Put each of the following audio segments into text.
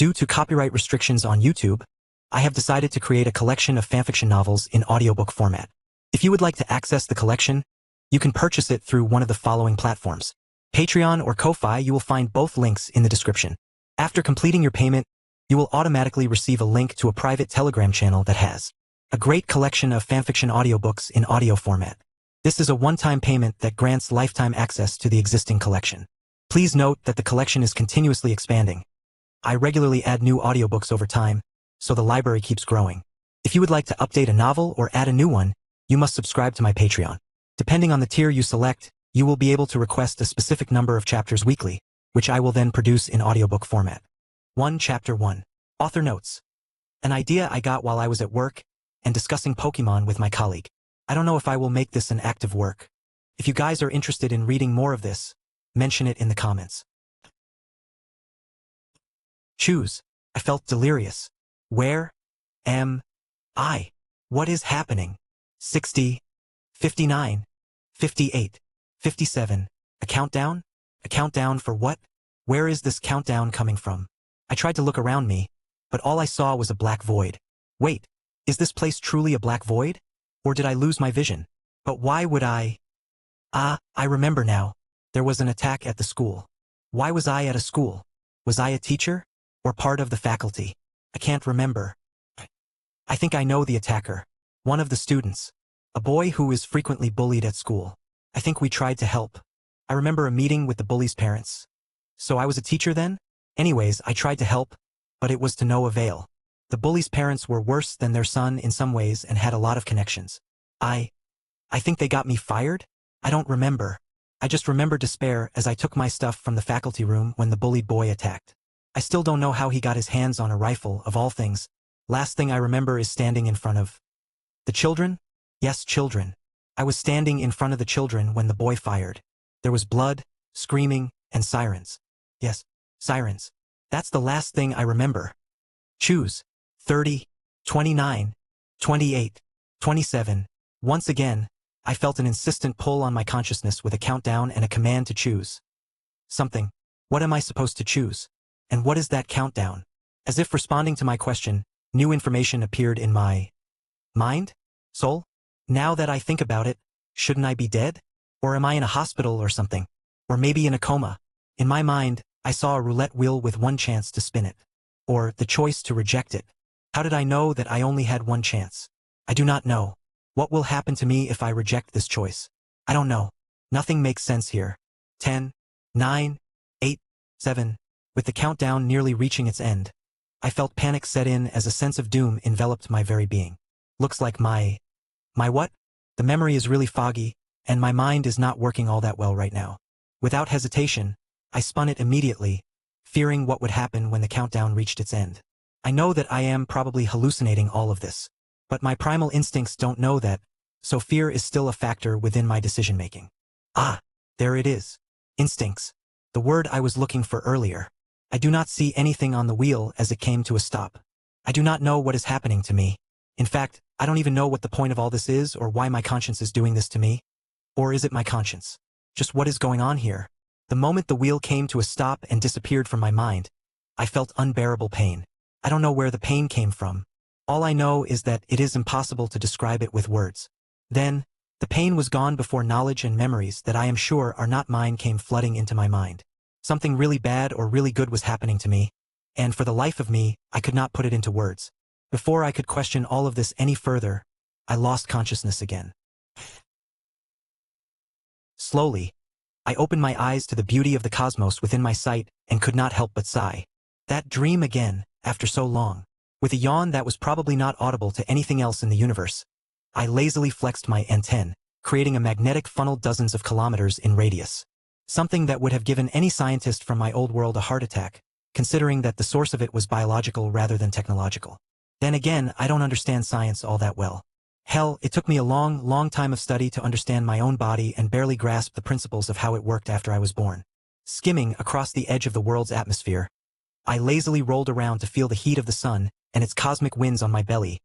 Due to copyright restrictions on YouTube, I have decided to create a collection of fanfiction novels in audiobook format. If you would like to access the collection, you can purchase it through one of the following platforms. Patreon or Ko-Fi. You will find both links in the description. After completing your payment, you will automatically receive a link to a private Telegram channel that has a great collection of fanfiction audiobooks in audio format. This is a one-time payment that grants lifetime access to the existing collection. Please note that the collection is continuously expanding. I regularly add new audiobooks over time, so the library keeps growing. If you would like to update a novel or add a new one, you must subscribe to my Patreon. Depending on the tier you select, you will be able to request a specific number of chapters weekly, which I will then produce in audiobook format. 1. Chapter 1. Author notes. An idea I got while I was at work and discussing Pokemon with my colleague. I don't know if I will make this an active work. If you guys are interested in reading more of this, mention it in the comments. Choose. I felt delirious. Where am I? What is happening? 60, 59, 58, 57. A countdown? A countdown for what? Where is this countdown coming from? I tried to look around me, but all I saw was a black void. Wait, is this place truly a black void? Or did I lose my vision? But why would I? I remember now. There was an attack at the school. Why was I at a school? Was I a teacher? Or part of the faculty? I can't remember. I think I know the attacker. One of the students. A boy who is frequently bullied at school. I think we tried to help. I remember a meeting with the bully's parents. So I was a teacher then? Anyways, I tried to help, but it was to no avail. The bully's parents were worse than their son in some ways and had a lot of connections. I think they got me fired? I don't remember. I just remember despair as I took my stuff from the faculty room when the bullied boy attacked. I still don't know how he got his hands on a rifle, of all things. Last thing I remember is standing in front of the children? Yes, children. I was standing in front of the children when the boy fired. There was blood, screaming, and sirens. Yes, sirens. That's the last thing I remember. Choose. 30, 29, 28, 27. Once again, I felt an insistent pull on my consciousness with a countdown and a command to choose something. What am I supposed to choose? And what is that countdown? As if responding to my question, new information appeared in my mind? Soul? Now that I think about it, shouldn't I be dead? Or am I in a hospital or something? Or maybe in a coma? In my mind, I saw a roulette wheel with one chance to spin it. Or the choice to reject it. How did I know that I only had one chance? I do not know. What will happen to me if I reject this choice? I don't know. Nothing makes sense here. 10, 9, 8, 7. With the countdown nearly reaching its end, I felt panic set in as a sense of doom enveloped my very being. Looks like my what? The memory is really foggy, and my mind is not working all that well right now. Without hesitation, I spun it immediately, fearing what would happen when the countdown reached its end. I know that I am probably hallucinating all of this, but my primal instincts don't know that, so fear is still a factor within my decision-making. There it is. Instincts. The word I was looking for earlier. I do not see anything on the wheel as it came to a stop. I do not know what is happening to me. In fact, I don't even know what the point of all this is or why my conscience is doing this to me. Or is it my conscience? Just what is going on here? The moment the wheel came to a stop and disappeared from my mind, I felt unbearable pain. I don't know where the pain came from. All I know is that it is impossible to describe it with words. Then, the pain was gone before knowledge and memories that I am sure are not mine came flooding into my mind. Something really bad or really good was happening to me, and for the life of me, I could not put it into words. Before I could question all of this any further, I lost consciousness again. Slowly, I opened my eyes to the beauty of the cosmos within my sight and could not help but sigh. That dream again, after so long. With a yawn that was probably not audible to anything else in the universe, I lazily flexed my antennae, creating a magnetic funnel dozens of kilometers in radius. Something that would have given any scientist from my old world a heart attack, considering that the source of it was biological rather than technological. Then again, I don't understand science all that well. Hell, it took me a long time of study to understand my own body and barely grasp the principles of how it worked after I was born. Skimming across the edge of the world's atmosphere, I lazily rolled around to feel the heat of the sun and its cosmic winds on my belly,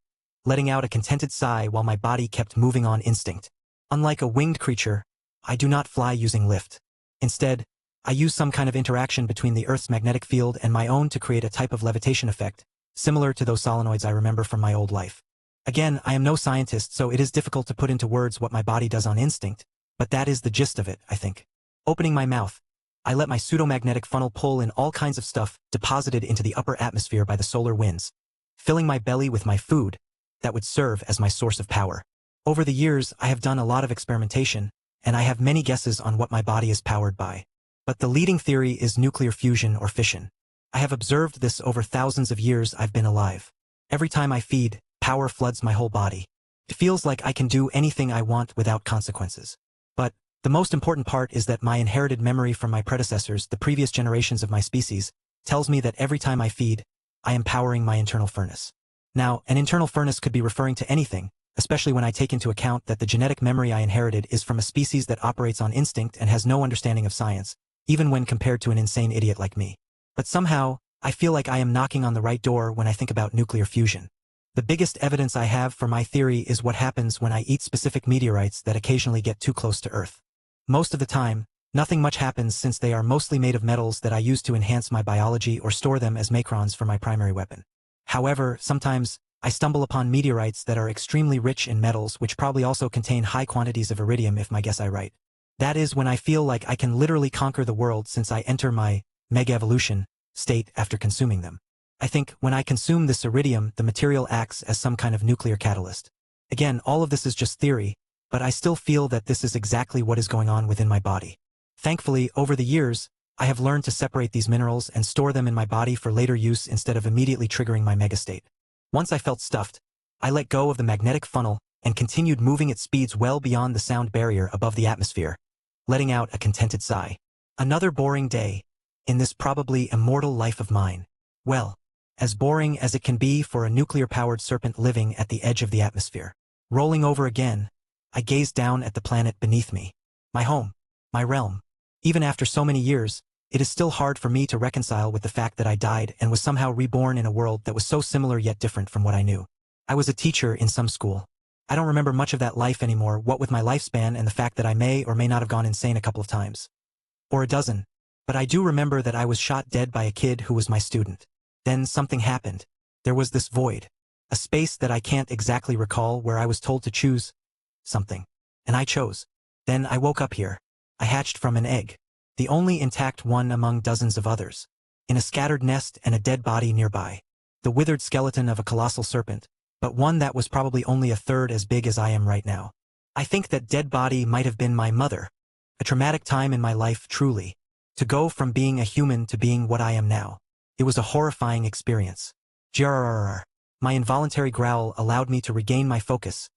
letting out a contented sigh while my body kept moving on instinct. Unlike a winged creature, I do not fly using lift. Instead, I use some kind of interaction between the Earth's magnetic field and my own to create a type of levitation effect, similar to those solenoids I remember from my old life. Again, I am no scientist, so it is difficult to put into words what my body does on instinct, but that is the gist of it, I think. Opening my mouth, I let my pseudomagnetic funnel pull in all kinds of stuff deposited into the upper atmosphere by the solar winds, filling my belly with my food that would serve as my source of power. Over the years, I have done a lot of experimentation, and I have many guesses on what my body is powered by. But the leading theory is nuclear fusion or fission. I have observed this over thousands of years I've been alive. Every time I feed, power floods my whole body. It feels like I can do anything I want without consequences. But the most important part is that my inherited memory from my predecessors, the previous generations of my species, tells me that every time I feed, I am powering my internal furnace. Now, an internal furnace could be referring to anything, especially when I take into account that the genetic memory I inherited is from a species that operates on instinct and has no understanding of science, even when compared to an insane idiot like me. But somehow, I feel like I am knocking on the right door when I think about nuclear fusion. The biggest evidence I have for my theory is what happens when I eat specific meteorites that occasionally get too close to Earth. Most of the time, nothing much happens since they are mostly made of metals that I use to enhance my biology or store them as macrons for my primary weapon. However, sometimes, I stumble upon meteorites that are extremely rich in metals which probably also contain high quantities of iridium if my guess is right. That is when I feel like I can literally conquer the world since I enter my mega-evolution state after consuming them. I think when I consume this iridium, the material acts as some kind of nuclear catalyst. Again, all of this is just theory, but I still feel that this is exactly what is going on within my body. Thankfully, over the years, I have learned to separate these minerals and store them in my body for later use instead of immediately triggering my megastate. Once I felt stuffed, I let go of the magnetic funnel and continued moving at speeds well beyond the sound barrier above the atmosphere, letting out a contented sigh. Another boring day, in this probably immortal life of mine. Well, as boring as it can be for a nuclear-powered serpent living at the edge of the atmosphere. Rolling over again, I gazed down at the planet beneath me. My home, my realm. Even after so many years, it is still hard for me to reconcile with the fact that I died and was somehow reborn in a world that was so similar yet different from what I knew. I was a teacher in some school. I don't remember much of that life anymore, what with my lifespan and the fact that I may or may not have gone insane a couple of times. Or a dozen. But I do remember that I was shot dead by a kid who was my student. Then something happened. There was this void. A space that I can't exactly recall where I was told to choose something. And I chose. Then I woke up here. I hatched from an egg. The only intact one among dozens of others. In a scattered nest and a dead body nearby. The withered skeleton of a colossal serpent, but one that was probably only a third as big as I am right now. I think that dead body might have been my mother. A traumatic time in my life, truly. To go from being a human to being what I am now. It was a horrifying experience. Grrrr. My involuntary growl allowed me to regain my focus,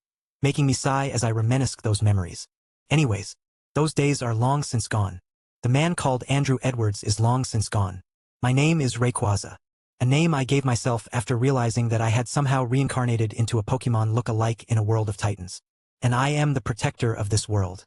making me sigh as I reminisced those memories. Anyways, those days are long since gone. The man called Andrew Edwards is long since gone. My name is Rayquaza, a name I gave myself after realizing that I had somehow reincarnated into a Pokemon look-alike in a world of titans. And I am the protector of this world.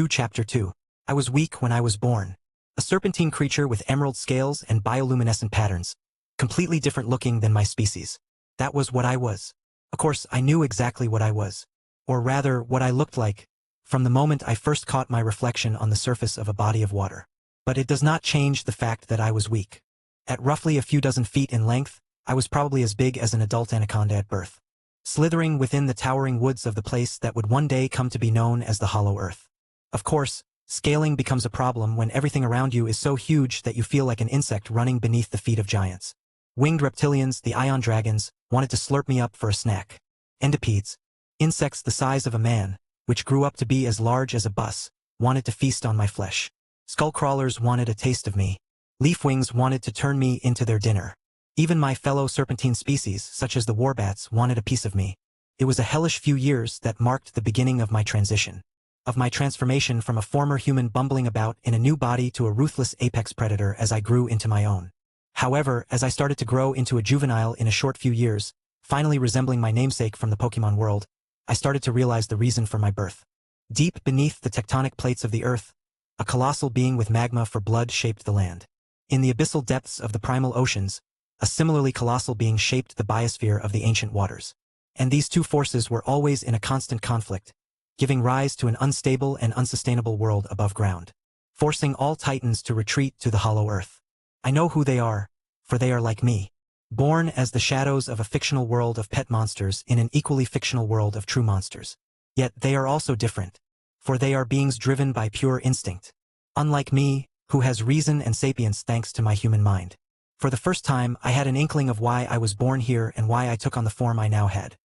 Chapter 2. I was weak when I was born. A serpentine creature with emerald scales and bioluminescent patterns. Completely different looking than my species. That was what I was. Of course, I knew exactly what I was. Or rather, what I looked like, from the moment I first caught my reflection on the surface of a body of water. But it does not change the fact that I was weak. At roughly a few dozen feet in length, I was probably as big as an adult anaconda at birth. Slithering within the towering woods of the place that would one day come to be known as the Hollow Earth. Of course, scaling becomes a problem when everything around you is so huge that you feel like an insect running beneath the feet of giants. Winged reptilians, the ion dragons, wanted to slurp me up for a snack. Entipedes, insects the size of a man, which grew up to be as large as a bus, wanted to feast on my flesh. Skullcrawlers wanted a taste of me. Leafwings wanted to turn me into their dinner. Even my fellow serpentine species, such as the warbats, wanted a piece of me. It was a hellish few years that marked the beginning of my transition. Of my transformation from a former human bumbling about in a new body to a ruthless apex predator as I grew into my own. However, as I started to grow into a juvenile in a short few years, finally resembling my namesake from the Pokemon world, I started to realize the reason for my birth. Deep beneath the tectonic plates of the earth, a colossal being with magma for blood shaped the land. In the abyssal depths of the primal oceans, a similarly colossal being shaped the biosphere of the ancient waters. And these two forces were always in a constant conflict, giving rise to an unstable and unsustainable world above ground. forcing all titans to retreat to the hollow earth. I know who they are, for they are like me. Born as the shadows of a fictional world of pet monsters in an equally fictional world of true monsters. Yet they are also different, for they are beings driven by pure instinct. Unlike me, who has reason and sapience thanks to my human mind. For the first time, I had an inkling of why I was born here and why I took on the form I now had.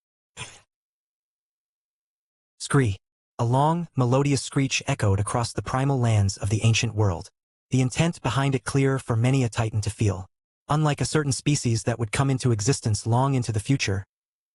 Scree. A long, melodious screech echoed across the primal lands of the ancient world. The intent behind it clear for many a titan to feel. Unlike a certain species that would come into existence long into the future,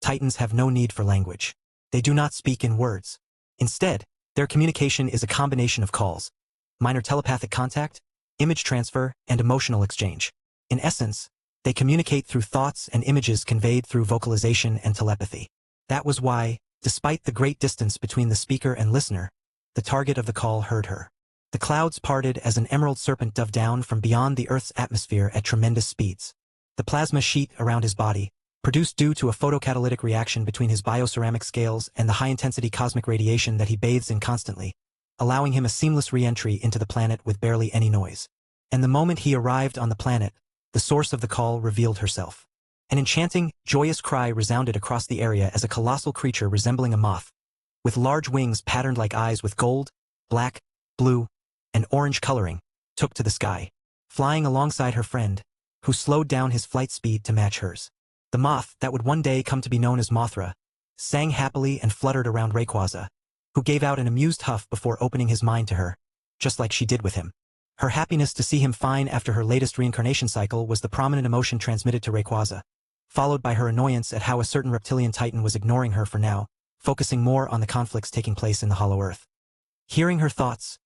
titans have no need for language. They do not speak in words. Instead, their communication is a combination of calls, minor telepathic contact, image transfer, and emotional exchange. In essence, they communicate through thoughts and images conveyed through vocalization and telepathy. That was why, despite the great distance between the speaker and listener, the target of the call heard her. The clouds parted as an emerald serpent dove down from beyond the Earth's atmosphere at tremendous speeds. The plasma sheet around his body, produced due to a photocatalytic reaction between his bioceramic scales and the high-intensity cosmic radiation that he bathes in constantly, allowing him a seamless re-entry into the planet with barely any noise. And the moment he arrived on the planet, the source of the call revealed herself. An enchanting, joyous cry resounded across the area as a colossal creature resembling a moth, with large wings patterned like eyes with gold, black, blue, and orange coloring, took to the sky, flying alongside her friend, who slowed down his flight speed to match hers. The moth, that would one day come to be known as Mothra, sang happily and fluttered around Rayquaza, who gave out an amused huff before opening his mind to her, just like she did with him. Her happiness to see him fine after her latest reincarnation cycle was the prominent emotion transmitted to Rayquaza, followed by her annoyance at how a certain reptilian titan was ignoring her for now, focusing more on the conflicts taking place in the hollow earth. Hearing her thoughts,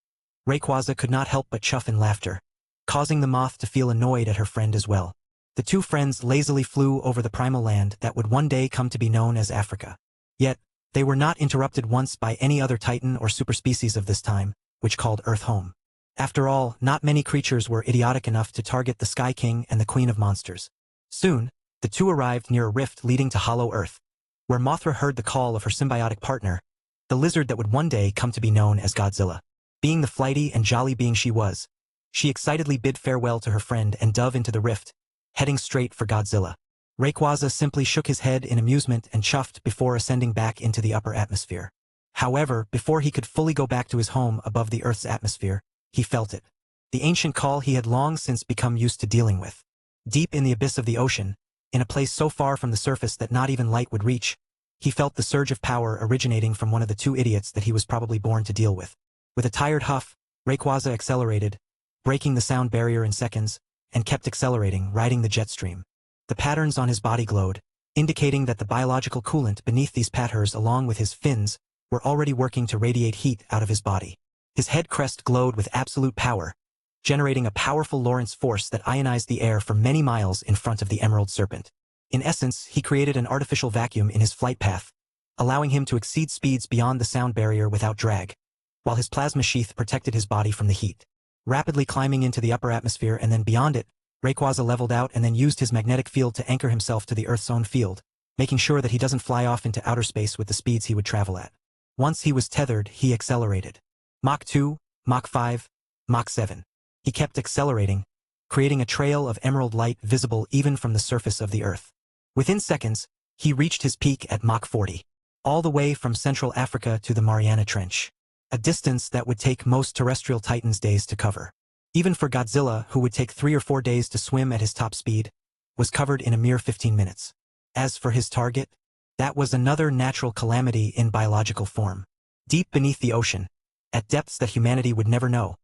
Rayquaza could not help but chuff in laughter, causing the moth to feel annoyed at her friend as well. The two friends lazily flew over the primal land that would one day come to be known as Africa. Yet, they were not interrupted once by any other titan or superspecies of this time, which called Earth home. After all, not many creatures were idiotic enough to target the Sky King and the Queen of Monsters. Soon, the two arrived near a rift leading to Hollow Earth, where Mothra heard the call of her symbiotic partner, the lizard that would one day come to be known as Godzilla. Being the flighty and jolly being she was, she excitedly bid farewell to her friend and dove into the rift, heading straight for Godzilla. Rayquaza simply shook his head in amusement and chuffed before ascending back into the upper atmosphere. However, before he could fully go back to his home above the Earth's atmosphere, he felt it. The ancient call he had long since become used to dealing with. Deep in the abyss of the ocean, in a place so far from the surface that not even light would reach, he felt the surge of power originating from one of the two idiots that he was probably born to deal with. With a tired huff, Rayquaza accelerated, breaking the sound barrier in seconds, and kept accelerating, riding the jet stream. The patterns on his body glowed, indicating that the biological coolant beneath these patterns along with his fins were already working to radiate heat out of his body. His head crest glowed with absolute power, generating a powerful Lorentz force that ionized the air for many miles in front of the Emerald Serpent. In essence, he created an artificial vacuum in his flight path, allowing him to exceed speeds beyond the sound barrier without drag, while his plasma sheath protected his body from the heat. Rapidly climbing into the upper atmosphere and then beyond it, Rayquaza leveled out and then used his magnetic field to anchor himself to the Earth's own field, making sure that he doesn't fly off into outer space with the speeds he would travel at. Once he was tethered, he accelerated. Mach 2, Mach 5, Mach 7. He kept accelerating, creating a trail of emerald light visible even from the surface of the Earth. Within seconds, he reached his peak at Mach 40, all the way from Central Africa to the Mariana Trench, a distance that would take most terrestrial titans days to cover. Even for Godzilla, who would take 3 or 4 days to swim at his top speed, was covered in a mere 15 minutes. As for his target, that was another natural calamity in biological form. Deep beneath the ocean, at depths that humanity would never know,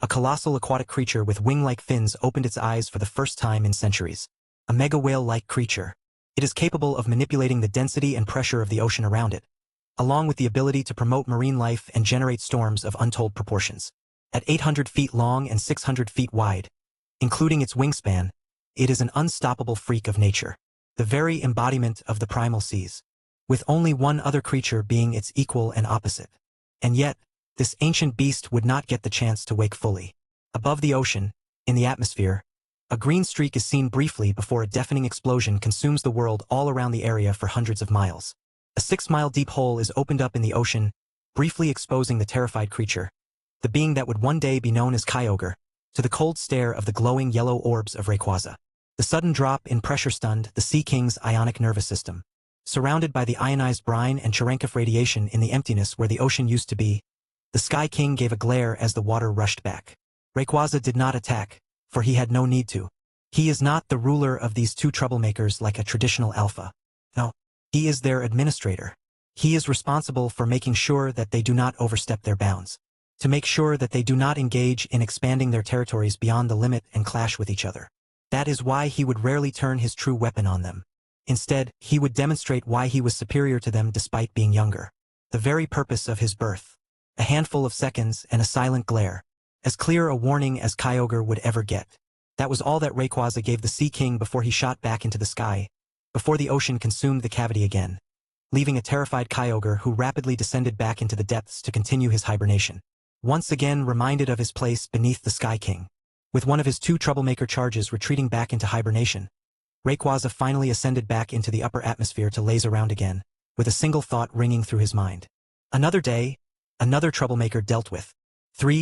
a colossal aquatic creature with wing-like fins opened its eyes for the first time in centuries. A mega whale-like creature. It is capable of manipulating the density and pressure of the ocean around it, along with the ability to promote marine life and generate storms of untold proportions. At 800 feet long and 600 feet wide, including its wingspan, it is an unstoppable freak of nature, the very embodiment of the primal seas, with only one other creature being its equal and opposite. And yet, this ancient beast would not get the chance to wake fully. Above the ocean, in the atmosphere, a green streak is seen briefly before a deafening explosion consumes the world all around the area for hundreds of miles. A 6-mile deep hole is opened up in the ocean, briefly exposing the terrified creature, the being that would one day be known as Kyogre, to the cold stare of the glowing yellow orbs of Rayquaza. The sudden drop in pressure stunned the Sea King's ionic nervous system. Surrounded by the ionized brine and Cherenkov radiation in the emptiness where the ocean used to be, the Sky King gave a glare as the water rushed back. Rayquaza did not attack, for he had no need to. He is not the ruler of these two troublemakers like a traditional alpha. No, he is their administrator. He is responsible for making sure that they do not overstep their bounds, to make sure that they do not engage in expanding their territories beyond the limit and clash with each other. That is why he would rarely turn his true weapon on them. Instead, he would demonstrate why he was superior to them despite being younger. The very purpose of his birth. A handful of seconds and a silent glare. As clear a warning as Kyogre would ever get. That was all that Rayquaza gave the Sea King before he shot back into the sky, before the ocean consumed the cavity again, leaving a terrified Kyogre who rapidly descended back into the depths to continue his hibernation. Once again reminded of his place beneath the Sky King. With one of his two troublemaker charges retreating back into hibernation, Rayquaza finally ascended back into the upper atmosphere to laze around again, with a single thought ringing through his mind. Another day, another troublemaker dealt with.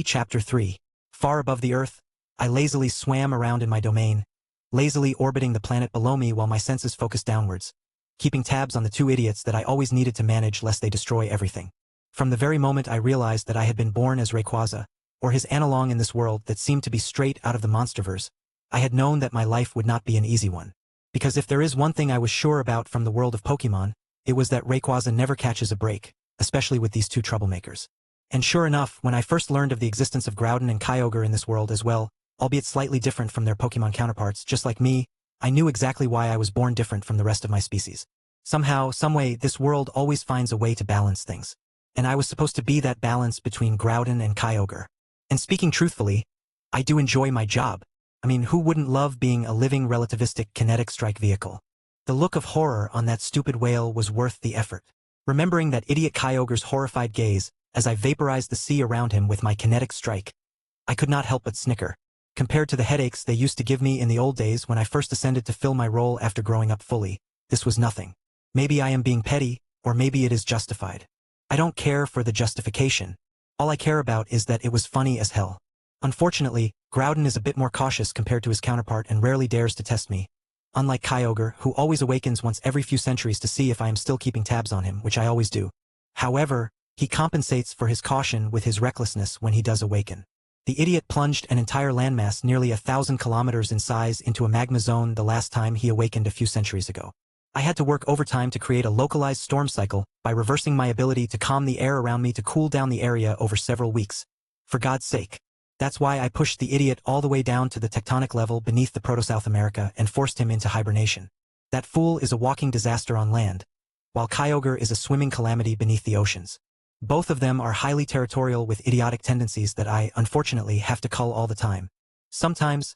Chapter 3. Far above the Earth, I lazily swam around in my domain, lazily orbiting the planet below me while my senses focused downwards, keeping tabs on the two idiots that I always needed to manage lest they destroy everything. From the very moment I realized that I had been born as Rayquaza, or his analog in this world that seemed to be straight out of the Monsterverse, I had known that my life would not be an easy one. Because if there is one thing I was sure about from the world of Pokemon, it was that Rayquaza never catches a break, especially with these two troublemakers. And sure enough, when I first learned of the existence of Groudon and Kyogre in this world as well, albeit slightly different from their Pokemon counterparts just like me, I knew exactly why I was born different from the rest of my species. Somehow, someway, this world always finds a way to balance things. And I was supposed to be that balance between Groudon and Kyogre. And speaking truthfully, I do enjoy my job. I mean, who wouldn't love being a living relativistic kinetic strike vehicle? The look of horror on that stupid whale was worth the effort. Remembering that idiot Kyogre's horrified gaze as I vaporized the sea around him with my kinetic strike, I could not help but snicker. Compared to the headaches they used to give me in the old days when I first ascended to fill my role after growing up fully, this was nothing. Maybe I am being petty, or maybe it is justified. I don't care for the justification. All I care about is that it was funny as hell. Unfortunately, Groudon is a bit more cautious compared to his counterpart and rarely dares to test me. Unlike Kyogre, who always awakens once every few centuries to see if I am still keeping tabs on him, which I always do. However, he compensates for his caution with his recklessness when he does awaken. The idiot plunged an entire landmass nearly 1,000 kilometers in size into a magma zone the last time he awakened a few centuries ago. I had to work overtime to create a localized storm cycle by reversing my ability to calm the air around me to cool down the area over several weeks. For God's sake. That's why I pushed the idiot all the way down to the tectonic level beneath the Proto-South America and forced him into hibernation. That fool is a walking disaster on land, while Kyogre is a swimming calamity beneath the oceans. Both of them are highly territorial with idiotic tendencies that I, unfortunately, have to cull all the time. Sometimes,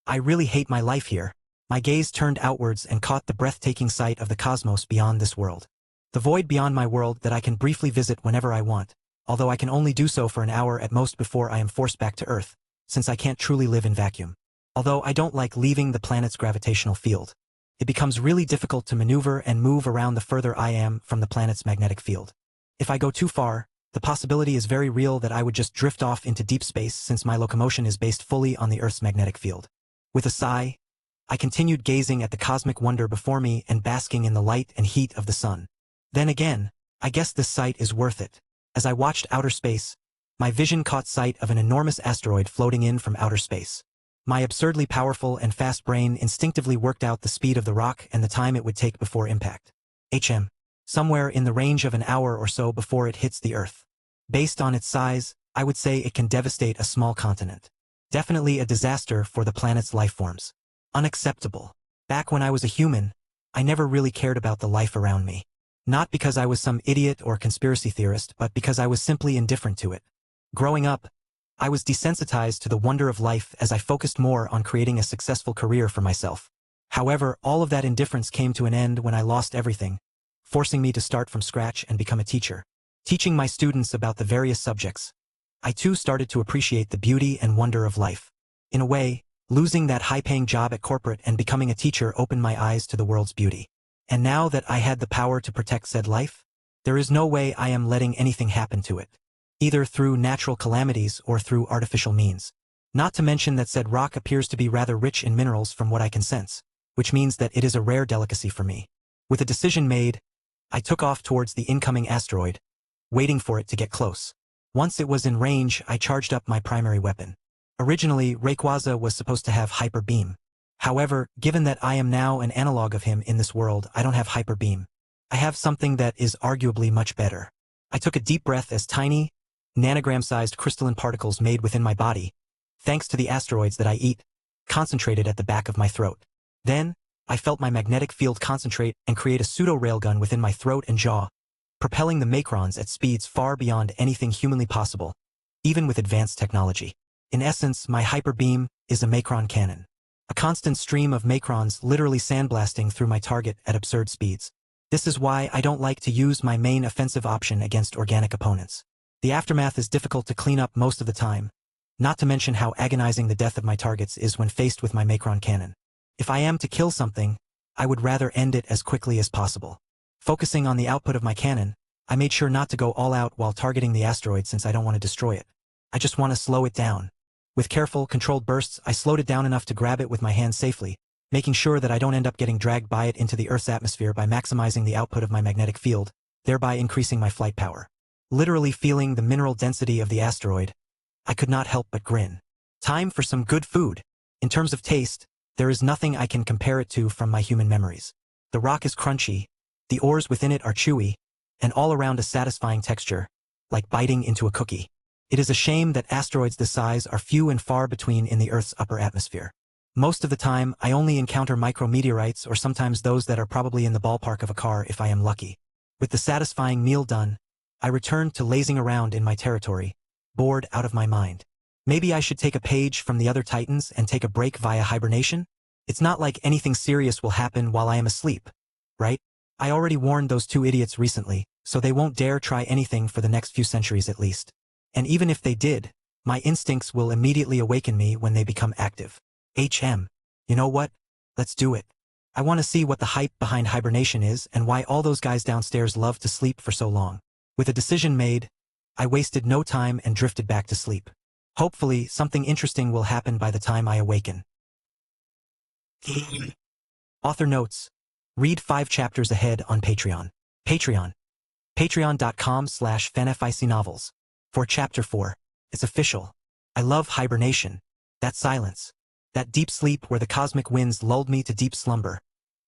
I really hate my life here. My gaze turned outwards and caught the breathtaking sight of the cosmos beyond this world. The void beyond my world that I can briefly visit whenever I want, although I can only do so for an hour at most before I am forced back to Earth, since I can't truly live in vacuum. Although I don't like leaving the planet's gravitational field. It becomes really difficult to maneuver and move around the further I am from the planet's magnetic field. If I go too far, the possibility is very real that I would just drift off into deep space since my locomotion is based fully on the Earth's magnetic field. With a sigh, I continued gazing at the cosmic wonder before me and basking in the light and heat of the sun. Then again, I guess this sight is worth it. As I watched outer space, my vision caught sight of an enormous asteroid floating in from outer space. My absurdly powerful and fast brain instinctively worked out the speed of the rock and the time it would take before impact. Somewhere in the range of an hour or so before it hits the Earth. Based on its size, I would say it can devastate a small continent. Definitely a disaster for the planet's life forms. Unacceptable. Back when I was a human, I never really cared about the life around me. Not because I was some idiot or conspiracy theorist, but because I was simply indifferent to it. Growing up, I was desensitized to the wonder of life as I focused more on creating a successful career for myself. However, all of that indifference came to an end when I lost everything, forcing me to start from scratch and become a teacher. Teaching my students about the various subjects, I too started to appreciate the beauty and wonder of life. In a way, losing that high-paying job at corporate and becoming a teacher opened my eyes to the world's beauty. And now that I had the power to protect said life, there is no way I am letting anything happen to it. either through natural calamities or through artificial means. Not to mention that said rock appears to be rather rich in minerals from what I can sense, which means that it is a rare delicacy for me. With a decision made, I took off towards the incoming asteroid, waiting for it to get close. Once it was in range, I charged up my primary weapon. Originally, Rayquaza was supposed to have Hyper Beam. However, given that I am now an analog of him in this world, I don't have Hyper Beam. I have something that is arguably much better. I took a deep breath as tiny, nanogram-sized crystalline particles made within my body, thanks to the asteroids that I eat, concentrated at the back of my throat. Then, I felt my magnetic field concentrate and create a pseudo-railgun within my throat and jaw, propelling the macrons at speeds far beyond anything humanly possible, even with advanced technology. In essence, my Hyper Beam is a macron cannon. A constant stream of macrons literally sandblasting through my target at absurd speeds. This is why I don't like to use my main offensive option against organic opponents. The aftermath is difficult to clean up most of the time, not to mention how agonizing the death of my targets is when faced with my macron cannon. If I am to kill something, I would rather end it as quickly as possible. Focusing on the output of my cannon, I made sure not to go all out while targeting the asteroid since I don't want to destroy it. I just want to slow it down. With careful, controlled bursts, I slowed it down enough to grab it with my hand safely, making sure that I don't end up getting dragged by it into the Earth's atmosphere by maximizing the output of my magnetic field, thereby increasing my flight power. Literally feeling the mineral density of the asteroid, I could not help but grin. Time for some good food. In terms of taste, there is nothing I can compare it to from my human memories. The rock is crunchy, the ores within it are chewy, and all around a satisfying texture, like biting into a cookie. It is a shame that asteroids this size are few and far between in the Earth's upper atmosphere. Most of the time, I only encounter micrometeorites or sometimes those that are probably in the ballpark of a car if I am lucky. With the satisfying meal done, I return to lazing around in my territory, bored out of my mind. Maybe I should take a page from the other Titans and take a break via hibernation? It's not like anything serious will happen while I am asleep, right? I already warned those two idiots recently, so they won't dare try anything for the next few centuries at least. And even if they did, my instincts will immediately awaken me when they become active. You know what? Let's do it. I want to see what the hype behind hibernation is and why all those guys downstairs love to sleep for so long. With a decision made, I wasted no time and drifted back to sleep. Hopefully, something interesting will happen by the time I awaken. Author notes. Read 5 chapters ahead on Patreon. Patreon.com/fanfictionnovels. For Chapter 4. It's official. I love hibernation. That silence. That deep sleep where the cosmic winds lulled me to deep slumber.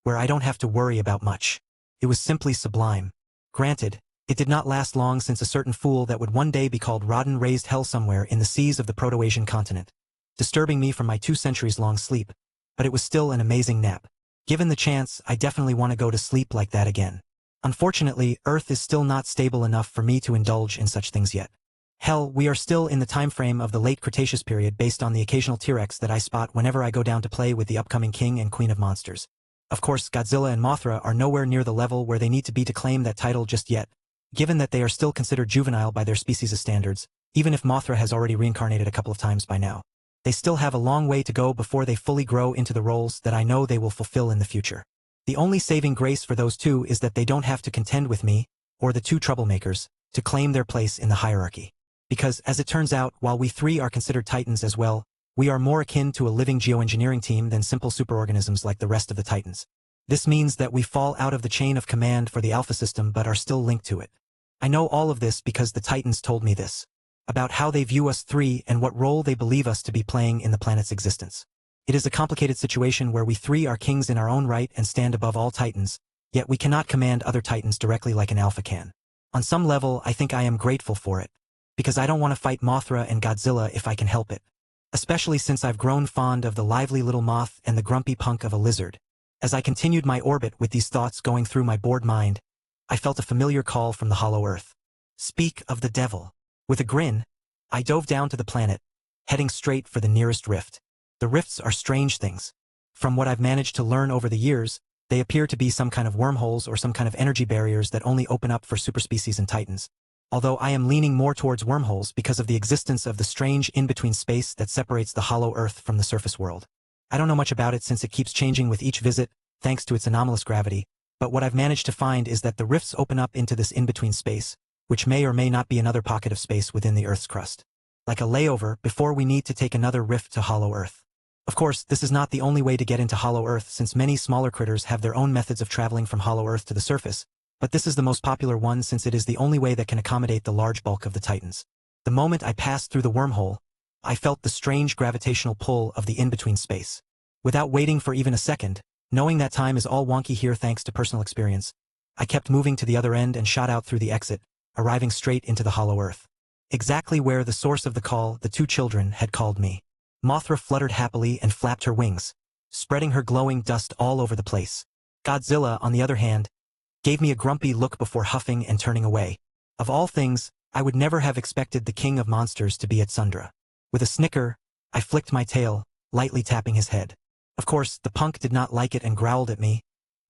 Where I don't have to worry about much. It was simply sublime. Granted, it did not last long since a certain fool that would one day be called Rodden raised hell somewhere in the seas of the Proto-Asian continent, disturbing me from my 2 centuries-long sleep, but it was still an amazing nap. Given the chance, I definitely want to go to sleep like that again. Unfortunately, Earth is still not stable enough for me to indulge in such things yet. Hell, we are still in the time frame of the late Cretaceous period based on the occasional T-Rex that I spot whenever I go down to play with the upcoming King and Queen of Monsters. Of course, Godzilla and Mothra are nowhere near the level where they need to be to claim that title just yet, given that they are still considered juvenile by their species' standards, even if Mothra has already reincarnated a couple of times by now. They still have a long way to go before they fully grow into the roles that I know they will fulfill in the future. The only saving grace for those two is that they don't have to contend with me, or the 2 troublemakers, to claim their place in the hierarchy. Because, as it turns out, while we 3 are considered Titans as well, we are more akin to a living geoengineering team than simple superorganisms like the rest of the Titans. This means that we fall out of the chain of command for the Alpha system but are still linked to it. I know all of this because the Titans told me this. About how they view us 3 and what role they believe us to be playing in the planet's existence. It is a complicated situation where we 3 are kings in our own right and stand above all Titans, yet we cannot command other Titans directly like an Alpha can. On some level, I think I am grateful for it, because I don't want to fight Mothra and Godzilla if I can help it. Especially since I've grown fond of the lively little moth and the grumpy punk of a lizard. As I continued my orbit with these thoughts going through my bored mind, I felt a familiar call from the hollow earth. Speak of the devil. With a grin, I dove down to the planet, heading straight for the nearest rift. The rifts are strange things. From what I've managed to learn over the years, they appear to be some kind of wormholes or some kind of energy barriers that only open up for superspecies and Titans. Although I am leaning more towards wormholes because of the existence of the strange in-between space that separates the hollow earth from the surface world. I don't know much about it since it keeps changing with each visit, thanks to its anomalous gravity, but what I've managed to find is that the rifts open up into this in-between space, which may or may not be another pocket of space within the Earth's crust. Like a layover before we need to take another rift to Hollow Earth. Of course, this is not the only way to get into Hollow Earth since many smaller critters have their own methods of traveling from Hollow Earth to the surface, but this is the most popular one since it is the only way that can accommodate the large bulk of the Titans. The moment I passed through the wormhole, I felt the strange gravitational pull of the in-between space. Without waiting for even a second, knowing that time is all wonky here thanks to personal experience, I kept moving to the other end and shot out through the exit, arriving straight into the Hollow Earth. Exactly where the source of the call, the two children, had called me. Mothra fluttered happily and flapped her wings, spreading her glowing dust all over the place. Godzilla, on the other hand, gave me a grumpy look before huffing and turning away. Of all things, I would never have expected the king of monsters to be at Sundra. With a snicker, I flicked my tail, lightly tapping his head. Of course, the punk did not like it and growled at me,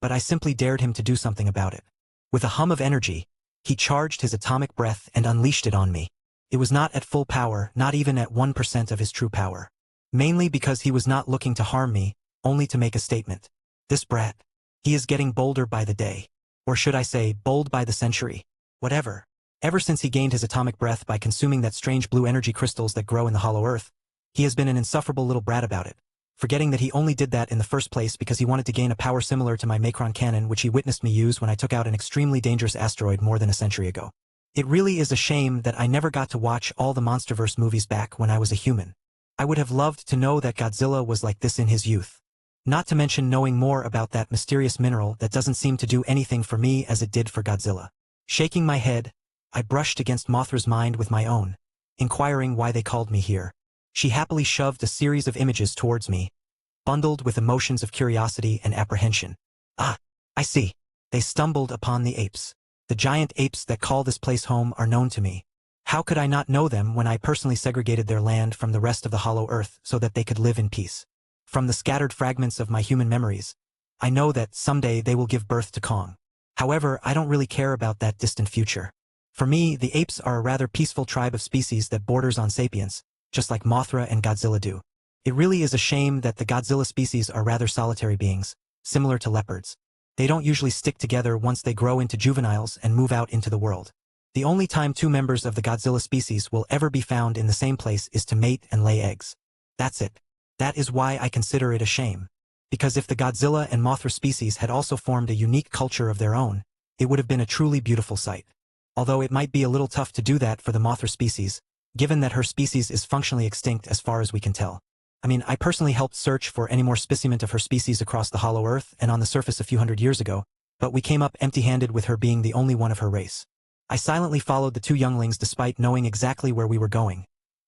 but I simply dared him to do something about it. With a hum of energy, he charged his atomic breath and unleashed it on me. It was not at full power, not even at 1% of his true power. Mainly because he was not looking to harm me, only to make a statement. This brat. He is getting bolder by the day. Or should I say, bold by the century. Whatever. Ever since he gained his atomic breath by consuming that strange blue energy crystals that grow in the Hollow Earth, he has been an insufferable little brat about it, forgetting that he only did that in the first place because he wanted to gain a power similar to my Macron cannon which he witnessed me use when I took out an extremely dangerous asteroid more than a century ago. It really is a shame that I never got to watch all the MonsterVerse movies back when I was a human. I would have loved to know that Godzilla was like this in his youth. Not to mention knowing more about that mysterious mineral that doesn't seem to do anything for me as it did for Godzilla. Shaking my head, I brushed against Mothra's mind with my own, inquiring why they called me here. She happily shoved a series of images towards me, bundled with emotions of curiosity and apprehension. Ah, I see. They stumbled upon the apes. The giant apes that call this place home are known to me. How could I not know them when I personally segregated their land from the rest of the Hollow Earth so that they could live in peace? From the scattered fragments of my human memories, I know that someday they will give birth to Kong. However, I don't really care about that distant future. For me, the apes are a rather peaceful tribe of species that borders on sapience, just like Mothra and Godzilla do. It really is a shame that the Godzilla species are rather solitary beings, similar to leopards. They don't usually stick together once they grow into juveniles and move out into the world. The only time two members of the Godzilla species will ever be found in the same place is to mate and lay eggs. That's it. That is why I consider it a shame. Because if the Godzilla and Mothra species had also formed a unique culture of their own, it would have been a truly beautiful sight. Although it might be a little tough to do that for the Mothra species, given that her species is functionally extinct as far as we can tell. I mean, I personally helped search for any more specimen of her species across the Hollow Earth and on the surface a few hundred years ago, but we came up empty-handed with her being the only one of her race. I silently followed the two younglings despite knowing exactly where we were going,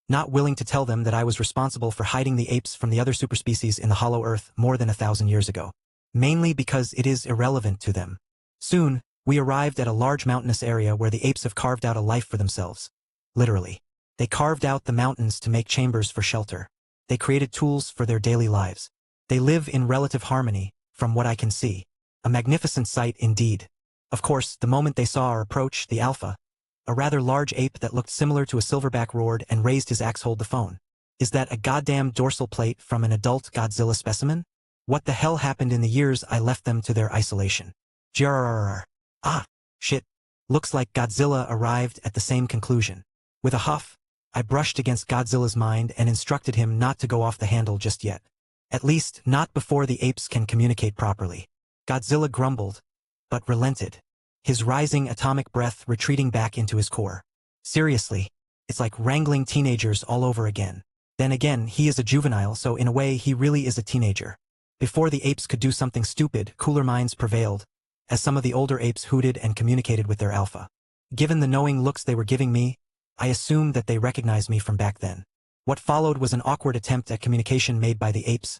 not willing to tell them that I was responsible for hiding the apes from the other superspecies in the Hollow Earth more than 1,000 years ago, mainly because it is irrelevant to them. Soon, we arrived at a large mountainous area where the apes have carved out a life for themselves. Literally. They carved out the mountains to make chambers for shelter. They created tools for their daily lives. They live in relative harmony, from what I can see. A magnificent sight indeed. Of course, the moment they saw our approach, the alpha, a rather large ape that looked similar to a silverback, roared and raised his axe. Hold the phone. Is that a goddamn dorsal plate from an adult Godzilla specimen? What the hell happened in the years I left them to their isolation? Grrrr. Ah, shit. Looks like Godzilla arrived at the same conclusion. With a huff, I brushed against Godzilla's mind and instructed him not to go off the handle just yet. At least, not before the apes can communicate properly. Godzilla grumbled, but relented, his rising atomic breath retreating back into his core. Seriously, it's like wrangling teenagers all over again. Then again, he is a juvenile, so in a way he really is a teenager. Before the apes could do something stupid, cooler minds prevailed, as some of the older apes hooted and communicated with their alpha. Given the knowing looks they were giving me, I assumed that they recognized me from back then. What followed was an awkward attempt at communication made by the apes,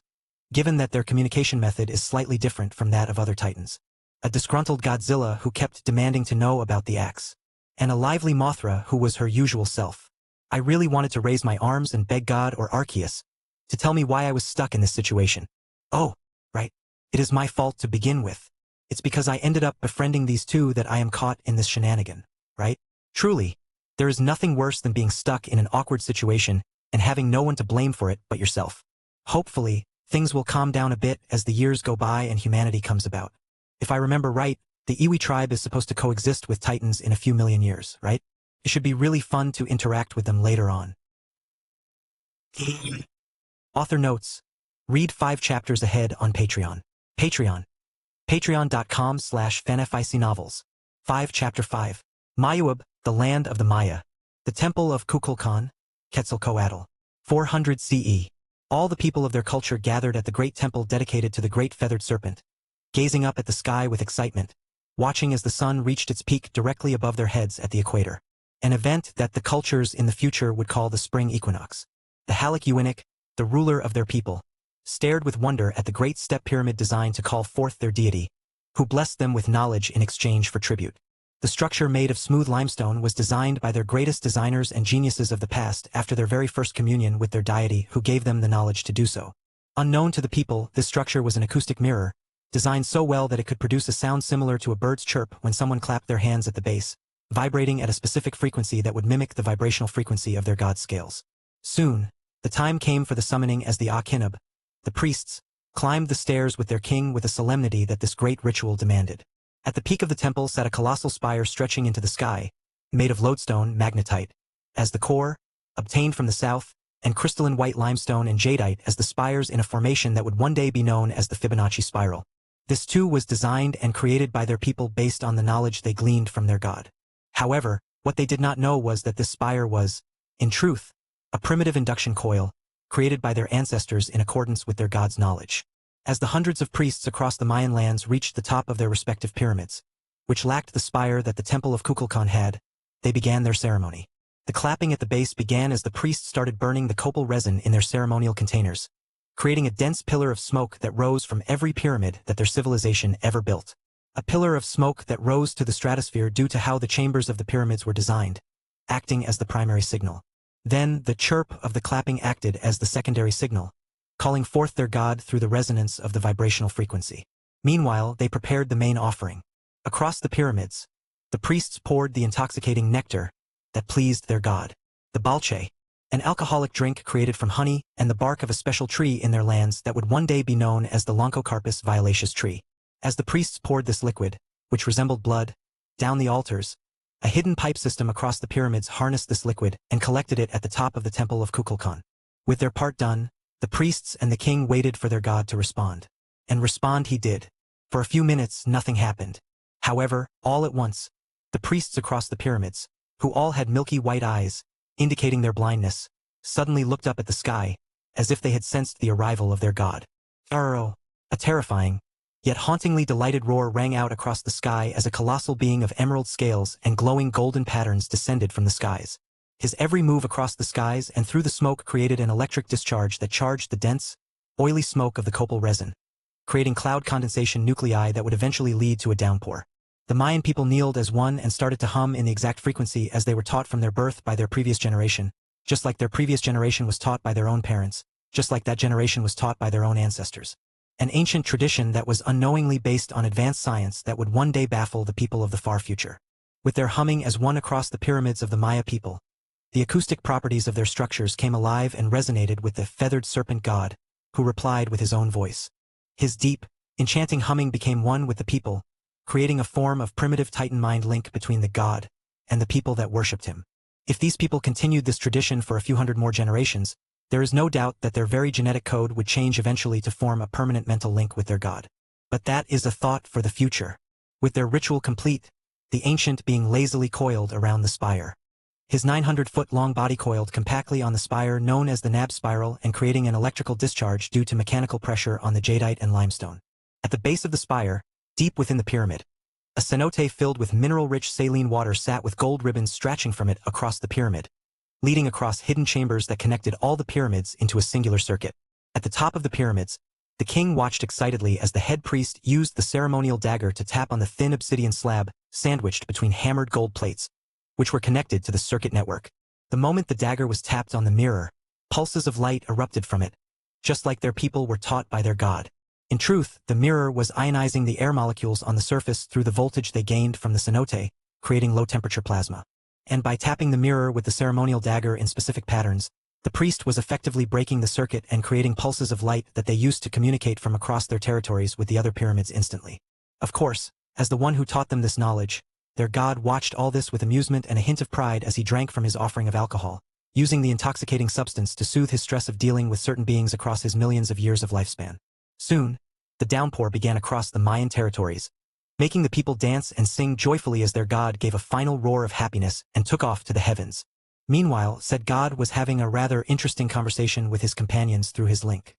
given that their communication method is slightly different from that of other titans. A disgruntled Godzilla who kept demanding to know about the axe, and a lively Mothra who was her usual self. I really wanted to raise my arms and beg God or Arceus to tell me why I was stuck in this situation. Oh, right. It is my fault to begin with. It's because I ended up befriending these two that I am caught in this shenanigan, right? Truly. There is nothing worse than being stuck in an awkward situation and having no one to blame for it but yourself. Hopefully, things will calm down a bit as the years go by and humanity comes about. If I remember right, The Iwi tribe is supposed to coexist with Titans in a few million years, right? It should be really fun to interact with them later on. Author notes, read 5 chapters ahead on Patreon. Patreon.com/fanficnovels. 5 Chapter 5. Mayuab, the land of the Maya. The temple of Kukulkan, Quetzalcoatl. 400 CE. All the people of their culture gathered at the great temple dedicated to the great feathered serpent, gazing up at the sky with excitement, watching as the sun reached its peak directly above their heads at the equator. An event that the cultures in the future would call the spring equinox. The Halak Uinnik, the ruler of their people, stared with wonder at the great step pyramid designed to call forth their deity, who blessed them with knowledge in exchange for tribute. The structure made of smooth limestone was designed by their greatest designers and geniuses of the past after their very first communion with their deity who gave them the knowledge to do so. Unknown to the people, this structure was an acoustic mirror, designed so well that it could produce a sound similar to a bird's chirp when someone clapped their hands at the base, vibrating at a specific frequency that would mimic the vibrational frequency of their god's scales. Soon, the time came for the summoning as the Akinab, the priests, climbed the stairs with their king with a solemnity that this great ritual demanded. At the peak of the temple sat a colossal spire stretching into the sky, made of lodestone magnetite as the core, obtained from the south, and crystalline white limestone and jadeite as the spires in a formation that would one day be known as the Fibonacci spiral. This too was designed and created by their people based on the knowledge they gleaned from their god. However, what they did not know was that this spire was, in truth, a primitive induction coil, created by their ancestors in accordance with their god's knowledge. As the hundreds of priests across the Mayan lands reached the top of their respective pyramids, which lacked the spire that the temple of Kukulkan had, they began their ceremony. The clapping at the base began as the priests started burning the copal resin in their ceremonial containers, creating a dense pillar of smoke that rose from every pyramid that their civilization ever built. A pillar of smoke that rose to the stratosphere due to how the chambers of the pyramids were designed, acting as the primary signal. Then, the chirp of the clapping acted as the secondary signal, calling forth their god through the resonance of the vibrational frequency. Meanwhile, they prepared the main offering. Across the pyramids, the priests poured the intoxicating nectar that pleased their god. The balche, an alcoholic drink created from honey and the bark of a special tree in their lands that would one day be known as the Loncocarpus violaceus tree. As the priests poured this liquid, which resembled blood, down the altars, a hidden pipe system across the pyramids harnessed this liquid and collected it at the top of the temple of Kukulkan. With their part done, the priests and the king waited for their god to respond. And respond he did. For a few minutes, nothing happened. However, all at once, the priests across the pyramids, who all had milky white eyes, indicating their blindness, suddenly looked up at the sky, as if they had sensed the arrival of their god. A terrifying, yet hauntingly delighted roar rang out across the sky as a colossal being of emerald scales and glowing golden patterns descended from the skies. His every move across the skies and through the smoke created an electric discharge that charged the dense, oily smoke of the copal resin, creating cloud condensation nuclei that would eventually lead to a downpour. The Mayan people kneeled as one and started to hum in the exact frequency as they were taught from their birth by their previous generation, just like their previous generation was taught by their own parents, just like that generation was taught by their own ancestors. An ancient tradition that was unknowingly based on advanced science that would one day baffle the people of the far future. With their humming as one across the pyramids of the Maya people, the acoustic properties of their structures came alive and resonated with the feathered serpent god, who replied with his own voice. His deep, enchanting humming became one with the people, creating a form of primitive Titan mind link between the god and the people that worshipped him. If these people continued this tradition for a few hundred more generations, there is no doubt that their very genetic code would change eventually to form a permanent mental link with their god. But that is a thought for the future. With their ritual complete, the ancient being lazily coiled around the spire. His 900-foot-long body coiled compactly on the spire known as the nab spiral and creating an electrical discharge due to mechanical pressure on the jadeite and limestone. At the base of the spire, deep within the pyramid, a cenote filled with mineral-rich saline water sat with gold ribbons stretching from it across the pyramid, leading across hidden chambers that connected all the pyramids into a singular circuit. At the top of the pyramids, the king watched excitedly as the head priest used the ceremonial dagger to tap on the thin obsidian slab sandwiched between hammered gold plates, which were connected to the circuit network. The moment the dagger was tapped on the mirror, pulses of light erupted from it, just like their people were taught by their god. In truth, the mirror was ionizing the air molecules on the surface through the voltage they gained from the cenote, creating low-temperature plasma. And by tapping the mirror with the ceremonial dagger in specific patterns, the priest was effectively breaking the circuit and creating pulses of light that they used to communicate from across their territories with the other pyramids instantly. Of course, As the one who taught them this knowledge, their god watched all this with amusement and a hint of pride as he drank from his offering of alcohol, using the intoxicating substance to soothe his stress of dealing with certain beings across his millions of years of lifespan. Soon, the downpour began across the Mayan territories, making the people dance and sing joyfully as their god gave a final roar of happiness and took off to the heavens. Meanwhile, said god was having a rather interesting conversation with his companions through his link.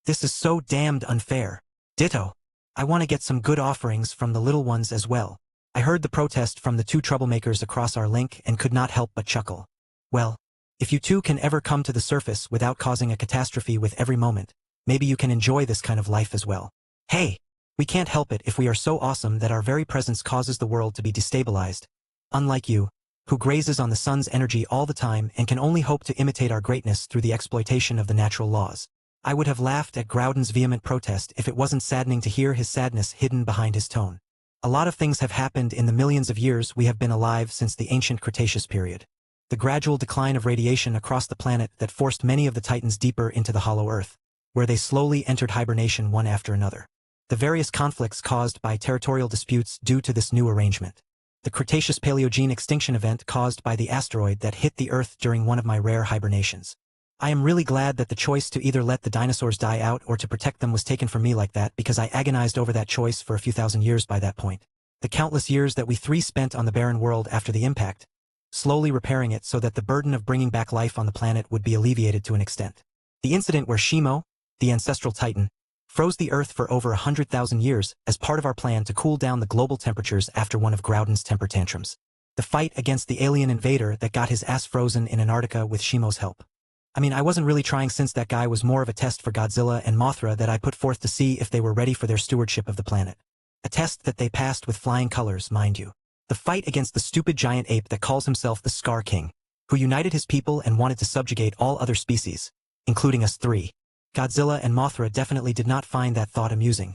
This is so damned unfair. Ditto. I want to get some good offerings from the little ones as well. I heard the protest from the two troublemakers across our link and could not help but chuckle. Well, if you two can ever come to the surface without causing a catastrophe with every moment, maybe you can enjoy this kind of life as well. Hey, we can't help it if we are so awesome that our very presence causes the world to be destabilized. Unlike you, who grazes on the sun's energy all the time and can only hope to imitate our greatness through the exploitation of the natural laws. I would have laughed at Groudon's vehement protest if it wasn't saddening to hear his sadness hidden behind his tone. A lot of things have happened in the millions of years we have been alive since the ancient Cretaceous period. The gradual decline of radiation across the planet that forced many of the Titans deeper into the hollow Earth, where they slowly entered hibernation one after another. The various conflicts caused by territorial disputes due to this new arrangement. The Cretaceous-Paleogene extinction event caused by the asteroid that hit the Earth during one of my rare hibernations. I am really glad that the choice to either let the dinosaurs die out or to protect them was taken from me like that, because I agonized over that choice for a few thousand years by that point. The countless years that we three spent on the barren world after the impact, slowly repairing it so that the burden of bringing back life on the planet would be alleviated to an extent. The incident where Shimo, the ancestral Titan, froze the Earth for over 100,000 years as part of our plan to cool down the global temperatures after one of Groudon's temper tantrums. The fight against the alien invader that got his ass frozen in Antarctica with Shimo's help. I mean, I wasn't really trying, since that guy was more of a test for Godzilla and Mothra that I put forth to see if they were ready for their stewardship of the planet. A test that they passed with flying colors, mind you. The fight against the stupid giant ape that calls himself the Scar King, who united his people and wanted to subjugate all other species, including us three. Godzilla and Mothra definitely did not find that thought amusing,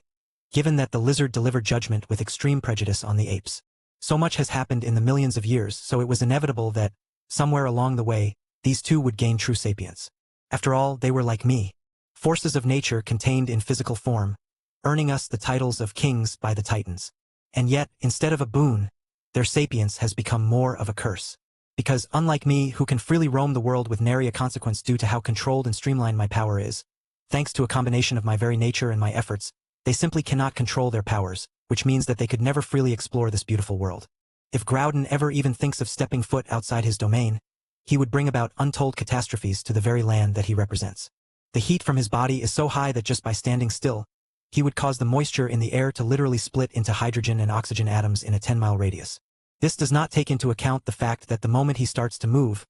given that the lizard delivered judgment with extreme prejudice on the apes. So much has happened in the millions of years, so it was inevitable that, somewhere along the way, these two would gain true sapience. After all, they were like me, forces of nature contained in physical form, earning us the titles of kings by the Titans. And yet, instead of a boon, their sapience has become more of a curse. Because, unlike me, who can freely roam the world with nary a consequence due to how controlled and streamlined my power is, thanks to a combination of my very nature and my efforts, they simply cannot control their powers, which means that they could never freely explore this beautiful world. If Groudon ever even thinks of stepping foot outside his domain, he would bring about untold catastrophes to the very land that he represents. The heat from his body is so high that just by standing still, he would cause the moisture in the air to literally split into hydrogen and oxygen atoms in a 10-mile radius. This does not take into account the fact that the moment he starts to move,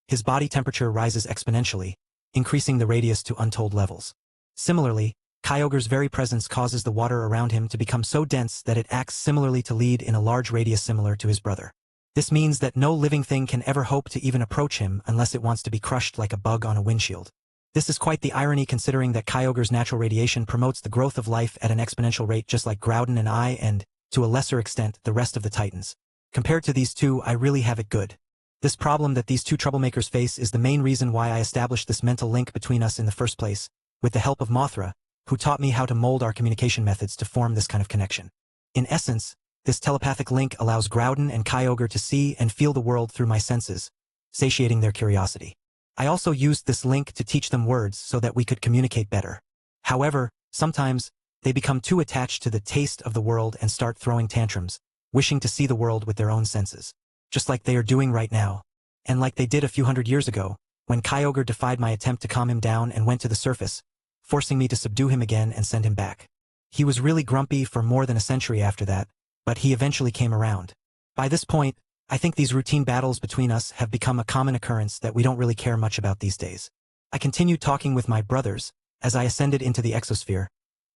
his body temperature rises exponentially, increasing the radius to untold levels. Similarly, Kyogre's very presence causes the water around him to become so dense that it acts similarly to lead in a large radius similar to his brother. This means that no living thing can ever hope to even approach him unless it wants to be crushed like a bug on a windshield. This is quite the irony, considering that Kyogre's natural radiation promotes the growth of life at an exponential rate, just like Groudon and I and, to a lesser extent, the rest of the Titans. Compared to these two, I really have it good. This problem that these two troublemakers face is the main reason why I established this mental link between us in the first place, with the help of Mothra, who taught me how to mold our communication methods to form this kind of connection. In essence, this telepathic link allows Groudon and Kyogre to see and feel the world through my senses, satiating their curiosity. I also used this link to teach them words so that we could communicate better. However, sometimes, they become too attached to the taste of the world and start throwing tantrums, wishing to see the world with their own senses. Just like they are doing right now, and like they did a few hundred years ago, when Kyogre defied my attempt to calm him down and went to the surface, forcing me to subdue him again and send him back. He was really grumpy for more than a century after that, but he eventually came around. By this point, I think these routine battles between us have become a common occurrence that we don't really care much about these days. I continued talking with my brothers as I ascended into the exosphere,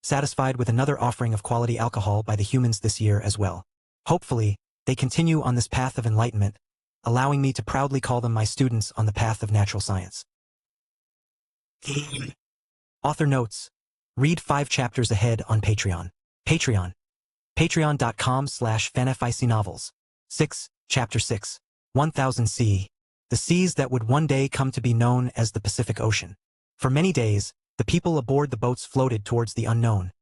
satisfied with another offering of quality alcohol by the humans this year as well. Hopefully, they continue on this path of enlightenment, allowing me to proudly call them my students on the path of natural science. Author notes: read 5 chapters ahead on Patreon. Patreon.com/fanfictionnovels. 6, Chapter 6. 1000 C. The seas that would one day come to be known as the Pacific Ocean. For many days, the people aboard the boats floated towards the unknown,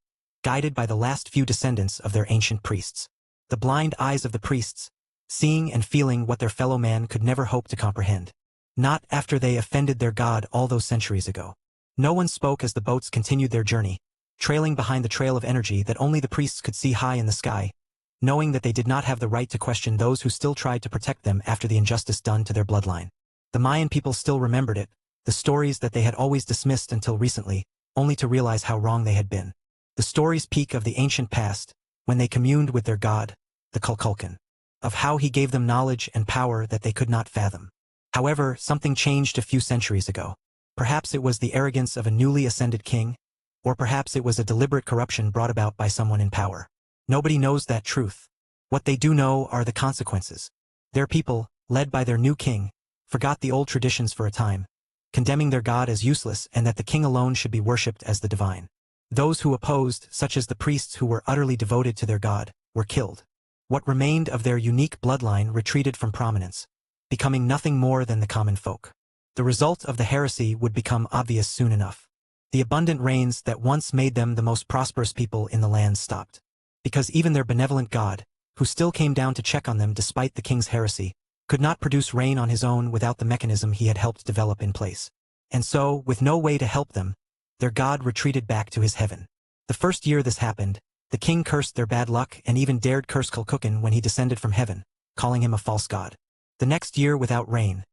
guided by the last few descendants of their ancient priests. The blind eyes of the priests, seeing and feeling what their fellow man could never hope to comprehend. Not after they offended their god all those centuries ago. No one spoke as the boats continued their journey, trailing behind the trail of energy that only the priests could see high in the sky, knowing that they did not have the right to question those who still tried to protect them after the injustice done to their bloodline. The Mayan people still remembered it, the stories that they had always dismissed until recently, only to realize how wrong they had been. The stories peak of the ancient past, when they communed with their god, the Kukulkan, of how he gave them knowledge and power that they could not fathom. However, something changed a few centuries ago. Perhaps it was the arrogance of a newly ascended king, or perhaps it was a deliberate corruption brought about by someone in power. Nobody knows that truth. What they do know are the consequences. Their people, led by their new king, forgot the old traditions for a time, condemning their god as useless and that the king alone should be worshipped as the divine. Those who opposed, such as the priests who were utterly devoted to their god, were killed. What remained of their unique bloodline retreated from prominence, becoming nothing more than the common folk. The result of the heresy would become obvious soon enough. The abundant rains that once made them the most prosperous people in the land stopped. Because even their benevolent god, who still came down to check on them despite the king's heresy, could not produce rain on his own without the mechanism he had helped develop in place. And so, with no way to help them, their god retreated back to his heaven. The first year this happened, the king cursed their bad luck and even dared curse Kukulkan when he descended from heaven, calling him a false god. The next year without rain,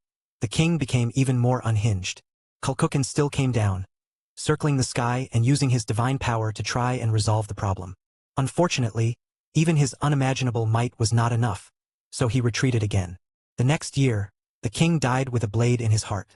the king became even more unhinged. Kukulkan still came down, circling the sky and using his divine power to try and resolve the problem. Unfortunately, even his unimaginable might was not enough, so he retreated again. The next year, the king died with a blade in his heart.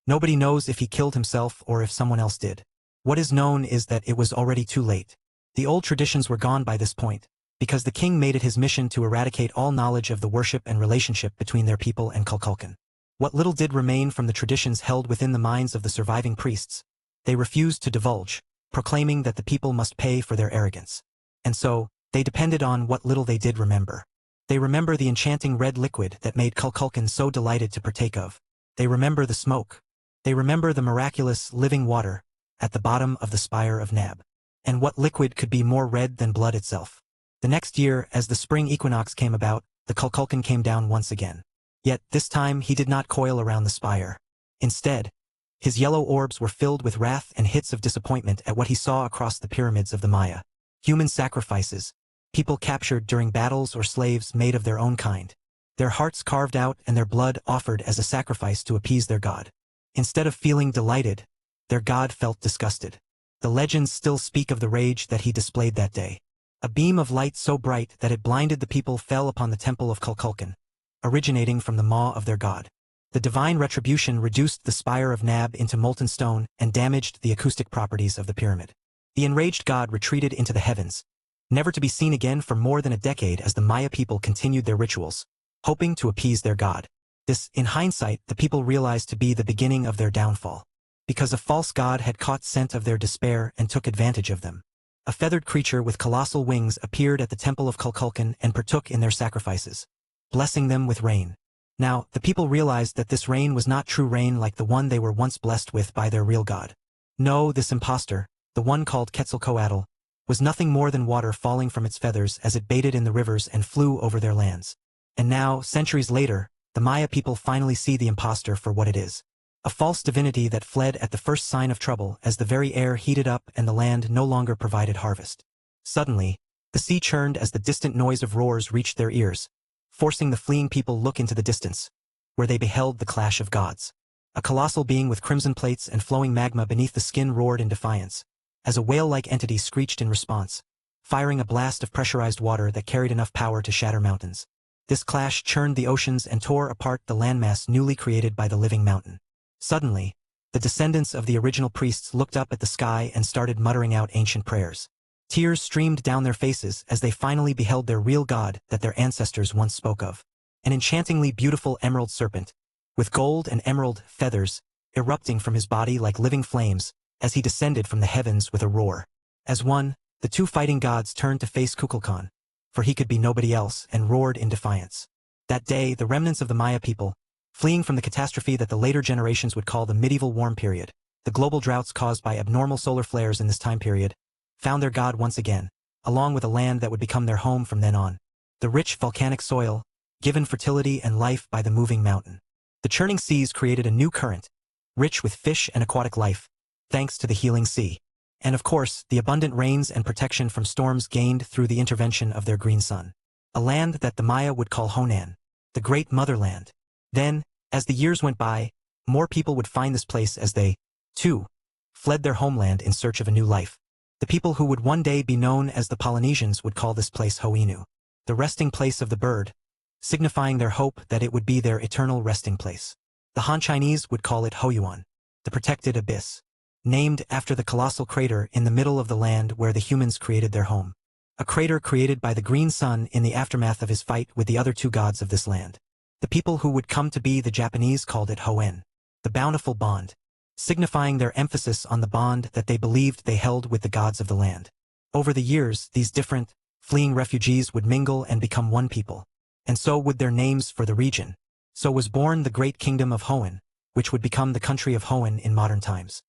Nobody knows if he killed himself or if someone else did. What is known is that it was already too late. The old traditions were gone by this point, because the king made it his mission to eradicate all knowledge of the worship and relationship between their people and Kukulkan. What little did remain from the traditions held within the minds of the surviving priests, they refused to divulge, proclaiming that the people must pay for their arrogance. And so, they depended on what little they did remember. They remember the enchanting red liquid that made Kukulkan so delighted to partake of. They remember the smoke. They remember the miraculous, living water at the bottom of the spire of Nab. And what liquid could be more red than blood itself? The next year, as the spring equinox came about, the Kukulkan came down once again. Yet, this time he did not coil around the spire. Instead, his yellow orbs were filled with wrath and hits of disappointment at what he saw across the pyramids of the Maya. Human sacrifices, people captured during battles or slaves made of their own kind. Their hearts carved out and their blood offered as a sacrifice to appease their god. Instead of feeling delighted, their god felt disgusted. The legends still speak of the rage that he displayed that day. A beam of light so bright that it blinded the people fell upon the temple of Kukulkan, originating from the maw of their god. The divine retribution reduced the spire of Nab into molten stone and damaged the acoustic properties of the pyramid. The enraged god retreated into the heavens, never to be seen again for more than a decade as the Maya people continued their rituals, hoping to appease their god. This, in hindsight, the people realized to be the beginning of their downfall. Because a false god had caught scent of their despair and took advantage of them. A feathered creature with colossal wings appeared at the temple of Kukulkan and partook in their sacrifices, blessing them with rain. Now, the people realized that this rain was not true rain like the one they were once blessed with by their real god. No, this impostor, the one called Quetzalcoatl, was nothing more than water falling from its feathers as it bathed in the rivers and flew over their lands. And now, centuries later, the Maya people finally see the impostor for what it is. A false divinity that fled at the first sign of trouble as the very air heated up and the land no longer provided harvest. Suddenly, the sea churned as the distant noise of roars reached their ears, forcing the fleeing people look into the distance, where they beheld the clash of gods. A colossal being with crimson plates and flowing magma beneath the skin roared in defiance, as a whale-like entity screeched in response, firing a blast of pressurized water that carried enough power to shatter mountains. This clash churned the oceans and tore apart the landmass newly created by the living mountain. Suddenly, the descendants of the original priests looked up at the sky and started muttering out ancient prayers. Tears streamed down their faces as they finally beheld their real god that their ancestors once spoke of. An enchantingly beautiful emerald serpent, with gold and emerald feathers, erupting from his body like living flames, as he descended from the heavens with a roar. As one, the two fighting gods turned to face Kukulkan, for he could be nobody else, and roared in defiance. That day, the remnants of the Maya people, fleeing from the catastrophe that the later generations would call the medieval warm period, the global droughts caused by abnormal solar flares in this time period, found their god once again, along with a land that would become their home from then on. The rich volcanic soil, given fertility and life by the moving mountain. The churning seas created a new current, rich with fish and aquatic life, thanks to the healing sea. And of course, the abundant rains and protection from storms gained through the intervention of their green sun. A land that the Maya would call Honan, the great motherland. Then, as the years went by, more people would find this place as they, too, fled their homeland in search of a new life. The people who would one day be known as the Polynesians would call this place Hoinu, the resting place of the bird, signifying their hope that it would be their eternal resting place. The Han Chinese would call it Hoyuan, the protected abyss, named after the colossal crater in the middle of the land where the humans created their home. A crater created by the green sun in the aftermath of his fight with the other two gods of this land. The people who would come to be the Japanese called it Hoen, the bountiful bond, signifying their emphasis on the bond that they believed they held with the gods of the land. Over the years, these different, fleeing refugees would mingle and become one people, and so would their names for the region. So was born the great kingdom of Hoenn, which would become the country of Hoenn in modern times.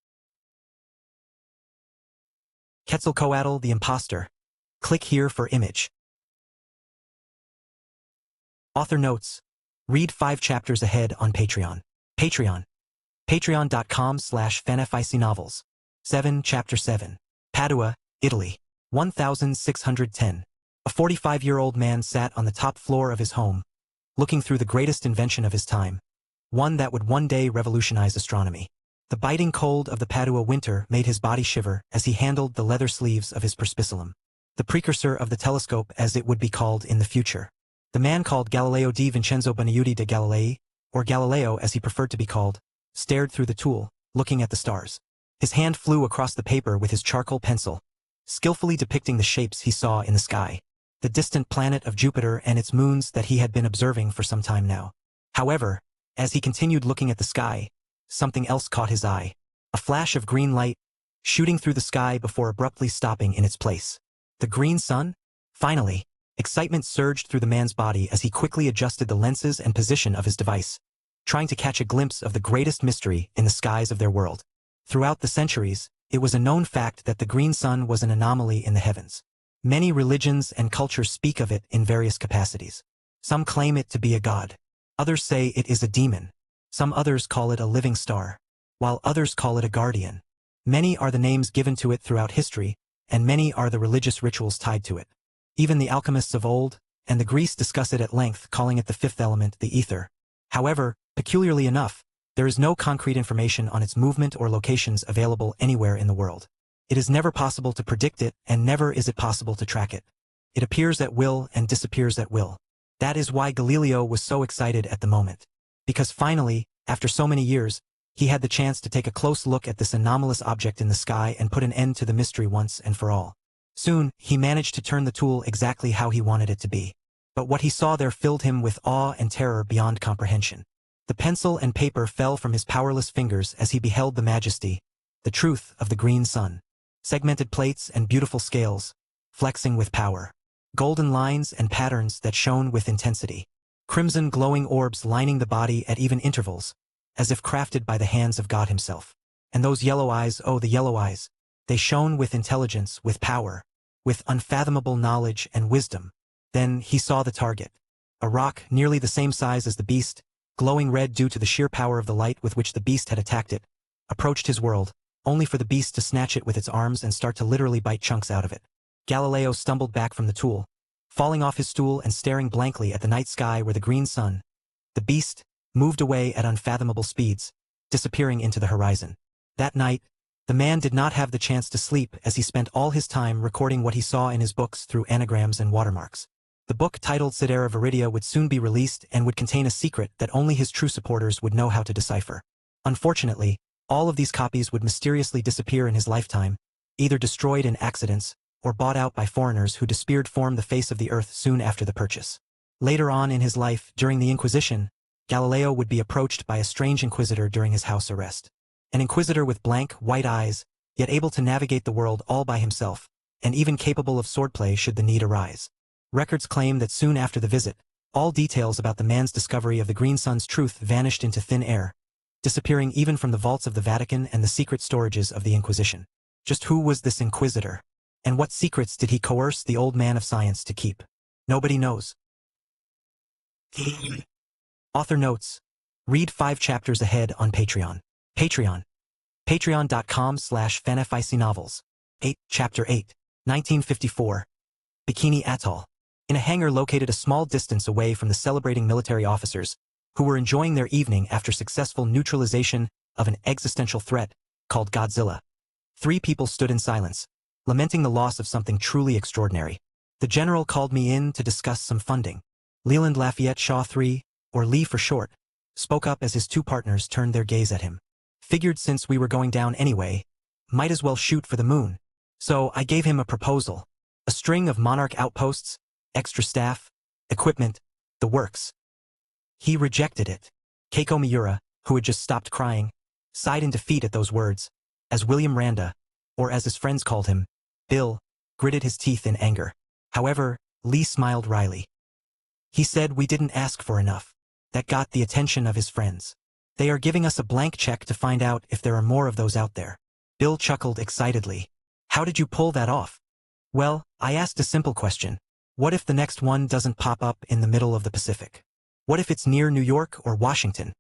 Quetzalcoatl the Imposter. Click here for image. Author notes. Read 5 chapters ahead on Patreon. Patreon.com/fanfictionnovels. 7 Chapter 7. Padua, Italy. 1610. A 45-year-old man sat on the top floor of his home, looking through the greatest invention of his time, one that would one day revolutionize astronomy. The biting cold of the Padua winter made his body shiver as he handled the leather sleeves of his perspicuum, the precursor of the telescope as it would be called in the future. The man called Galileo di Vincenzo Buonaiuti de Galilei, or Galileo as he preferred to be called, stared through the tool, looking at the stars. His hand flew across the paper with his charcoal pencil, skillfully depicting the shapes he saw in the sky, the distant planet of Jupiter and its moons that he had been observing for some time now. However, as he continued looking at the sky, something else caught his eye. A flash of green light, shooting through the sky before abruptly stopping in its place. The green sun? Finally, excitement surged through the man's body as he quickly adjusted the lenses and position of his device, trying to catch a glimpse of the greatest mystery in the skies of their world. Throughout the centuries, it was a known fact that the green sun was an anomaly in the heavens. Many religions and cultures speak of it in various capacities. Some claim it to be a god. Others say it is a demon. Some others call it a living star, while others call it a guardian. Many are the names given to it throughout history, and many are the religious rituals tied to it. Even the alchemists of old, and the Greeks discuss it at length, calling it the fifth element, the ether. However, peculiarly enough, there is no concrete information on its movement or locations available anywhere in the world. It is never possible to predict it, and never is it possible to track it. It appears at will and disappears at will. That is why Galileo was so excited at the moment. Because finally, after so many years, he had the chance to take a close look at this anomalous object in the sky and put an end to the mystery once and for all. Soon, he managed to turn the tool exactly how he wanted it to be. But what he saw there filled him with awe and terror beyond comprehension. The pencil and paper fell from his powerless fingers as he beheld the majesty, the truth of the green sun. Segmented plates and beautiful scales, flexing with power. Golden lines and patterns that shone with intensity. Crimson glowing orbs lining the body at even intervals, as if crafted by the hands of God himself. And those yellow eyes, oh the yellow eyes, they shone with intelligence, with power, with unfathomable knowledge and wisdom. Then he saw the target. A rock nearly the same size as the beast, glowing red due to the sheer power of the light with which the beast had attacked it, approached his world, only for the beast to snatch it with its arms and start to literally bite chunks out of it. Galileo stumbled back from the tool, falling off his stool and staring blankly at the night sky where the green sun, the beast, moved away at unfathomable speeds, disappearing into the horizon. That night, the man did not have the chance to sleep as he spent all his time recording what he saw in his books through anagrams and watermarks. The book titled Sidera Viridia would soon be released and would contain a secret that only his true supporters would know how to decipher. Unfortunately, all of these copies would mysteriously disappear in his lifetime, either destroyed in accidents, or bought out by foreigners who despaired form the face of the earth soon after the purchase. Later on in his life, during the Inquisition, Galileo would be approached by a strange inquisitor during his house arrest. An inquisitor with blank, white eyes, yet able to navigate the world all by himself, and even capable of swordplay should the need arise. Records claim that soon after the visit, all details about the man's discovery of the green sun's truth vanished into thin air, disappearing even from the vaults of the Vatican and the secret storages of the Inquisition. Just who was this inquisitor? And what secrets did he coerce the old man of science to keep? Nobody knows. Author notes. Read 5 chapters ahead on Patreon. Patreon. Patreon.com/fanfictionnovels. 8. Chapter 8. 1954. Bikini Atoll. In a hangar located a small distance away from the celebrating military officers, who were enjoying their evening after successful neutralization of an existential threat called Godzilla. 3 people stood in silence, lamenting the loss of something truly extraordinary. The general called me in to discuss some funding. Leland Lafayette Shaw III, or Lee for short, spoke up as his 2 partners turned their gaze at him. Figured since we were going down anyway, might as well shoot for the moon. So I gave him a proposal. A string of Monarch outposts, extra staff, equipment, the works. He rejected it. Keiko Miura, who had just stopped crying, sighed in defeat at those words, as William Randa, or as his friends called him, Bill, gritted his teeth in anger. However, Lee smiled wryly. He said we didn't ask for enough. That got the attention of his friends. They are giving us a blank check to find out if there are more of those out there. Bill chuckled excitedly. How did you pull that off? Well, I asked a simple question. What if the next one doesn't pop up in the middle of the Pacific? What if it's near New York or Washington?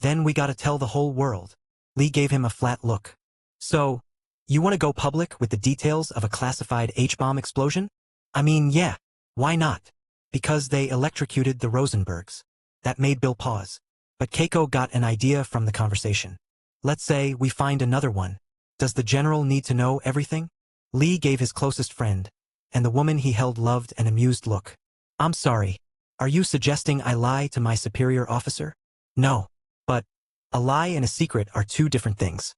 Then we gotta tell the whole world. Lee gave him a flat look. So, you want to go public with the details of a classified H-bomb explosion? I mean, yeah, why not? Because they electrocuted the Rosenbergs. That made Bill pause. But Keiko got an idea from the conversation. Let's say we find another one. Does the general need to know everything? Lee gave his closest friend, and the woman he held loved an amused look. I'm sorry. Are you suggesting I lie to my superior officer? No. But a lie and a secret are 2 different things.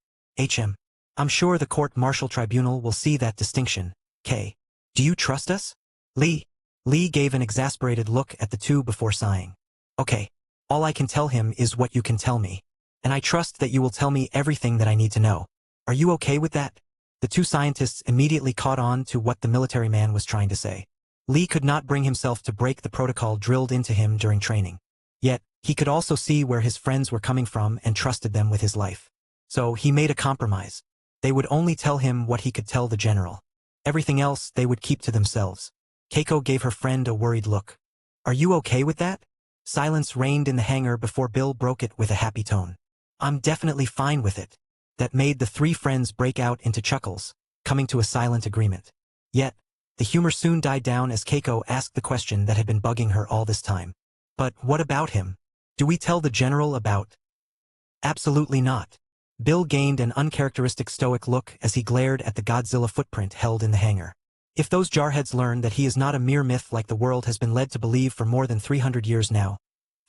I'm sure the court-martial tribunal will see that distinction. K. Do you trust us? Lee. Lee gave an exasperated look at the 2 before sighing. Okay. All I can tell him is what you can tell me. And I trust that you will tell me everything that I need to know. Are you okay with that? The 2 scientists immediately caught on to what the military man was trying to say. Lee could not bring himself to break the protocol drilled into him during training. Yet, he could also see where his friends were coming from and trusted them with his life. So he made a compromise. They would only tell him what he could tell the general. Everything else they would keep to themselves. Keiko gave her friend a worried look. Are you okay with that? Silence reigned in the hangar before Bill broke it with a happy tone. I'm definitely fine with it. That made the 3 friends break out into chuckles, coming to a silent agreement. Yet, the humor soon died down as Keiko asked the question that had been bugging her all this time. But what about him? Do we tell the general about? Absolutely not. Bill gained an uncharacteristic stoic look as he glared at the Godzilla footprint held in the hangar. If those jarheads learn that he is not a mere myth like the world has been led to believe for more than 300 years now,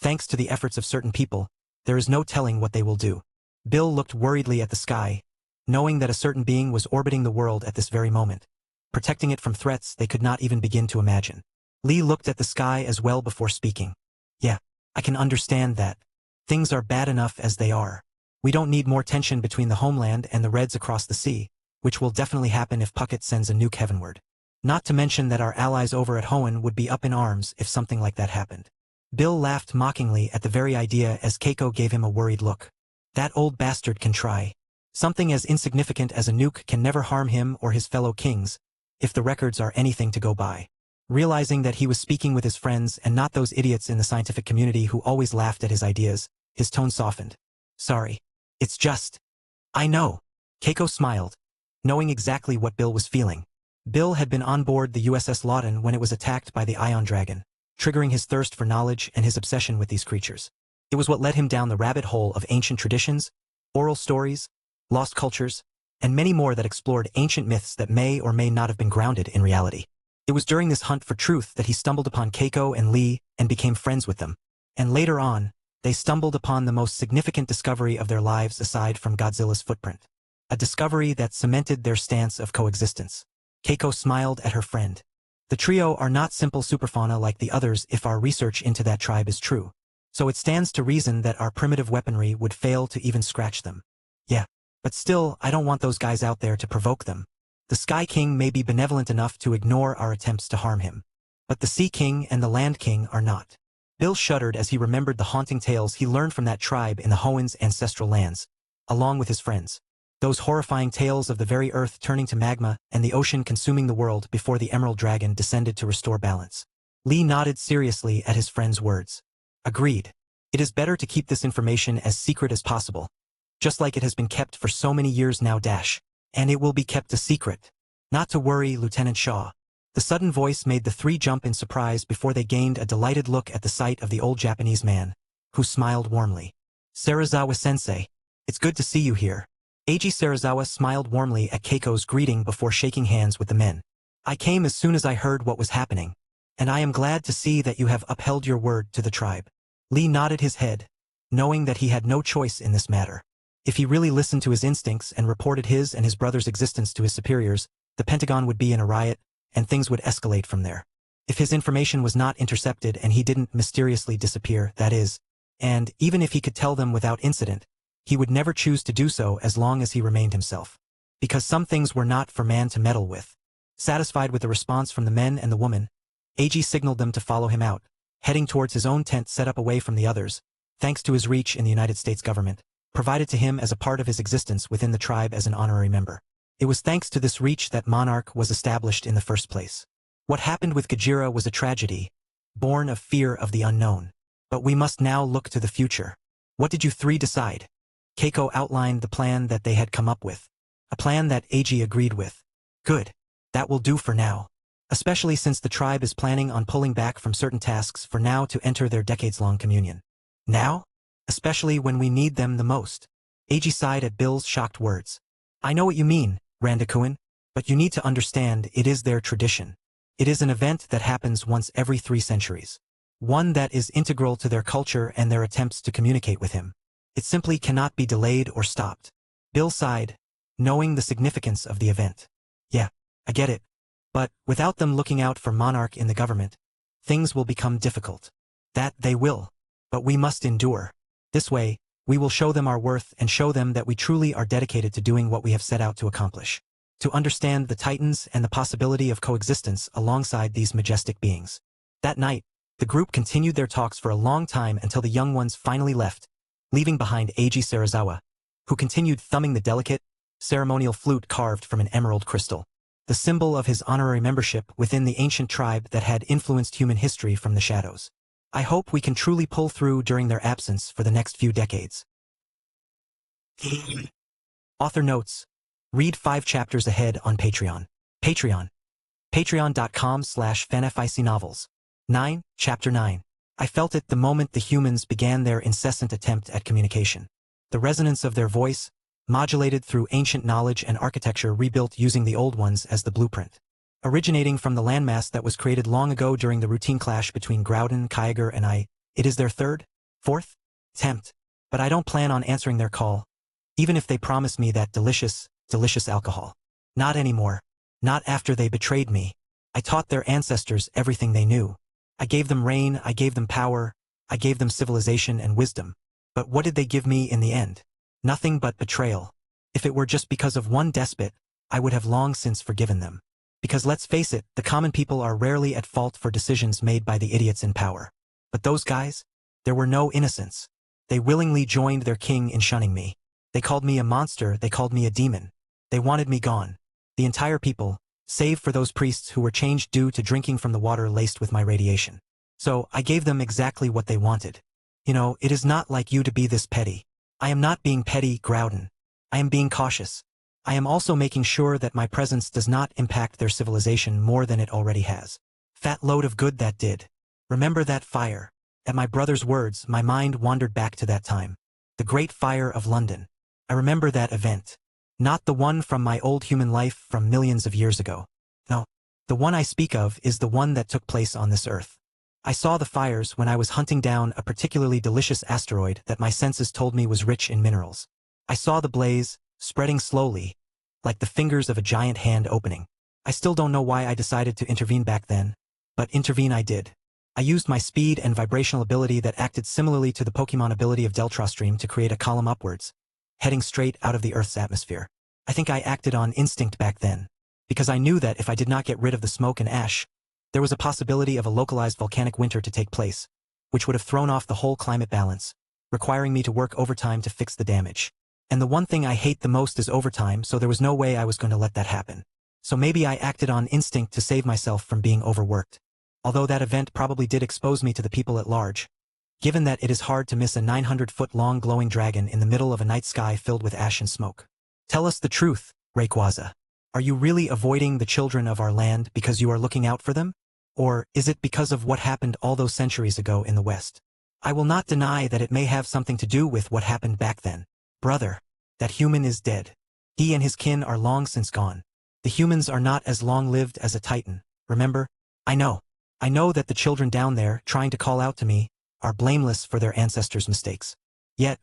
thanks to the efforts of certain people, there is no telling what they will do. Bill looked worriedly at the sky, knowing that a certain being was orbiting the world at this very moment, protecting it from threats they could not even begin to imagine. Lee looked at the sky as well before speaking. Yeah, I can understand that. Things are bad enough as they are. We don't need more tension between the homeland and the Reds across the sea, which will definitely happen if Puckett sends a nuke heavenward. Not to mention that our allies over at Hoenn would be up in arms if something like that happened. Bill laughed mockingly at the very idea as Keiko gave him a worried look. That old bastard can try. Something as insignificant as a nuke can never harm him or his fellow kings, if the records are anything to go by. Realizing that he was speaking with his friends and not those idiots in the scientific community who always laughed at his ideas, his tone softened. Sorry. It's just. I know. Keiko smiled, knowing exactly what Bill was feeling. Bill had been on board the USS Lawton when it was attacked by the Ion Dragon, triggering his thirst for knowledge and his obsession with these creatures. It was what led him down the rabbit hole of ancient traditions, oral stories, lost cultures, and many more that explored ancient myths that may or may not have been grounded in reality. It was during this hunt for truth that he stumbled upon Keiko and Lee and became friends with them. And later on, they stumbled upon the most significant discovery of their lives aside from Godzilla's footprint. A discovery that cemented their stance of coexistence. Keiko smiled at her friend. The trio are not simple superfauna like the others if our research into that tribe is true. So it stands to reason that our primitive weaponry would fail to even scratch them. Yeah, but still, I don't want those guys out there to provoke them. The Sky King may be benevolent enough to ignore our attempts to harm him. But the Sea King and the Land King are not. Bill shuddered as he remembered the haunting tales he learned from that tribe in the Hoenn's ancestral lands, along with his friends. Those horrifying tales of the very earth turning to magma and the ocean consuming the world before the Emerald Dragon descended to restore balance. Lee nodded seriously at his friend's words. Agreed. It is better to keep this information as secret as possible, just like it has been kept for so many years now. And it will be kept a secret. Not to worry, Lieutenant Shaw. The sudden voice made the three jump in surprise before they gained a delighted look at the sight of the old Japanese man, who smiled warmly. Serizawa-sensei, it's good to see you here. Eiji Serizawa smiled warmly at Keiko's greeting before shaking hands with the men. I came as soon as I heard what was happening, and I am glad to see that you have upheld your word to the tribe. Lee nodded his head, knowing that he had no choice in this matter. If he really listened to his instincts and reported his and his brother's existence to his superiors, the Pentagon would be in a riot, and things would escalate from there. If his information was not intercepted and he didn't mysteriously disappear, that is, and even if he could tell them without incident, he would never choose to do so as long as he remained himself. Because some things were not for man to meddle with. Satisfied with the response from the men and the woman, Eiji signaled them to follow him out, heading towards his own tent set up away from the others, thanks to his reach in the United States government, provided to him as a part of his existence within the tribe as an honorary member. It was thanks to this reach that Monarch was established in the first place. What happened with Gojira was a tragedy, born of fear of the unknown. But we must now look to the future. What did you three decide? Keiko outlined the plan that they had come up with. A plan that Eiji agreed with. Good. That will do for now. Especially since the tribe is planning on pulling back from certain tasks for now to enter their decades-long communion. Now? Especially when we need them the most. Eiji sighed at Bill's shocked words. I know what you mean, Randakuin, but you need to understand it is their tradition. It is an event that happens once every 3 centuries. One that is integral to their culture and their attempts to communicate with him. It simply cannot be delayed or stopped. Bill sighed, knowing the significance of the event. Yeah, I get it. But without them looking out for Monarch in the government, things will become difficult. That they will. But we must endure. This way, we will show them our worth and show them that we truly are dedicated to doing what we have set out to accomplish. To understand the Titans and the possibility of coexistence alongside these majestic beings. That night, the group continued their talks for a long time until the young ones finally left, leaving behind Eiji Serizawa, who continued thumbing the delicate, ceremonial flute carved from an emerald crystal, the symbol of his honorary membership within the ancient tribe that had influenced human history from the shadows. I hope we can truly pull through during their absence for the next few decades. Author notes. Read 5 chapters ahead on Patreon. Patreon.com/fanfictionnovels. 9, Chapter 9. I felt it the moment the humans began their incessant attempt at communication. The resonance of their voice, modulated through ancient knowledge and architecture rebuilt using the old ones as the blueprint. Originating from the landmass that was created long ago during the routine clash between Groudon, Kyogre, and I, it is their 3rd, 4th attempt. But I don't plan on answering their call, even if they promise me that delicious alcohol. Not anymore. Not after they betrayed me. I taught their ancestors everything they knew. I gave them rain, I gave them power, I gave them civilization and wisdom. But what did they give me in the end? Nothing but betrayal. If it were just because of one despot, I would have long since forgiven them. Because let's face it, the common people are rarely at fault for decisions made by the idiots in power. But those guys? There were no innocents. They willingly joined their king in shunning me. They called me a monster, they called me a demon. They wanted me gone. The entire people, save for those priests who were changed due to drinking from the water laced with my radiation. So, I gave them exactly what they wanted. You know, it is not like you to be this petty. I am not being petty, Groudon. I am being cautious. I am also making sure that my presence does not impact their civilization more than it already has. Fat load of good that did. Remember that fire. At my brother's words, my mind wandered back to that time. The Great Fire of London. I remember that event. Not the one from my old human life from millions of years ago. No. The one I speak of is the one that took place on this earth. I saw the fires when I was hunting down a particularly delicious asteroid that my senses told me was rich in minerals. I saw the blaze, spreading slowly, like the fingers of a giant hand opening. I still don't know why I decided to intervene back then, but intervene I did. I used my speed and vibrational ability that acted similarly to the Pokemon ability of Deltrostream to create a column upwards, heading straight out of the Earth's atmosphere. I think I acted on instinct back then, because I knew that if I did not get rid of the smoke and ash, there was a possibility of a localized volcanic winter to take place, which would have thrown off the whole climate balance, requiring me to work overtime to fix the damage. And the one thing I hate the most is overtime, so there was no way I was going to let that happen. So maybe I acted on instinct to save myself from being overworked. Although that event probably did expose me to the people at large, given that it is hard to miss a 900-foot-long glowing dragon in the middle of a night sky filled with ash and smoke. Tell us the truth, Rayquaza. Are you really avoiding the children of our land because you are looking out for them? Or is it because of what happened all those centuries ago in the West? I will not deny that it may have something to do with what happened back then. Brother, that human is dead. He and his kin are long since gone. The humans are not as long-lived as a Titan, remember? I know that the children down there, trying to call out to me, are blameless for their ancestors' mistakes. Yet,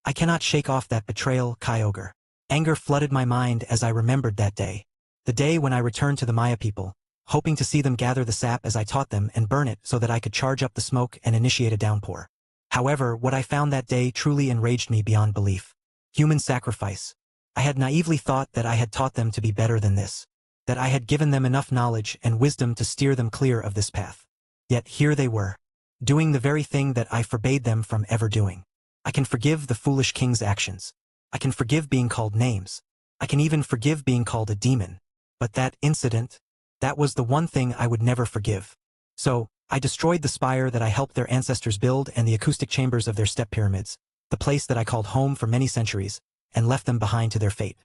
I cannot shake off that betrayal, Kyogre. Anger flooded my mind as I remembered that day. The day when I returned to the Maya people, hoping to see them gather the sap as I taught them and burn it so that I could charge up the smoke and initiate a downpour. However, what I found that day truly enraged me beyond belief. Human sacrifice. I had naively thought that I had taught them to be better than this, that I had given them enough knowledge and wisdom to steer them clear of this path. Yet here they were, doing the very thing that I forbade them from ever doing. I can forgive the foolish king's actions. I can forgive being called names. I can even forgive being called a demon. But that incident, that was the one thing I would never forgive. So, I destroyed the spire that I helped their ancestors build and the acoustic chambers of their step pyramids, the place that I called home for many centuries, and left them behind to their fate.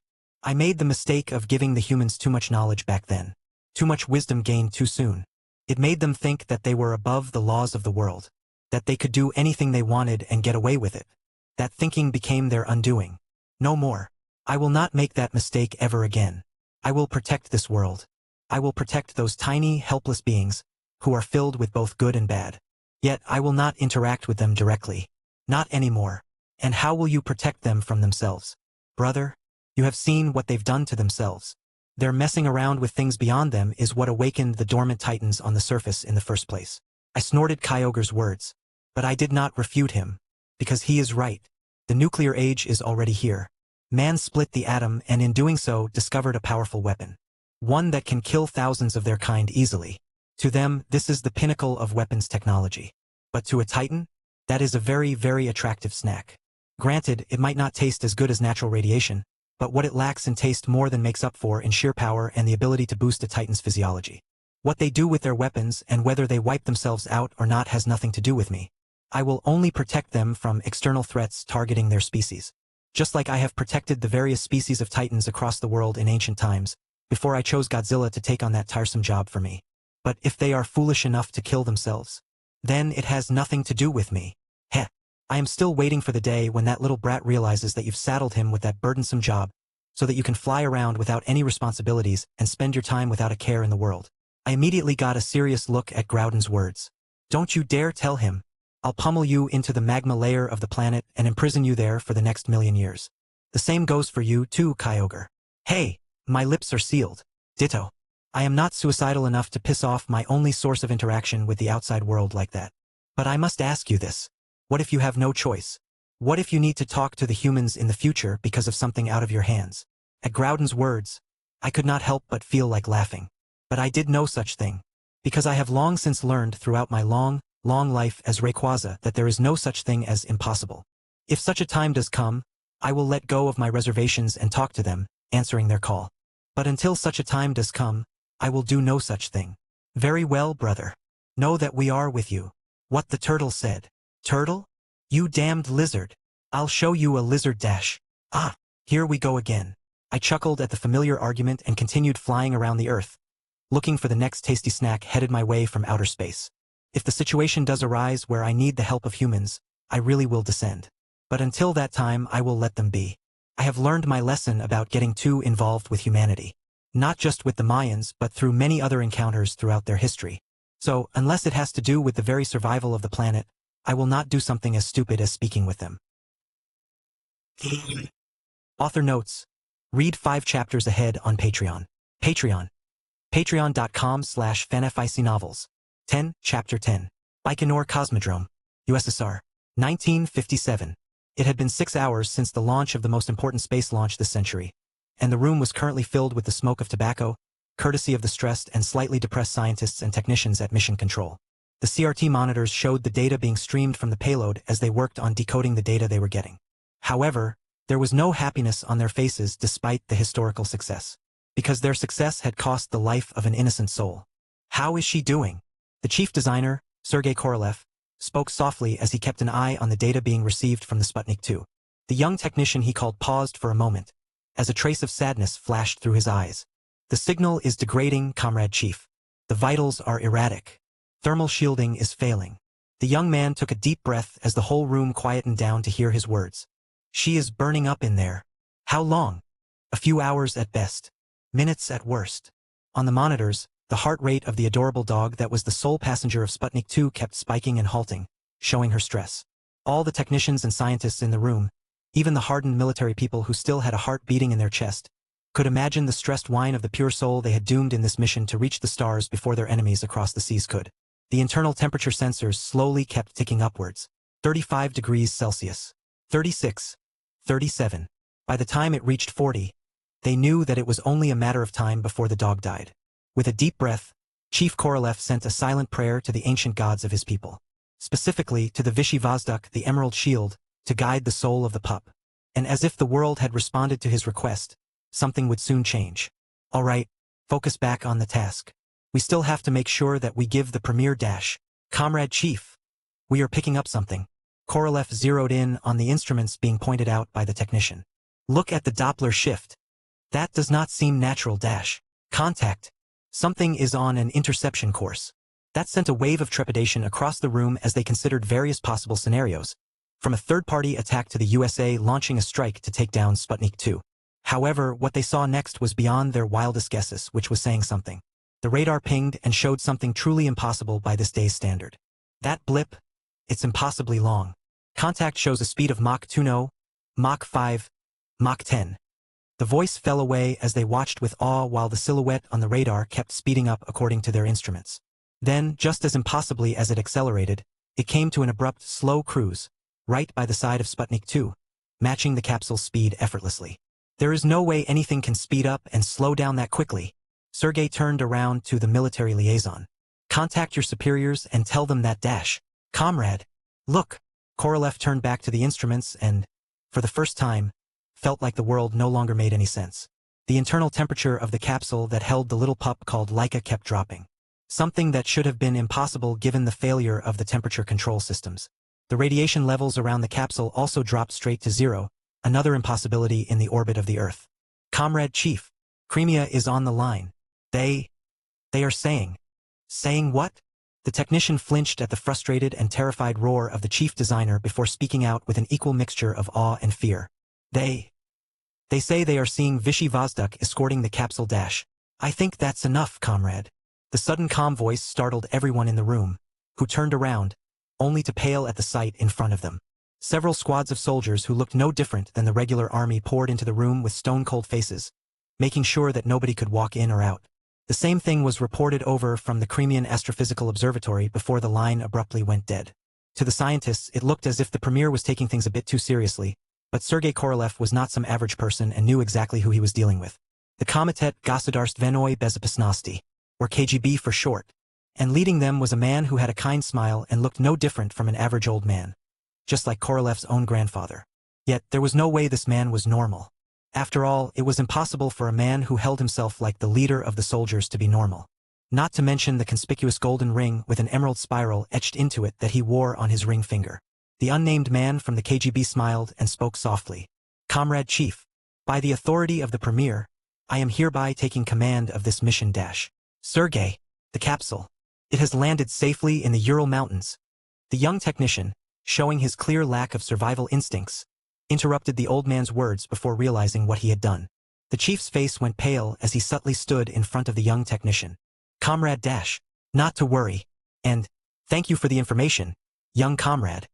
I made the mistake of giving the humans too much knowledge back then. Too much wisdom gained too soon. It made them think that they were above the laws of the world, that they could do anything they wanted and get away with it. That thinking became their undoing. No more. I will not make that mistake ever again. I will protect this world. I will protect those tiny, helpless beings, who are filled with both good and bad. Yet I will not interact with them directly. Not anymore. And how will you protect them from themselves? Brother, you have seen what they've done to themselves. Their messing around with things beyond them is what awakened the dormant titans on the surface in the first place. I snorted Kyogre's words, but I did not refute him, because he is right. The nuclear age is already here. Man split the atom and in doing so discovered a powerful weapon. One that can kill thousands of their kind easily. To them, this is the pinnacle of weapons technology. But to a Titan, that is a very, very attractive snack. Granted, it might not taste as good as natural radiation, but what it lacks in taste more than makes up for in sheer power and the ability to boost a Titan's physiology. What they do with their weapons and whether they wipe themselves out or not has nothing to do with me. I will only protect them from external threats targeting their species. Just like I have protected the various species of Titans across the world in ancient times, before I chose Godzilla to take on that tiresome job for me. But if they are foolish enough to kill themselves, then it has nothing to do with me. Heh. I am still waiting for the day when that little brat realizes that you've saddled him with that burdensome job, so that you can fly around without any responsibilities and spend your time without a care in the world. I immediately got a serious look at Groudon's words. Don't you dare tell him. I'll pummel you into the magma layer of the planet and imprison you there for the next million years. The same goes for you too, Kyogre. Hey, my lips are sealed. Ditto. I am not suicidal enough to piss off my only source of interaction with the outside world like that. But I must ask you this. What if you have no choice? What if you need to talk to the humans in the future because of something out of your hands? At Groudon's words, I could not help but feel like laughing. But I did no such thing. Because I have long since learned throughout my long life as Rayquaza that there is no such thing as impossible. If such a time does come, I will let go of my reservations and talk to them, answering their call. But until such a time does come, I will do no such thing. Very well, brother. Know that we are with you. What the turtle said. Turtle? You damned lizard. I'll show you a lizard dash. Ah, here we go again. I chuckled at the familiar argument and continued flying around the earth, looking for the next tasty snack headed my way from outer space. If the situation does arise where I need the help of humans, I really will descend. But until that time I will let them be. I have learned my lesson about getting too involved with humanity. Not just with the Mayans but through many other encounters throughout their history. So, unless it has to do with the very survival of the planet, I will not do something as stupid as speaking with them. Author notes. Read 5 chapters ahead on Patreon. Patreon.com/fanfictionnovels. 10, Chapter 10. Baikonur Cosmodrome, USSR. 1957. It had been 6 hours since the launch of the most important space launch this century, and the room was currently filled with the smoke of tobacco, courtesy of the stressed and slightly depressed scientists and technicians at Mission Control. The CRT monitors showed the data being streamed from the payload as they worked on decoding the data they were getting. However, There was no happiness on their faces despite the historical success, because their success had cost the life of an innocent soul. "How is she doing?" The chief designer, Sergei Korolev, spoke softly as he kept an eye on the data being received from the Sputnik 2. The young technician he called paused for a moment, as a trace of sadness flashed through his eyes. "The signal is degrading, Comrade Chief. The vitals are erratic. Thermal shielding is failing." The young man took a deep breath as the whole room quietened down to hear his words. "She is burning up in there." "How long?" "A few hours at best. Minutes at worst." On the monitors, the heart rate of the adorable dog that was the sole passenger of Sputnik 2 kept spiking and halting, showing her stress. All the technicians and scientists in the room, even the hardened military people who still had a heart beating in their chest, could imagine the stressed whine of the pure soul they had doomed in this mission to reach the stars before their enemies across the seas could. The internal temperature sensors slowly kept ticking upwards. 35 degrees Celsius. 36. 37. By the time it reached 40, they knew that it was only a matter of time before the dog died. With a deep breath, Chief Korolev sent a silent prayer to the ancient gods of his people. Specifically to the Vichy Vozduk, the Emerald Shield, to guide the soul of the pup. And as if the world had responded to his request, something would soon change. "All right, focus back on the task. We still have to make sure that we give the premier dash." "Comrade Chief, we are picking up something." Korolev zeroed in on the instruments being pointed out by the technician. "Look at the Doppler shift. That does not seem natural dash. Contact. Something is on an interception course." That sent a wave of trepidation across the room as they considered various possible scenarios, from a third-party attack to the USA launching a strike to take down Sputnik 2. However, what they saw next was beyond their wildest guesses, which was saying something. The radar pinged and showed something truly impossible by this day's standard. That blip, it's impossibly long. Contact shows a speed of Mach 2, Mach 5, Mach 10. The voice fell away as they watched with awe while the silhouette on the radar kept speeding up according to their instruments. Then, just as impossibly as it accelerated, it came to an abrupt, slow cruise, right by the side of Sputnik 2, matching the capsule's speed effortlessly. "There is no way anything can speed up and slow down that quickly." Sergei turned around to the military liaison. "Contact your superiors and tell them that dash." "Comrade, look." Korolev turned back to the instruments and, for the first time, felt like the world no longer made any sense. The internal temperature of the capsule that held the little pup called Laika kept dropping. Something that should have been impossible given the failure of the temperature control systems. The radiation levels around the capsule also dropped straight to zero, another impossibility in the orbit of the Earth. "Comrade Chief, Crimea is on the line. They are saying." "Saying what?" The technician flinched at the frustrated and terrified roar of the chief designer before speaking out with an equal mixture of awe and fear. They say they are seeing Vichy Vozduk escorting the capsule dash." "I think that's enough, comrade." The sudden calm voice startled everyone in the room, who turned around, only to pale at the sight in front of them. Several squads of soldiers who looked no different than the regular army poured into the room with stone-cold faces, making sure that nobody could walk in or out. The same thing was reported over from the Crimean Astrophysical Observatory before the line abruptly went dead. To the scientists, it looked as if the premier was taking things a bit too seriously, but Sergei Korolev was not some average person and knew exactly who he was dealing with. The Komitet Gosударственной Безопасности, or KGB for short, and leading them was a man who had a kind smile and looked no different from an average old man, just like Korolev's own grandfather. Yet there was no way this man was normal. After all, it was impossible for a man who held himself like the leader of the soldiers to be normal. Not to mention the conspicuous golden ring with an emerald spiral etched into it that he wore on his ring finger. The unnamed man from the KGB smiled and spoke softly. "Comrade Chief, by the authority of the Premier, I am hereby taking command of this mission dash. Sergei, the capsule. It has landed safely in the Ural Mountains." The young technician, showing his clear lack of survival instincts, interrupted the old man's words before realizing what he had done. The chief's face went pale as he subtly stood in front of the young technician. "Comrade Dash, not to worry, and thank you for the information, young comrade."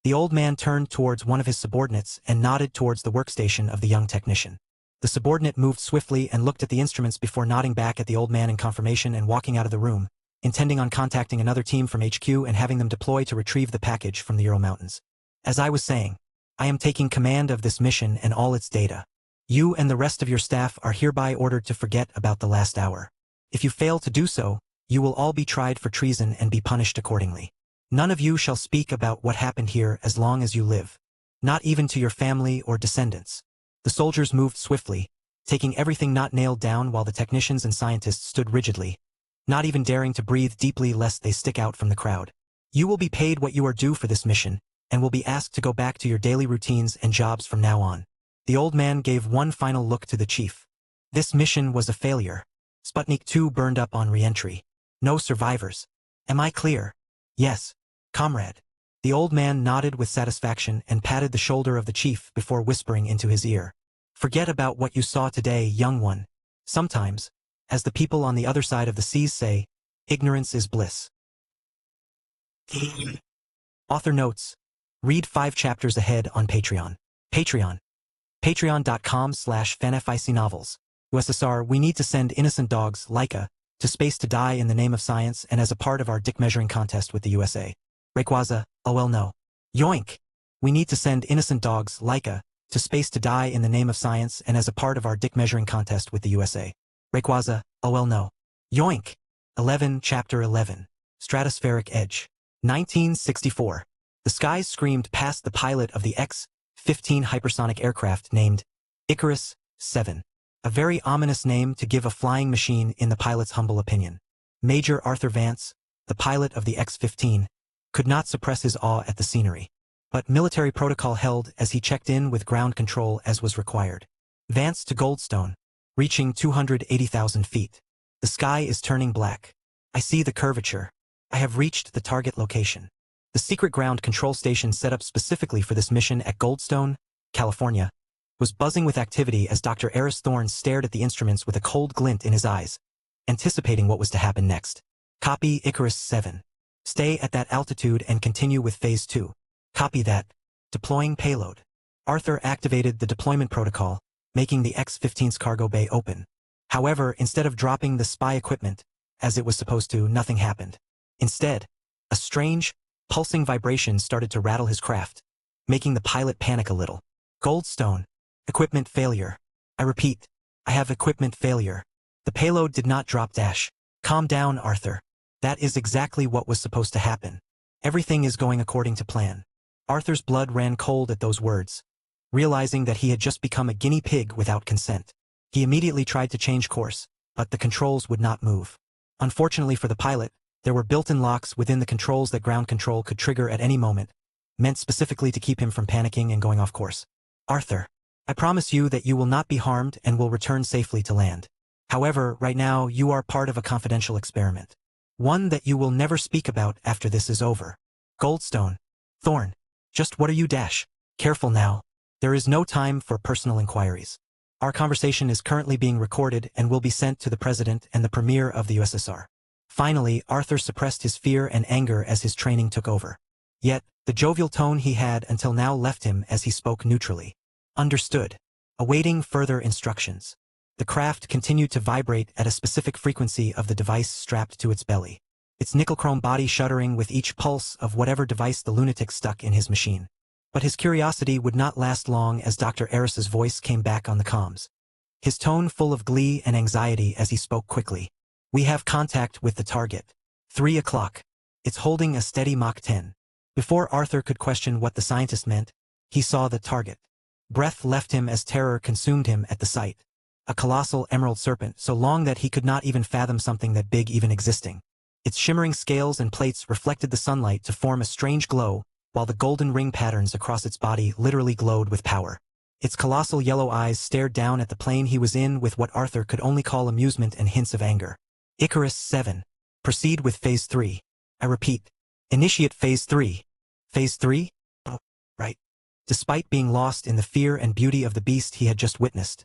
The old man turned towards one of his subordinates and nodded towards the workstation of the young technician. The subordinate moved swiftly and looked at the instruments before nodding back at the old man in confirmation and walking out of the room, intending on contacting another team from HQ and having them deploy to retrieve the package from the Ural Mountains. "As I was saying, I am taking command of this mission and all its data. You and the rest of your staff are hereby ordered to forget about the last hour. If you fail to do so, you will all be tried for treason and be punished accordingly. None of you shall speak about what happened here as long as you live. Not even to your family or descendants. The soldiers moved swiftly, taking everything not nailed down while the technicians and scientists stood rigidly, not even daring to breathe deeply lest they stick out from the crowd. You will be paid what you are due for this mission, and will be asked to go back to your daily routines and jobs from now on. The old man gave one final look to the chief. This mission was a failure. Sputnik 2 burned up on re-entry. No survivors. Am I clear? Yes, comrade. The old man nodded with satisfaction and patted the shoulder of the chief before whispering into his ear. Forget about what you saw today, young one. Sometimes, as the people on the other side of the seas say, ignorance is bliss. Author notes. Read 5 chapters ahead on Patreon. Patreon. Patreon.com/fanfictionnovels. USSR, we need to send innocent dogs, Laika, to space to die in the name of science and as a part of our dick measuring contest with the USA. Rayquaza, oh well no. Yoink! We need to send innocent dogs, Laika, to space to die in the name of science and as a part of our dick measuring contest with the USA. Rayquaza, oh well no. Yoink! 11 Chapter 11. Stratospheric Edge. 1964. The skies screamed past the pilot of the X-15 hypersonic aircraft named Icarus 7. A very ominous name to give a flying machine in the pilot's humble opinion. Major Arthur Vance, the pilot of the X-15, could not suppress his awe at the scenery. But military protocol held as he checked in with ground control as was required. Vance to Goldstone, reaching 280,000 feet. The sky is turning black. I see the curvature. I have reached the target location. The secret ground control station set up specifically for this mission at Goldstone, California, was buzzing with activity as Dr. Eris Thorne stared at the instruments with a cold glint in his eyes, anticipating what was to happen next. Copy Icarus 7. Stay at that altitude and continue with Phase 2. Copy that. Deploying payload. Arthur activated the deployment protocol, making the X-15's cargo bay open. However, instead of dropping the spy equipment, as it was supposed to, nothing happened. Instead, a strange, pulsing vibration started to rattle his craft, making the pilot panic a little. Goldstone. Equipment failure. I repeat, I have equipment failure. The payload did not drop dash. Calm down, Arthur. That is exactly what was supposed to happen. Everything is going according to plan. Arthur's blood ran cold at those words. Realizing that he had just become a guinea pig without consent. He immediately tried to change course, but the controls would not move. Unfortunately for the pilot, there were built-in locks within the controls that ground control could trigger at any moment, meant specifically to keep him from panicking and going off course. Arthur, I promise you that you will not be harmed and will return safely to land. However, right now you are part of a confidential experiment. One that you will never speak about after this is over. Goldstone. Thorne. Just what are you dash? Careful now. There is no time for personal inquiries. Our conversation is currently being recorded and will be sent to the President and the Premier of the USSR. Finally, Arthur suppressed his fear and anger as his training took over. Yet, the jovial tone he had until now left him as he spoke neutrally. Understood. Awaiting further instructions. The craft continued to vibrate at a specific frequency of the device strapped to its belly. Its nickel-chrome body shuddering with each pulse of whatever device the lunatic stuck in his machine. But his curiosity would not last long as Dr. Eris's voice came back on the comms. His tone full of glee and anxiety as he spoke quickly. We have contact with the target. 3 o'clock. It's holding a steady Mach 10. Before Arthur could question what the scientist meant, he saw the target. Breath left him as terror consumed him at the sight. A colossal emerald serpent so long that he could not even fathom something that big even existing. Its shimmering scales and plates reflected the sunlight to form a strange glow, while the golden ring patterns across its body literally glowed with power. Its colossal yellow eyes stared down at the plane he was in with what Arthur could only call amusement and hints of anger. Icarus 7. Proceed with Phase 3. I repeat. Initiate Phase 3. Phase 3? Oh, right. Despite being lost in the fear and beauty of the beast he had just witnessed,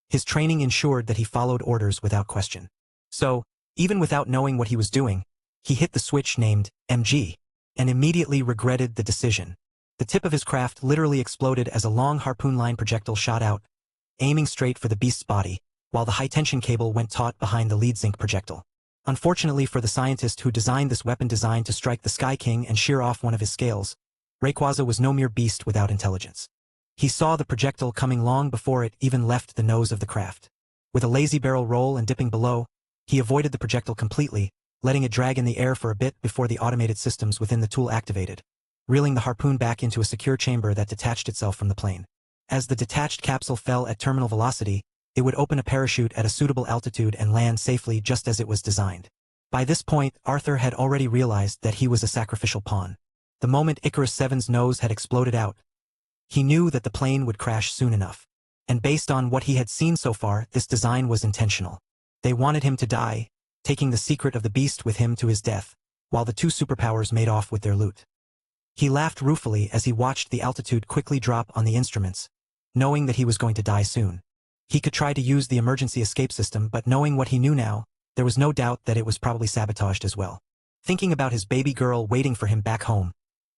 his training ensured that he followed orders without question. So, even without knowing what he was doing, he hit the switch named MG, and immediately regretted the decision. The tip of his craft literally exploded as a long harpoon-line projectile shot out, aiming straight for the beast's body, while the high-tension cable went taut behind the lead zinc projectile. Unfortunately for the scientist who designed this weapon designed to strike the Sky King and shear off one of his scales, Rayquaza was no mere beast without intelligence. He saw the projectile coming long before it even left the nose of the craft. With a lazy barrel roll and dipping below, he avoided the projectile completely, letting it drag in the air for a bit before the automated systems within the tool activated. reeling the harpoon back into a secure chamber that detached itself from the plane. As the detached capsule fell at terminal velocity, it would open a parachute at a suitable altitude and land safely just as it was designed. By this point, Arthur had already realized that he was a sacrificial pawn. The moment Icarus VII's nose had exploded out, he knew that the plane would crash soon enough. And based on what he had seen so far, this design was intentional. They wanted him to die, taking the secret of the beast with him to his death, while the two superpowers made off with their loot. He laughed ruefully as he watched the altitude quickly drop on the instruments, knowing that he was going to die soon. He could try to use the emergency escape system, but knowing what he knew now, there was no doubt that it was probably sabotaged as well. Thinking about his baby girl waiting for him back home,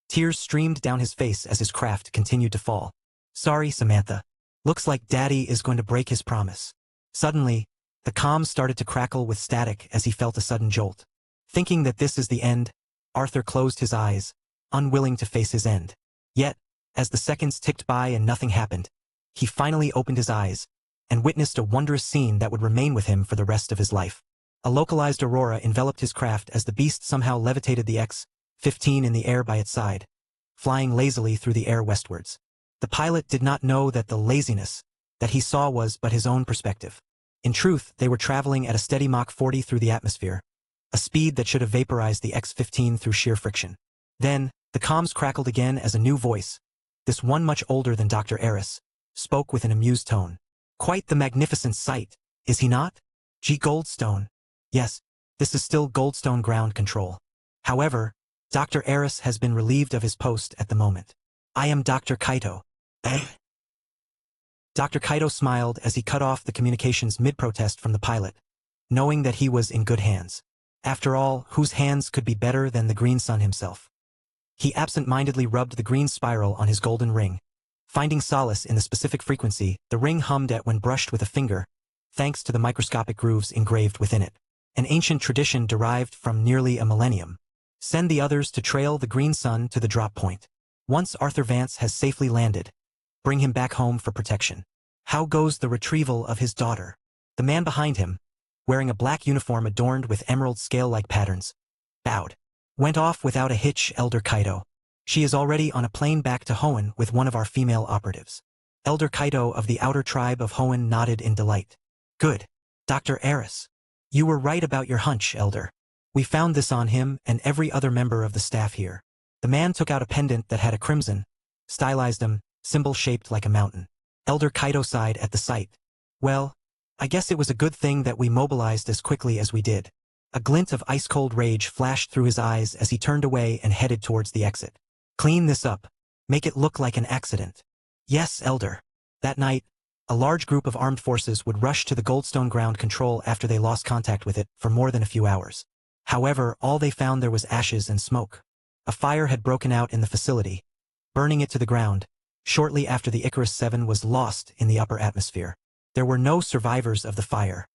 tears streamed down his face as his craft continued to fall. Sorry, Samantha. Looks like Daddy is going to break his promise. Suddenly, the comms started to crackle with static as he felt a sudden jolt. Thinking that this is the end, Arthur closed his eyes, unwilling to face his end. Yet, as the seconds ticked by and nothing happened, he finally opened his eyes and witnessed a wondrous scene that would remain with him for the rest of his life. A localized aurora enveloped his craft as the beast somehow levitated the X-15 in the air by its side, flying lazily through the air westwards. The pilot did not know that the laziness that he saw was but his own perspective. In truth, they were traveling at a steady Mach 40 through the atmosphere, a speed that should have vaporized the X-15 through sheer friction. Then, the comms crackled again as a new voice, this one much older than Dr. Eris, spoke with an amused tone. Quite the magnificent sight, is he not? G. Goldstone. Yes, this is still Goldstone ground control. However, Dr. Eris has been relieved of his post at the moment. I am Dr. Kaito. Dr. Kaito smiled as he cut off the communications mid-protest from the pilot, knowing that he was in good hands. After all, whose hands could be better than the Green Sun himself? He absent-mindedly rubbed the green spiral on his golden ring. Finding solace in the specific frequency, the ring hummed at when brushed with a finger, thanks to the microscopic grooves engraved within it. An ancient tradition derived from nearly a millennium. Send the others to trail the Green Sun to the drop point. Once Arthur Vance has safely landed, bring him back home for protection. How goes the retrieval of his daughter? The man behind him, wearing a black uniform adorned with emerald scale-like patterns, bowed. Went off without a hitch, Elder Kaito. She is already on a plane back to Hoenn with one of our female operatives. Elder Kaito of the outer tribe of Hoenn nodded in delight. Good. Dr. Eris. You were right about your hunch, Elder. We found this on him and every other member of the staff here. The man took out a pendant that had a crimson, stylized symbol shaped like a mountain. Elder Kaito sighed at the sight. Well, I guess it was a good thing that we mobilized as quickly as we did. A glint of ice-cold rage flashed through his eyes as he turned away and headed towards the exit. Clean this up. Make it look like an accident. Yes, Elder. That night, a large group of armed forces would rush to the Goldstone ground control after they lost contact with it for more than a few hours. However, all they found there was ashes and smoke. A fire had broken out in the facility, burning it to the ground, shortly after the Icarus VII was lost in the upper atmosphere. There were no survivors of the fire.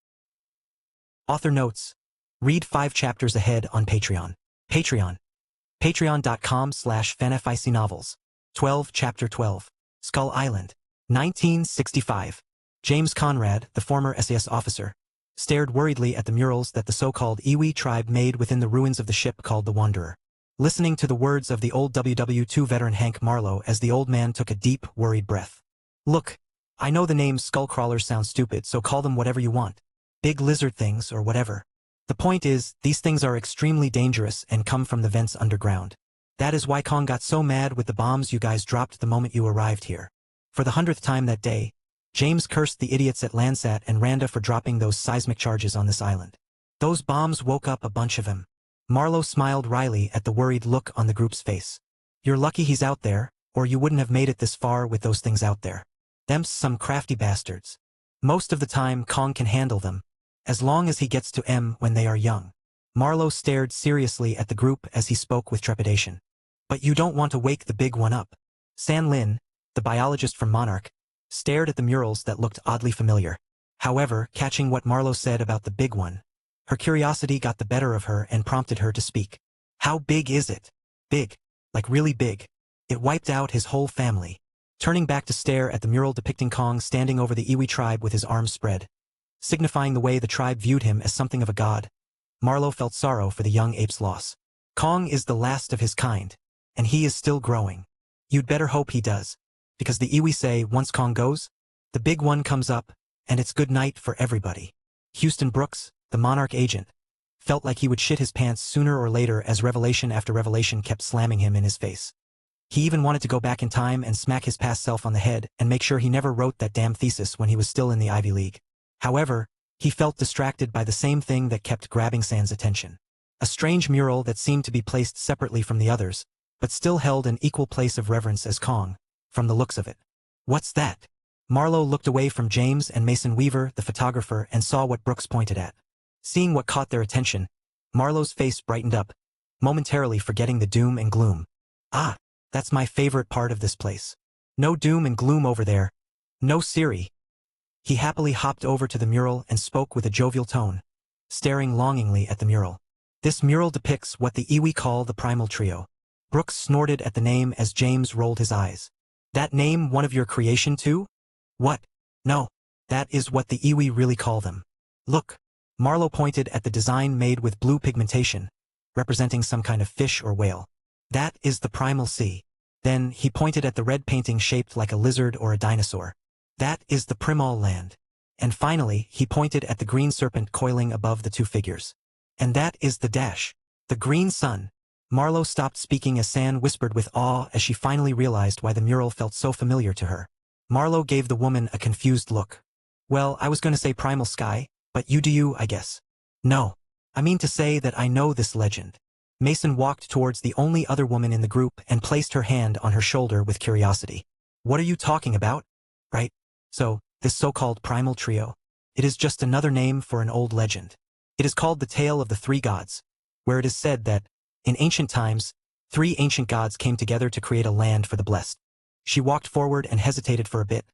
Author notes. Read 5 chapters ahead on Patreon. Patreon.com/fanfictionnovels. 12 Chapter 12. Skull Island. 1965. James Conrad, the former SAS officer, stared worriedly at the murals that the so-called Iwi tribe made within the ruins of the ship called the Wanderer, listening to the words of the old WW2 veteran Hank Marlowe as the old man took a deep, worried breath. Look, I know the names skullcrawlers sound stupid, so call them whatever you want. Big lizard things or whatever. The point is, these things are extremely dangerous and come from the vents underground. That is why Kong got so mad with the bombs you guys dropped the moment you arrived here. For the 100th time that day, James cursed the idiots at Landsat and Randa for dropping those seismic charges on this island. Those bombs woke up a bunch of them. Marlowe smiled wryly at the worried look on the group's face. You're lucky he's out there, or you wouldn't have made it this far with those things out there. Them's some crafty bastards. Most of the time Kong can handle them, as long as he gets to M when they are young. Marlowe stared seriously at the group as he spoke with trepidation. But you don't want to wake the big one up. San Lin, the biologist from Monarch, stared at the murals that looked oddly familiar. However, catching what Marlowe said about the big one, her curiosity got the better of her and prompted her to speak. How big is it? Big. Like really big. It wiped out his whole family. Turning back to stare at the mural depicting Kong standing over the Iwi tribe with his arms spread, signifying the way the tribe viewed him as something of a god, Marlowe felt sorrow for the young ape's loss. Kong is the last of his kind, and he is still growing. You'd better hope he does, because the iwi say once Kong goes, the big one comes up, and it's good night for everybody. Houston Brooks, the Monarch agent, felt like he would shit his pants sooner or later as revelation after revelation kept slamming him in his face. He even wanted to go back in time and smack his past self on the head and make sure he never wrote that damn thesis when he was still in the Ivy League. However, he felt distracted by the same thing that kept grabbing Sand's attention. A strange mural that seemed to be placed separately from the others, but still held an equal place of reverence as Kong, from the looks of it. What's that? Marlowe looked away from James and Mason Weaver, the photographer, and saw what Brooks pointed at. Seeing what caught their attention, Marlowe's face brightened up, momentarily forgetting the doom and gloom. Ah, that's my favorite part of this place. No doom and gloom over there. No Siri. He happily hopped over to the mural and spoke with a jovial tone, staring longingly at the mural. This mural depicts what the iwi call the Primal Trio. Brooks snorted at the name as James rolled his eyes. That name one of your creation too? What? No. That is what the iwi really call them. Look. Marlowe pointed at the design made with blue pigmentation, representing some kind of fish or whale. That is the Primal Sea. Then he pointed at the red painting shaped like a lizard or a dinosaur. That is the Primal Land. And finally, he pointed at the green serpent coiling above the two figures. And that is the dash. The green sun. Marlowe stopped speaking as Sand whispered with awe as she finally realized why the mural felt so familiar to her. Marlowe gave the woman a confused look. Well, I was going to say Primal Sky, but you do you, I guess. No. I mean to say that I know this legend. Mason walked towards the only other woman in the group and placed her hand on her shoulder with curiosity. What are you talking about? Right. So, this so-called Primal Trio. It is just another name for an old legend. It is called the Tale of the Three Gods, where it is said that, in ancient times, 3 ancient gods came together to create a land for the blessed. She walked forward and hesitated for a bit,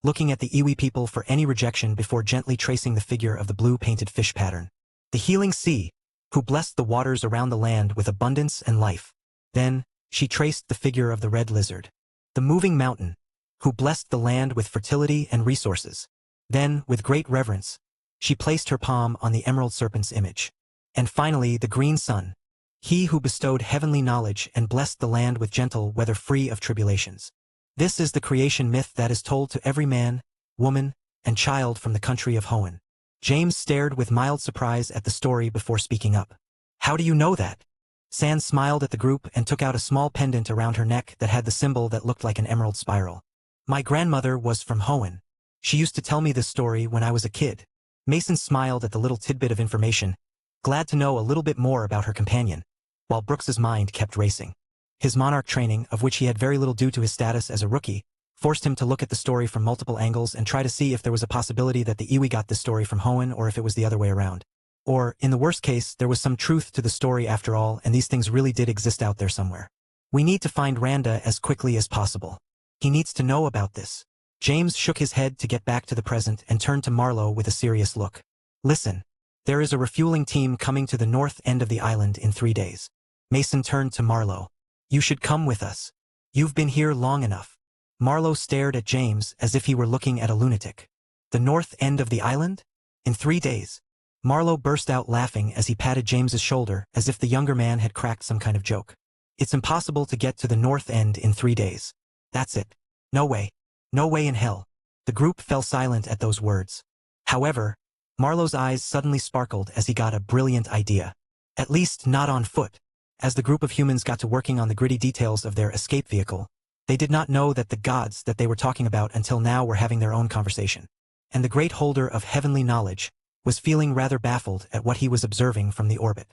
looking at the iwi people for any rejection before gently tracing the figure of the blue-painted fish pattern. The healing sea, who blessed the waters around the land with abundance and life. Then, she traced the figure of the red lizard. The moving mountain, who blessed the land with fertility and resources. Then, with great reverence, she placed her palm on the emerald serpent's image. And finally, the green sun, he who bestowed heavenly knowledge and blessed the land with gentle weather free of tribulations. This is the creation myth that is told to every man, woman, and child from the country of Hoenn. James stared with mild surprise at the story before speaking up. How do you know that? Sand smiled at the group and took out a small pendant around her neck that had the symbol that looked like an emerald spiral. My grandmother was from Hoenn. She used to tell me this story when I was a kid. Mason smiled at the little tidbit of information, glad to know a little bit more about her companion, while Brooks's mind kept racing. His monarch training, of which he had very little due to his status as a rookie, forced him to look at the story from multiple angles and try to see if there was a possibility that the iwi got this story from Hoenn or if it was the other way around. Or, in the worst case, there was some truth to the story after all and these things really did exist out there somewhere. We need to find Randa as quickly as possible. He needs to know about this. James shook his head to get back to the present and turned to Marlowe with a serious look. Listen, there is a refueling team coming to the north end of the island in 3 days. Mason turned to Marlowe. You should come with us. You've been here long enough. Marlowe stared at James as if he were looking at a lunatic. The north end of the island? In 3 days. Marlowe burst out laughing as he patted James's shoulder as if the younger man had cracked some kind of joke. It's impossible to get to the north end in 3 days. That's it. No way. No way in hell. The group fell silent at those words. However, Marlowe's eyes suddenly sparkled as he got a brilliant idea. At least not on foot. As the group of humans got to working on the gritty details of their escape vehicle, they did not know that the gods that they were talking about until now were having their own conversation. And the great holder of heavenly knowledge was feeling rather baffled at what he was observing from the orbit.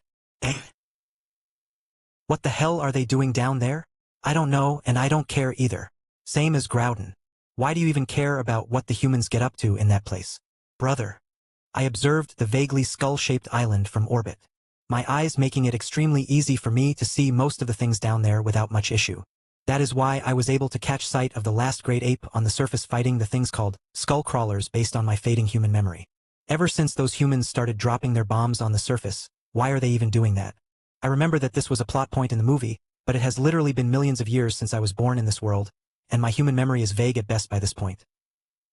What the hell are they doing down there? I don't know and I don't care either. Same as Groudon. Why do you even care about what the humans get up to in that place? Brother. I observed the vaguely skull-shaped island from orbit, my eyes making it extremely easy for me to see most of the things down there without much issue. That is why I was able to catch sight of the last great ape on the surface fighting the things called skull crawlers based on my fading human memory. Ever since those humans started dropping their bombs on the surface, why are they even doing that? I remember that this was a plot point in the movie, but it has literally been millions of years since I was born in this world, and my human memory is vague at best by this point.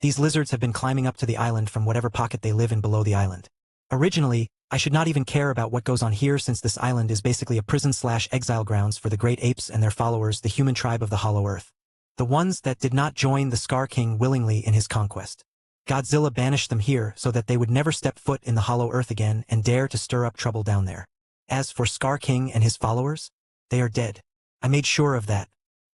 These lizards have been climbing up to the island from whatever pocket they live in below the island. Originally, I should not even care about what goes on here since this island is basically a prison/exile grounds for the great apes and their followers, the human tribe of the Hollow Earth. The ones that did not join the Scar King willingly in his conquest. Godzilla banished them here so that they would never step foot in the Hollow Earth again and dare to stir up trouble down there. As for Scar King and his followers, they are dead. I made sure of that.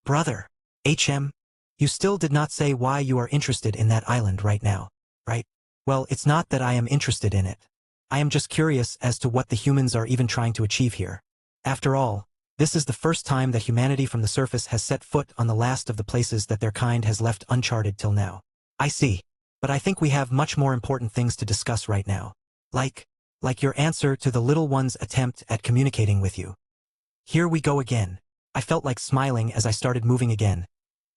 Brother, HM, you still did not say why you are interested in that island right now, right? Well, it's not that I am interested in it. I am just curious as to what the humans are even trying to achieve here. After all, this is the first time that humanity from the surface has set foot on the last of the places that their kind has left uncharted till now. I see. But I think we have much more important things to discuss right now. Like your answer to the little one's attempt at communicating with you. Here we go again. I felt like smiling as I started moving again,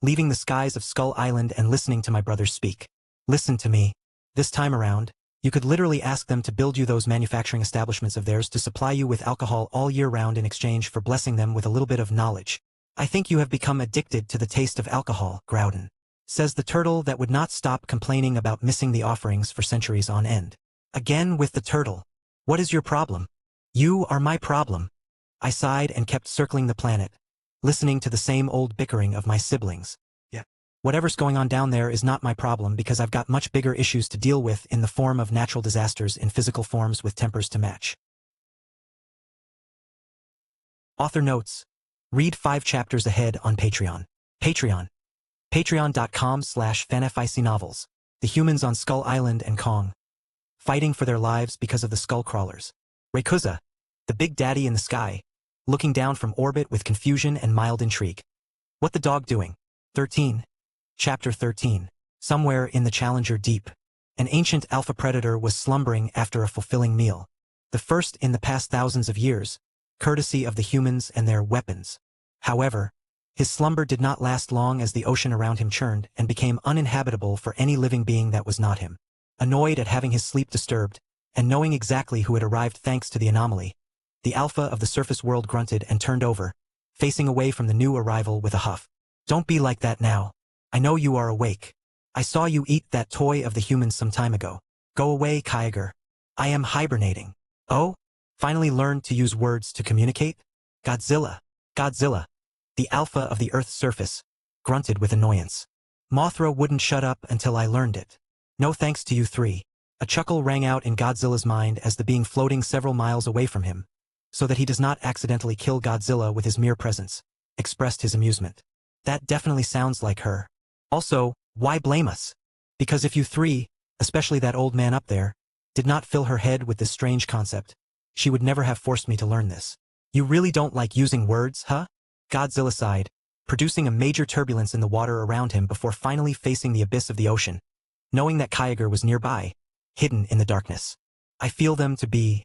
leaving the skies of Skull Island and listening to my brothers speak. Listen to me. This time around, you could literally ask them to build you those manufacturing establishments of theirs to supply you with alcohol all year round in exchange for blessing them with a little bit of knowledge. I think you have become addicted to the taste of alcohol, Groudon, says the turtle that would not stop complaining about missing the offerings for centuries on end. Again with the turtle. What is your problem? You are my problem. I sighed and kept circling the planet, listening to the same old bickering of my siblings. Yeah. Whatever's going on down there is not my problem because I've got much bigger issues to deal with in the form of natural disasters in physical forms with tempers to match. Author notes. Read 5 chapters ahead on Patreon. Patreon.com/fanfictionnovels. The humans on Skull Island and Kong, fighting for their lives because of the skull crawlers. Rayquaza, the big daddy in the sky, looking down from orbit with confusion and mild intrigue. What the dog doing? 13. Chapter 13. Somewhere in the Challenger Deep, an ancient alpha predator was slumbering after a fulfilling meal. The first in the past thousands of years, courtesy of the humans and their weapons. However, his slumber did not last long as the ocean around him churned and became uninhabitable for any living being that was not him. Annoyed at having his sleep disturbed, and knowing exactly who had arrived thanks to the anomaly, the alpha of the surface world grunted and turned over, facing away from the new arrival with a huff. Don't be like that now. I know you are awake. I saw you eat that toy of the humans some time ago. Go away, Kyogre. I am hibernating. Oh? Finally learned to use words to communicate? Godzilla. Godzilla, the alpha of the Earth's surface, grunted with annoyance. Mothra wouldn't shut up until I learned it. No thanks to you 3. A chuckle rang out in Godzilla's mind as the being floating several miles away from him, so that he does not accidentally kill Godzilla with his mere presence, expressed his amusement. That definitely sounds like her. Also, why blame us? Because if you 3, especially that old man up there, did not fill her head with this strange concept, she would never have forced me to learn this. You really don't like using words, huh? Godzilla sighed, producing a major turbulence in the water around him before finally facing the abyss of the ocean, knowing that Kyogre was nearby, hidden in the darkness. I feel them to be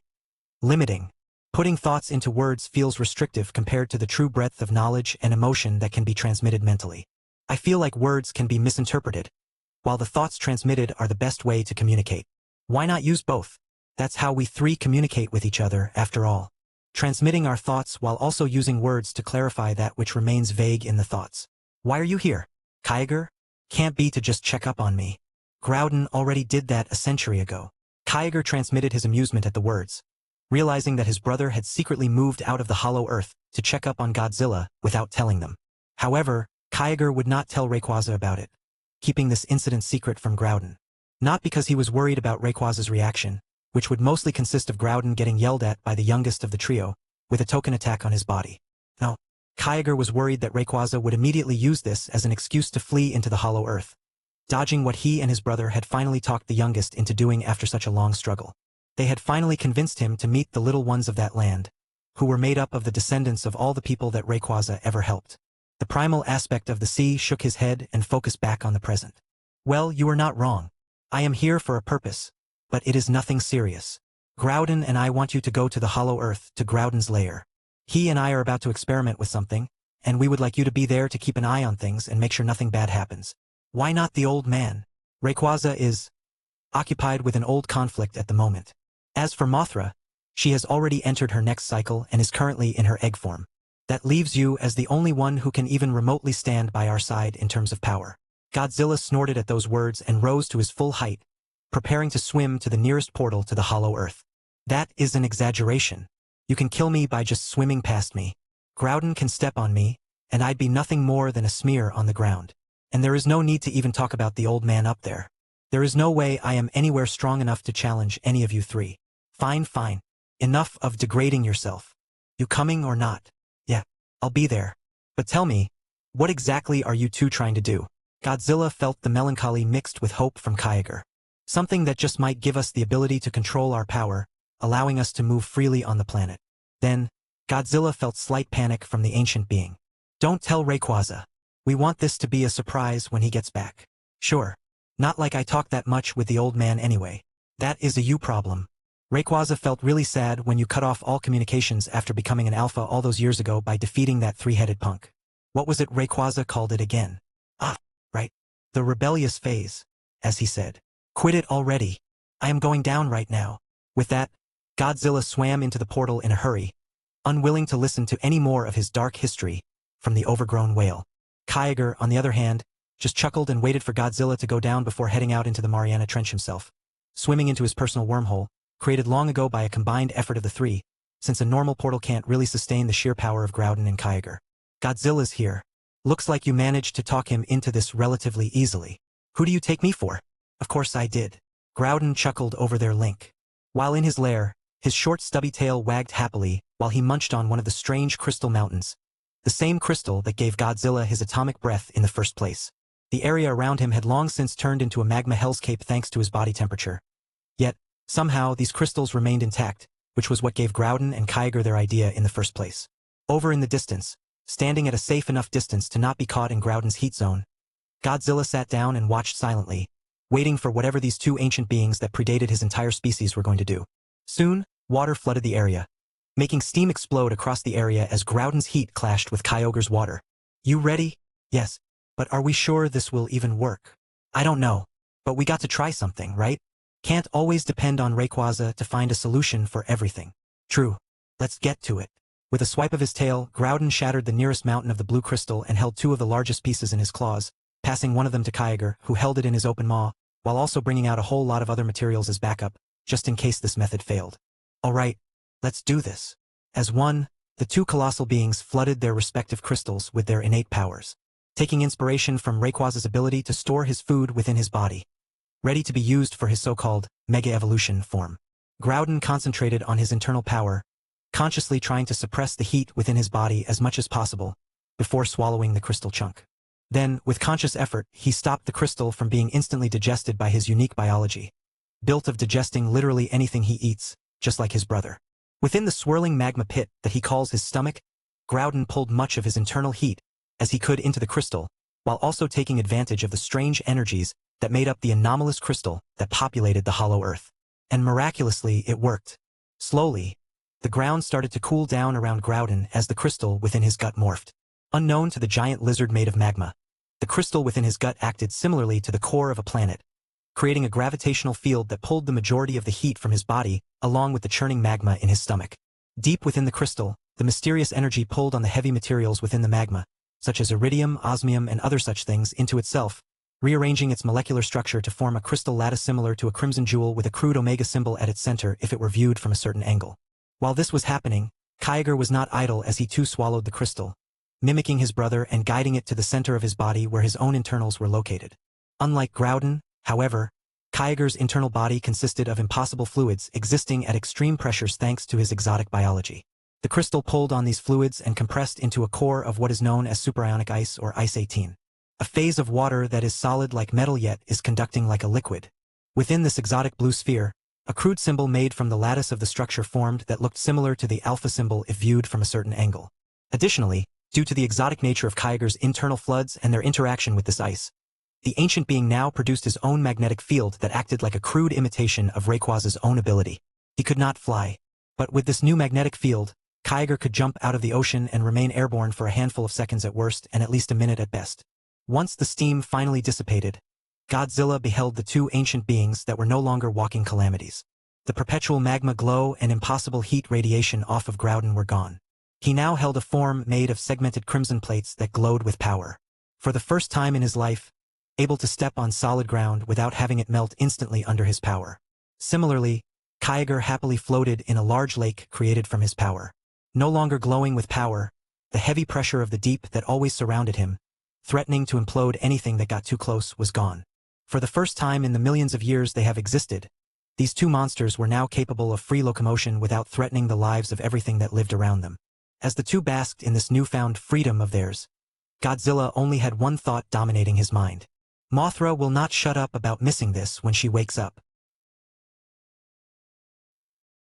limiting. Putting thoughts into words feels restrictive compared to the true breadth of knowledge and emotion that can be transmitted mentally. I feel like words can be misinterpreted, while the thoughts transmitted are the best way to communicate. Why not use both? That's how we 3 communicate with each other, after all. Transmitting our thoughts while also using words to clarify that which remains vague in the thoughts. Why are you here? Kyogre? Can't be to just check up on me. Groudon already did that a century ago. Kyogre transmitted his amusement at the words, realizing that his brother had secretly moved out of the Hollow Earth to check up on Godzilla without telling them. However, Kyogre would not tell Rayquaza about it, keeping this incident secret from Groudon. Not because he was worried about Rayquaza's reaction, which would mostly consist of Groudon getting yelled at by the youngest of the trio, with a token attack on his body. No, Kyogre was worried that Rayquaza would immediately use this as an excuse to flee into the Hollow Earth, dodging what he and his brother had finally talked the youngest into doing after such a long struggle. They had finally convinced him to meet the little ones of that land, who were made up of the descendants of all the people that Rayquaza ever helped. The primal aspect of the sea shook his head and focused back on the present. Well, you are not wrong. I am here for a purpose, but it is nothing serious. Groudon and I want you to go to the Hollow Earth, to Groudon's lair. He and I are about to experiment with something, and we would like you to be there to keep an eye on things and make sure nothing bad happens. Why not the old man? Rayquaza is occupied with an old conflict at the moment. As for Mothra, she has already entered her next cycle and is currently in her egg form. That leaves you as the only one who can even remotely stand by our side in terms of power. Godzilla snorted at those words and rose to his full height, preparing to swim to the nearest portal to the hollow earth. That is an exaggeration. You can kill me by just swimming past me. Groudon can step on me, and I'd be nothing more than a smear on the ground. And there is no need to even talk about the old man up there. There is no way I am anywhere strong enough to challenge any of you three. Fine, fine. Enough of degrading yourself. You coming or not? Yeah, I'll be there. But tell me, what exactly are you two trying to do? Godzilla felt the melancholy mixed with hope from Kyogre. Something that just might give us the ability to control our power, allowing us to move freely on the planet. Then, Godzilla felt slight panic from the ancient being. Don't tell Rayquaza. We want this to be a surprise when he gets back. Sure. Not like I talk that much with the old man anyway. That is a you problem. Rayquaza felt really sad when you cut off all communications after becoming an alpha all those years ago by defeating that three-headed punk. What was it Rayquaza called it again? Ah, right. The rebellious phase, as he said. Quit it already. I am going down right now. With that, Godzilla swam into the portal in a hurry, unwilling to listen to any more of his dark history from the overgrown whale. Kyogre, on the other hand, just chuckled and waited for Godzilla to go down before heading out into the Mariana Trench himself. Swimming into his personal wormhole, created long ago by a combined effort of the three, since a normal portal can't really sustain the sheer power of Groudon and Kyogre. Godzilla's here. Looks like you managed to talk him into this relatively easily. Who do you take me for? Of course I did. Groudon chuckled over their link. While in his lair, his short stubby tail wagged happily while he munched on one of the strange crystal mountains. The same crystal that gave Godzilla his atomic breath in the first place. The area around him had long since turned into a magma hellscape thanks to his body temperature. Yet, somehow these crystals remained intact, which was what gave Groudon and Kyogre their idea in the first place. Over in the distance, standing at a safe enough distance to not be caught in Groudon's heat zone, Godzilla sat down and watched silently, waiting for whatever these two ancient beings that predated his entire species were going to do. Soon, water flooded the area, making steam explode across the area as Groudon's heat clashed with Kyogre's water. You ready? Yes. But are we sure this will even work? I don't know. But we got to try something, right? Can't always depend on Rayquaza to find a solution for everything. True. Let's get to it. With a swipe of his tail, Groudon shattered the nearest mountain of the blue crystal and held two of the largest pieces in his claws, passing one of them to Kyogre, who held it in his open maw, while also bringing out a whole lot of other materials as backup, just in case this method failed. Alright, let's do this. As one, the two colossal beings flooded their respective crystals with their innate powers, taking inspiration from Rayquaza's ability to store his food within his body, ready to be used for his so-called Mega Evolution form. Groudon concentrated on his internal power, consciously trying to suppress the heat within his body as much as possible, before swallowing the crystal chunk. Then, with conscious effort, he stopped the crystal from being instantly digested by his unique biology, built of digesting literally anything he eats, just like his brother. Within the swirling magma pit that he calls his stomach, Groudon pulled much of his internal heat as he could into the crystal, while also taking advantage of the strange energies that made up the anomalous crystal that populated the hollow earth. And miraculously, it worked. Slowly, the ground started to cool down around Groudon as the crystal within his gut morphed. Unknown to the giant lizard made of magma, the crystal within his gut acted similarly to the core of a planet, creating a gravitational field that pulled the majority of the heat from his body, along with the churning magma in his stomach. Deep within the crystal, the mysterious energy pulled on the heavy materials within the magma, such as iridium, osmium, and other such things, into itself, rearranging its molecular structure to form a crystal lattice similar to a crimson jewel with a crude omega symbol at its center if it were viewed from a certain angle. While this was happening, Kyogre was not idle as he too swallowed the crystal, mimicking his brother and guiding it to the center of his body where his own internals were located. Unlike Groudon, however, Kyogre's internal body consisted of impossible fluids existing at extreme pressures thanks to his exotic biology. The crystal pulled on these fluids and compressed into a core of what is known as superionic ice or ice 18. A phase of water that is solid like metal yet is conducting like a liquid. Within this exotic blue sphere, a crude symbol made from the lattice of the structure formed that looked similar to the alpha symbol if viewed from a certain angle. Additionally, due to the exotic nature of Kyogre's internal floods and their interaction with this ice, the ancient being now produced his own magnetic field that acted like a crude imitation of Rayquaza's own ability. He could not fly, but with this new magnetic field, Kyogre could jump out of the ocean and remain airborne for a handful of seconds at worst and at least a minute at best. Once the steam finally dissipated, Godzilla beheld the two ancient beings that were no longer walking calamities. The perpetual magma glow and impossible heat radiation off of Groudon were gone. He now held a form made of segmented crimson plates that glowed with power. For the first time in his life, able to step on solid ground without having it melt instantly under his power. Similarly, Kyogre happily floated in a large lake created from his power. No longer glowing with power, the heavy pressure of the deep that always surrounded him, threatening to implode anything that got too close, was gone. For the first time in the millions of years they have existed, these two monsters were now capable of free locomotion without threatening the lives of everything that lived around them. As the two basked in this newfound freedom of theirs, Godzilla only had one thought dominating his mind. Mothra will not shut up about missing this when she wakes up.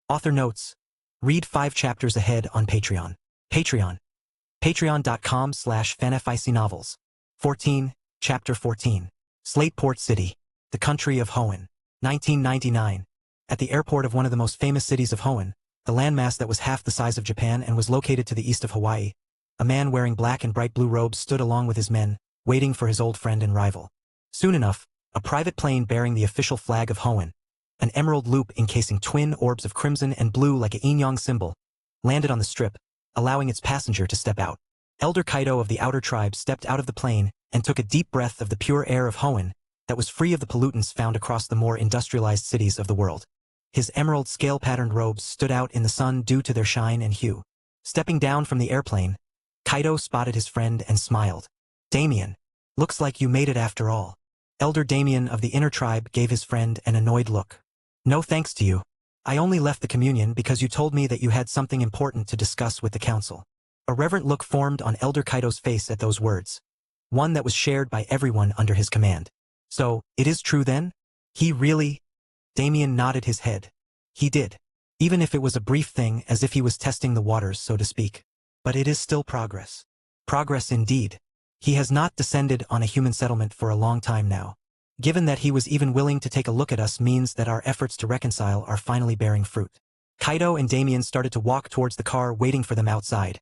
Author notes: read 5 chapters ahead on Patreon. Patreon.com/fanfictionnovels. 14, Chapter 14. Slateport City, the country of Hoenn. 1999. At the airport of one of the most famous cities of Hoenn, the landmass that was half the size of Japan and was located to the east of Hawaii, a man wearing black and bright blue robes stood along with his men, waiting for his old friend and rival. Soon enough, a private plane bearing the official flag of Hoenn, an emerald loop encasing twin orbs of crimson and blue like a yin-yang symbol, landed on the strip, allowing its passenger to step out. Elder Kaido of the outer tribe stepped out of the plane and took a deep breath of the pure air of Hoenn that was free of the pollutants found across the more industrialized cities of the world. His emerald scale-patterned robes stood out in the sun due to their shine and hue. Stepping down from the airplane, Kaido spotted his friend and smiled. "Damien, looks like you made it after all." Elder Damien of the inner tribe gave his friend an annoyed look. "No thanks to you. I only left the communion because you told me that you had something important to discuss with the council." A reverent look formed on Elder Kaido's face at those words, one that was shared by everyone under his command. "So, it is true then? He really?" Damien nodded his head. "He did. Even if it was a brief thing, as if he was testing the waters, so to speak. But it is still progress. Progress indeed. He has not descended on a human settlement for a long time now. Given that he was even willing to take a look at us means that our efforts to reconcile are finally bearing fruit." Kaido and Damien started to walk towards the car waiting for them outside,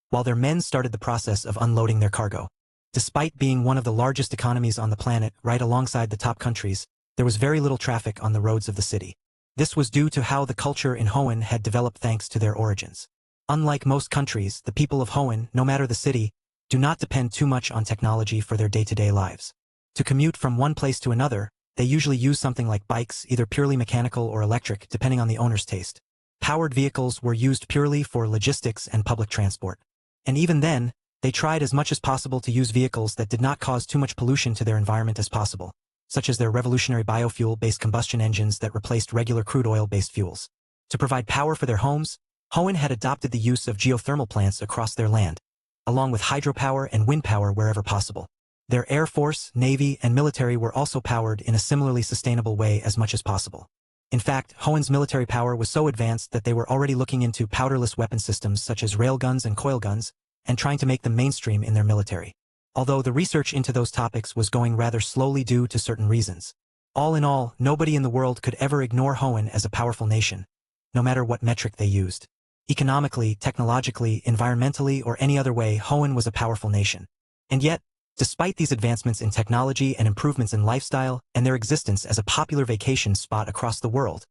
while their men started the process of unloading their cargo. Despite being one of the largest economies on the planet right alongside the top countries, there was very little traffic on the roads of the city. This was due to how the culture in Hoenn had developed thanks to their origins. Unlike most countries, the people of Hoenn, no matter the city, do not depend too much on technology for their day-to-day lives. To commute from one place to another, they usually use something like bikes, either purely mechanical or electric, depending on the owner's taste. Powered vehicles were used purely for logistics and public transport. And even then, they tried as much as possible to use vehicles that did not cause too much pollution to their environment as possible, such as their revolutionary biofuel-based combustion engines that replaced regular crude oil-based fuels. To provide power for their homes, Hoenn had adopted the use of geothermal plants across their land, along with hydropower and wind power wherever possible. Their air force, navy, and military were also powered in a similarly sustainable way as much as possible. In fact, Hoenn's military power was so advanced that they were already looking into powderless weapon systems such as railguns and coil guns, and trying to make them mainstream in their military. Although the research into those topics was going rather slowly due to certain reasons. All in all, nobody in the world could ever ignore Hoenn as a powerful nation, no matter what metric they used. Economically, technologically, environmentally, or any other way, Hoenn was a powerful nation. And yet, despite these advancements in technology and improvements in lifestyle and their existence as a popular vacation spot across the world,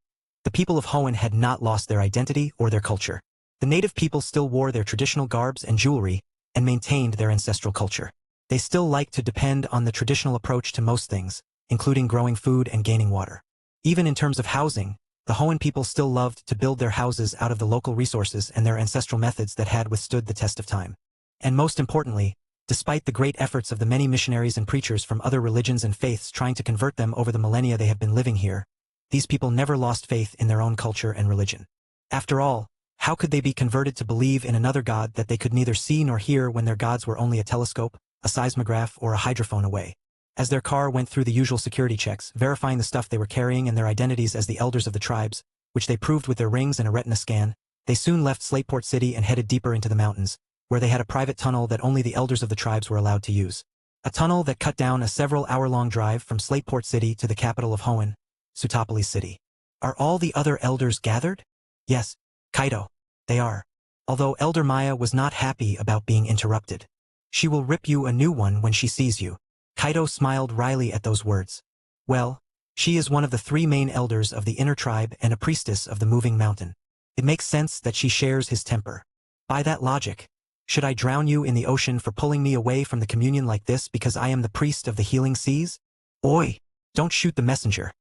the people of Hoenn had not lost their identity or their culture. The native people still wore their traditional garbs and jewelry and maintained their ancestral culture. They still liked to depend on the traditional approach to most things, including growing food and gaining water. Even in terms of housing, the Hoenn people still loved to build their houses out of the local resources and their ancestral methods that had withstood the test of time. And most importantly, despite the great efforts of the many missionaries and preachers from other religions and faiths trying to convert them over the millennia they have been living here, these people never lost faith in their own culture and religion. After all, how could they be converted to believe in another god that they could neither see nor hear when their gods were only a telescope, a seismograph, or a hydrophone away? As their car went through the usual security checks, verifying the stuff they were carrying and their identities as the elders of the tribes, which they proved with their rings and a retina scan, they soon left Slateport City and headed deeper into the mountains, where they had a private tunnel that only the elders of the tribes were allowed to use. A tunnel that cut down a several-hour-long drive from Slateport City to the capital of Hoenn, Sootopolis City. Are all the other elders gathered? Yes, Kaido, they are. Although Elder Maya was not happy about being interrupted. She will rip you a new one when she sees you. Kaido smiled wryly at those words. Well, she is one of the 3 main elders of the inner tribe and a priestess of the moving mountain. It makes sense that she shares his temper. By that logic, should I drown you in the ocean for pulling me away from the communion like this because I am the priest of the healing seas? Oi! Don't shoot the messenger.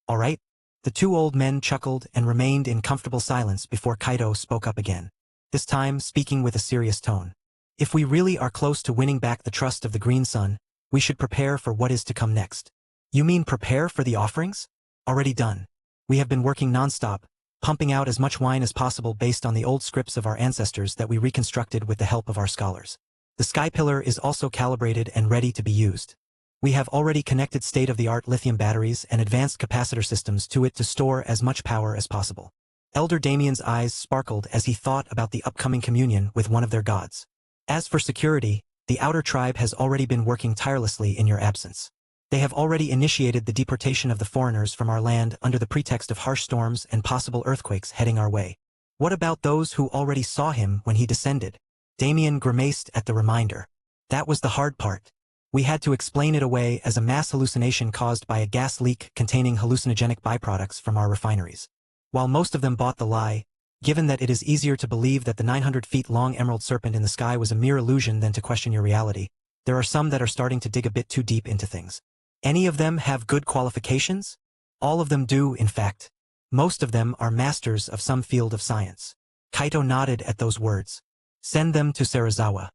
All right? The two old men chuckled and remained in comfortable silence before Kaito spoke up again, this time speaking with a serious tone. If we really are close to winning back the trust of the Green Sun, we should prepare for what is to come next. You mean prepare for the offerings? Already done. We have been working non-stop, pumping out as much wine as possible based on the old scripts of our ancestors that we reconstructed with the help of our scholars. The sky pillar is also calibrated and ready to be used. We have already connected state-of-the-art lithium batteries and advanced capacitor systems to it to store as much power as possible. Elder Damien's eyes sparkled as he thought about the upcoming communion with one of their gods. As for security, the outer tribe has already been working tirelessly in your absence. They have already initiated the deportation of the foreigners from our land under the pretext of harsh storms and possible earthquakes heading our way. What about those who already saw him when he descended? Damien grimaced at the reminder. That was the hard part. We had to explain it away as a mass hallucination caused by a gas leak containing hallucinogenic byproducts from our refineries. While most of them bought the lie, given that it is easier to believe that the 900 feet long emerald serpent in the sky was a mere illusion than to question your reality, there are some that are starting to dig a bit too deep into things. Any of them have good qualifications? All of them do, in fact. Most of them are masters of some field of science. Kaito nodded at those words. Send them to Serizawa.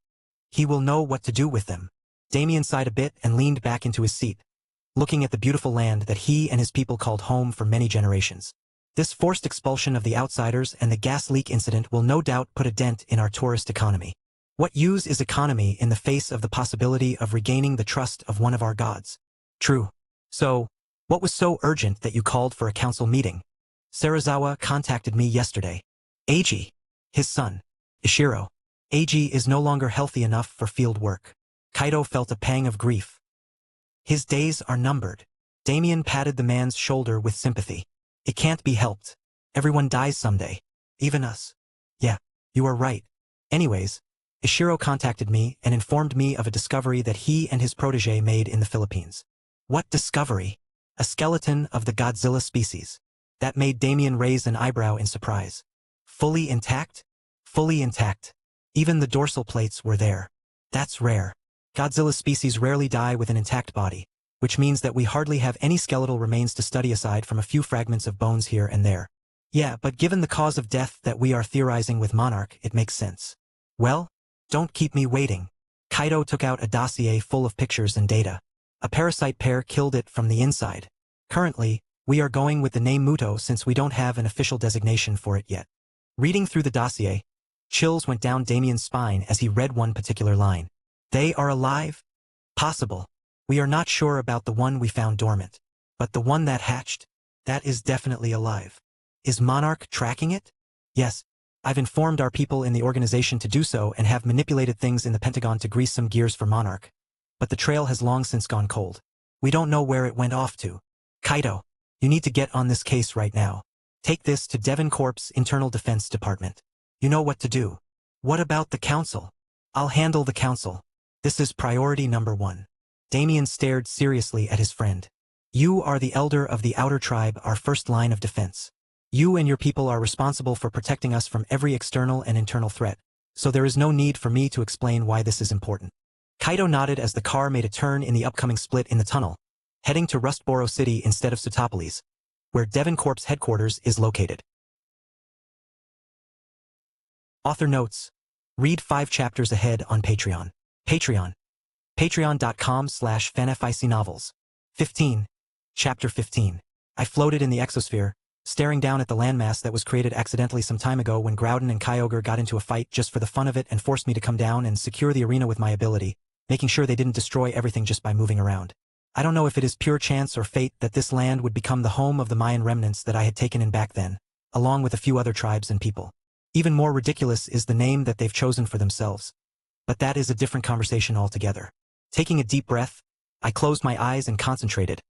He will know what to do with them. Damien sighed a bit and leaned back into his seat, looking at the beautiful land that he and his people called home for many generations. This forced expulsion of the outsiders and the gas leak incident will no doubt put a dent in our tourist economy. What use is economy in the face of the possibility of regaining the trust of one of our gods? True. So, what was so urgent that you called for a council meeting? Serizawa contacted me yesterday. Eiji, his son, Ishiro. Eiji is no longer healthy enough for field work. Kaito felt a pang of grief. His days are numbered. Damien patted the man's shoulder with sympathy. It can't be helped. Everyone dies someday. Even us. Yeah, you are right. Anyways, Ishiro contacted me and informed me of a discovery that he and his protege made in the Philippines. What discovery? A skeleton of the Godzilla species. That made Damien raise an eyebrow in surprise. Fully intact? Fully intact. Even the dorsal plates were there. That's rare. Godzilla species rarely die with an intact body, which means that we hardly have any skeletal remains to study aside from a few fragments of bones here and there. Yeah, but given the cause of death that we are theorizing with Monarch, it makes sense. Well, don't keep me waiting. Kaito took out a dossier full of pictures and data. A parasite pair killed it from the inside. Currently, we are going with the name Muto since we don't have an official designation for it yet. Reading through the dossier, chills went down Damien's spine as he read one particular line. They are alive? Possible. We are not sure about the one we found dormant. But the one that hatched? That is definitely alive. Is Monarch tracking it? Yes. I've informed our people in the organization to do so and have manipulated things in the Pentagon to grease some gears for Monarch. But the trail has long since gone cold. We don't know where it went off to. Kaito, you need to get on this case right now. Take this to Devon Corp's Internal Defense Department. You know what to do. What about the council? I'll handle the council. This is priority number 1. Damien stared seriously at his friend. You are the elder of the outer tribe, our first line of defense. You and your people are responsible for protecting us from every external and internal threat, so there is no need for me to explain why this is important. Kaito nodded as the car made a turn in the upcoming split in the tunnel, heading to Rustboro City instead of Sootopolis, where Devon Corp's headquarters is located. Author notes: read 5 chapters ahead on Patreon. Patreon. Patreon.com/fanfictionnovels. 15. Chapter 15. I floated in the exosphere, staring down at the landmass that was created accidentally some time ago when Groudon and Kyogre got into a fight just for the fun of it and forced me to come down and secure the arena with my ability, making sure they didn't destroy everything just by moving around. I don't know if it is pure chance or fate that this land would become the home of the Mayan remnants that I had taken in back then, along with a few other tribes and people. Even more ridiculous is the name that they've chosen for themselves. But that is a different conversation altogether. Taking a deep breath, I closed my eyes and concentrated,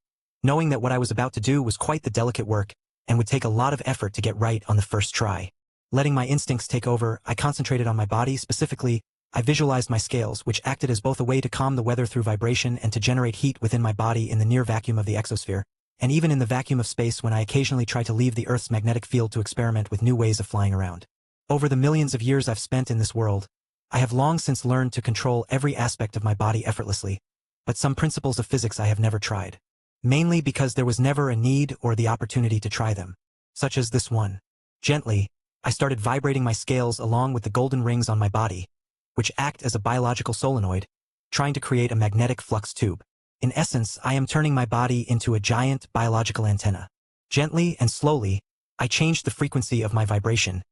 knowing that what I was about to do was quite the delicate work and would take a lot of effort to get right on the first try. Letting my instincts take over, I concentrated on my body. Specifically, I visualized my scales, which acted as both a way to calm the weather through vibration and to generate heat within my body in the near vacuum of the exosphere, and even in the vacuum of space when I occasionally try to leave the Earth's magnetic field to experiment with new ways of flying around. Over the millions of years I've spent in this world, I have long since learned to control every aspect of my body effortlessly, but some principles of physics I have never tried. mainly because there was never a need or the opportunity to try them, such as this one. Gently, I started vibrating my scales along with the golden rings on my body, which act as a biological solenoid, trying to create a magnetic flux tube. In essence, I am turning my body into a giant biological antenna. Gently and slowly, I changed the frequency of my vibration,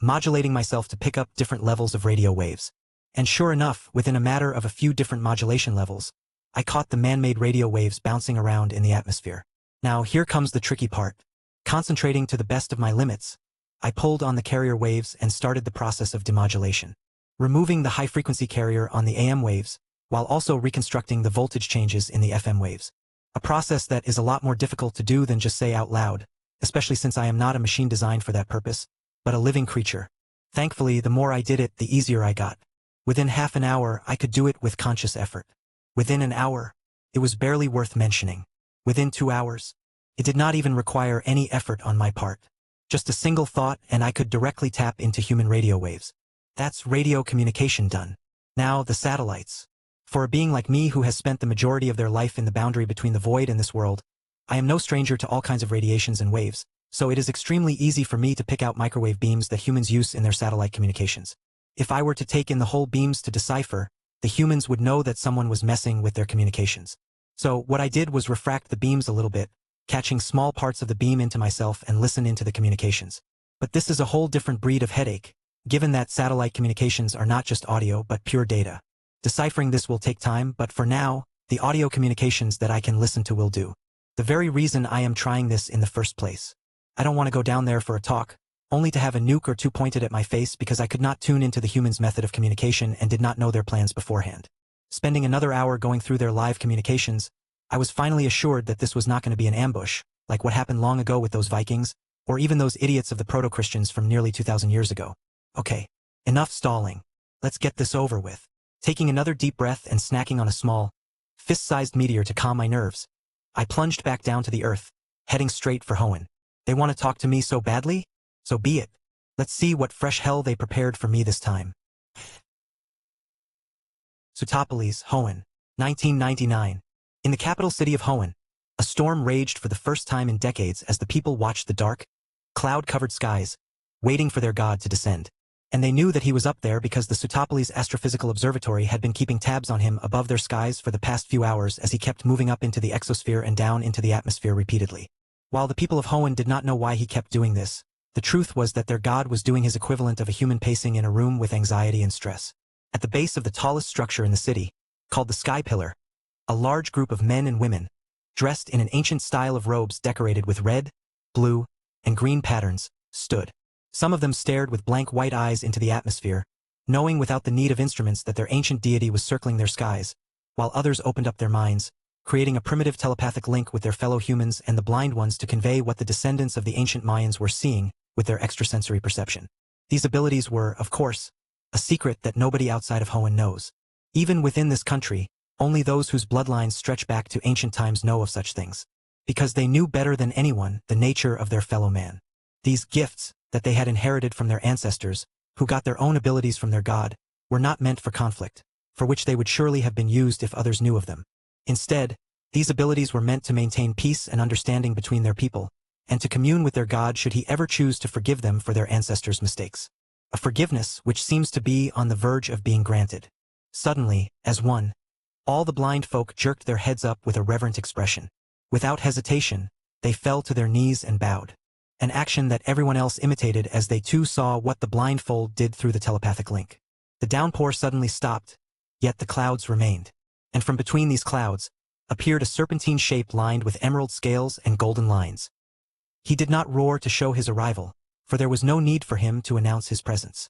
modulating myself to pick up different levels of radio waves. And sure enough, within a matter of a few different modulation levels, I caught the man-made radio waves bouncing around in the atmosphere. Now here comes the tricky part. Concentrating to the best of my limits, I pulled on the carrier waves and started the process of demodulation, removing the high-frequency carrier on the AM waves, while also reconstructing the voltage changes in the FM waves. A process that is a lot more difficult to do than just say out loud, especially since I am not a machine designed for that purpose, but a living creature. Thankfully, the more I did it, the easier I got. Within half an hour, I could do it with conscious effort. Within an hour, it was barely worth mentioning. Within 2 hours, it did not even require any effort on my part. Just a single thought and I could directly tap into human radio waves. That's radio communication done. Now, the satellites. For a being like me who has spent the majority of their life in the boundary between the void and this world, I am no stranger to all kinds of radiations and waves, so it is extremely easy for me to pick out microwave beams that humans use in their satellite communications. If I were to take in the whole beams to decipher, the humans would know that someone was messing with their communications. So what I did was refract the beams a little bit, catching small parts of the beam into myself and listen into the communications. But this is a whole different breed of headache, given that satellite communications are not just audio but pure data. Deciphering this will take time, but for now, the audio communications that I can listen to will do. The very reason I am trying this in the first place. I don't want to go down there for a talk, only to have a nuke or two pointed at my face because I could not tune into the humans' method of communication and did not know their plans beforehand. Spending another hour going through their live communications, I was finally assured that this was not going to be an ambush, like what happened long ago with those Vikings, or even those idiots of the proto-Christians from nearly 2,000 years ago. Okay, enough stalling. Let's get this over with. Taking another deep breath and snacking on a small, fist-sized meteor to calm my nerves, I plunged back down to the earth, heading straight for Hoenn. They want to talk to me so badly? So be it. Let's see what fresh hell they prepared for me this time. Sootopolis, Hoenn, 1999. In the capital city of Hoenn, a storm raged for the first time in decades as the people watched the dark, cloud-covered skies, waiting for their god to descend. And they knew that he was up there because the Sootopolis Astrophysical Observatory had been keeping tabs on him above their skies for the past few hours as he kept moving up into the exosphere and down into the atmosphere repeatedly. While the people of Hoenn did not know why he kept doing this, the truth was that their god was doing his equivalent of a human pacing in a room with anxiety and stress. At the base of the tallest structure in the city, called the Sky Pillar, a large group of men and women, dressed in an ancient style of robes decorated with red, blue, and green patterns, stood. Some of them stared with blank white eyes into the atmosphere, knowing without the need of instruments that their ancient deity was circling their skies, while others opened up their minds, creating a primitive telepathic link with their fellow humans and the blind ones to convey what the descendants of the ancient Mayans were seeing with their extrasensory perception. These abilities were, of course, a secret that nobody outside of Hoenn knows. Even within this country, only those whose bloodlines stretch back to ancient times know of such things, because they knew better than anyone the nature of their fellow man. These gifts that they had inherited from their ancestors, who got their own abilities from their god, were not meant for conflict, for which they would surely have been used if others knew of them. Instead, these abilities were meant to maintain peace and understanding between their people, and to commune with their god should he ever choose to forgive them for their ancestors' mistakes. A forgiveness which seems to be on the verge of being granted. Suddenly, as one, all the blind folk jerked their heads up with a reverent expression. Without hesitation, they fell to their knees and bowed. An action that everyone else imitated as they too saw what the blindfold did through the telepathic link. The downpour suddenly stopped, yet the clouds remained. And from between these clouds, appeared a serpentine shape lined with emerald scales and golden lines. He did not roar to show his arrival, for there was no need for him to announce his presence.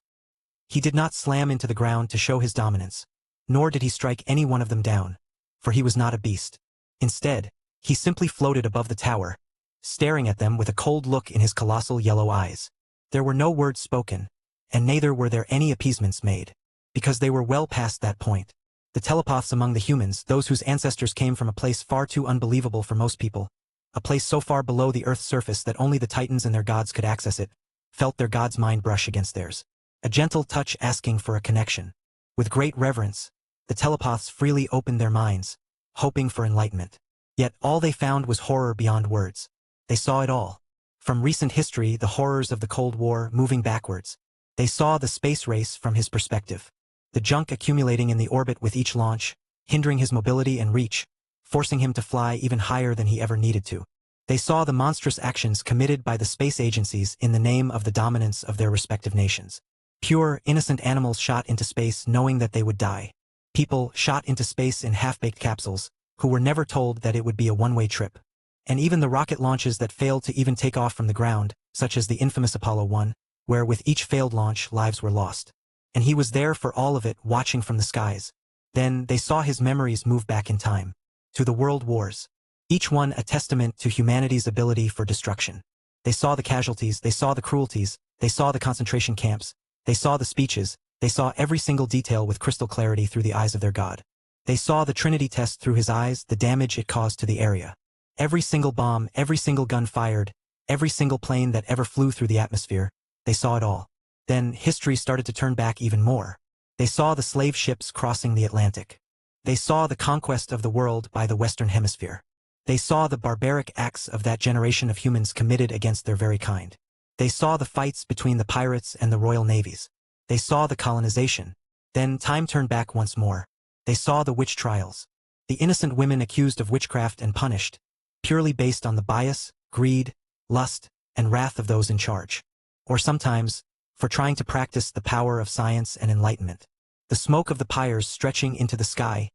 He did not slam into the ground to show his dominance, nor did he strike any one of them down, for he was not a beast. Instead, he simply floated above the tower, staring at them with a cold look in his colossal yellow eyes. There were no words spoken, and neither were there any appeasements made, because they were well past that point. The telepaths among the humans, those whose ancestors came from a place far too unbelievable for most people, a place so far below the Earth's surface that only the Titans and their gods could access it, felt their god's mind brush against theirs. A gentle touch asking for a connection. With great reverence, the telepaths freely opened their minds, hoping for enlightenment. Yet all they found was horror beyond words. They saw it all. From recent history, the horrors of the Cold War moving backwards. They saw the space race from his perspective. The junk accumulating in the orbit with each launch, hindering his mobility and reach, forcing him to fly even higher than he ever needed to. They saw the monstrous actions committed by the space agencies in the name of the dominance of their respective nations. Pure, innocent animals shot into space knowing that they would die. People shot into space in half-baked capsules, who were never told that it would be a one-way trip. And even the rocket launches that failed to even take off from the ground, such as the infamous Apollo 1, where with each failed launch lives were lost. And he was there for all of it, watching from the skies. Then they saw his memories move back in time. To the world wars. Each one a testament to humanity's ability for destruction. They saw the casualties, they saw the cruelties, they saw the concentration camps, they saw the speeches, they saw every single detail with crystal clarity through the eyes of their God. They saw the Trinity test through his eyes, the damage it caused to the area. Every single bomb, every single gun fired, every single plane that ever flew through the atmosphere, they saw it all. Then history started to turn back even more. They saw the slave ships crossing the Atlantic. They saw the conquest of the world by the Western Hemisphere. They saw the barbaric acts of that generation of humans committed against their very kind. They saw the fights between the pirates and the royal navies. They saw the colonization. Then time turned back once more. They saw the witch trials. The innocent women accused of witchcraft and punished, purely based on the bias, greed, lust, and wrath of those in charge. Or sometimes, for trying to practice the power of science and enlightenment. The smoke of the pyres stretching into the sky,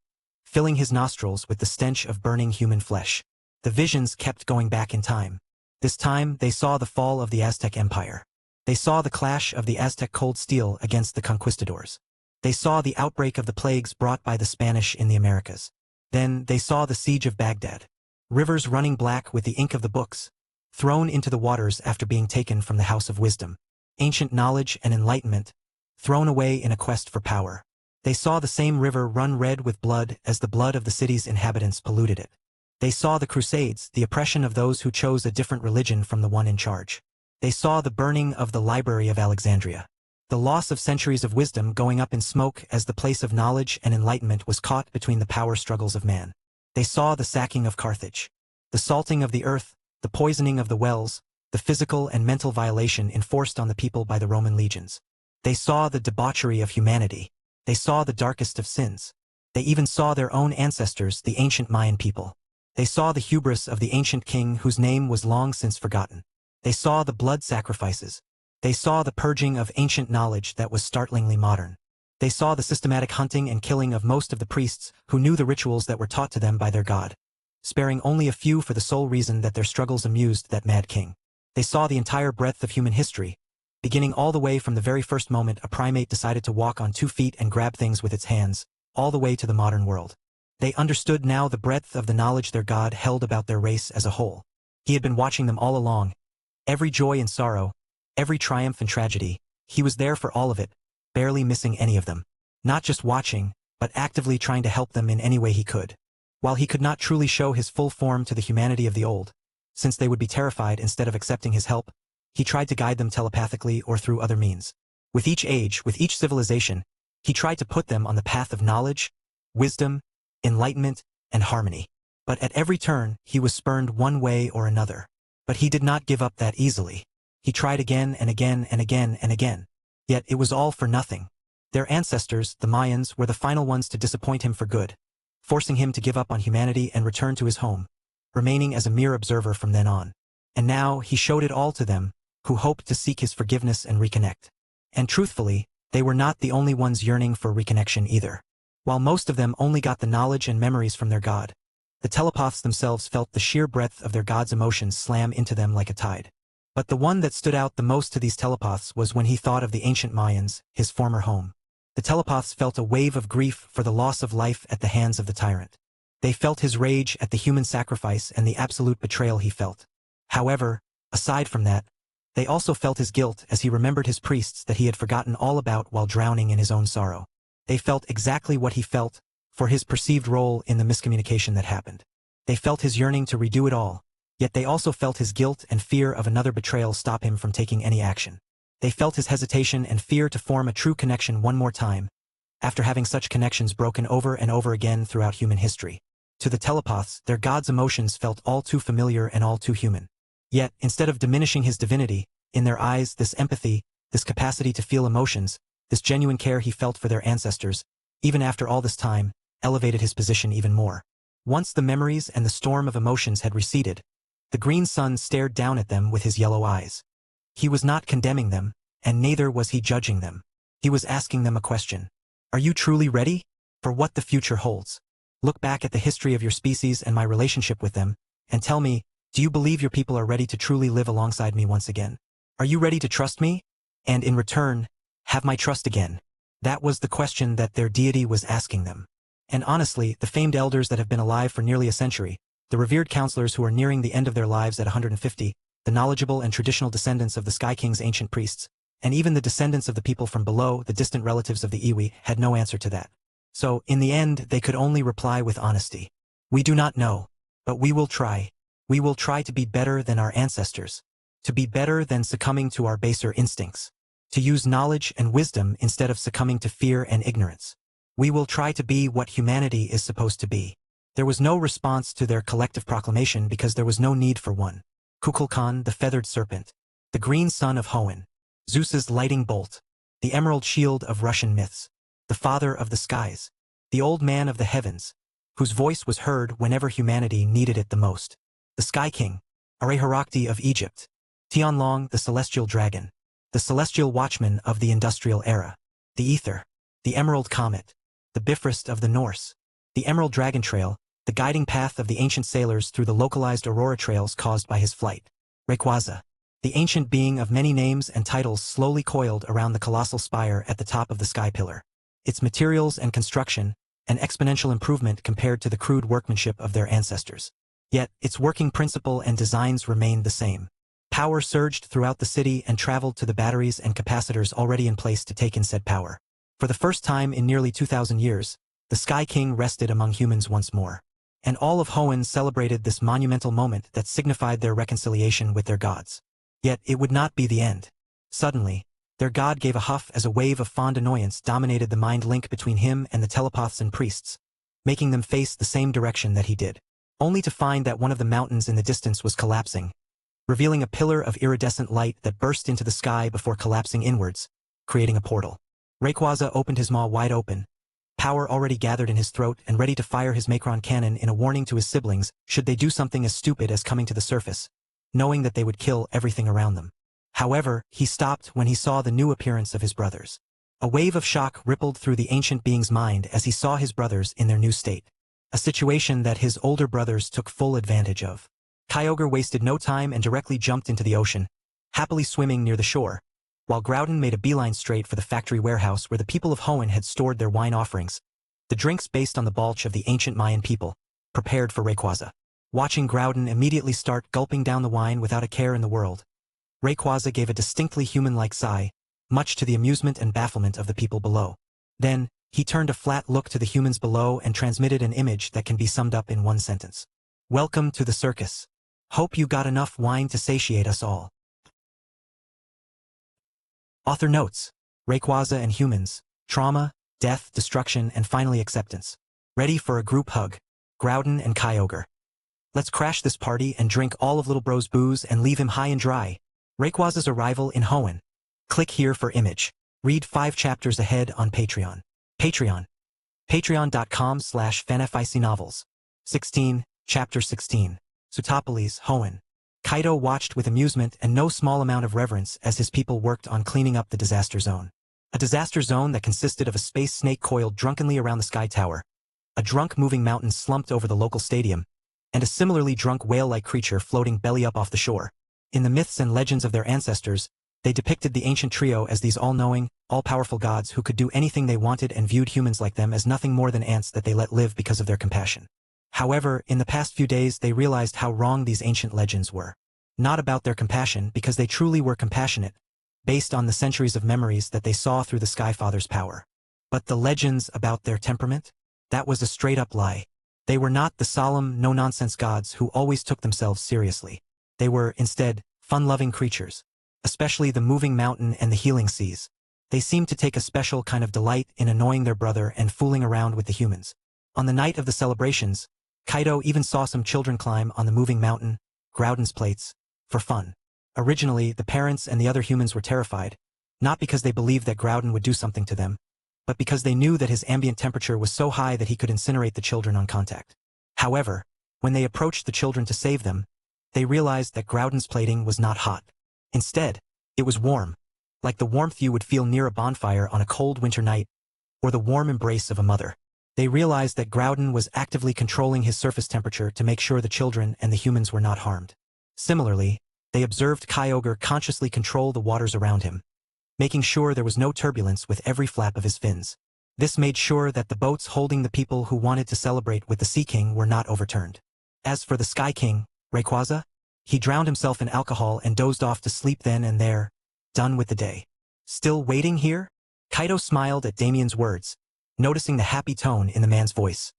filling his nostrils with the stench of burning human flesh. The visions kept going back in time. This time they saw the fall of the Aztec Empire. They saw the clash of the Aztec cold steel against the conquistadors. They saw the outbreak of the plagues brought by the Spanish in the Americas. Then they saw the siege of Baghdad. Rivers running black with the ink of the books, thrown into the waters after being taken from the house of wisdom. Ancient knowledge and enlightenment, thrown away in a quest for power. They saw the same river run red with blood as the blood of the city's inhabitants polluted it. They saw the Crusades, the oppression of those who chose a different religion from the one in charge. They saw the burning of the Library of Alexandria. The loss of centuries of wisdom going up in smoke as the place of knowledge and enlightenment was caught between the power struggles of man. They saw the sacking of Carthage. The salting of the earth, the poisoning of the wells, the physical and mental violation enforced on the people by the Roman legions. They saw the debauchery of humanity. They saw the darkest of sins. They even saw their own ancestors, the ancient Mayan people. They saw the hubris of the ancient king whose name was long since forgotten. They saw the blood sacrifices. They saw the purging of ancient knowledge that was startlingly modern. They saw the systematic hunting and killing of most of the priests who knew the rituals that were taught to them by their god, sparing only a few for the sole reason that their struggles amused that mad king. They saw the entire breadth of human history, beginning all the way from the very first moment a primate decided to walk on 2 feet and grab things with its hands, all the way to the modern world. They understood now the breadth of the knowledge their god held about their race as a whole. He had been watching them all along. Every joy and sorrow, every triumph and tragedy, he was there for all of it, barely missing any of them. Not just watching, but actively trying to help them in any way he could. While he could not truly show his full form to the humanity of the old, since they would be terrified instead of accepting his help, he tried to guide them telepathically or through other means. With each age, with each civilization, he tried to put them on the path of knowledge, wisdom, enlightenment, and harmony. But at every turn, he was spurned one way or another. But he did not give up that easily. He tried again and again and again and again. Yet it was all for nothing. Their ancestors, the Mayans, were the final ones to disappoint him for good, forcing him to give up on humanity and return to his home, remaining as a mere observer from then on. And now he showed it all to them, who hoped to seek his forgiveness and reconnect. And truthfully, they were not the only ones yearning for reconnection either. While most of them only got the knowledge and memories from their god, the telepaths themselves felt the sheer breadth of their god's emotions slam into them like a tide. But the one that stood out the most to these telepaths was when he thought of the ancient Mayans, his former home. The telepaths felt a wave of grief for the loss of life at the hands of the tyrant. They felt his rage at the human sacrifice and the absolute betrayal he felt. However, aside from that, they also felt his guilt as he remembered his priests that he had forgotten all about while drowning in his own sorrow. They felt exactly what he felt, for his perceived role in the miscommunication that happened. They felt his yearning to redo it all, yet they also felt his guilt and fear of another betrayal stop him from taking any action. They felt his hesitation and fear to form a true connection one more time, after having such connections broken over and over again throughout human history. To the telepaths, their god's emotions felt all too familiar and all too human. Yet, instead of diminishing his divinity, in their eyes this empathy, this capacity to feel emotions, this genuine care he felt for their ancestors, even after all this time, elevated his position even more. Once the memories and the storm of emotions had receded, the green sun stared down at them with his yellow eyes. He was not condemning them, and neither was he judging them. He was asking them a question. Are you truly ready for what the future holds? Look back at the history of your species and my relationship with them, and tell me, do you believe your people are ready to truly live alongside me once again? Are you ready to trust me? And in return, have my trust again? That was the question that their deity was asking them. And honestly, the famed elders that have been alive for nearly a century, the revered counselors who are nearing the end of their lives at 150, the knowledgeable and traditional descendants of the Sky King's ancient priests, and even the descendants of the people from below, the distant relatives of the Iwi, had no answer to that. So, in the end, they could only reply with honesty. We do not know, but we will try. We will try to be better than our ancestors, to be better than succumbing to our baser instincts, to use knowledge and wisdom instead of succumbing to fear and ignorance. We will try to be what humanity is supposed to be. There was no response to their collective proclamation because there was no need for one. Kukulkan, the feathered serpent, the green sun of Hoenn, Zeus's lighting bolt, the emerald shield of Russian myths, the father of the skies, the old man of the heavens, whose voice was heard whenever humanity needed it the most, the Sky King, Areharakti of Egypt, Tianlong, the celestial dragon, the celestial watchman of the industrial era, the ether, the emerald comet, the Bifrost of the Norse, the emerald dragon trail, the guiding path of the ancient sailors through the localized aurora trails caused by his flight, Rayquaza, the ancient being of many names and titles slowly coiled around the colossal spire at the top of the sky pillar. Its materials and construction, an exponential improvement compared to the crude workmanship of their ancestors. Yet, its working principle and designs remained the same. Power surged throughout the city and traveled to the batteries and capacitors already in place to take in said power. For the first time in nearly 2,000 years, the Sky King rested among humans once more. And all of Hoenn celebrated this monumental moment that signified their reconciliation with their gods. Yet it would not be the end. Suddenly, their god gave a huff as a wave of fond annoyance dominated the mind link between him and the telepaths and priests, making them face the same direction that he did, only to find that one of the mountains in the distance was collapsing, revealing a pillar of iridescent light that burst into the sky before collapsing inwards, creating a portal. Rayquaza opened his maw wide open, power already gathered in his throat and ready to fire his Macron cannon in a warning to his siblings should they do something as stupid as coming to the surface, knowing that they would kill everything around them. However, he stopped when he saw the new appearance of his brothers. A wave of shock rippled through the ancient being's mind as he saw his brothers in their new state, a situation that his older brothers took full advantage of. Kyogre wasted no time and directly jumped into the ocean, happily swimming near the shore, while Groudon made a beeline straight for the factory warehouse where the people of Hoenn had stored their wine offerings, the drinks based on the balch of the ancient Mayan people, prepared for Rayquaza. Watching Groudon immediately start gulping down the wine without a care in the world, Rayquaza gave a distinctly human-like sigh, much to the amusement and bafflement of the people below. Then, he turned a flat look to the humans below and transmitted an image that can be summed up in one sentence. Welcome to the circus. Hope you got enough wine to satiate us all. Author notes: Rayquaza and humans, trauma, death, destruction, and finally acceptance. Ready for a group hug. Groudon and Kyogre. Let's crash this party and drink all of Little Bro's booze and leave him high and dry. Rayquaza's arrival in Hoenn. Click here for image. Read 5 chapters ahead on Patreon. Patreon.com/fanfictionnovels. 16, Chapter 16. Sootopolis, Hoenn. Kaido watched with amusement and no small amount of reverence as his people worked on cleaning up the disaster zone. A disaster zone that consisted of a space snake coiled drunkenly around the sky tower, a drunk moving mountain slumped over the local stadium, and a similarly drunk whale-like creature floating belly up off the shore. In the myths and legends of their ancestors, they depicted the ancient trio as these all-knowing, all-powerful gods who could do anything they wanted and viewed humans like them as nothing more than ants that they let live because of their compassion. However, in the past few days they realized how wrong these ancient legends were. Not about their compassion because they truly were compassionate, based on the centuries of memories that they saw through the Skyfather's power. But the legends about their temperament? That was a straight-up lie. They were not the solemn, no-nonsense gods who always took themselves seriously. They were, instead, fun-loving creatures, especially the moving mountain and the healing seas. They seemed to take a special kind of delight in annoying their brother and fooling around with the humans. On the night of the celebrations, Kaito even saw some children climb on the moving mountain, Groudon's plates, for fun. Originally, the parents and the other humans were terrified, not because they believed that Groudon would do something to them, but because they knew that his ambient temperature was so high that he could incinerate the children on contact. However, when they approached the children to save them, they realized that Groudon's plating was not hot. Instead, it was warm, like the warmth you would feel near a bonfire on a cold winter night, or the warm embrace of a mother. They realized that Groudon was actively controlling his surface temperature to make sure the children and the humans were not harmed. Similarly, they observed Kyogre consciously control the waters around him, making sure there was no turbulence with every flap of his fins. This made sure that the boats holding the people who wanted to celebrate with the Sea King were not overturned. As for the Sky King, Rayquaza, he drowned himself in alcohol and dozed off to sleep then and there, done with the day. Still waiting here? Kaito smiled at Damien's words, noticing the happy tone in the man's voice.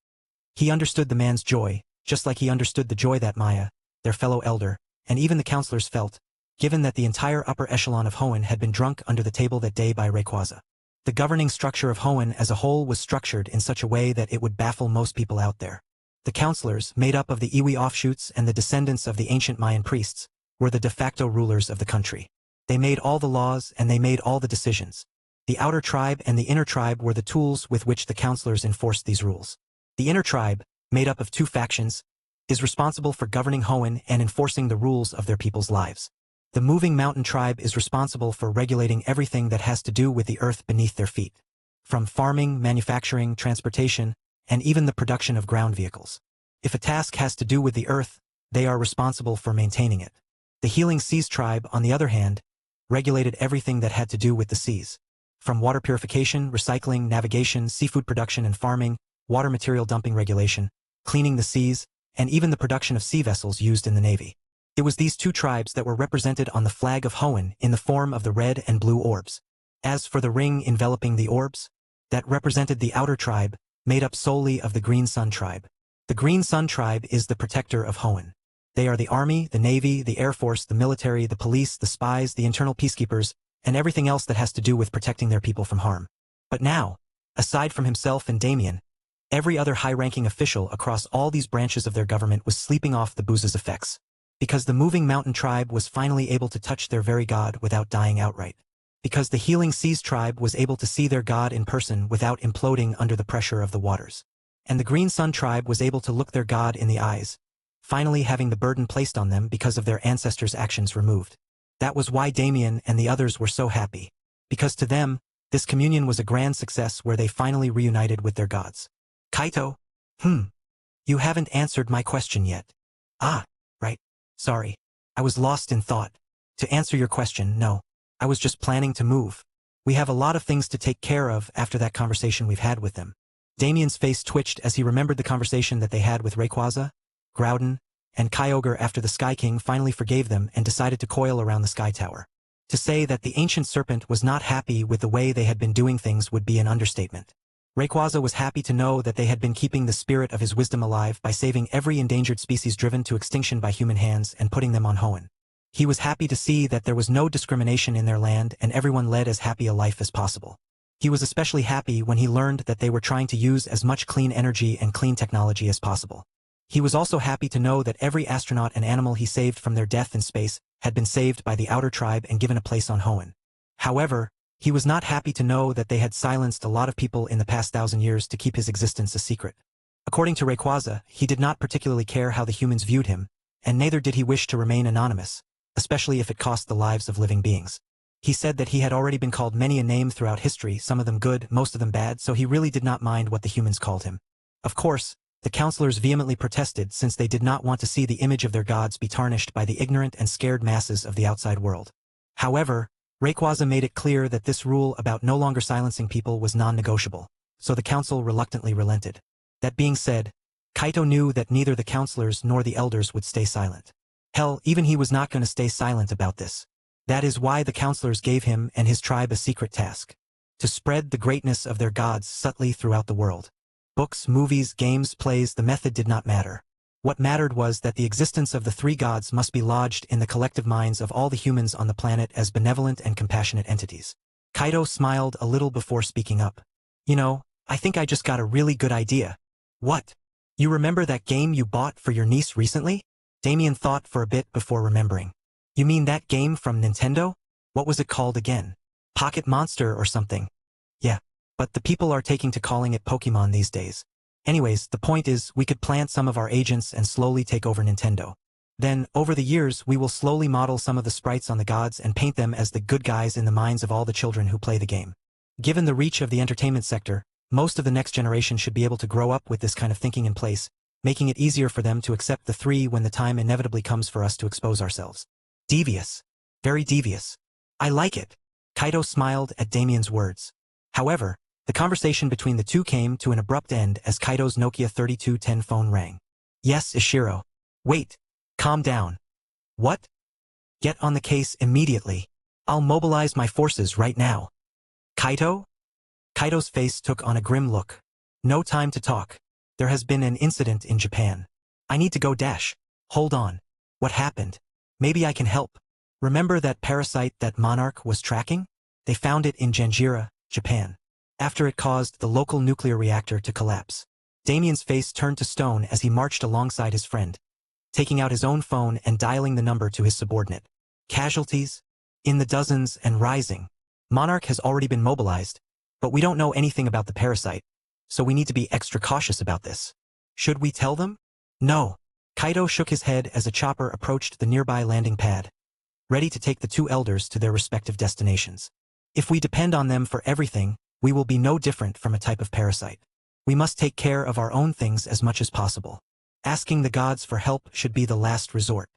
He understood the man's joy, just like he understood the joy that Maya, their fellow elder, and even the counselors felt, given that the entire upper echelon of Hoenn had been drunk under the table that day by Rayquaza. The governing structure of Hoenn as a whole was structured in such a way that it would baffle most people out there. The counselors, made up of the Iwi offshoots and the descendants of the ancient Mayan priests, were the de facto rulers of the country. They made all the laws and they made all the decisions. The outer tribe and the inner tribe were the tools with which the counselors enforced these rules. The inner tribe, made up of two factions, is responsible for governing Hoenn and enforcing the rules of their people's lives. The moving mountain tribe is responsible for regulating everything that has to do with the earth beneath their feet, from farming, manufacturing, transportation, and even the production of ground vehicles. If a task has to do with the earth, they are responsible for maintaining it. The Healing Seas tribe, on the other hand, regulated everything that had to do with the seas, from water purification, recycling, navigation, seafood production and farming, water material dumping regulation, cleaning the seas, and even the production of sea vessels used in the navy. It was these two tribes that were represented on the flag of Hoenn in the form of the red and blue orbs. As for the ring enveloping the orbs, that represented the outer tribe, made up solely of the Green Sun tribe. The Green Sun tribe is the protector of Hoenn. They are the army, the navy, the air force, the military, the police, the spies, the internal peacekeepers, and everything else that has to do with protecting their people from harm. But now, aside from himself and Damien, every other high-ranking official across all these branches of their government was sleeping off the booze's effects, because the moving mountain tribe was finally able to touch their very god without dying outright. Because the Healing Seas tribe was able to see their god in person without imploding under the pressure of the waters. And the Green Sun tribe was able to look their god in the eyes, finally having the burden placed on them because of their ancestors' actions removed. That was why Damien and the others were so happy, because to them, this communion was a grand success where they finally reunited with their gods. Kaito? You haven't answered my question yet. Ah, right. Sorry. I was lost in thought. To answer your question, no. I was just planning to move. We have a lot of things to take care of after that conversation we've had with them. Damien's face twitched as he remembered the conversation that they had with Rayquaza, Groudon, and Kyogre after the Sky King finally forgave them and decided to coil around the Sky Tower. To say that the ancient serpent was not happy with the way they had been doing things would be an understatement. Rayquaza was happy to know that they had been keeping the spirit of his wisdom alive by saving every endangered species driven to extinction by human hands and putting them on Hoenn. He was happy to see that there was no discrimination in their land and everyone led as happy a life as possible. He was especially happy when he learned that they were trying to use as much clean energy and clean technology as possible. He was also happy to know that every astronaut and animal he saved from their death in space had been saved by the outer tribe and given a place on Hoenn. However, he was not happy to know that they had silenced a lot of people in the past 1,000 years to keep his existence a secret. According to Rayquaza, he did not particularly care how the humans viewed him, and neither did he wish to remain anonymous, especially if it cost the lives of living beings. He said that he had already been called many a name throughout history, some of them good, most of them bad, so he really did not mind what the humans called him. Of course, the counselors vehemently protested since they did not want to see the image of their gods be tarnished by the ignorant and scared masses of the outside world. However, Rayquaza made it clear that this rule about no longer silencing people was non-negotiable, so the council reluctantly relented. That being said, Kaito knew that neither the counselors nor the elders would stay silent. Hell, even he was not going to stay silent about this. That is why the counselors gave him and his tribe a secret task: to spread the greatness of their gods subtly throughout the world. Books, movies, games, plays, the method did not matter. What mattered was that the existence of the three gods must be lodged in the collective minds of all the humans on the planet as benevolent and compassionate entities. Kaito smiled a little before speaking up. You know, I think I just got a really good idea. What? You remember that game you bought for your niece recently? Damien thought for a bit before remembering. You mean that game from Nintendo? What was it called again? Pocket Monster or something? Yeah, but the people are taking to calling it Pokemon these days. Anyways, the point is we could plant some of our agents and slowly take over Nintendo. Then, over the years, we will slowly model some of the sprites on the gods and paint them as the good guys in the minds of all the children who play the game. Given the reach of the entertainment sector, most of the next generation should be able to grow up with this kind of thinking in place, making it easier for them to accept the three when the time inevitably comes for us to expose ourselves. Devious. Very devious. I like it. Kaito smiled at Damien's words. However, the conversation between the two came to an abrupt end as Kaito's Nokia 3210 phone rang. Yes, Ishiro. Wait. Calm down. What? Get on the case immediately. I'll mobilize my forces right now. Kaito? Kaito's face took on a grim look. No time to talk. There has been an incident in Japan. I need to go dash. Hold on. What happened? Maybe I can help. Remember that parasite that Monarch was tracking? They found it in Janjira, Japan. After it caused the local nuclear reactor to collapse. Damien's face turned to stone as he marched alongside his friend, taking out his own phone and dialing the number to his subordinate. Casualties? In the dozens and rising. Monarch has already been mobilized, but we don't know anything about the parasite, so we need to be extra cautious about this. Should we tell them? No. Kaito shook his head as a chopper approached the nearby landing pad, ready to take the two elders to their respective destinations. If we depend on them for everything, we will be no different from a type of parasite. We must take care of our own things as much as possible. Asking the gods for help should be the last resort.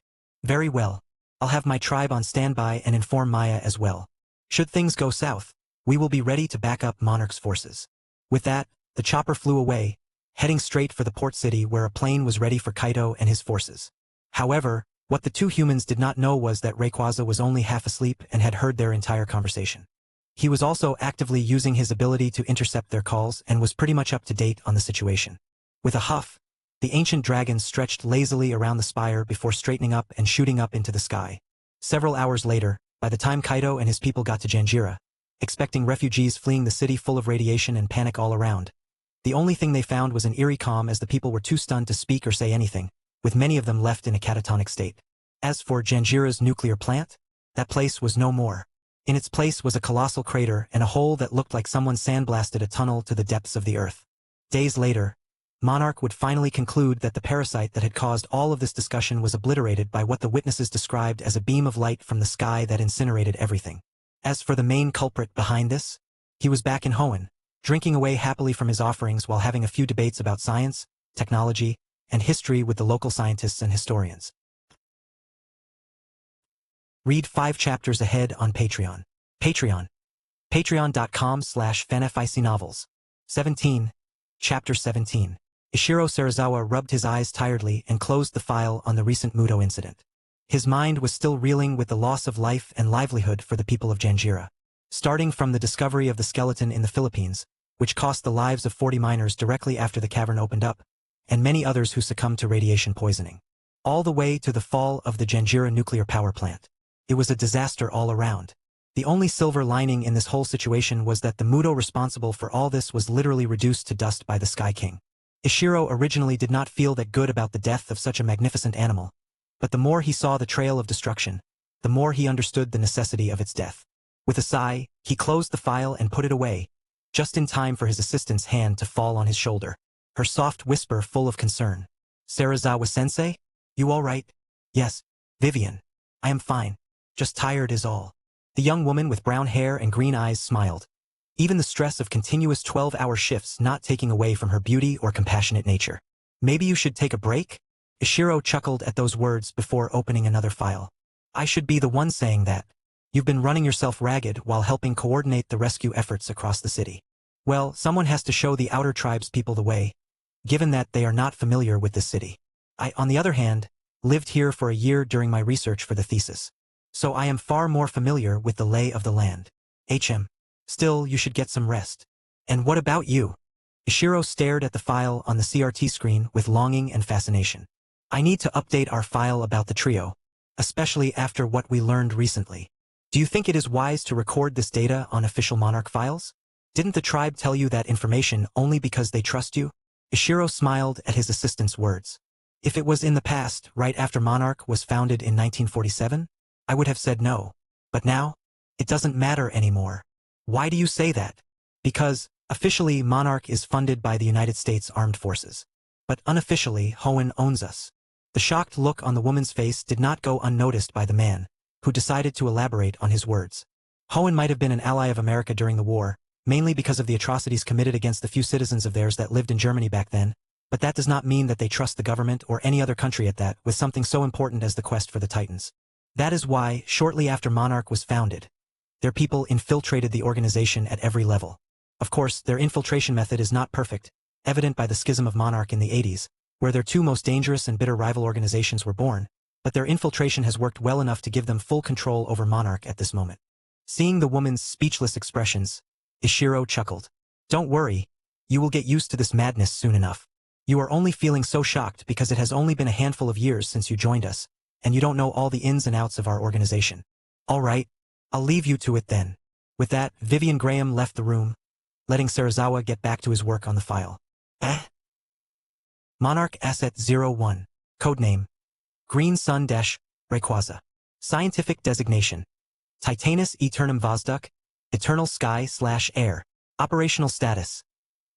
Very well. I'll have my tribe on standby and inform Maya as well. Should things go south, we will be ready to back up Monarch's forces. With that, the chopper flew away, heading straight for the port city where a plane was ready for Kaito and his forces. However, what the two humans did not know was that Rayquaza was only half asleep and had heard their entire conversation. He was also actively using his ability to intercept their calls and was pretty much up to date on the situation. With a huff, the ancient dragon stretched lazily around the spire before straightening up and shooting up into the sky. Several hours later, by the time Kaito and his people got to Janjira, expecting refugees fleeing the city full of radiation and panic all around, the only thing they found was an eerie calm as the people were too stunned to speak or say anything, with many of them left in a catatonic state. As for Janjira's nuclear plant, that place was no more. In its place was a colossal crater and a hole that looked like someone sandblasted a tunnel to the depths of the earth. Days later, Monarch would finally conclude that the parasite that had caused all of this discussion was obliterated by what the witnesses described as a beam of light from the sky that incinerated everything. As for the main culprit behind this, he was back in Hoenn, drinking away happily from his offerings while having a few debates about science, technology, and history with the local scientists and historians. Read 5 chapters ahead on Patreon. Patreon.com/fanfictionnovels. 17. Chapter 17. Ishiro Serizawa rubbed his eyes tiredly and closed the file on the recent Muto incident. His mind was still reeling with the loss of life and livelihood for the people of Janjira. Starting from the discovery of the skeleton in the Philippines, which cost the lives of 40 miners directly after the cavern opened up, and many others who succumbed to radiation poisoning. All the way to the fall of the Janjira nuclear power plant. It was a disaster all around. The only silver lining in this whole situation was that the Muto responsible for all this was literally reduced to dust by the Sky King. Ishiro originally did not feel that good about the death of such a magnificent animal, but the more he saw the trail of destruction, the more he understood the necessity of its death. With a sigh, he closed the file and put it away, just in time for his assistant's hand to fall on his shoulder. Her soft whisper full of concern. Serizawa-sensei? You all right? Yes, Vivian. I am fine. Just tired is all. The young woman with brown hair and green eyes smiled. Even the stress of continuous 12-hour shifts not taking away from her beauty or compassionate nature. Maybe you should take a break? Ishiro chuckled at those words before opening another file. I should be the one saying that. You've been running yourself ragged while helping coordinate the rescue efforts across the city. Well, someone has to show the outer tribes people the way, given that they are not familiar with this city. I, on the other hand, lived here for a year during my research for the thesis. So I am far more familiar with the lay of the land. Still, you should get some rest. And what about you? Ishiro stared at the file on the CRT screen with longing and fascination. I need to update our file about the trio, especially after what we learned recently. Do you think it is wise to record this data on official Monarch files? Didn't the tribe tell you that information only because they trust you? Ishiro smiled at his assistant's words. If it was in the past, right after Monarch was founded in 1947, I would have said no. But now, it doesn't matter anymore. Why do you say that? Because, officially, Monarch is funded by the United States Armed Forces. But unofficially, Hoenn owns us. The shocked look on the woman's face did not go unnoticed by the man, who decided to elaborate on his words. Hoenn might have been an ally of America during the war, mainly because of the atrocities committed against the few citizens of theirs that lived in Germany back then, but that does not mean that they trust the government or any other country at that with something so important as the quest for the Titans. That is why, shortly after Monarch was founded, their people infiltrated the organization at every level. Of course, their infiltration method is not perfect, evident by the schism of Monarch in the 80s, where their two most dangerous and bitter rival organizations were born, but their infiltration has worked well enough to give them full control over Monarch at this moment. Seeing the woman's speechless expressions, Ishiro chuckled. Don't worry, you will get used to this madness soon enough. You are only feeling so shocked because it has only been a handful of years since you joined us, and you don't know all the ins and outs of our organization. All right, I'll leave you to it then. With that, Vivian Graham left the room, letting Serizawa get back to his work on the file. Monarch Asset 01. Codename. Green Sun-Rayquaza. Scientific designation. Titanus Eternum Vozduk. Eternal Sky/Air. Operational status.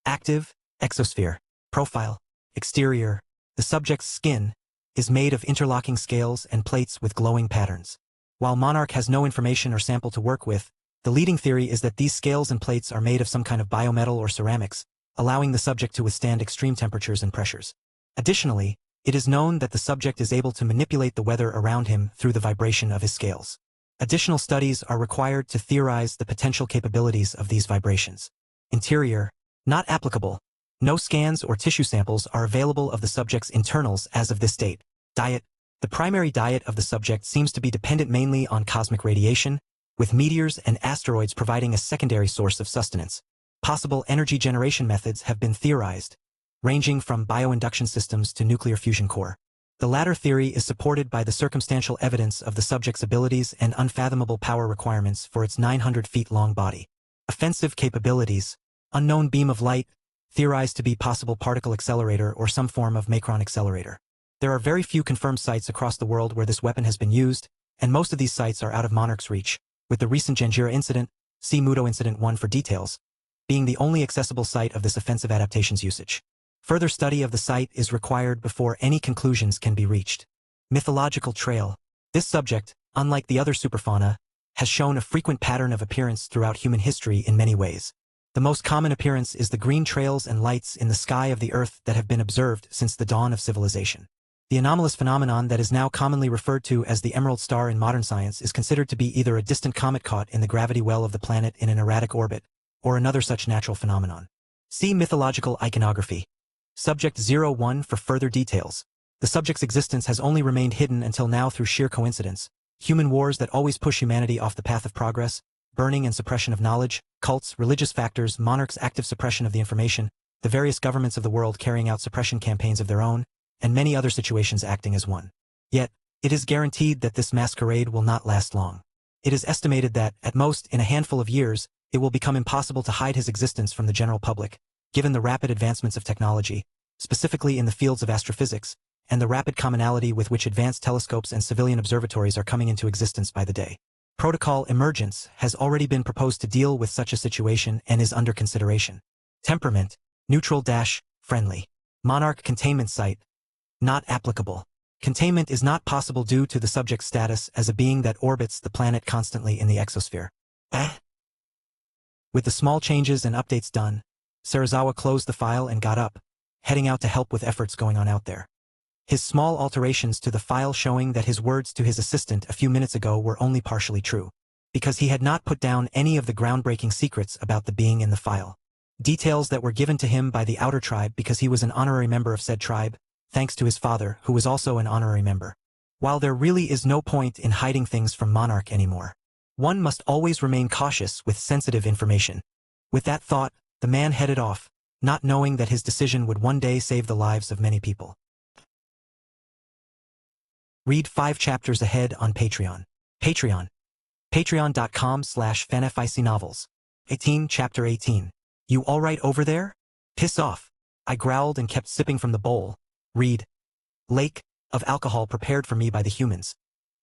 Active, exosphere. Profile. Exterior. The subject's skin is made of interlocking scales and plates with glowing patterns. While Monarch has no information or sample to work with, the leading theory is that these scales and plates are made of some kind of biometal or ceramics, allowing the subject to withstand extreme temperatures and pressures. Additionally, it is known that the subject is able to manipulate the weather around him through the vibration of his scales. Additional studies are required to theorize the potential capabilities of these vibrations. Interior, not applicable. No scans or tissue samples are available of the subject's internals as of this date. Diet. The primary diet of the subject seems to be dependent mainly on cosmic radiation, with meteors and asteroids providing a secondary source of sustenance. Possible energy generation methods have been theorized, ranging from bioinduction systems to nuclear fusion core. The latter theory is supported by the circumstantial evidence of the subject's abilities and unfathomable power requirements for its 900 feet long body. Offensive capabilities. Unknown beam of light, theorized to be possible particle accelerator or some form of macron accelerator. There are very few confirmed sites across the world where this weapon has been used, and most of these sites are out of Monarch's reach, with the recent Janjira incident, see Muto Incident 1 for details, being the only accessible site of this offensive adaptation's usage. Further study of the site is required before any conclusions can be reached. Mythological trail. This subject, unlike the other superfauna, has shown a frequent pattern of appearance throughout human history in many ways. The most common appearance is the green trails and lights in the sky of the Earth that have been observed since the dawn of civilization. The anomalous phenomenon that is now commonly referred to as the Emerald Star in modern science is considered to be either a distant comet caught in the gravity well of the planet in an erratic orbit, or another such natural phenomenon. See mythological iconography. Subject 01 for further details. The subject's existence has only remained hidden until now through sheer coincidence. Human wars that always push humanity off the path of progress, burning and suppression of knowledge, cults, religious factors, Monarch's active suppression of the information, the various governments of the world carrying out suppression campaigns of their own, and many other situations acting as one. Yet, it is guaranteed that this masquerade will not last long. It is estimated that, at most, in a handful of years, it will become impossible to hide his existence from the general public, given the rapid advancements of technology, specifically in the fields of astrophysics, and the rapid commonality with which advanced telescopes and civilian observatories are coming into existence by the day. Protocol Emergence has already been proposed to deal with such a situation and is under consideration. Temperament, neutral-friendly. Monarch containment site, not applicable. Containment is not possible due to the subject's status as a being that orbits the planet constantly in the exosphere. With the small changes and updates done, Serizawa closed the file and got up, heading out to help with efforts going on out there. His small alterations to the file showing that his words to his assistant a few minutes ago were only partially true, because he had not put down any of the groundbreaking secrets about the being in the file. Details that were given to him by the outer tribe because he was an honorary member of said tribe, thanks to his father, who was also an honorary member. While there really is no point in hiding things from Monarch anymore, one must always remain cautious with sensitive information. With that thought, the man headed off, not knowing that his decision would one day save the lives of many people. Read 5 chapters ahead on Patreon. Patreon. Patreon.com/fanficnovels. 18 Chapter 18. You alright over there? Piss off. I growled and kept sipping from the bowl. Read. Lake of alcohol prepared for me by the humans.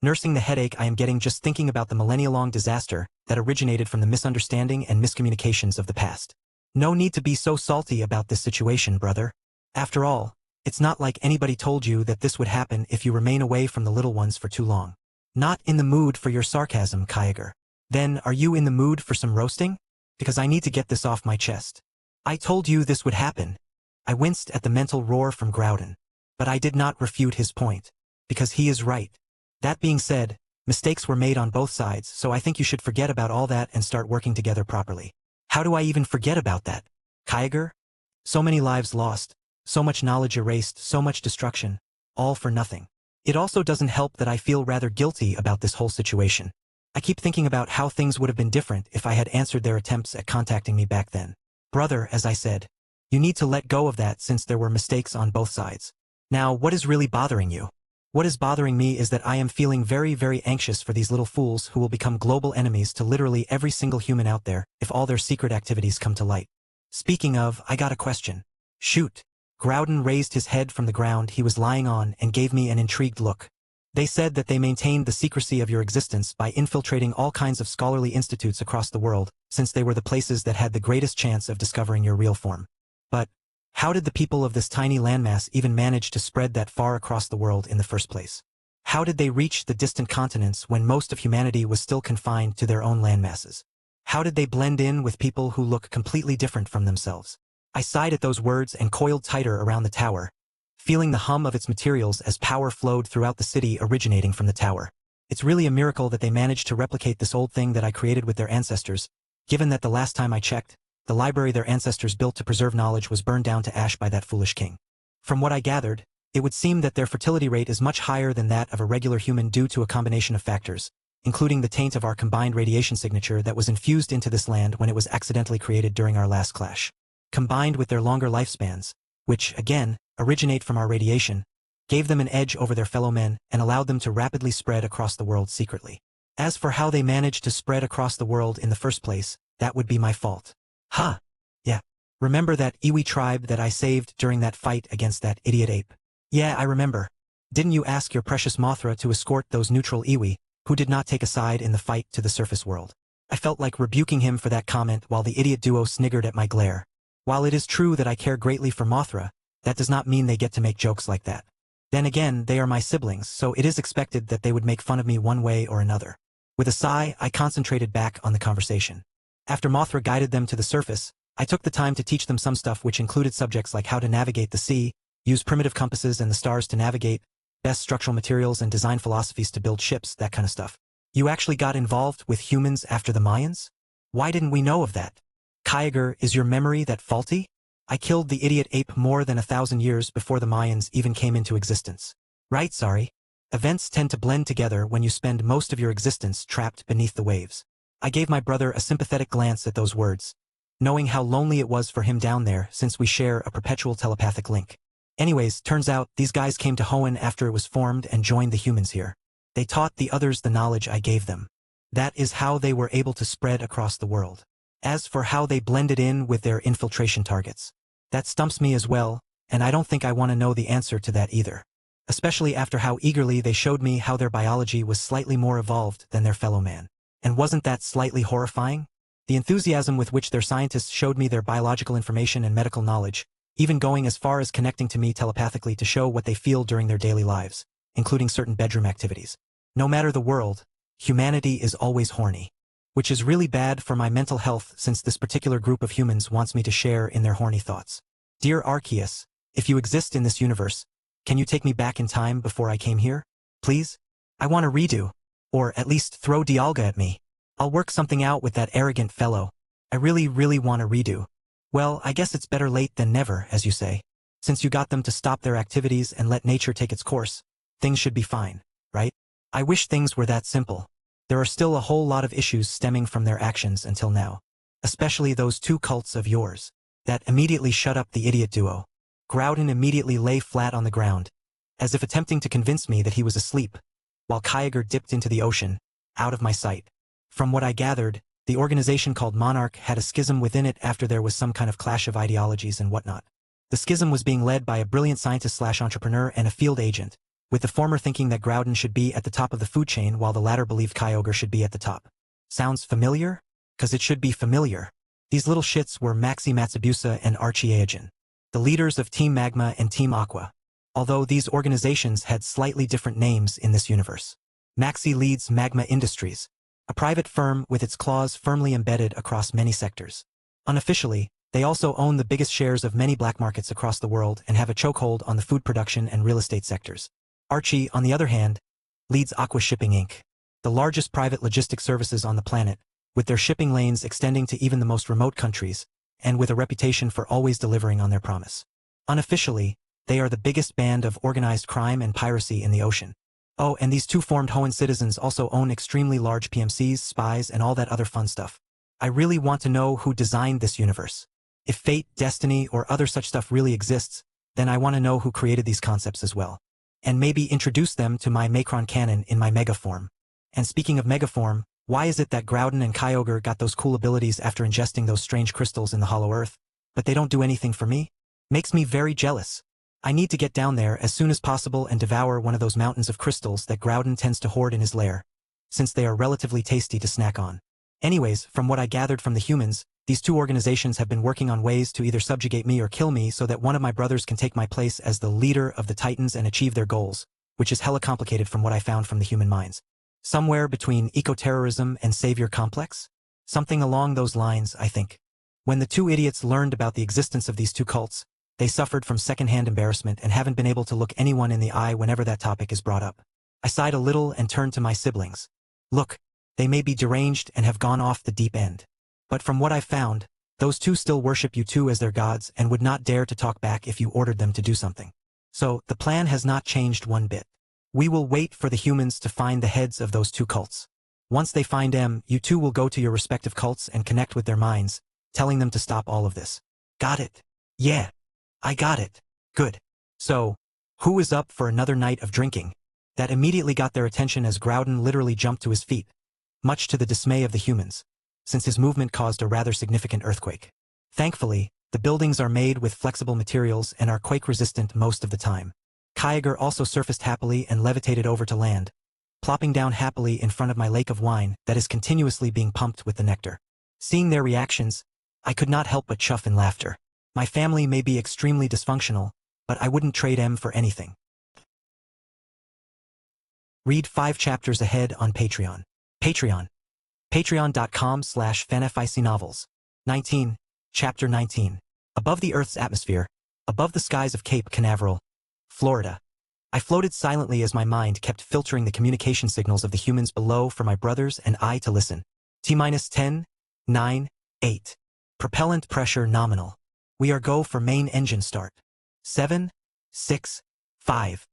Nursing the headache I am getting just thinking about the millennia-long disaster that originated from the misunderstanding and miscommunications of the past. No need to be so salty about this situation, brother. After all, it's not like anybody told you that this would happen if you remain away from the little ones for too long. Not in the mood for your sarcasm, Kyogre. Then are you in the mood for some roasting? Because I need to get this off my chest. I told you this would happen. I winced at the mental roar from Groudon. But I did not refute his point. Because he is right. That being said, mistakes were made on both sides, so I think you should forget about all that and start working together properly. How do I even forget about that? Kyogre? So many lives lost, so much knowledge erased, so much destruction, all for nothing. It also doesn't help that I feel rather guilty about this whole situation. I keep thinking about how things would have been different if I had answered their attempts at contacting me back then. Brother, as I said, you need to let go of that since there were mistakes on both sides. Now, what is really bothering you? What is bothering me is that I am feeling very, very anxious for these little fools who will become global enemies to literally every single human out there if all their secret activities come to light. Speaking of, I got a question. Shoot. Groudon raised his head from the ground he was lying on and gave me an intrigued look. They said that they maintained the secrecy of your existence by infiltrating all kinds of scholarly institutes across the world, since they were the places that had the greatest chance of discovering your real form. But how did the people of this tiny landmass even manage to spread that far across the world in the first place? How did they reach the distant continents when most of humanity was still confined to their own landmasses? How did they blend in with people who look completely different from themselves? I sighed at those words and coiled tighter around the tower, feeling the hum of its materials as power flowed throughout the city originating from the tower. It's really a miracle that they managed to replicate this old thing that I created with their ancestors, given that the last time I checked, the library their ancestors built to preserve knowledge was burned down to ash by that foolish king. From what I gathered, it would seem that their fertility rate is much higher than that of a regular human due to a combination of factors, including the taint of our combined radiation signature that was infused into this land when it was accidentally created during our last clash. Combined with their longer lifespans, which, again, originate from our radiation, gave them an edge over their fellow men and allowed them to rapidly spread across the world secretly. As for how they managed to spread across the world in the first place, that would be my fault. Huh. Yeah. Remember that Iwi tribe that I saved during that fight against that idiot ape? Yeah, I remember. Didn't you ask your precious Mothra to escort those neutral Iwi, who did not take a side in the fight to the surface world? I felt like rebuking him for that comment while the idiot duo sniggered at my glare. While it is true that I care greatly for Mothra, that does not mean they get to make jokes like that. Then again, they are my siblings, so it is expected that they would make fun of me one way or another. With a sigh, I concentrated back on the conversation. After Mothra guided them to the surface, I took the time to teach them some stuff which included subjects like how to navigate the sea, use primitive compasses and the stars to navigate, best structural materials and design philosophies to build ships, that kind of stuff. You actually got involved with humans after the Mayans? Why didn't we know of that? Kyogre, is your memory that faulty? I killed the idiot ape more than 1,000 years before the Mayans even came into existence. Right, sorry. Events tend to blend together when you spend most of your existence trapped beneath the waves. I gave my brother a sympathetic glance at those words, knowing how lonely it was for him down there since we share a perpetual telepathic link. Anyways, turns out these guys came to Hoenn after it was formed and joined the humans here. They taught the others the knowledge I gave them. That is how they were able to spread across the world. As for how they blended in with their infiltration targets, that stumps me as well, and I don't think I want to know the answer to that either. Especially after how eagerly they showed me how their biology was slightly more evolved than their fellow man. And wasn't that slightly horrifying? The enthusiasm with which their scientists showed me their biological information and medical knowledge, even going as far as connecting to me telepathically to show what they feel during their daily lives, including certain bedroom activities. No matter the world, humanity is always horny. Which is really bad for my mental health since this particular group of humans wants me to share in their horny thoughts. Dear Arceus, if you exist in this universe, can you take me back in time before I came here? Please? I want to redo. Or at least throw Dialga at me. I'll work something out with that arrogant fellow. I really, really want to redo. Well, I guess it's better late than never, as you say. Since you got them to stop their activities and let nature take its course, things should be fine, right? I wish things were that simple. There are still a whole lot of issues stemming from their actions until now. Especially those two cults of yours. That immediately shut up the idiot duo. Groudon immediately lay flat on the ground, as if attempting to convince me that he was asleep, while Kyogre dipped into the ocean, out of my sight. From what I gathered, the organization called Monarch had a schism within it after there was some kind of clash of ideologies and whatnot. The schism was being led by a brilliant scientist/entrepreneur and a field agent, with the former thinking that Groudon should be at the top of the food chain while the latter believed Kyogre should be at the top. Sounds familiar? 'Cause it should be familiar. These little shits were Maxi Matsubusa and Archie Aogen, the leaders of Team Magma and Team Aqua, although these organizations had slightly different names in this universe. Maxi leads Magma Industries, a private firm with its claws firmly embedded across many sectors. Unofficially, they also own the biggest shares of many black markets across the world and have a chokehold on the food production and real estate sectors. Archie, on the other hand, leads Aqua Shipping Inc., the largest private logistics services on the planet, with their shipping lanes extending to even the most remote countries, and with a reputation for always delivering on their promise. Unofficially, they are the biggest band of organized crime and piracy in the ocean. Oh, and these two formed Hoenn citizens also own extremely large PMCs, spies, and all that other fun stuff. I really want to know who designed this universe. If fate, destiny, or other such stuff really exists, then I want to know who created these concepts as well. And maybe introduce them to my Macron canon in my Mega form. And speaking of Mega form, why is it that Groudon and Kyogre got those cool abilities after ingesting those strange crystals in the Hollow Earth, but they don't do anything for me? Makes me very jealous. I need to get down there as soon as possible and devour one of those mountains of crystals that Groudon tends to hoard in his lair, since they are relatively tasty to snack on. Anyways, from what I gathered from the humans, these two organizations have been working on ways to either subjugate me or kill me so that one of my brothers can take my place as the leader of the Titans and achieve their goals, which is hella complicated from what I found from the human minds. Somewhere between eco-terrorism and savior complex? Something along those lines, I think. When the two idiots learned about the existence of these two cults, they suffered from second-hand embarrassment and haven't been able to look anyone in the eye whenever that topic is brought up. I sighed a little and turned to my siblings. Look, they may be deranged and have gone off the deep end. But from what I've found, those two still worship you two as their gods and would not dare to talk back if you ordered them to do something. So, the plan has not changed one bit. We will wait for the humans to find the heads of those two cults. Once they find them, you two will go to your respective cults and connect with their minds, telling them to stop all of this. Got it? Yeah. I got it. Good. So, who is up for another night of drinking? That immediately got their attention as Groudon literally jumped to his feet, much to the dismay of the humans, since his movement caused a rather significant earthquake. Thankfully, the buildings are made with flexible materials and are quake-resistant most of the time. Kyogre also surfaced happily and levitated over to land, plopping down happily in front of my lake of wine that is continuously being pumped with the nectar. Seeing their reactions, I could not help but chuff in laughter. My family may be extremely dysfunctional, but I wouldn't trade them for anything. Read 5 chapters ahead on Patreon. Patreon. Patreon.com/fanfictionnovels. 19. Chapter 19. Above the Earth's atmosphere, above the skies of Cape Canaveral, Florida. I floated silently as my mind kept filtering the communication signals of the humans below for my brothers and I to listen. T-10, 9, 8. Propellant pressure nominal. We are go for main engine start. 7, 6, 5.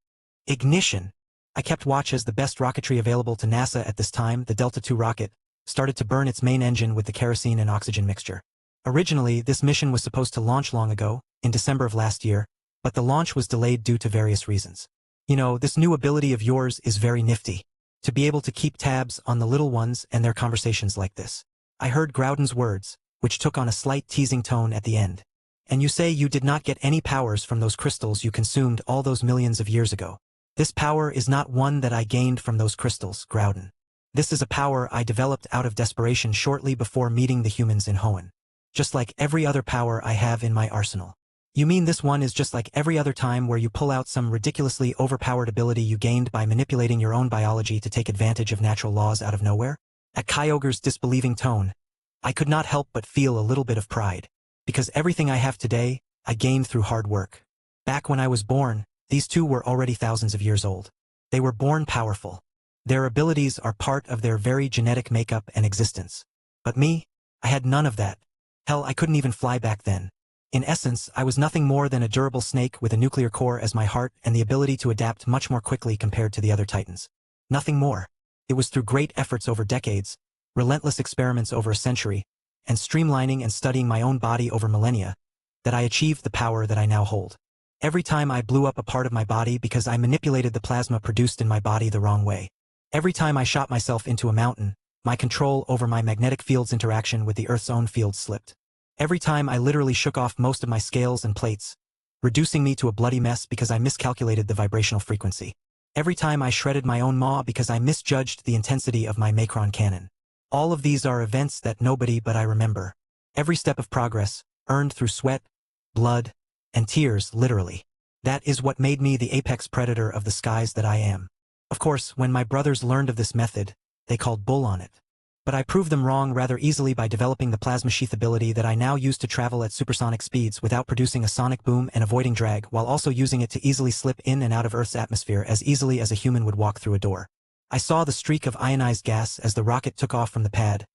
Ignition. I kept watch as the best rocketry available to NASA at this time, the Delta II rocket, started to burn its main engine with the kerosene and oxygen mixture. Originally, this mission was supposed to launch long ago, in December of last year, but the launch was delayed due to various reasons. You know, this new ability of yours is very nifty. To be able to keep tabs on the little ones and their conversations like this. I heard Groudon's words, which took on a slight teasing tone at the end. And you say you did not get any powers from those crystals you consumed all those millions of years ago. This power is not one that I gained from those crystals, Groudon. This is a power I developed out of desperation shortly before meeting the humans in Hoenn. Just like every other power I have in my arsenal. You mean this one is just like every other time where you pull out some ridiculously overpowered ability you gained by manipulating your own biology to take advantage of natural laws out of nowhere? At Kyogre's disbelieving tone, I could not help but feel a little bit of pride. Because everything I have today, I gained through hard work. Back when I was born, these two were already thousands of years old. They were born powerful. Their abilities are part of their very genetic makeup and existence. But me, I had none of that. Hell, I couldn't even fly back then. In essence, I was nothing more than a durable snake with a nuclear core as my heart and the ability to adapt much more quickly compared to the other titans. Nothing more. It was through great efforts over decades, relentless experiments over a century, and streamlining and studying my own body over millennia, that I achieved the power that I now hold. Every time I blew up a part of my body because I manipulated the plasma produced in my body the wrong way. Every time I shot myself into a mountain, my control over my magnetic field's interaction with the Earth's own field slipped. Every time I literally shook off most of my scales and plates, reducing me to a bloody mess because I miscalculated the vibrational frequency. Every time I shredded my own maw because I misjudged the intensity of my macron cannon. All of these are events that nobody but I remember. Every step of progress, earned through sweat, blood, and tears, literally. That is what made me the apex predator of the skies that I am. Of course, when my brothers learned of this method, they called bull on it. But I proved them wrong rather easily by developing the plasma sheath ability that I now use to travel at supersonic speeds without producing a sonic boom and avoiding drag, while also using it to easily slip in and out of Earth's atmosphere as easily as a human would walk through a door. I saw the streak of ionized gas as the rocket took off from the pad,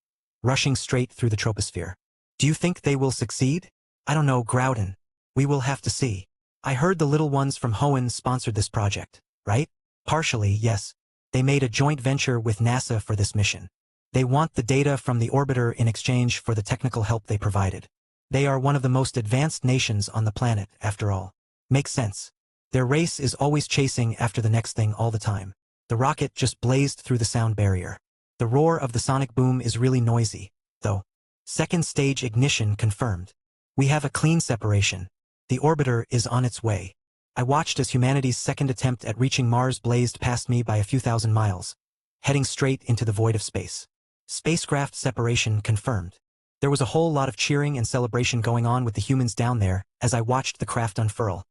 rushing straight through the troposphere. Do you think they will succeed? I don't know, Groudon. We will have to see. I heard the little ones from Hoenn sponsored this project, right? Partially, yes. They made a joint venture with NASA for this mission. They want the data from the orbiter in exchange for the technical help they provided. They are one of the most advanced nations on the planet, after all. Makes sense. Their race is always chasing after the next thing all the time. The rocket just blazed through the sound barrier. The roar of the sonic boom is really noisy, though. Second stage ignition confirmed. We have a clean separation. The orbiter is on its way. I watched as humanity's second attempt at reaching Mars blazed past me by a few thousand miles, heading straight into the void of space. Spacecraft separation confirmed. There was a whole lot of cheering and celebration going on with the humans down there as I watched the craft unfurl,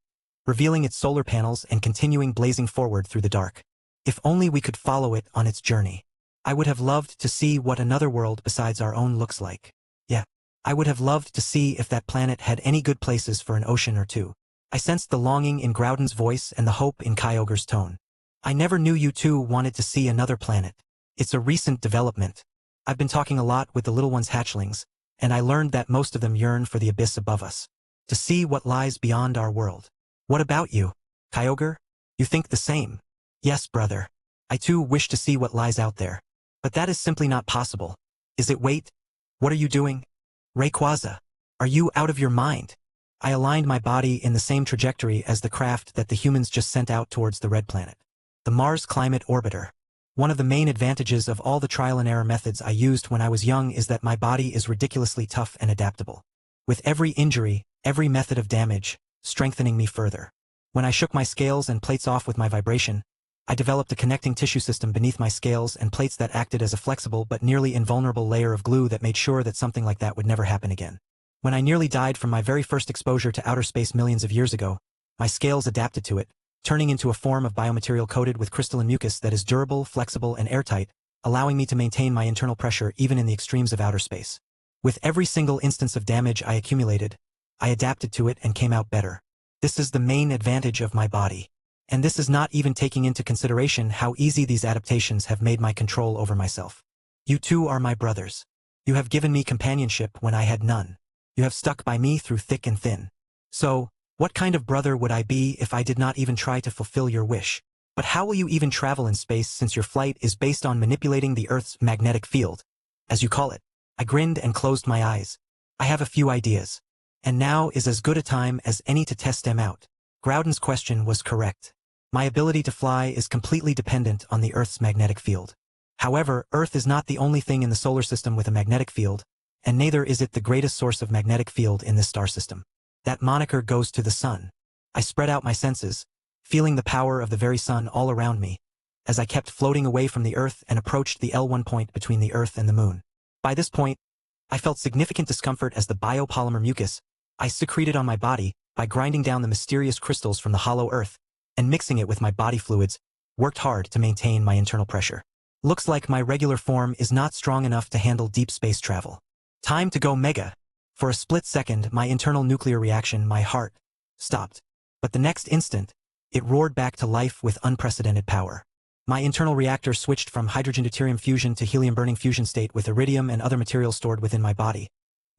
revealing its solar panels and continuing blazing forward through the dark. If only we could follow it on its journey. I would have loved to see what another world besides our own looks like. Yeah, I would have loved to see if that planet had any good places for an ocean or two. I sensed the longing in Groudon's voice and the hope in Kyogre's tone. I never knew you two wanted to see another planet. It's a recent development. I've been talking a lot with the little ones' hatchlings, and I learned that most of them yearn for the abyss above us, to see what lies beyond our world. What about you, Kyogre? You think the same? Yes, brother. I too wish to see what lies out there. But that is simply not possible. Is it? Wait? What are you doing? Rayquaza, are you out of your mind? I aligned my body in the same trajectory as the craft that the humans just sent out towards the red planet. The Mars Climate Orbiter. One of the main advantages of all the trial and error methods I used when I was young is that my body is ridiculously tough and adaptable. With every injury, every method of damage, strengthening me further. When I shook my scales and plates off with my vibration, I developed a connecting tissue system beneath my scales and plates that acted as a flexible but nearly invulnerable layer of glue that made sure that something like that would never happen again. When I nearly died from my very first exposure to outer space millions of years ago, my scales adapted to it, turning into a form of biomaterial coated with crystalline mucus that is durable, flexible, and airtight, allowing me to maintain my internal pressure even in the extremes of outer space. With every single instance of damage I accumulated, I adapted to it and came out better. This is the main advantage of my body. And this is not even taking into consideration how easy these adaptations have made my control over myself. You two are my brothers. You have given me companionship when I had none. You have stuck by me through thick and thin. So, what kind of brother would I be if I did not even try to fulfill your wish? But how will you even travel in space since your flight is based on manipulating the Earth's magnetic field, as you call it? I grinned and closed my eyes. I have a few ideas. And now is as good a time as any to test them out. Groudon's question was correct. My ability to fly is completely dependent on the Earth's magnetic field. However, Earth is not the only thing in the solar system with a magnetic field, and neither is it the greatest source of magnetic field in this star system. That moniker goes to the sun. I spread out my senses, feeling the power of the very sun all around me, as I kept floating away from the Earth and approached the L1 point between the Earth and the Moon. By this point, I felt significant discomfort as the biopolymer mucus I secreted on my body by grinding down the mysterious crystals from the hollow Earth and mixing it with my body fluids, worked hard to maintain my internal pressure. Looks like my regular form is not strong enough to handle deep space travel. Time to go mega. For a split second, my internal nuclear reaction, my heart, stopped. But the next instant, it roared back to life with unprecedented power. My internal reactor switched from hydrogen-deuterium fusion to helium-burning fusion state with iridium and other materials stored within my body,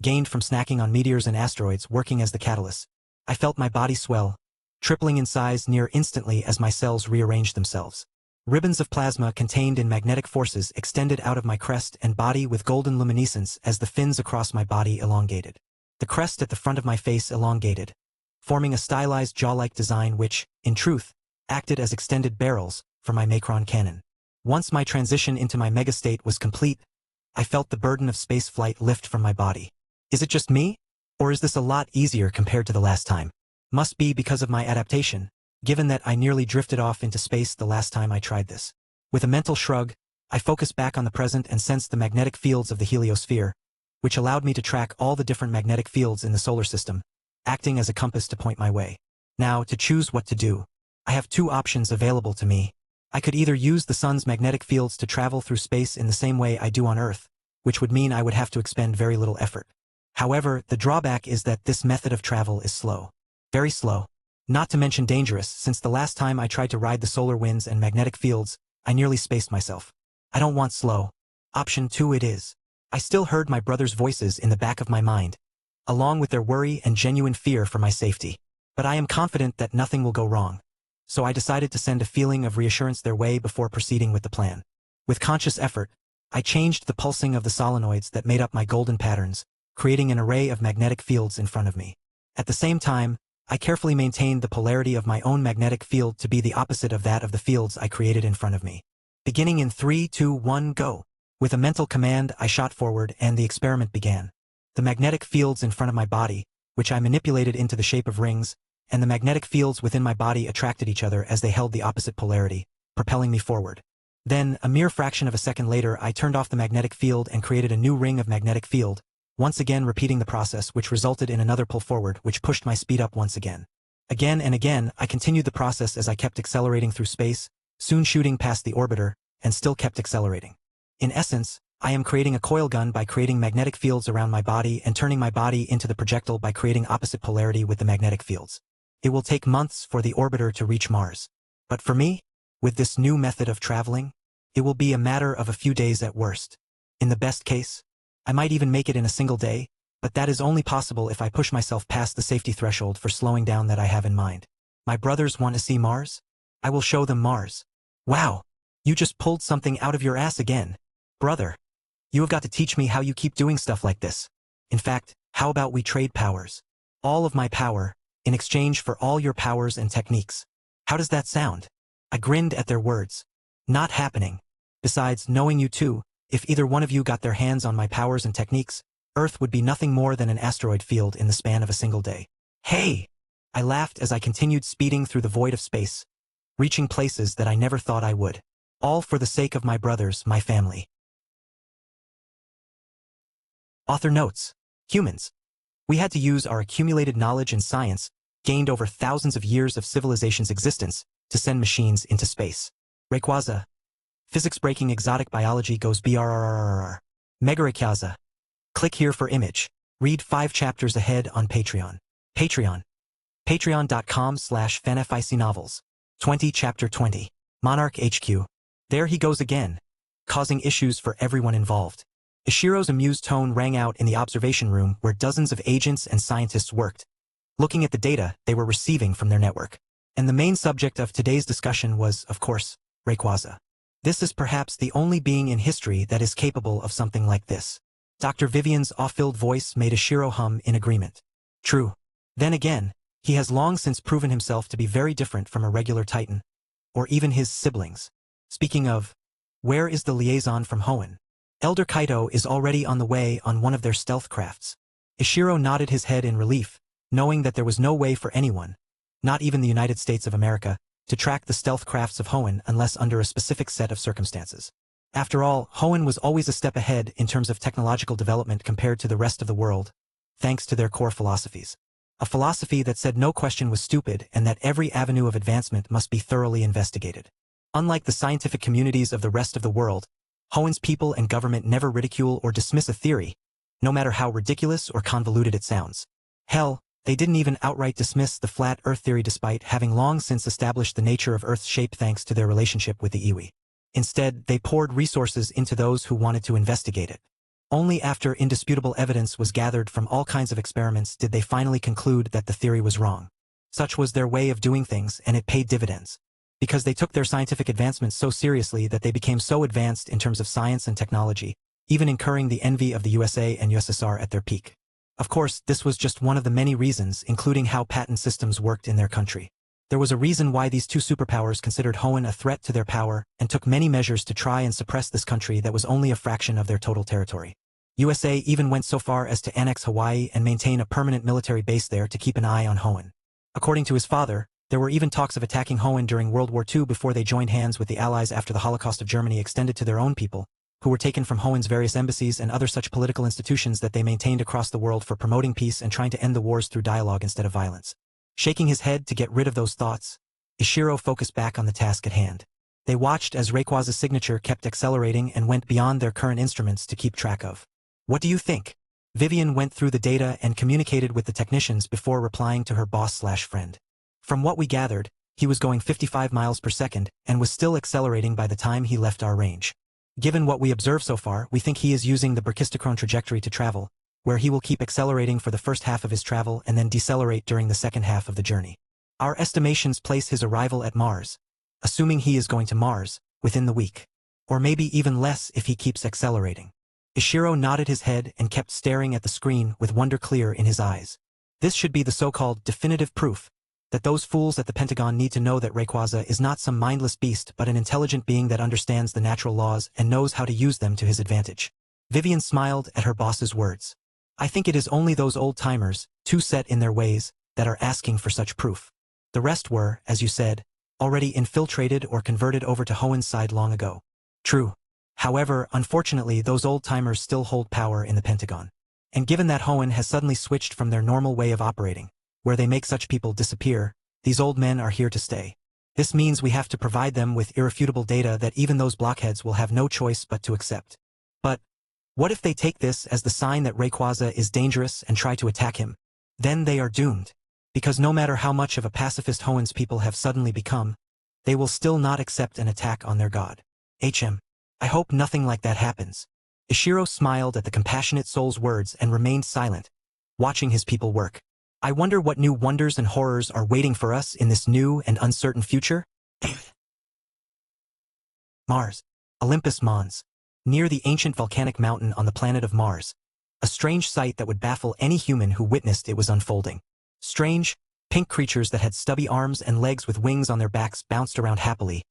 gained from snacking on meteors and asteroids working as the catalyst. I felt my body swell, tripling in size near instantly as my cells rearranged themselves. Ribbons of plasma contained in magnetic forces extended out of my crest and body with golden luminescence as the fins across my body elongated. The crest at the front of my face elongated, forming a stylized jaw-like design which, in truth, acted as extended barrels for my macron cannon. Once my transition into my mega state was complete, I felt the burden of space flight lift from my body. Is it just me? Or is this a lot easier compared to the last time? Must be because of my adaptation, given that I nearly drifted off into space the last time I tried this. With a mental shrug, I focused back on the present and sensed the magnetic fields of the heliosphere, which allowed me to track all the different magnetic fields in the solar system, acting as a compass to point my way. Now, to choose what to do, I have two options available to me. I could either use the sun's magnetic fields to travel through space in the same way I do on Earth, which would mean I would have to expend very little effort. However, the drawback is that this method of travel is slow. Very slow. Not to mention dangerous, since the last time I tried to ride the solar winds and magnetic fields, I nearly spaced myself. I don't want slow. Option 2 it is. I still heard my brother's voices in the back of my mind, along with their worry and genuine fear for my safety. But I am confident that nothing will go wrong. So I decided to send a feeling of reassurance their way before proceeding with the plan. With conscious effort, I changed the pulsing of the solenoids that made up my golden patterns, creating an array of magnetic fields in front of me. At the same time, I carefully maintained the polarity of my own magnetic field to be the opposite of that of the fields I created in front of me. Beginning in 3, 2, 1, go. With a mental command, I shot forward and the experiment began. The magnetic fields in front of my body, which I manipulated into the shape of rings, and the magnetic fields within my body attracted each other as they held the opposite polarity, propelling me forward. Then, a mere fraction of a second later, I turned off the magnetic field and created a new ring of magnetic field, once again repeating the process, which resulted in another pull forward, which pushed my speed up once again. Again and again, I continued the process as I kept accelerating through space, soon shooting past the orbiter, and still kept accelerating. In essence, I am creating a coil gun by creating magnetic fields around my body and turning my body into the projectile by creating opposite polarity with the magnetic fields. It will take months for the orbiter to reach Mars. But for me, with this new method of traveling, it will be a matter of a few days at worst. In the best case, I might even make it in a single day, but that is only possible if I push myself past the safety threshold for slowing down that I have in mind. My brothers want to see Mars? I will show them Mars. Wow! You just pulled something out of your ass again. Brother, you have got to teach me how you keep doing stuff like this. In fact, how about we trade powers? All of my power, in exchange for all your powers and techniques. How does that sound? I grinned at their words. Not happening. Besides, knowing you two, if either one of you got their hands on my powers and techniques, Earth would be nothing more than an asteroid field in the span of a single day. Hey! I laughed as I continued speeding through the void of space, reaching places that I never thought I would. All for the sake of my brothers, my family. Author notes. Humans. We had to use our accumulated knowledge and science, gained over thousands of years of civilization's existence, to send machines into space. Rayquaza. Physics-breaking exotic biology goes brrrrrrrr. Megarayquaza. Click here for image. Read 5 chapters ahead on Patreon. Patreon. Patreon.com/fanfictionnovels. 20 Chapter 20. Monarch HQ. There he goes again, causing issues for everyone involved. Ishiro's amused tone rang out in the observation room where dozens of agents and scientists worked, looking at the data they were receiving from their network. And the main subject of today's discussion was, of course, Rayquaza. This is perhaps the only being in history that is capable of something like this. Dr. Vivian's awe-filled voice made Ishiro hum in agreement. True. Then again, he has long since proven himself to be very different from a regular Titan, or even his siblings. Speaking of, where is the liaison from Hoenn? Elder Kaito is already on the way on one of their stealth crafts. Ishiro nodded his head in relief, knowing that there was no way for anyone, not even the United States of America, to track the stealth crafts of Hoenn unless under a specific set of circumstances. After all, Hoenn was always a step ahead in terms of technological development compared to the rest of the world, thanks to their core philosophies. A philosophy that said no question was stupid and that every avenue of advancement must be thoroughly investigated. Unlike the scientific communities of the rest of the world, Hoenn's people and government never ridicule or dismiss a theory, no matter how ridiculous or convoluted it sounds. Hell, they didn't even outright dismiss the flat Earth theory despite having long since established the nature of Earth's shape thanks to their relationship with the Iwi. Instead, they poured resources into those who wanted to investigate it. Only after indisputable evidence was gathered from all kinds of experiments did they finally conclude that the theory was wrong. Such was their way of doing things, and it paid dividends. Because they took their scientific advancements so seriously that they became so advanced in terms of science and technology, even incurring the envy of the USA and USSR at their peak. Of course, this was just one of the many reasons, including how patent systems worked in their country. There was a reason why these two superpowers considered Hoenn a threat to their power and took many measures to try and suppress this country that was only a fraction of their total territory. USA even went so far as to annex Hawaii and maintain a permanent military base there to keep an eye on Hoenn. According to his father, there were even talks of attacking Hoenn during World War II before they joined hands with the Allies after the Holocaust of Germany extended to their own people, who were taken from Hoenn's various embassies and other such political institutions that they maintained across the world for promoting peace and trying to end the wars through dialogue instead of violence. Shaking his head to get rid of those thoughts, Ishiro focused back on the task at hand. They watched as Rayquaza's signature kept accelerating and went beyond their current instruments to keep track of. What do you think? Vivian went through the data and communicated with the technicians before replying to her boss/friend. From what we gathered, he was going 55 miles per second and was still accelerating by the time he left our range. Given what we observed so far, we think he is using the brachistochrone trajectory to travel, where he will keep accelerating for the first half of his travel and then decelerate during the second half of the journey. Our estimations place his arrival at Mars, assuming he is going to Mars, within the week. Or maybe even less if he keeps accelerating. Ishiro nodded his head and kept staring at the screen with wonder clear in his eyes. This should be the so-called definitive proof that those fools at the Pentagon need to know that Rayquaza is not some mindless beast but an intelligent being that understands the natural laws and knows how to use them to his advantage. Vivian smiled at her boss's words. I think it is only those old-timers, too set in their ways, that are asking for such proof. The rest were, as you said, already infiltrated or converted over to Hoenn's side long ago. True. However, unfortunately, those old-timers still hold power in the Pentagon. And given that Hoenn has suddenly switched from their normal way of operating, where they make such people disappear, these old men are here to stay. This means we have to provide them with irrefutable data that even those blockheads will have no choice but to accept. But what if they take this as the sign that Rayquaza is dangerous and try to attack him? Then they are doomed. Because no matter how much of a pacifist Hoenn's people have suddenly become, they will still not accept an attack on their god. I hope nothing like that happens. Ishiro smiled at the compassionate soul's words and remained silent, watching his people work. I wonder what new wonders and horrors are waiting for us in this new and uncertain future? Mars. Olympus Mons. Near the ancient volcanic mountain on the planet of Mars. A strange sight that would baffle any human who witnessed it was unfolding. Strange, pink creatures that had stubby arms and legs with wings on their backs bounced around happily,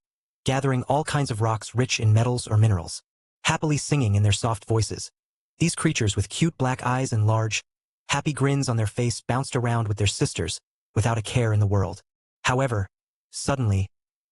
gathering all kinds of rocks rich in metals or minerals, happily singing in their soft voices. These creatures with cute black eyes and large, happy grins on their face bounced around with their sisters, without a care in the world. However, suddenly,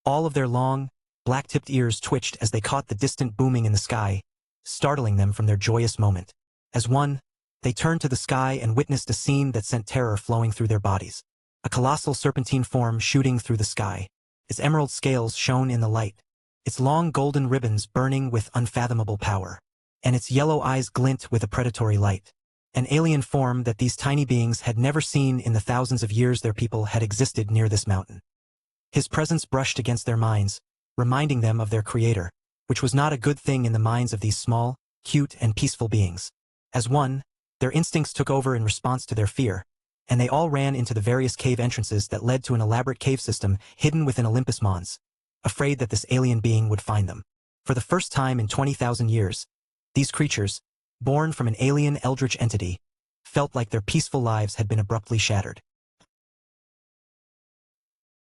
all of their long, black-tipped ears twitched as they caught the distant booming in the sky, startling them from their joyous moment. As one, they turned to the sky and witnessed a scene that sent terror flowing through their bodies. A colossal serpentine form shooting through the sky. Its emerald scales shone in the light, its long golden ribbons burning with unfathomable power, and its yellow eyes glint with a predatory light. An alien form that these tiny beings had never seen in the thousands of years their people had existed near this mountain. His presence brushed against their minds, reminding them of their creator, which was not a good thing in the minds of these small, cute, and peaceful beings. As one, their instincts took over in response to their fear, and they all ran into the various cave entrances that led to an elaborate cave system hidden within Olympus Mons, afraid that this alien being would find them. For the first time in 20,000 years, these creatures, born from an alien eldritch entity, felt like their peaceful lives had been abruptly shattered.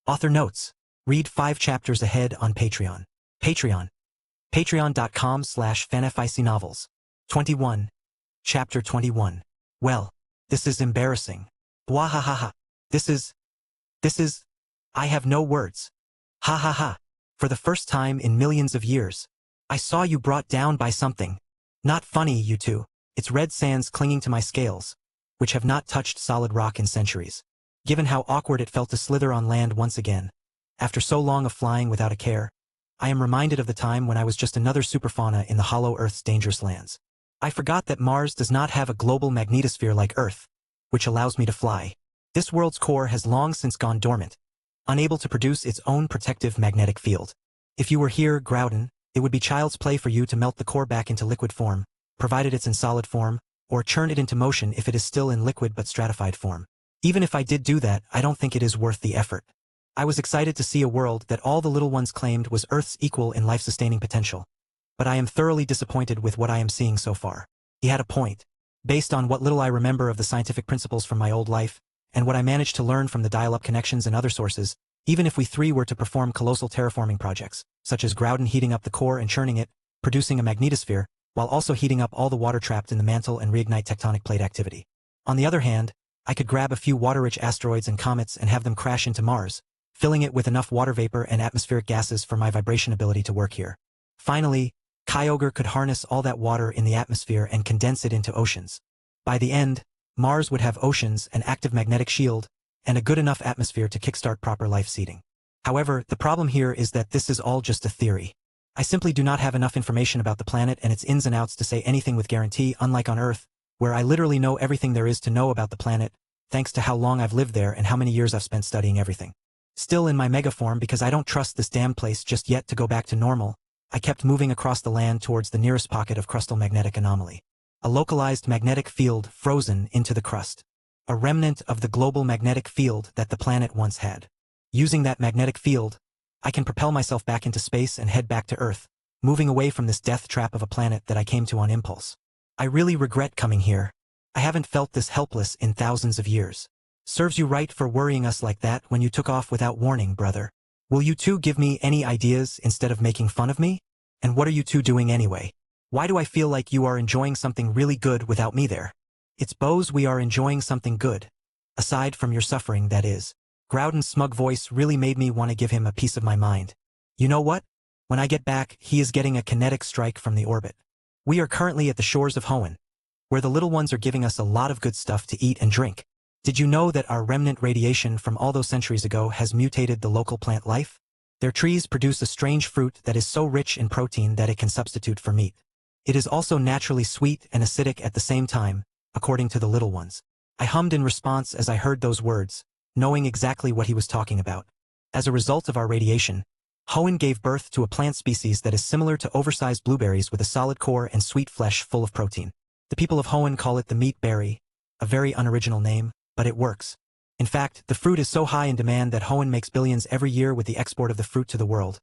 Author notes: read 5 chapters ahead on Patreon. Patreon.com/fanfictionnovels. 21. Chapter 21. Well, this is embarrassing. Wahahaha. This is... I have no words. Ha ha ha. For the first time in millions of years, I saw you brought down by something. Not funny, you two. It's red sands clinging to my scales, which have not touched solid rock in centuries. Given how awkward it felt to slither on land once again, after so long of flying without a care, I am reminded of the time when I was just another superfauna in the hollow Earth's dangerous lands. I forgot that Mars does not have a global magnetosphere like Earth, which allows me to fly. This world's core has long since gone dormant, unable to produce its own protective magnetic field. If you were here, Groudon, it would be child's play for you to melt the core back into liquid form, provided it's in solid form, or churn it into motion if it is still in liquid but stratified form. Even if I did do that, I don't think it is worth the effort. I was excited to see a world that all the little ones claimed was Earth's equal in life-sustaining potential. But I am thoroughly disappointed with what I am seeing so far. He had a point. Based on what little I remember of the scientific principles from my old life, and what I managed to learn from the dial-up connections and other sources, even if we 3 were to perform colossal terraforming projects, such as Groudon heating up the core and churning it, producing a magnetosphere, while also heating up all the water trapped in the mantle and reignite tectonic plate activity. On the other hand, I could grab a few water-rich asteroids and comets and have them crash into Mars, filling it with enough water vapor and atmospheric gases for my vibration ability to work here. Finally, Kyogre could harness all that water in the atmosphere and condense it into oceans. By the end, Mars would have oceans, an active magnetic shield, and a good enough atmosphere to kickstart proper life seeding. However, the problem here is that this is all just a theory. I simply do not have enough information about the planet and its ins and outs to say anything with guarantee, unlike on Earth, where I literally know everything there is to know about the planet, thanks to how long I've lived there and how many years I've spent studying everything. Still in my megaform, because I don't trust this damn place just yet to go back to normal, I kept moving across the land towards the nearest pocket of crustal magnetic anomaly. A localized magnetic field frozen into the crust. A remnant of the global magnetic field that the planet once had. Using that magnetic field, I can propel myself back into space and head back to Earth, moving away from this death trap of a planet that I came to on impulse. I really regret coming here. I haven't felt this helpless in thousands of years. Serves you right for worrying us like that when you took off without warning, brother. Will you two give me any ideas instead of making fun of me? And what are you two doing anyway? Why do I feel like you are enjoying something really good without me there? It's Bose, we are enjoying something good. Aside from your suffering, that is. Groudon's smug voice really made me want to give him a piece of my mind. You know what? When I get back, he is getting a kinetic strike from the orbit. We are currently at the shores of Hoenn, where the little ones are giving us a lot of good stuff to eat and drink. Did you know that our remnant radiation from all those centuries ago has mutated the local plant life? Their trees produce a strange fruit that is so rich in protein that it can substitute for meat. It is also naturally sweet and acidic at the same time, according to the little ones. I hummed in response as I heard those words, knowing exactly what he was talking about. As a result of our radiation, Hoenn gave birth to a plant species that is similar to oversized blueberries with a solid core and sweet flesh full of protein. The people of Hoenn call it the meat berry, a very unoriginal name, but it works. In fact, the fruit is so high in demand that Hoenn makes billions every year with the export of the fruit to the world.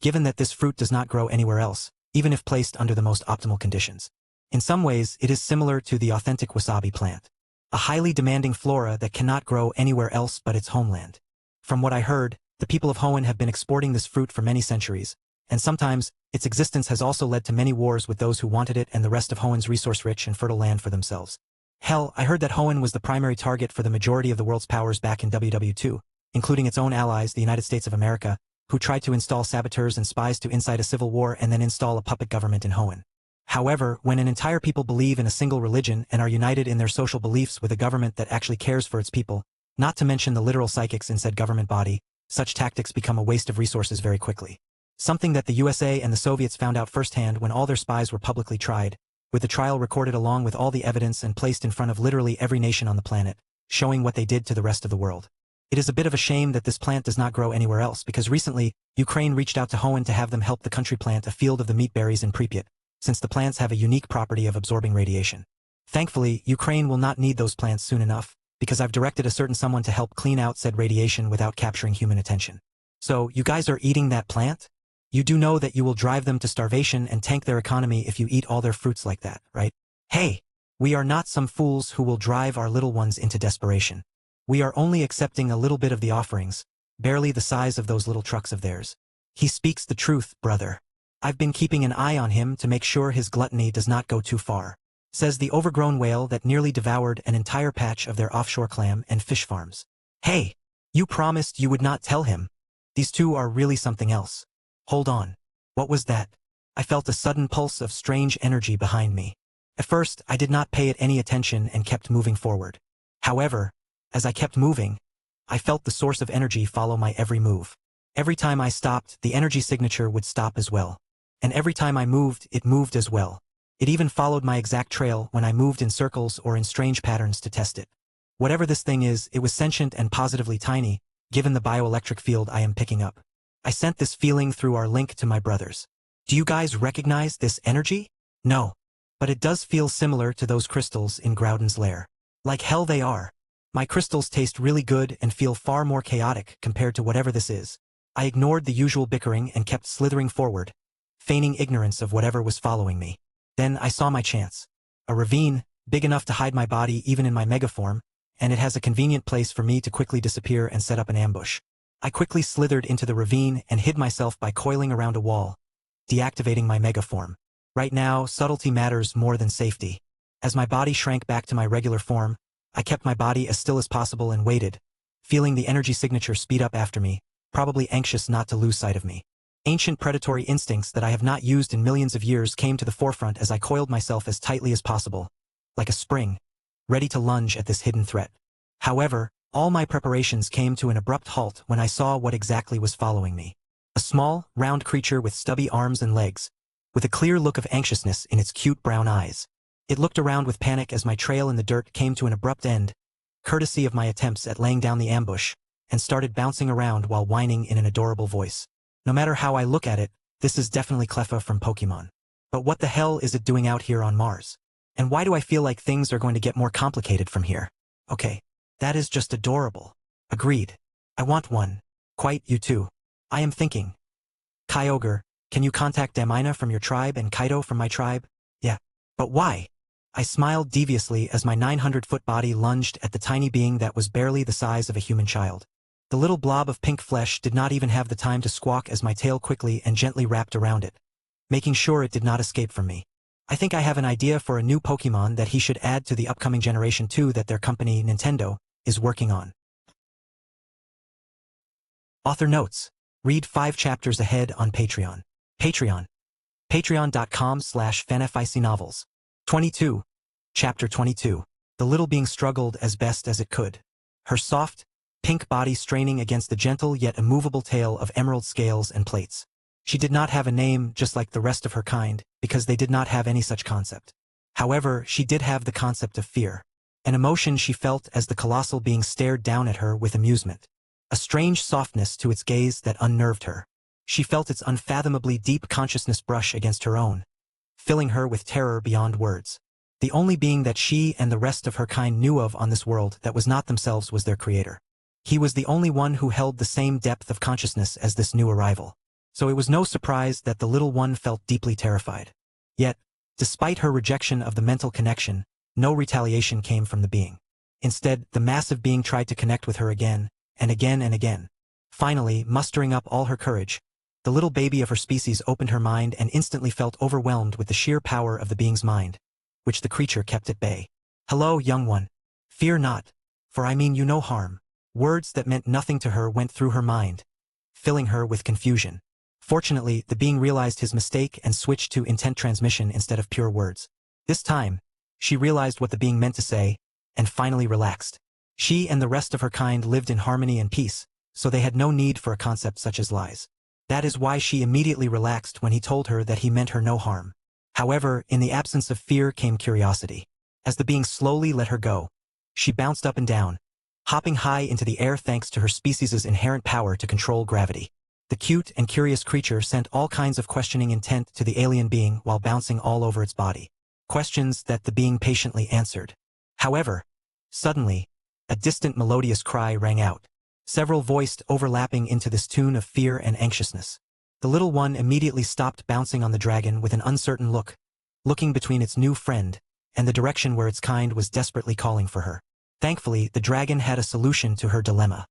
Given that this fruit does not grow anywhere else, even if placed under the most optimal conditions. In some ways, it is similar to the authentic wasabi plant. A highly demanding flora that cannot grow anywhere else but its homeland. From what I heard, the people of Hoenn have been exporting this fruit for many centuries, and sometimes, its existence has also led to many wars with those who wanted it and the rest of Hoenn's resource-rich and fertile land for themselves. Hell, I heard that Hoenn was the primary target for the majority of the world's powers back in WW2, including its own allies, the United States of America, who tried to install saboteurs and spies to incite a civil war and then install a puppet government in Hoenn. However, when an entire people believe in a single religion and are united in their social beliefs with a government that actually cares for its people, not to mention the literal psychics in said government body, such tactics become a waste of resources very quickly. Something that the USA and the Soviets found out firsthand when all their spies were publicly tried, with the trial recorded along with all the evidence and placed in front of literally every nation on the planet, showing what they did to the rest of the world. It is a bit of a shame that this plant does not grow anywhere else because recently, Ukraine reached out to Hoenn to have them help the country plant a field of the meat berries in Pripyat, since the plants have a unique property of absorbing radiation. Thankfully, Ukraine will not need those plants soon enough, because I've directed a certain someone to help clean out said radiation without capturing human attention. So, you guys are eating that plant? You do know that you will drive them to starvation and tank their economy if you eat all their fruits like that, right? Hey! We are not some fools who will drive our little ones into desperation. We are only accepting a little bit of the offerings, barely the size of those little trucks of theirs. He speaks the truth, brother. I've been keeping an eye on him to make sure his gluttony does not go too far, says the overgrown whale that nearly devoured an entire patch of their offshore clam and fish farms. Hey! You promised you would not tell him. These two are really something else. Hold on. What was that? I felt a sudden pulse of strange energy behind me. At first, I did not pay it any attention and kept moving forward. However, as I kept moving, I felt the source of energy follow my every move. Every time I stopped, the energy signature would stop as well. And every time I moved, it moved as well. It even followed my exact trail when I moved in circles or in strange patterns to test it. Whatever this thing is, it was sentient and positively tiny, given the bioelectric field I am picking up. I sent this feeling through our link to my brothers. Do you guys recognize this energy? No. But it does feel similar to those crystals in Groudon's lair. Like hell they are. My crystals taste really good and feel far more chaotic compared to whatever this is. I ignored the usual bickering and kept slithering forward, feigning ignorance of whatever was following me. Then I saw my chance. A ravine, big enough to hide my body even in my megaform, and it has a convenient place for me to quickly disappear and set up an ambush. I quickly slithered into the ravine and hid myself by coiling around a wall, deactivating my megaform. Right now, subtlety matters more than safety. As my body shrank back to my regular form, I kept my body as still as possible and waited, feeling the energy signature speed up after me, probably anxious not to lose sight of me. Ancient predatory instincts that I have not used in millions of years came to the forefront as I coiled myself as tightly as possible, like a spring, ready to lunge at this hidden threat. However, all my preparations came to an abrupt halt when I saw what exactly was following me. A small, round creature with stubby arms and legs, with a clear look of anxiousness in its cute brown eyes. It looked around with panic as my trail in the dirt came to an abrupt end, courtesy of my attempts at laying down the ambush, and started bouncing around while whining in an adorable voice. No matter how I look at it, this is definitely Cleffa from Pokemon. But what the hell is it doing out here on Mars? And why do I feel like things are going to get more complicated from here? Okay, that is just adorable. Agreed. I want one. Quite, you too. I am thinking. Kyogre, can you contact Damina from your tribe and Kaido from my tribe? Yeah. But why? I smiled deviously as my 900-foot body lunged at the tiny being that was barely the size of a human child. The little blob of pink flesh did not even have the time to squawk as my tail quickly and gently wrapped around it, making sure it did not escape from me. I think I have an idea for a new Pokemon that he should add to the upcoming Generation 2 that their company, Nintendo, is working on. Author notes. Read 5 chapters ahead on Patreon. Patreon. Patreon.com/fanfictionnovels. 22. Chapter 22. The little being struggled as best as it could. Her soft, pink body straining against the gentle yet immovable tail of emerald scales and plates. She did not have a name just like the rest of her kind, because they did not have any such concept. However, she did have the concept of fear, an emotion she felt as the colossal being stared down at her with amusement. A strange softness to its gaze that unnerved her. She felt its unfathomably deep consciousness brush against her own, filling her with terror beyond words. The only being that she and the rest of her kind knew of on this world that was not themselves was their creator. He was the only one who held the same depth of consciousness as this new arrival. So it was no surprise that the little one felt deeply terrified. Yet, despite her rejection of the mental connection, no retaliation came from the being. Instead, the massive being tried to connect with her again, and again and again. Finally, mustering up all her courage, the little baby of her species opened her mind and instantly felt overwhelmed with the sheer power of the being's mind, which the creature kept at bay. Hello, young one. Fear not, for I mean you no harm. Words that meant nothing to her went through her mind, filling her with confusion. Fortunately, the being realized his mistake and switched to intent transmission instead of pure words. This time, she realized what the being meant to say, and finally relaxed. She and the rest of her kind lived in harmony and peace, so they had no need for a concept such as lies. That is why she immediately relaxed when he told her that he meant her no harm. However, in the absence of fear came curiosity. As the being slowly let her go, she bounced up and down, hopping high into the air thanks to her species' inherent power to control gravity. The cute and curious creature sent all kinds of questioning intent to the alien being while bouncing all over its body. Questions that the being patiently answered. However, suddenly, a distant melodious cry rang out, several voiced overlapping into this tune of fear and anxiousness. The little one immediately stopped bouncing on the dragon with an uncertain look, looking between its new friend and the direction where its kind was desperately calling for her. Thankfully, the dragon had a solution to her dilemma.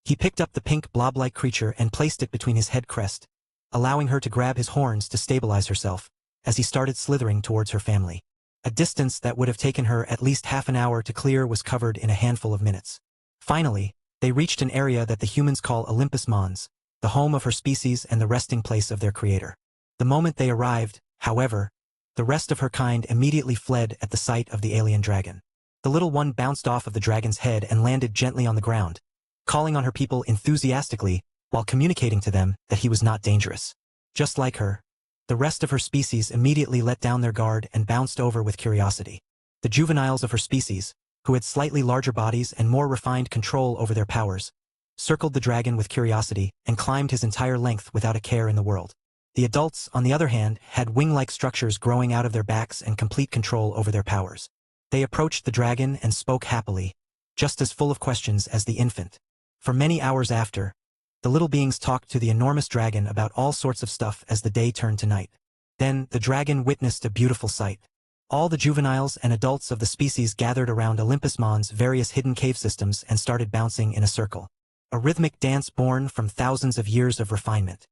He picked up the pink blob-like creature and placed it between his head crest, allowing her to grab his horns to stabilize herself, as he started slithering towards her family. A distance that would have taken her at least half an hour to clear was covered in a handful of minutes. Finally, they reached an area that the humans call Olympus Mons, the home of her species and the resting place of their creator. The moment they arrived, however, the rest of her kind immediately fled at the sight of the alien dragon. The little one bounced off of the dragon's head and landed gently on the ground, calling on her people enthusiastically while communicating to them that he was not dangerous. Just like her, the rest of her species immediately let down their guard and bounced over with curiosity. The juveniles of her species, who had slightly larger bodies and more refined control over their powers, circled the dragon with curiosity and climbed his entire length without a care in the world. The adults, on the other hand, had wing-like structures growing out of their backs and complete control over their powers. They approached the dragon and spoke happily, just as full of questions as the infant. For many hours after, the little beings talked to the enormous dragon about all sorts of stuff as the day turned to night. Then, the dragon witnessed a beautiful sight. All the juveniles and adults of the species gathered around Olympus Mons' various hidden cave systems and started bouncing in a circle. A rhythmic dance born from thousands of years of refinement.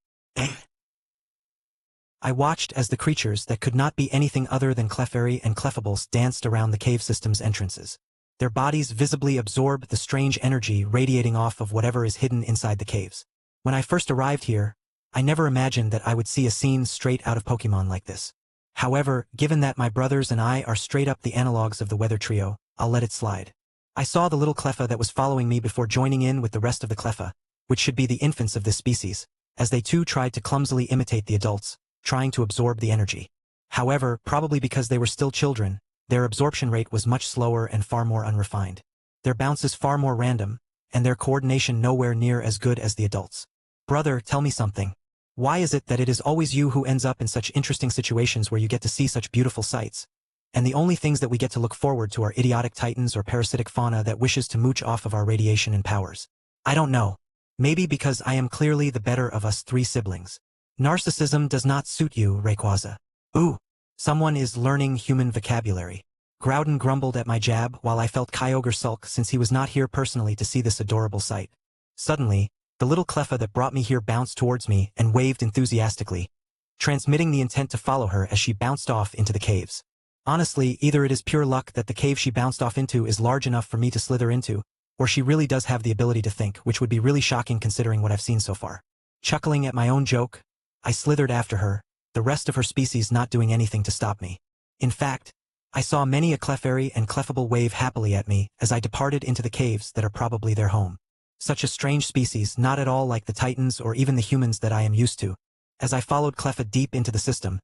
I watched as the creatures that could not be anything other than Clefairy and Cleffables danced around the cave system's entrances. Their bodies visibly absorb the strange energy radiating off of whatever is hidden inside the caves. When I first arrived here, I never imagined that I would see a scene straight out of Pokemon like this. However, given that my brothers and I are straight up the analogs of the Weather Trio, I'll let it slide. I saw the little Cleffa that was following me before joining in with the rest of the Cleffa, which should be the infants of this species, as they too tried to clumsily imitate the adults, trying to absorb the energy. However, probably because they were still children, their absorption rate was much slower and far more unrefined. Their bounces far more random, and their coordination nowhere near as good as the adults. Brother, tell me something. Why is it that it is always you who ends up in such interesting situations where you get to see such beautiful sights? And the only things that we get to look forward to are idiotic titans or parasitic fauna that wishes to mooch off of our radiation and powers. I don't know. Maybe because I am clearly the better of us three siblings. Narcissism does not suit you, Rayquaza. Ooh, someone is learning human vocabulary. Groudon grumbled at my jab while I felt Kyogre sulk since he was not here personally to see this adorable sight. Suddenly, the little Cleffa that brought me here bounced towards me and waved enthusiastically, transmitting the intent to follow her as she bounced off into the caves. Honestly, either it is pure luck that the cave she bounced off into is large enough for me to slither into, or she really does have the ability to think, which would be really shocking considering what I've seen so far. Chuckling at my own joke, I slithered after her, the rest of her species not doing anything to stop me. In fact, I saw many a Clefairy and Cleffable wave happily at me as I departed into the caves that are probably their home. Such a strange species, not at all like the Titans or even the humans that I am used to. As I followed Cleffa deep into the system,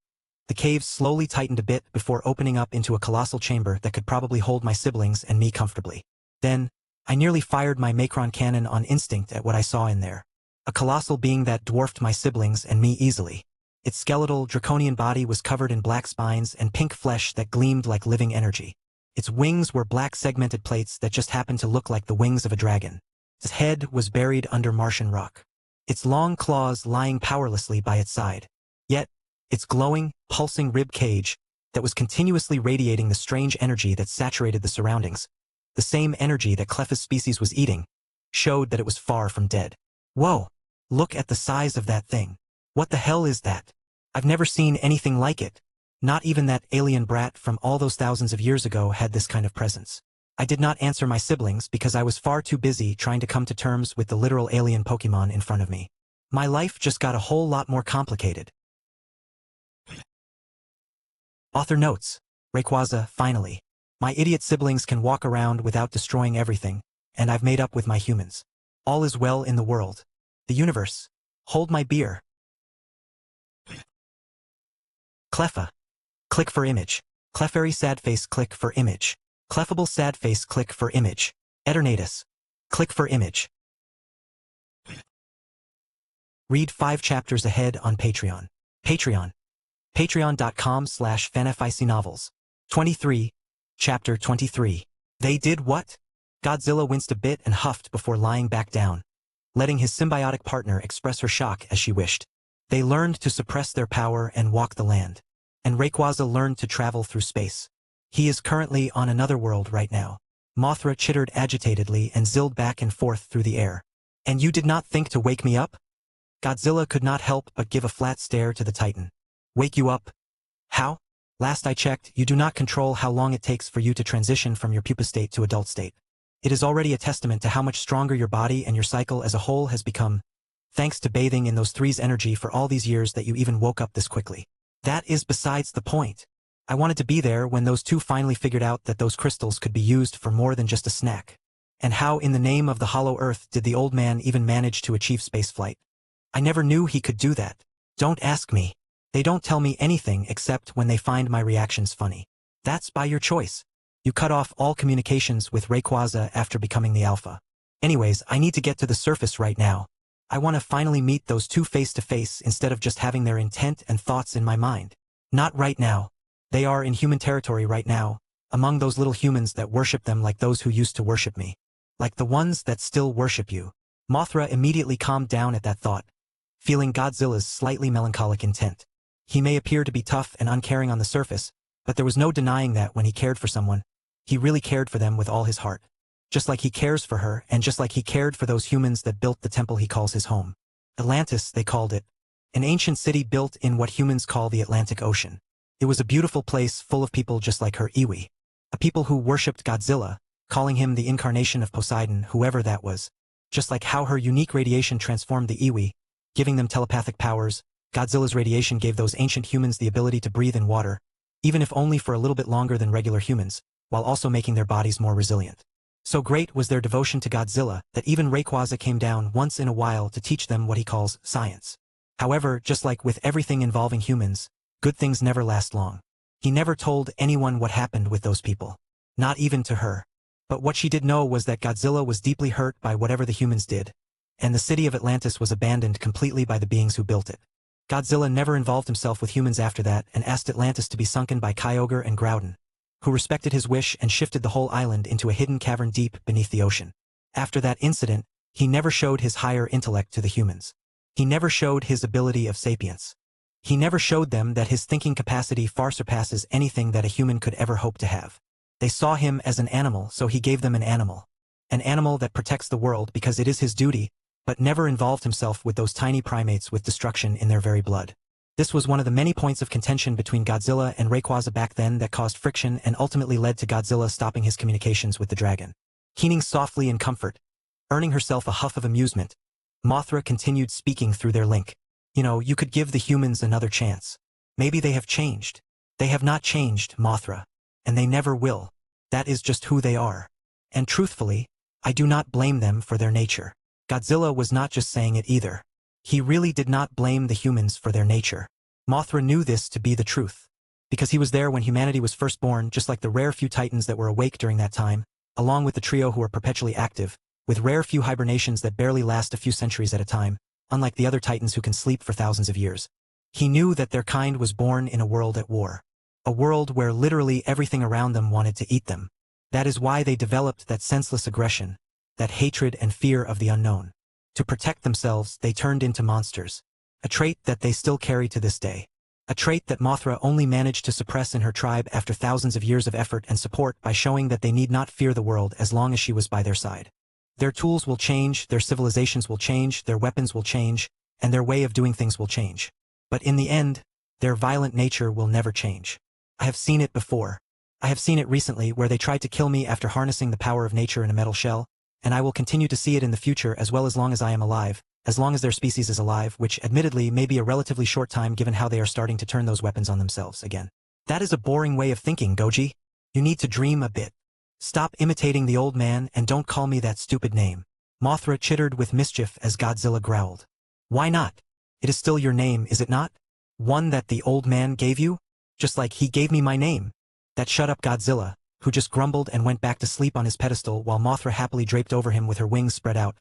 the caves slowly tightened a bit before opening up into a colossal chamber that could probably hold my siblings and me comfortably. Then, I nearly fired my Macron cannon on instinct at what I saw in there. A colossal being that dwarfed my siblings and me easily. Its skeletal, draconian body was covered in black spines and pink flesh that gleamed like living energy. Its wings were black segmented plates that just happened to look like the wings of a dragon. Its head was buried under Martian rock. Its long claws lying powerlessly by its side. Yet, its glowing, pulsing rib cage, that was continuously radiating the strange energy that saturated the surroundings, the same energy that Cleffa's species was eating, showed that it was far from dead. Whoa! Look at the size of that thing. What the hell is that? I've never seen anything like it. Not even that alien brat from all those thousands of years ago had this kind of presence. I did not answer my siblings because I was far too busy trying to come to terms with the literal alien Pokemon in front of me. My life just got a whole lot more complicated. Author notes, Rayquaza, finally. My idiot siblings can walk around without destroying everything, and I've made up with my humans. All is well in the world. The universe. Hold my beer. Cleffa. Click for image. Clefairy sadface click for image. Cleffable sadface click for image. Eternatus. Click for image. Read 5 chapters ahead on Patreon. Patreon. Patreon.com/fanfictionnovels. 23. Chapter 23. They did what? Godzilla winced a bit and huffed before lying back down, letting his symbiotic partner express her shock as she wished. They learned to suppress their power and walk the land. And Rayquaza learned to travel through space. He is currently on another world right now. Mothra chittered agitatedly and zilled back and forth through the air. And you did not think to wake me up? Godzilla could not help but give a flat stare to the Titan. Wake you up? How? Last I checked, you do not control how long it takes for you to transition from your pupa state to adult state. It is already a testament to how much stronger your body and your cycle as a whole has become, thanks to bathing in those three's energy for all these years that you even woke up this quickly. That is besides the point. I wanted to be there when those two finally figured out that those crystals could be used for more than just a snack. And how in the name of the hollow earth did the old man even manage to achieve spaceflight? I never knew he could do that. Don't ask me. They don't tell me anything except when they find my reactions funny. That's by your choice. You cut off all communications with Rayquaza after becoming the alpha. Anyways, I need to get to the surface right now. I want to finally meet those two face to face instead of just having their intent and thoughts in my mind. Not right now. They are in human territory right now, among those little humans that worship them like those who used to worship me. Like the ones that still worship you. Mothra immediately calmed down at that thought, feeling Godzilla's slightly melancholic intent. He may appear to be tough and uncaring on the surface, but there was no denying that when he cared for someone, he really cared for them with all his heart. Just like he cares for her, and just like he cared for those humans that built the temple he calls his home. Atlantis, they called it. An ancient city built in what humans call the Atlantic Ocean. It was a beautiful place full of people just like her iwi. A people who worshipped Godzilla, calling him the incarnation of Poseidon, whoever that was. Just like how her unique radiation transformed the iwi, giving them telepathic powers, Godzilla's radiation gave those ancient humans the ability to breathe in water, even if only for a little bit longer than regular humans, while also making their bodies more resilient. So great was their devotion to Godzilla that even Rayquaza came down once in a while to teach them what he calls science. However, just like with everything involving humans, good things never last long. He never told anyone what happened with those people. Not even to her. But what she did know was that Godzilla was deeply hurt by whatever the humans did, and the city of Atlantis was abandoned completely by the beings who built it. Godzilla never involved himself with humans after that and asked Atlantis to be sunken by Kyogre and Groudon, who respected his wish and shifted the whole island into a hidden cavern deep beneath the ocean. After that incident, he never showed his higher intellect to the humans. He never showed his ability of sapience. He never showed them that his thinking capacity far surpasses anything that a human could ever hope to have. They saw him as an animal, so he gave them an animal. An animal that protects the world because it is his duty, but never involved himself with those tiny primates with destruction in their very blood. This was one of the many points of contention between Godzilla and Rayquaza back then that caused friction and ultimately led to Godzilla stopping his communications with the dragon. Keening softly in comfort, earning herself a huff of amusement, Mothra continued speaking through their link. You know, you could give the humans another chance. Maybe they have changed. They have not changed, Mothra. And they never will. That is just who they are. And truthfully, I do not blame them for their nature. Godzilla was not just saying it either. He really did not blame the humans for their nature. Mothra knew this to be the truth. Because he was there when humanity was first born, just like the rare few titans that were awake during that time, along with the trio who are perpetually active, with rare few hibernations that barely last a few centuries at a time, unlike the other titans who can sleep for thousands of years. He knew that their kind was born in a world at war. A world where literally everything around them wanted to eat them. That is why they developed that senseless aggression, that hatred and fear of the unknown. To protect themselves, they turned into monsters. A trait that they still carry to this day. A trait that Mothra only managed to suppress in her tribe after thousands of years of effort and support by showing that they need not fear the world as long as she was by their side. Their tools will change, their civilizations will change, their weapons will change, and their way of doing things will change. But in the end, their violent nature will never change. I have seen it before. I have seen it recently where they tried to kill me after harnessing the power of nature in a metal shell, and I will continue to see it in the future as well as long as I am alive, as long as their species is alive, which admittedly may be a relatively short time given how they are starting to turn those weapons on themselves again. That is a boring way of thinking, Goji. You need to dream a bit. Stop imitating the old man and don't call me that stupid name. Mothra chittered with mischief as Godzilla growled. Why not? It is still your name, is it not? One that the old man gave you? Just like he gave me my name. That shut up Godzilla, who just grumbled and went back to sleep on his pedestal while Mothra happily draped over him with her wings spread out,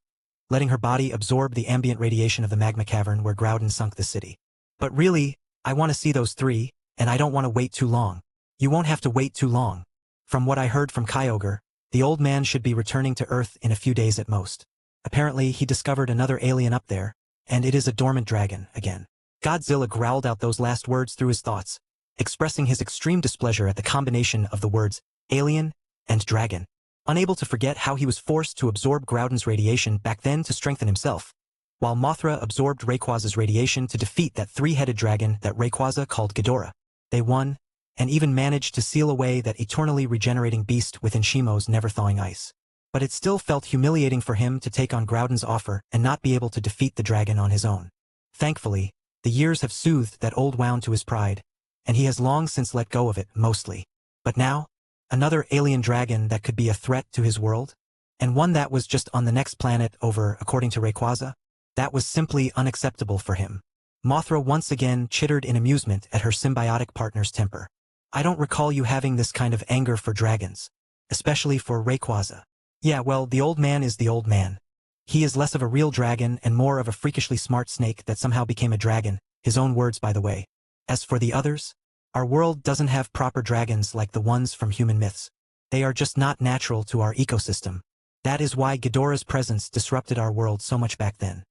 letting her body absorb the ambient radiation of the magma cavern where Groudon sunk the city. But really, I want to see those three, and I don't want to wait too long. You won't have to wait too long. From what I heard from Kyogre, the old man should be returning to Earth in a few days at most. Apparently, he discovered another alien up there, and it is a dormant dragon again. Godzilla growled out those last words through his thoughts, expressing his extreme displeasure at the combination of the words alien and dragon, unable to forget how he was forced to absorb Groudon's radiation back then to strengthen himself, while Mothra absorbed Rayquaza's radiation to defeat that three-headed dragon that Rayquaza called Ghidorah. They won, and even managed to seal away that eternally regenerating beast within Shimo's never-thawing ice. But it still felt humiliating for him to take on Groudon's offer and not be able to defeat the dragon on his own. Thankfully, the years have soothed that old wound to his pride, and he has long since let go of it, mostly. But now, another alien dragon that could be a threat to his world? And one that was just on the next planet over, according to Rayquaza? That was simply unacceptable for him. Mothra once again chittered in amusement at her symbiotic partner's temper. I don't recall you having this kind of anger for dragons. Especially for Rayquaza. Yeah, well, the old man is the old man. He is less of a real dragon and more of a freakishly smart snake that somehow became a dragon, his own words by the way. As for the others, our world doesn't have proper dragons like the ones from human myths. They are just not natural to our ecosystem. That is why Ghidorah's presence disrupted our world so much back then.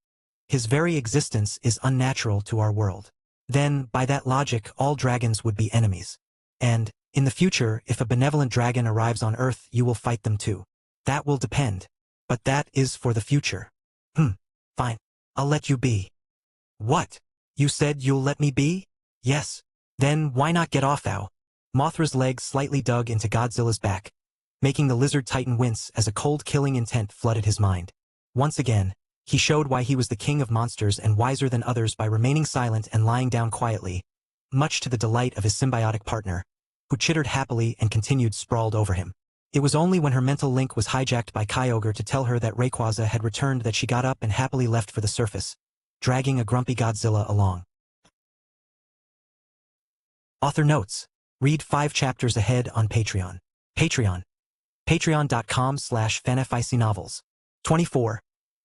His very existence is unnatural to our world. Then, by that logic, all dragons would be enemies. And, in the future, if a benevolent dragon arrives on Earth, you will fight them too. That will depend. But that is for the future. Fine. I'll let you be. What? You said you'll let me be? Yes. Then why not get off, Ow? Mothra's legs slightly dug into Godzilla's back, making the lizard titan wince as a cold killing intent flooded his mind. Once again, he showed why he was the king of monsters and wiser than others by remaining silent and lying down quietly, much to the delight of his symbiotic partner, who chittered happily and continued sprawled over him. It was only when her mental link was hijacked by Kyogre to tell her that Rayquaza had returned that she got up and happily left for the surface, dragging a grumpy Godzilla along. Author notes: read 5 chapters ahead on Patreon. Patreon.com/fanfictionnovels. 24.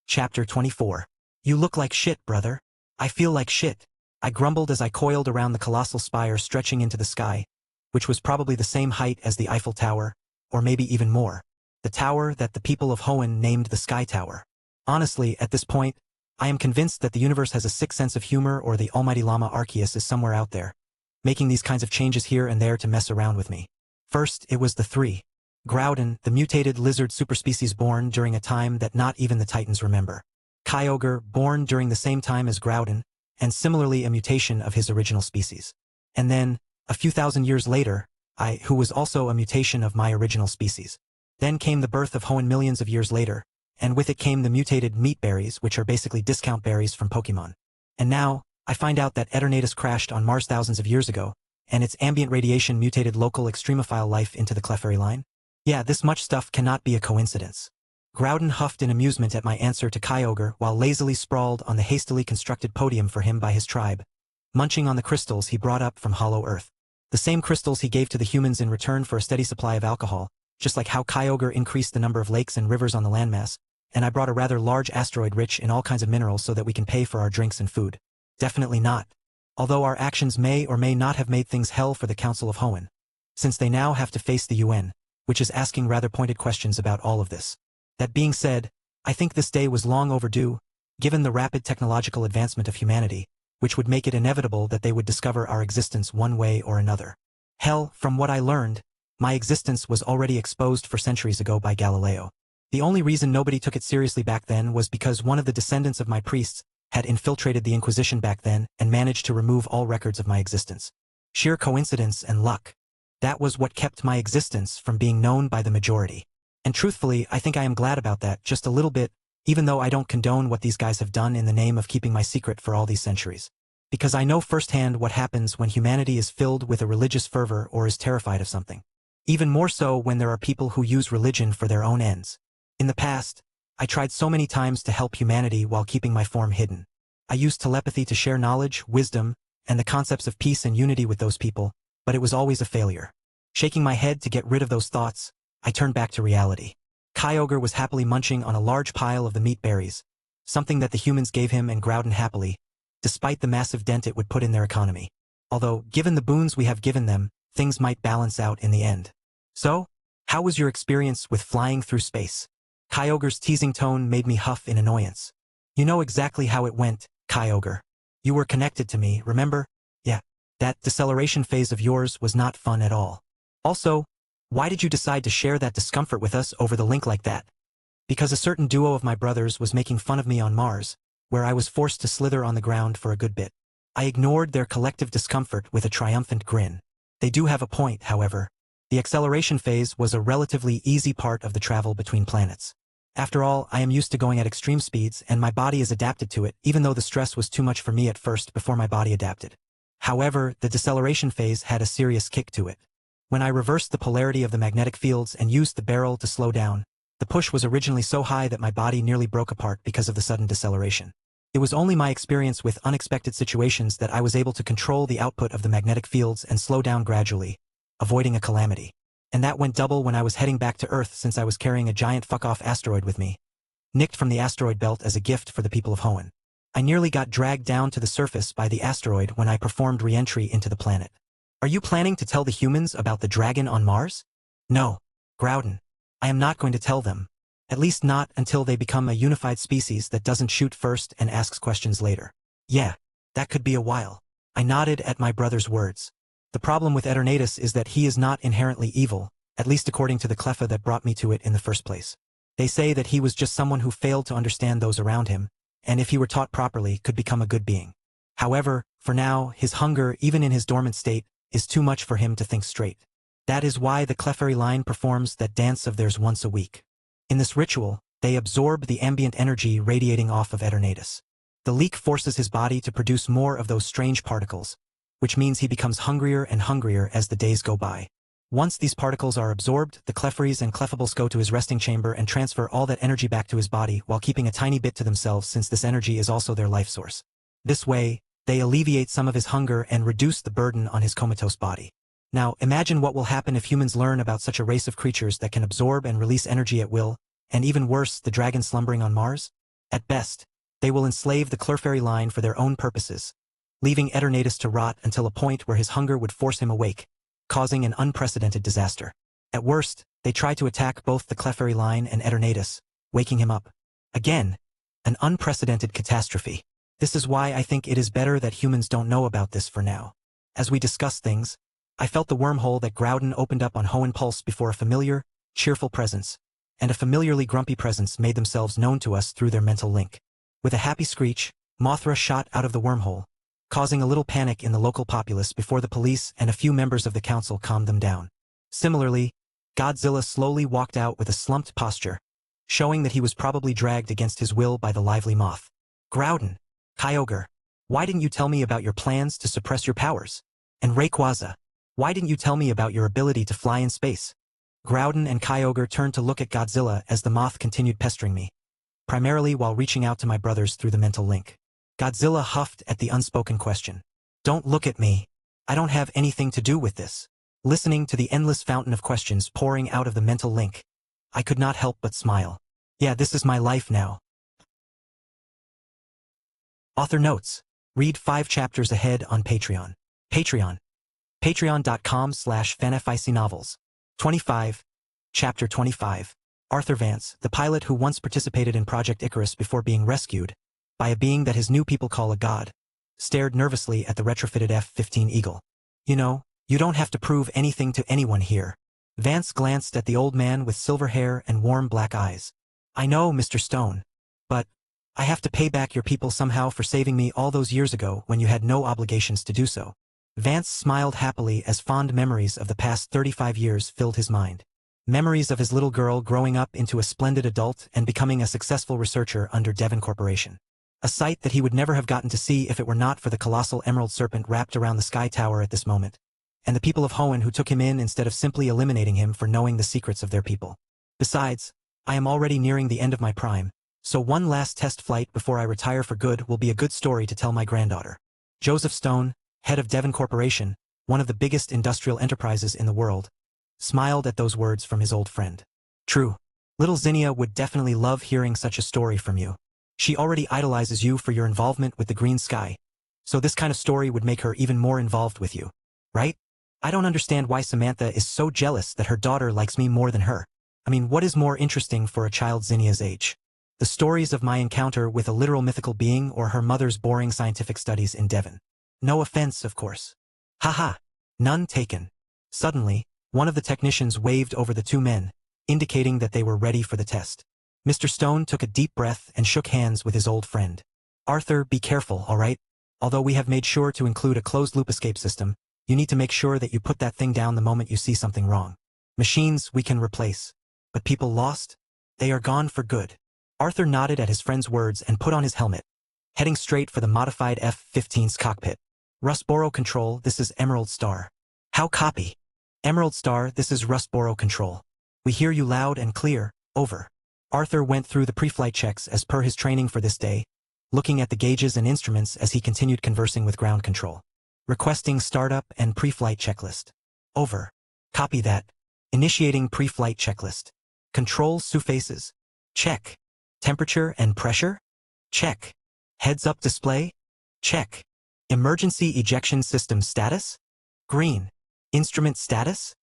Chapter 24. You look like shit, brother. I feel like shit, I grumbled as I coiled around the colossal spire stretching into the sky, which was probably the same height as the Eiffel Tower, or maybe even more. The tower that the people of Hoenn named the Sky Tower. Honestly, at this point, I am convinced that the universe has a sick sense of humor, or the almighty Llama Arceus is somewhere out there, making these kinds of changes here and there to mess around with me. First, it was the 3. Groudon, the mutated lizard superspecies born during a time that not even the Titans remember. Kyogre, born during the same time as Groudon, and similarly a mutation of his original species. And then, a few thousand years later, I, who was also a mutation of my original species. Then came the birth of Hoenn millions of years later, and with it came the mutated meat berries, which are basically discount berries from Pokemon. And now, I find out that Eternatus crashed on Mars thousands of years ago, and its ambient radiation mutated local extremophile life into the Clefairy line. Yeah, this much stuff cannot be a coincidence. Groudon huffed in amusement at my answer to Kyogre while lazily sprawled on the hastily constructed podium for him by his tribe, munching on the crystals he brought up from Hollow Earth. The same crystals he gave to the humans in return for a steady supply of alcohol, just like how Kyogre increased the number of lakes and rivers on the landmass, and I brought a rather large asteroid rich in all kinds of minerals so that we can pay for our drinks and food. Definitely not. Although our actions may or may not have made things hell for the Council of Hoenn, since they now have to face the UN, which is asking rather pointed questions about all of this. That being said, I think this day was long overdue, given the rapid technological advancement of humanity, which would make it inevitable that they would discover our existence one way or another. Hell, from what I learned, my existence was already exposed for centuries ago by Galileo. The only reason nobody took it seriously back then was because one of the descendants of my priests had infiltrated the Inquisition back then and managed to remove all records of my existence. Sheer coincidence and luck. That was what kept my existence from being known by the majority. And truthfully, I think I am glad about that, just a little bit, even though I don't condone what these guys have done in the name of keeping my secret for all these centuries. Because I know firsthand what happens when humanity is filled with a religious fervor or is terrified of something. Even more so when there are people who use religion for their own ends. In the past, I tried so many times to help humanity while keeping my form hidden. I used telepathy to share knowledge, wisdom, and the concepts of peace and unity with those people, but it was always a failure. Shaking my head to get rid of those thoughts, I turned back to reality. Kyogre was happily munching on a large pile of the meat berries, something that the humans gave him and Groudon happily, despite the massive dent it would put in their economy. Although, given the boons we have given them, things might balance out in the end. So, how was your experience with flying through space? Kyogre's teasing tone made me huff in annoyance. You know exactly how it went, Kyogre. You were connected to me, remember? Yeah, that deceleration phase of yours was not fun at all. Also, why did you decide to share that discomfort with us over the link like that? Because a certain duo of my brothers was making fun of me on Mars, where I was forced to slither on the ground for a good bit. I ignored their collective discomfort with a triumphant grin. They do have a point, however. The acceleration phase was a relatively easy part of the travel between planets. After all, I am used to going at extreme speeds and my body is adapted to it, even though the stress was too much for me at first before my body adapted. However, the deceleration phase had a serious kick to it. When I reversed the polarity of the magnetic fields and used the barrel to slow down, the push was originally so high that my body nearly broke apart because of the sudden deceleration. It was only my experience with unexpected situations that I was able to control the output of the magnetic fields and slow down gradually, avoiding a calamity. And that went double when I was heading back to Earth since I was carrying a giant fuck-off asteroid with me, nicked from the asteroid belt as a gift for the people of Hoenn. I nearly got dragged down to the surface by the asteroid when I performed re-entry into the planet. Are you planning to tell the humans about the dragon on Mars? No, Groudon. I am not going to tell them. At least not until they become a unified species that doesn't shoot first and asks questions later. Yeah, that could be a while. I nodded at my brother's words. The problem with Eternatus is that he is not inherently evil, at least according to the Cleffa that brought me to it in the first place. They say that he was just someone who failed to understand those around him, and if he were taught properly, could become a good being. However, for now, his hunger, even in his dormant state, is too much for him to think straight. That is why the Clefairy line performs that dance of theirs once a week. In this ritual, they absorb the ambient energy radiating off of Eternatus. The leak forces his body to produce more of those strange particles, which means he becomes hungrier and hungrier as the days go by. Once these particles are absorbed, the Clefairies and Clefables go to his resting chamber and transfer all that energy back to his body while keeping a tiny bit to themselves, since this energy is also their life source. This way, they alleviate some of his hunger and reduce the burden on his comatose body. Now, imagine what will happen if humans learn about such a race of creatures that can absorb and release energy at will, and even worse, the dragon slumbering on Mars? At best, they will enslave the Clefairy line for their own purposes, leaving Eternatus to rot until a point where his hunger would force him awake, causing an unprecedented disaster. At worst, they try to attack both the Clefairy line and Eternatus, waking him up. Again, an unprecedented catastrophe. This is why I think it is better that humans don't know about this for now. As we discuss things, I felt the wormhole that Groudon opened up on Hoenn Pulse before a familiar, cheerful presence, and a familiarly grumpy presence made themselves known to us through their mental link. With a happy screech, Mothra shot out of the wormhole, causing a little panic in the local populace before the police and a few members of the council calmed them down. Similarly, Godzilla slowly walked out with a slumped posture, showing that he was probably dragged against his will by the lively moth. Groudon, Kyogre, why didn't you tell me about your plans to suppress your powers? And Rayquaza, why didn't you tell me about your ability to fly in space? Groudon and Kyogre turned to look at Godzilla as the moth continued pestering me, primarily while reaching out to my brothers through the mental link. Godzilla huffed at the unspoken question. Don't look at me. I don't have anything to do with this. Listening to the endless fountain of questions pouring out of the mental link, I could not help but smile. Yeah, this is my life now. Author notes. Read 5 chapters ahead on Patreon. Patreon.com/fanfictionnovels. 25. Chapter 25. Arthur Vance, the pilot who once participated in Project Icarus before being rescued by a being that his new people call a god, stared nervously at the retrofitted F-15 Eagle. You know, you don't have to prove anything to anyone here. Vance glanced at the old man with silver hair and warm black eyes. I know, Mr. Stone. But I have to pay back your people somehow for saving me all those years ago when you had no obligations to do so. Vance smiled happily as fond memories of the past 35 years filled his mind. Memories of his little girl growing up into a splendid adult and becoming a successful researcher under Devon Corporation. A sight that he would never have gotten to see if it were not for the colossal emerald serpent wrapped around the sky tower at this moment, and the people of Hoenn who took him in instead of simply eliminating him for knowing the secrets of their people. Besides, I am already nearing the end of my prime, so one last test flight before I retire for good will be a good story to tell my granddaughter. Joseph Stone, head of Devon Corporation, one of the biggest industrial enterprises in the world, smiled at those words from his old friend. True. Little Zinnia would definitely love hearing such a story from you. She already idolizes you for your involvement with the green sky, so this kind of story would make her even more involved with you, right? I don't understand why Samantha is so jealous that her daughter likes me more than her. I mean, what is more interesting for a child Zinnia's age? The stories of my encounter with a literal mythical being or her mother's boring scientific studies in Devon? No offense, of course. Haha, none taken. Suddenly, one of the technicians waved over the two men, indicating that they were ready for the test. Mr. Stone took a deep breath and shook hands with his old friend. Arthur, be careful, all right? Although we have made sure to include a closed-loop escape system, you need to make sure that you put that thing down the moment you see something wrong. Machines we can replace. But people lost? They are gone for good. Arthur nodded at his friend's words and put on his helmet, heading straight for the modified F-15's cockpit. Rustboro Control, this is Emerald Star. How copy? Emerald Star, this is Rustboro Control. We hear you loud and clear, over. Arthur went through the pre-flight checks as per his training for this day, looking at the gauges and instruments as he continued conversing with ground control. Requesting startup and pre-flight checklist. Over. Copy that. Initiating pre-flight checklist. Control surfaces. Check. Temperature and pressure? Check. Heads-up display? Check. Emergency ejection system status? Green. Instrument status?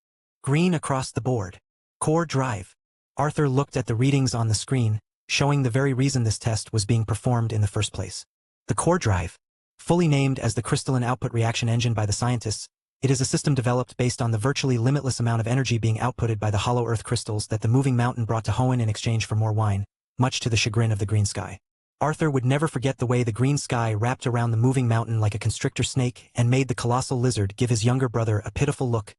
Green across the board. Core drive. Arthur looked at the readings on the screen, showing the very reason this test was being performed in the first place. The core drive, fully named as the Crystalline Output Reaction Engine by the scientists, it is a system developed based on the virtually limitless amount of energy being outputted by the hollow earth crystals that the moving mountain brought to Hoenn in exchange for more wine, much to the chagrin of the green sky. Arthur would never forget the way the green sky wrapped around the moving mountain like a constrictor snake and made the colossal lizard give his younger brother a pitiful look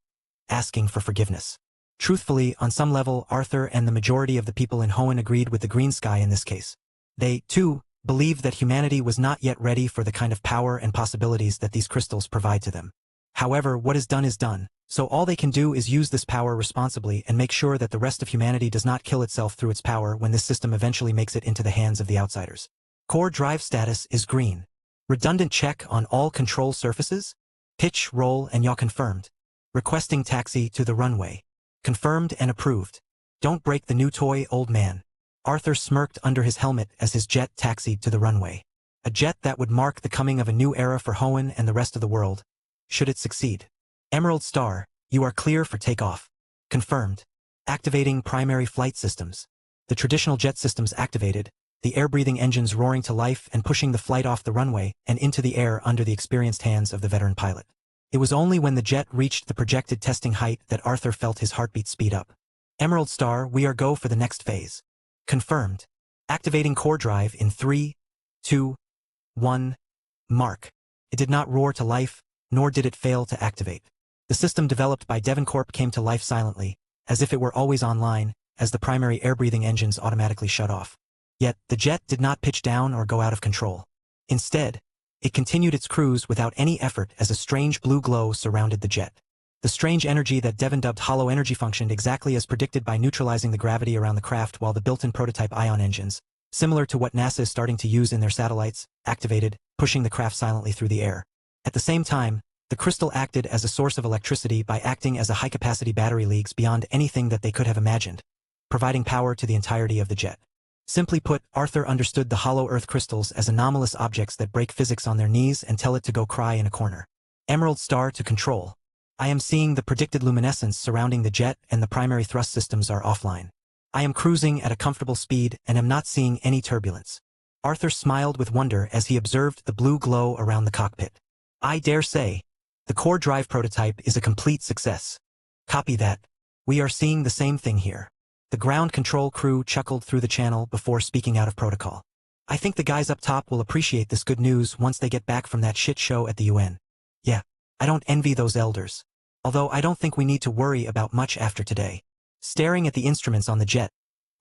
asking for forgiveness. Truthfully, on some level, Arthur and the majority of the people in Hoenn agreed with the green sky in this case. They, too, believed that humanity was not yet ready for the kind of power and possibilities that these crystals provide to them. However, what is done, so all they can do is use this power responsibly and make sure that the rest of humanity does not kill itself through its power when this system eventually makes it into the hands of the outsiders. Core drive status is green. Redundant check on all control surfaces. Pitch, roll, and yaw confirmed. Requesting taxi to the runway. Confirmed and approved. Don't break the new toy, old man. Arthur smirked under his helmet as his jet taxied to the runway. A jet that would mark the coming of a new era for Hoenn and the rest of the world, should it succeed. Emerald Star, you are clear for takeoff. Confirmed. Activating primary flight systems. The traditional jet systems activated, the air-breathing engines roaring to life and pushing the flight off the runway and into the air under the experienced hands of the veteran pilot. It was only when the jet reached the projected testing height that Arthur felt his heartbeat speed up. Emerald Star, we are go for the next phase. Confirmed. Activating core drive in 3, 2, 1, mark. It did not roar to life, nor did it fail to activate. The system developed by Devoncorp came to life silently, as if it were always online, as the primary air-breathing engines automatically shut off. Yet, the jet did not pitch down or go out of control. Instead, it continued its cruise without any effort as a strange blue glow surrounded the jet. The strange energy that Devon dubbed hollow energy functioned exactly as predicted by neutralizing the gravity around the craft, while the built-in prototype ion engines, similar to what NASA is starting to use in their satellites, activated, pushing the craft silently through the air. At the same time, the crystal acted as a source of electricity by acting as a high-capacity battery leagues beyond anything that they could have imagined, providing power to the entirety of the jet. Simply put, Arthur understood the hollow earth crystals as anomalous objects that break physics on their knees and tell it to go cry in a corner. Emerald Star to control. I am seeing the predicted luminescence surrounding the jet and the primary thrust systems are offline. I am cruising at a comfortable speed and am not seeing any turbulence. Arthur smiled with wonder as he observed the blue glow around the cockpit. I dare say, the core drive prototype is a complete success. Copy that. We are seeing the same thing here. The ground control crew chuckled through the channel before speaking out of protocol. I think the guys up top will appreciate this good news once they get back from that shit show at the UN. Yeah, I don't envy those elders. Although I don't think we need to worry about much after today. Staring at the instruments on the jet,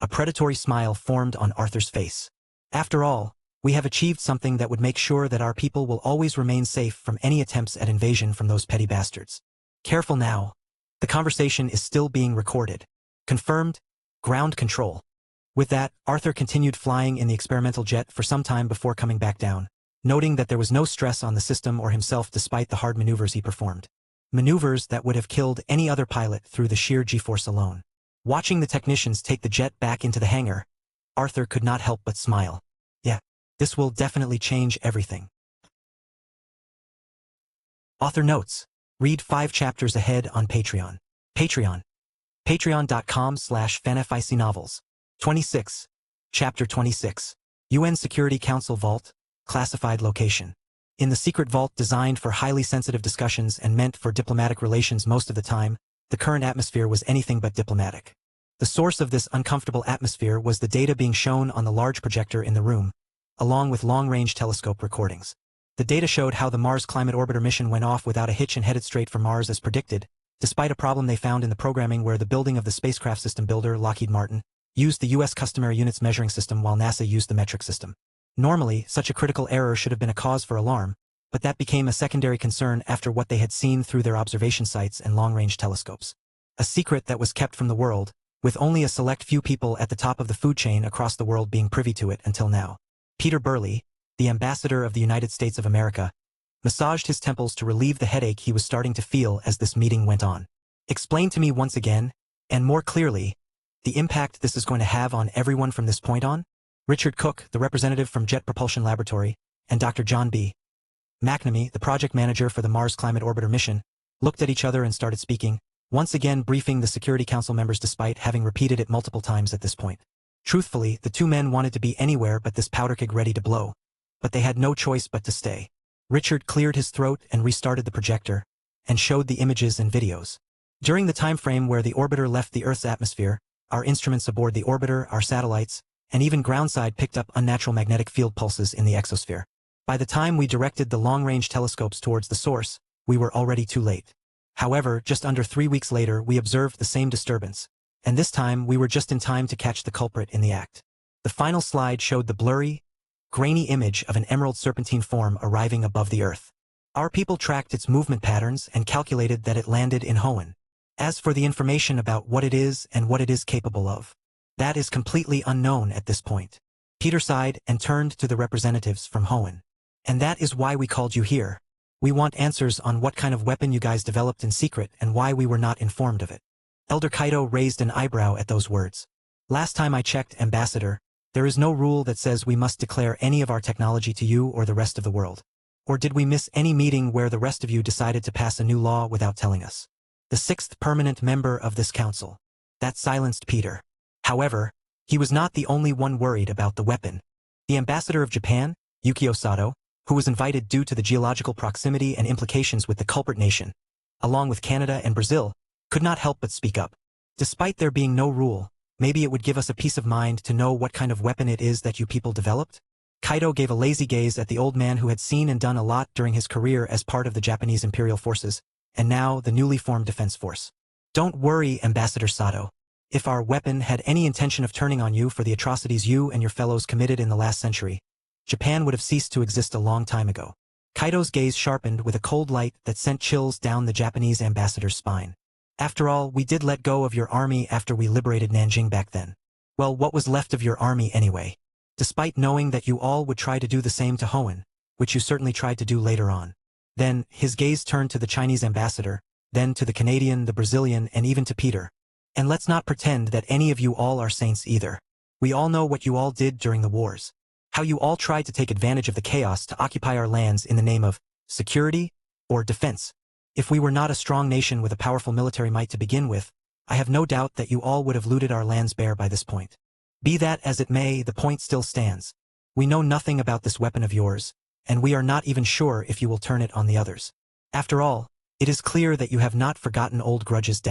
a predatory smile formed on Arthur's face. After all, we have achieved something that would make sure that our people will always remain safe from any attempts at invasion from those petty bastards. Careful now. The conversation is still being recorded. Confirmed. Ground control. With that, Arthur continued flying in the experimental jet for some time before coming back down, noting that there was no stress on the system or himself despite the hard maneuvers he performed. Maneuvers that would have killed any other pilot through the sheer G-force alone. Watching the technicians take the jet back into the hangar, Arthur could not help but smile. Yeah, this will definitely change everything. Author notes. Read 5 chapters ahead on Patreon. Patreon.com/fanfictionnovels. 26. Chapter 26. UN Security Council Vault. Classified location. In the secret vault designed for highly sensitive discussions and meant for diplomatic relations most of the time, the current atmosphere was anything but diplomatic. The source of this uncomfortable atmosphere was the data being shown on the large projector in the room, along with long-range telescope recordings. The data showed how the Mars Climate Orbiter mission went off without a hitch and headed straight for Mars as predicted, despite a problem they found in the programming where the building of the spacecraft system builder, Lockheed Martin, used the U.S. customary units measuring system while NASA used the metric system. Normally, such a critical error should have been a cause for alarm, but that became a secondary concern after what they had seen through their observation sites and long-range telescopes. A secret that was kept from the world, with only a select few people at the top of the food chain across the world being privy to it until now. Peter Burley, the ambassador of the United States of America, massaged his temples to relieve the headache he was starting to feel as this meeting went on. Explain to me once again, and more clearly, the impact this is going to have on everyone from this point on? Richard Cook, the representative from Jet Propulsion Laboratory, and Dr. John B. McNamee, the project manager for the Mars Climate Orbiter mission, looked at each other and started speaking, once again briefing the Security Council members despite having repeated it multiple times at this point. Truthfully, the two men wanted to be anywhere but this powder keg ready to blow, but they had no choice but to stay. Richard cleared his throat and restarted the projector, and showed the images and videos. During the time frame where the orbiter left the Earth's atmosphere, our instruments aboard the orbiter, our satellites, and even groundside picked up unnatural magnetic field pulses in the exosphere. By the time we directed the long-range telescopes towards the source, we were already too late. However, just under 3 weeks later we observed the same disturbance, and this time we were just in time to catch the culprit in the act. The final slide showed the blurry, grainy image of an emerald serpentine form arriving above the earth. Our people tracked its movement patterns and calculated that it landed in Hoenn. As for the information about what it is and what it is capable of, that is completely unknown at this point. Peter sighed and turned to the representatives from Hoenn. And that is why we called you here. We want answers on what kind of weapon you guys developed in secret and why we were not informed of it. Elder Kaido raised an eyebrow at those words. Last time I checked, Ambassador, there is no rule that says we must declare any of our technology to you or the rest of the world. Or did we miss any meeting where the rest of you decided to pass a new law without telling us? The 6th permanent member of this council. That silenced Peter. However, he was not the only one worried about the weapon. The ambassador of Japan, Yukio Sato, who was invited due to the geological proximity and implications with the culprit nation, along with Canada and Brazil, could not help but speak up. Despite there being no rule, maybe it would give us a peace of mind to know what kind of weapon it is that you people developed? Kaido gave a lazy gaze at the old man who had seen and done a lot during his career as part of the Japanese Imperial Forces, and now the newly formed Defense Force. Don't worry, Ambassador Sato. If our weapon had any intention of turning on you for the atrocities you and your fellows committed in the last century, Japan would have ceased to exist a long time ago. Kaido's gaze sharpened with a cold light that sent chills down the Japanese ambassador's spine. After all, we did let go of your army after we liberated Nanjing back then. Well, what was left of your army anyway? Despite knowing that you all would try to do the same to Hoenn, which you certainly tried to do later on. Then, his gaze turned to the Chinese ambassador, then to the Canadian, the Brazilian, and even to Peter. And let's not pretend that any of you all are saints either. We all know what you all did during the wars. How you all tried to take advantage of the chaos to occupy our lands in the name of security or defense. If we were not a strong nation with a powerful military might to begin with, I have no doubt that you all would have looted our lands bare by this point. Be that as it may, the point still stands. We know nothing about this weapon of yours, and we are not even sure if you will turn it on the others. After all, it is clear that you have not forgotten old grudges.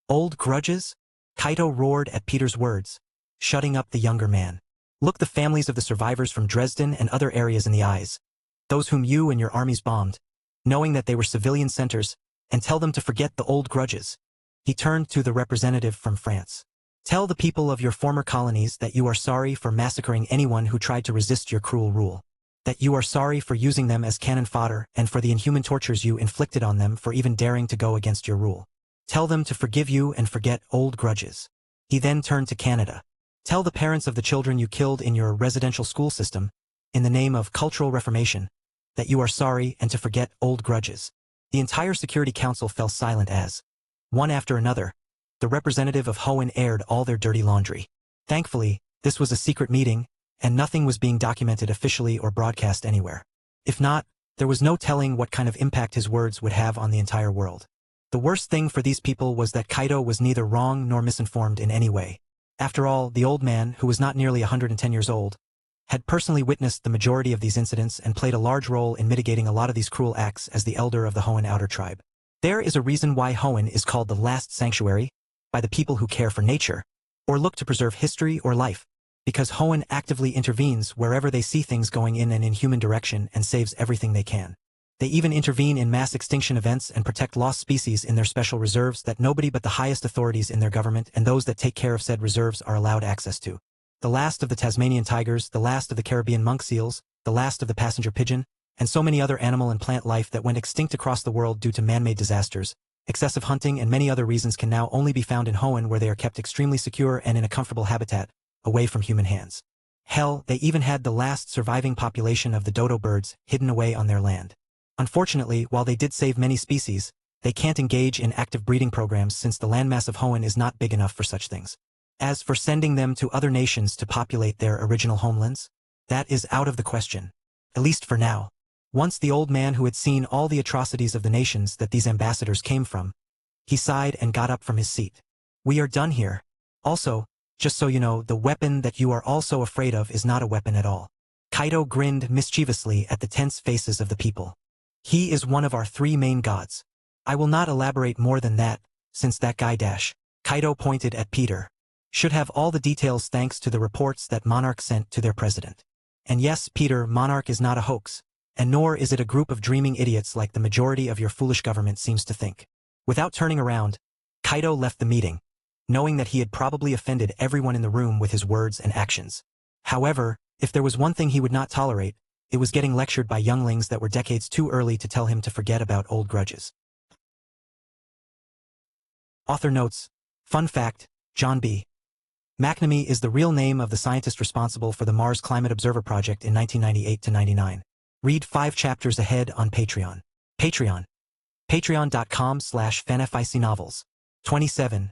Old grudges? Kaido roared at Peter's words, shutting up the younger man. Look the families of the survivors from Dresden and other areas in the eyes, those whom you and your armies bombed, knowing that they were civilian centers, and tell them to forget the old grudges. He turned to the representative from France. Tell the people of your former colonies that you are sorry for massacring anyone who tried to resist your cruel rule, that you are sorry for using them as cannon fodder and for the inhuman tortures you inflicted on them for even daring to go against your rule. Tell them to forgive you and forget old grudges. He then turned to Canada. Tell the parents of the children you killed in your residential school system, in the name of cultural reformation, that you are sorry and to forget old grudges. The entire Security Council fell silent as, one after another, the representative of Hoenn aired all their dirty laundry. Thankfully, this was a secret meeting, and nothing was being documented officially or broadcast anywhere. If not, there was no telling what kind of impact his words would have on the entire world. The worst thing for these people was that Kaido was neither wrong nor misinformed in any way. After all, the old man, who was not nearly 110 years old, had personally witnessed the majority of these incidents and played a large role in mitigating a lot of these cruel acts as the elder of the Hoenn outer tribe. There is a reason why Hoenn is called the last sanctuary, by the people who care for nature, or look to preserve history or life, because Hoenn actively intervenes wherever they see things going in an inhuman direction and saves everything they can. They even intervene in mass extinction events and protect lost species in their special reserves that nobody but the highest authorities in their government and those that take care of said reserves are allowed access to. The last of the Tasmanian tigers, the last of the Caribbean monk seals, the last of the passenger pigeon, and so many other animal and plant life that went extinct across the world due to man-made disasters, excessive hunting and many other reasons can now only be found in Hoenn, where they are kept extremely secure and in a comfortable habitat, away from human hands. Hell, they even had the last surviving population of the dodo birds hidden away on their land. Unfortunately, while they did save many species, they can't engage in active breeding programs since the landmass of Hoenn is not big enough for such things. As for sending them to other nations to populate their original homelands, that is out of the question. At least for now. Once the old man who had seen all the atrocities of the nations that these ambassadors came from, he sighed and got up from his seat. We are done here. Also, just so you know, the weapon that you are all so afraid of is not a weapon at all. Kaido grinned mischievously at the tense faces of the people. He is one of our 3 main gods. I will not elaborate more than that, since that guy Kaido pointed at Peter, should have all the details thanks to the reports that Monarch sent to their president. And yes, Peter, Monarch is not a hoax, and nor is it a group of dreaming idiots like the majority of your foolish government seems to think. Without turning around, Kaido left the meeting, knowing that he had probably offended everyone in the room with his words and actions. However, if there was one thing he would not tolerate, it was getting lectured by younglings that were decades too early to tell him to forget about old grudges. Author notes, fun fact, John B. McNamee is the real name of the scientist responsible for the Mars Climate Observer Project in 1998-99. Read 5 chapters ahead on Patreon. Patreon. Patreon.com/fanfictionnovels. 27.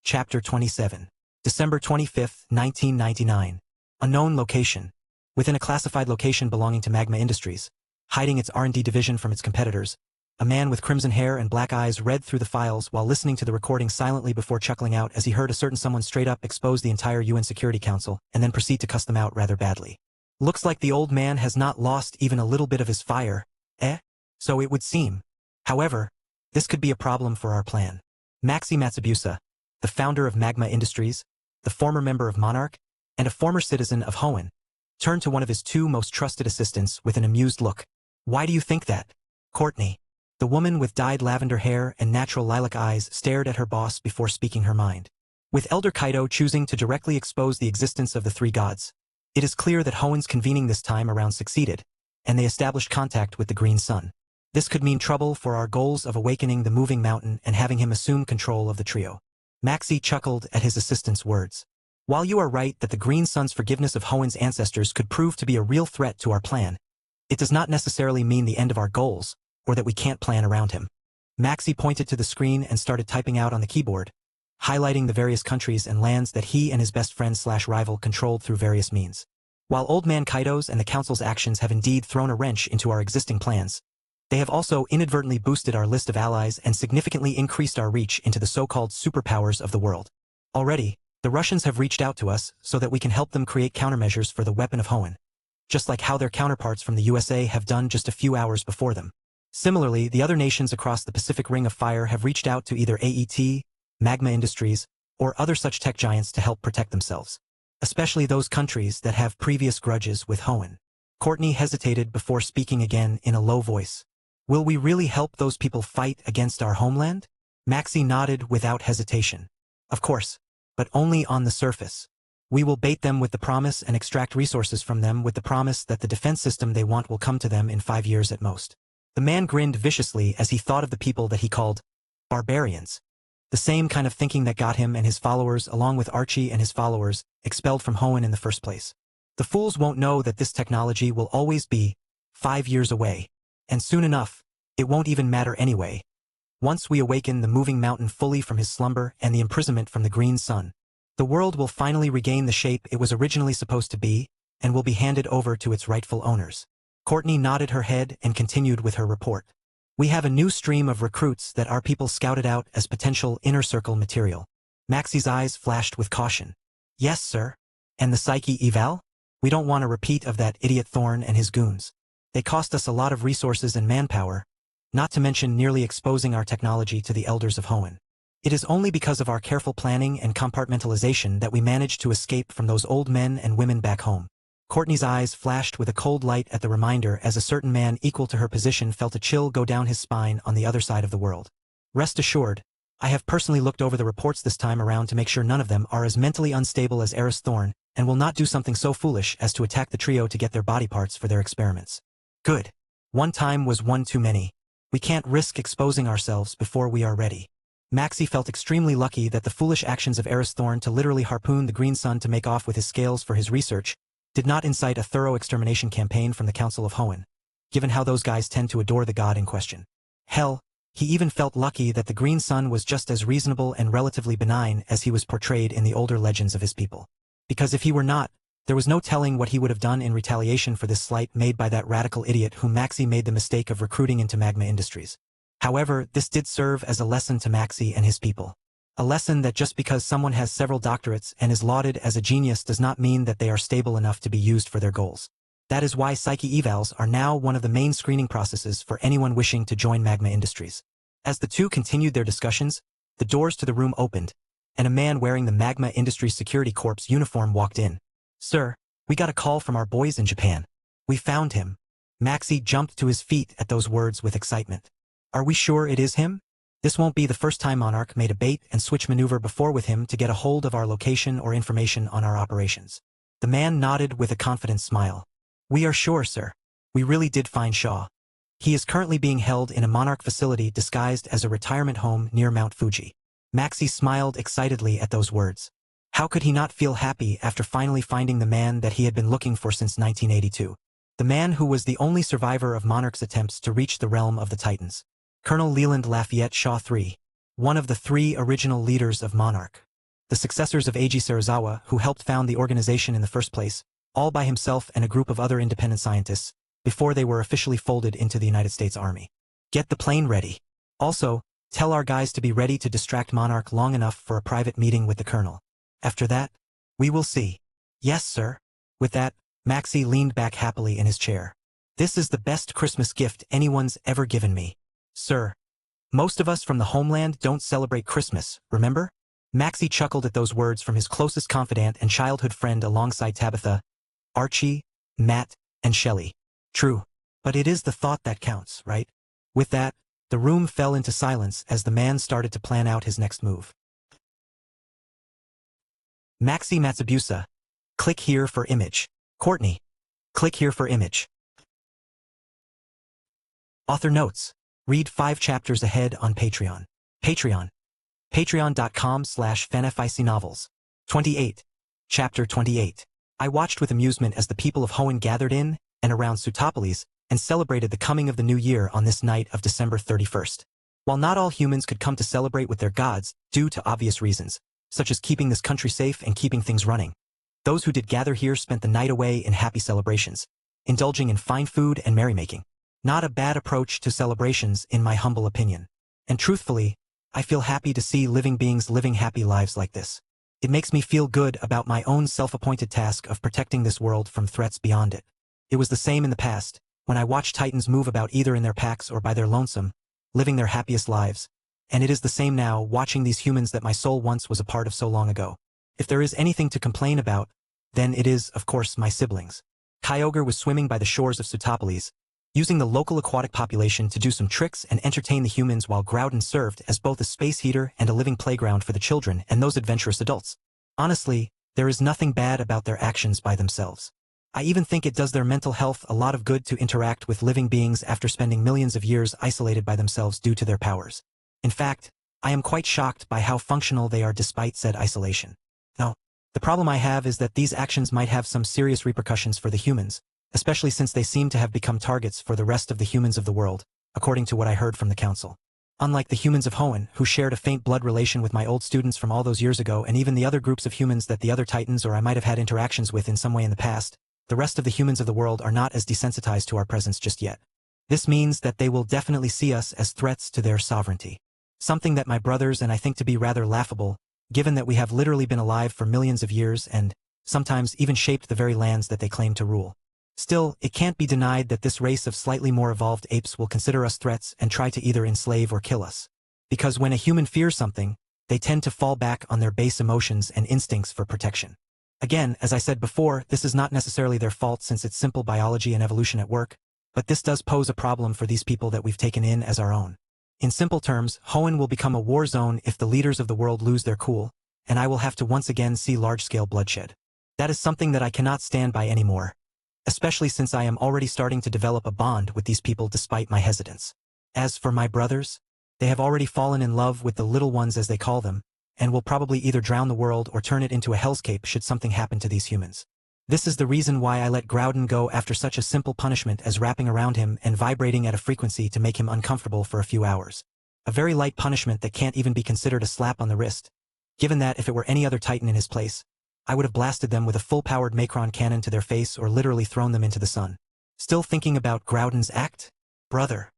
Chapter 27. December 25, 1999. Unknown location. Within a classified location belonging to Magma Industries, hiding its R&D division from its competitors, a man with crimson hair and black eyes read through the files while listening to the recording silently before chuckling out as he heard a certain someone straight up expose the entire UN Security Council and then proceed to cuss them out rather badly. Looks like the old man has not lost even a little bit of his fire, eh? So it would seem. However, this could be a problem for our plan. Maxi Matsubusa, the founder of Magma Industries, the former member of Monarch, and a former citizen of Hoenn, turned to one of his 2 most trusted assistants with an amused look. Why do you think that? Courtney, the woman with dyed lavender hair and natural lilac eyes, stared at her boss before speaking her mind. With Elder Kaido choosing to directly expose the existence of the 3 gods, it is clear that Hoenn's convening this time around succeeded, and they established contact with the Green Sun. This could mean trouble for our goals of awakening the moving mountain and having him assume control of the trio. Maxi chuckled at his assistant's words. While you are right that the Green Sun's forgiveness of Hoenn's ancestors could prove to be a real threat to our plan, it does not necessarily mean the end of our goals, or that we can't plan around him. Maxi pointed to the screen and started typing out on the keyboard, highlighting the various countries and lands that he and his best friend/rival controlled through various means. While Old Man Kaido's and the Council's actions have indeed thrown a wrench into our existing plans, they have also inadvertently boosted our list of allies and significantly increased our reach into the so-called superpowers of the world. Already, the Russians have reached out to us so that we can help them create countermeasures for the weapon of Hoenn, just like how their counterparts from the USA have done just a few hours before them. Similarly, the other nations across the Pacific Ring of Fire have reached out to either AET, Magma Industries, or other such tech giants to help protect themselves, especially those countries that have previous grudges with Hoenn. Courtney hesitated before speaking again in a low voice. Will we really help those people fight against our homeland? Maxi nodded without hesitation. Of course, but only on the surface. We will bait them with the promise and extract resources from them with the promise that the defense system they want will come to them in 5 years at most. The man grinned viciously as he thought of the people that he called barbarians. The same kind of thinking that got him and his followers, along with Archie and his followers, expelled from Hoenn in the first place. The fools won't know that this technology will always be 5 years away, and soon enough, it won't even matter anyway. Once we awaken the moving mountain fully from his slumber and the imprisonment from the Green Sun, the world will finally regain the shape it was originally supposed to be, and will be handed over to its rightful owners. Courtney nodded her head and continued with her report. We have a new stream of recruits that our people scouted out as potential inner circle material. Maxi's eyes flashed with caution. Yes, sir. And the Psyche eval? We don't want a repeat of that idiot Thorn and his goons. They cost us a lot of resources and manpower, not to mention nearly exposing our technology to the elders of Hoenn. It is only because of our careful planning and compartmentalization that we managed to escape from those old men and women back home. Courtney's eyes flashed with a cold light at the reminder as a certain man equal to her position felt a chill go down his spine on the other side of the world. Rest assured, I have personally looked over the reports this time around to make sure none of them are as mentally unstable as Eris Thorn, and will not do something so foolish as to attack the trio to get their body parts for their experiments. Good. One time was one too many. We can't risk exposing ourselves before we are ready. Maxi felt extremely lucky that the foolish actions of Eris Thorn to literally harpoon the Green Sun to make off with his scales for his research did not incite a thorough extermination campaign from the Council of Hoenn, given how those guys tend to adore the god in question. Hell, he even felt lucky that the Green Sun was just as reasonable and relatively benign as he was portrayed in the older legends of his people. Because if he were not, there was no telling what he would have done in retaliation for this slight made by that radical idiot whom Maxi made the mistake of recruiting into Magma Industries. However, this did serve as a lesson to Maxi and his people. A lesson that just because someone has several doctorates and is lauded as a genius does not mean that they are stable enough to be used for their goals. That is why Psyche evals are now one of the main screening processes for anyone wishing to join Magma Industries. As the two continued their discussions, the doors to the room opened, and a man wearing the Magma Industries Security Corps uniform walked in. Sir, we got a call from our boys in Japan. We found him. Maxi jumped to his feet at those words with excitement. Are we sure it is him? This won't be the first time Monarch made a bait-and-switch maneuver before with him to get a hold of our location or information on our operations. The man nodded with a confident smile. We are sure, sir. We really did find Shaw. He is currently being held in a Monarch facility disguised as a retirement home near Mount Fuji. Maxie smiled excitedly at those words. How could he not feel happy after finally finding the man that he had been looking for since 1982? The man who was the only survivor of Monarch's attempts to reach the realm of the Titans. Colonel Leland Lafayette Shaw III, one of the 3 original leaders of Monarch. The successors of Eiji Serizawa, who helped found the organization in the first place, all by himself and a group of other independent scientists, before they were officially folded into the United States Army. Get the plane ready. Also, tell our guys to be ready to distract Monarch long enough for a private meeting with the Colonel. After that, we will see. Yes, sir. With that, Maxie leaned back happily in his chair. This is the best Christmas gift anyone's ever given me. Sir. Most of us from the homeland don't celebrate Christmas, remember? Maxie chuckled at those words from his closest confidant and childhood friend alongside Tabitha, Archie, Matt, and Shelley. True. But it is the thought that counts, right? With that, the room fell into silence as the man started to plan out his next move. Maxie Matsubusa. Click here for image. Courtney. Click here for image. Author notes. Read 5 chapters ahead on Patreon. Patreon. Patreon.com/fanfictionnovels. 28. Chapter 28. I watched with amusement as the people of Hoenn gathered in and around Sootopolis and celebrated the coming of the new year on this night of December 31st. While not all humans could come to celebrate with their gods due to obvious reasons, such as keeping this country safe and keeping things running, those who did gather here spent the night away in happy celebrations, indulging in fine food and merrymaking. Not a bad approach to celebrations, in my humble opinion. And truthfully, I feel happy to see living beings living happy lives like this. It makes me feel good about my own self-appointed task of protecting this world from threats beyond it. It was the same in the past, when I watched Titans move about either in their packs or by their lonesome, living their happiest lives. And it is the same now, watching these humans that my soul once was a part of so long ago. If there is anything to complain about, then it is, of course, my siblings. Kyogre was swimming by the shores of Sootopolis, using the local aquatic population to do some tricks and entertain the humans while Groudon served as both a space heater and a living playground for the children and those adventurous adults. Honestly, there is nothing bad about their actions by themselves. I even think it does their mental health a lot of good to interact with living beings after spending millions of years isolated by themselves due to their powers. In fact, I am quite shocked by how functional they are despite said isolation. No, the problem I have is that these actions might have some serious repercussions for the humans, especially since they seem to have become targets for the rest of the humans of the world, according to what I heard from the council. Unlike the humans of Hoenn, who shared a faint blood relation with my old students from all those years ago, and even the other groups of humans that the other Titans or I might have had interactions with in some way in the past, the rest of the humans of the world are not as desensitized to our presence just yet. This means that they will definitely see us as threats to their sovereignty. Something that my brothers and I think to be rather laughable, given that we have literally been alive for millions of years and, sometimes even shaped the very lands that they claim to rule. Still, it can't be denied that this race of slightly more evolved apes will consider us threats and try to either enslave or kill us. Because when a human fears something, they tend to fall back on their base emotions and instincts for protection. Again, as I said before, this is not necessarily their fault since it's simple biology and evolution at work, but this does pose a problem for these people that we've taken in as our own. In simple terms, Hoenn will become a war zone if the leaders of the world lose their cool, and I will have to once again see large-scale bloodshed. That is something that I cannot stand by anymore, especially since I am already starting to develop a bond with these people despite my hesitance. As for my brothers, they have already fallen in love with the little ones as they call them, and will probably either drown the world or turn it into a hellscape should something happen to these humans. This is the reason why I let Groudon go after such a simple punishment as wrapping around him and vibrating at a frequency to make him uncomfortable for a few hours. A very light punishment that can't even be considered a slap on the wrist, given that if it were any other Titan in his place, I would have blasted them with a full-powered Macron cannon to their face or literally thrown them into the sun. Still thinking about Groudon's act? Brother.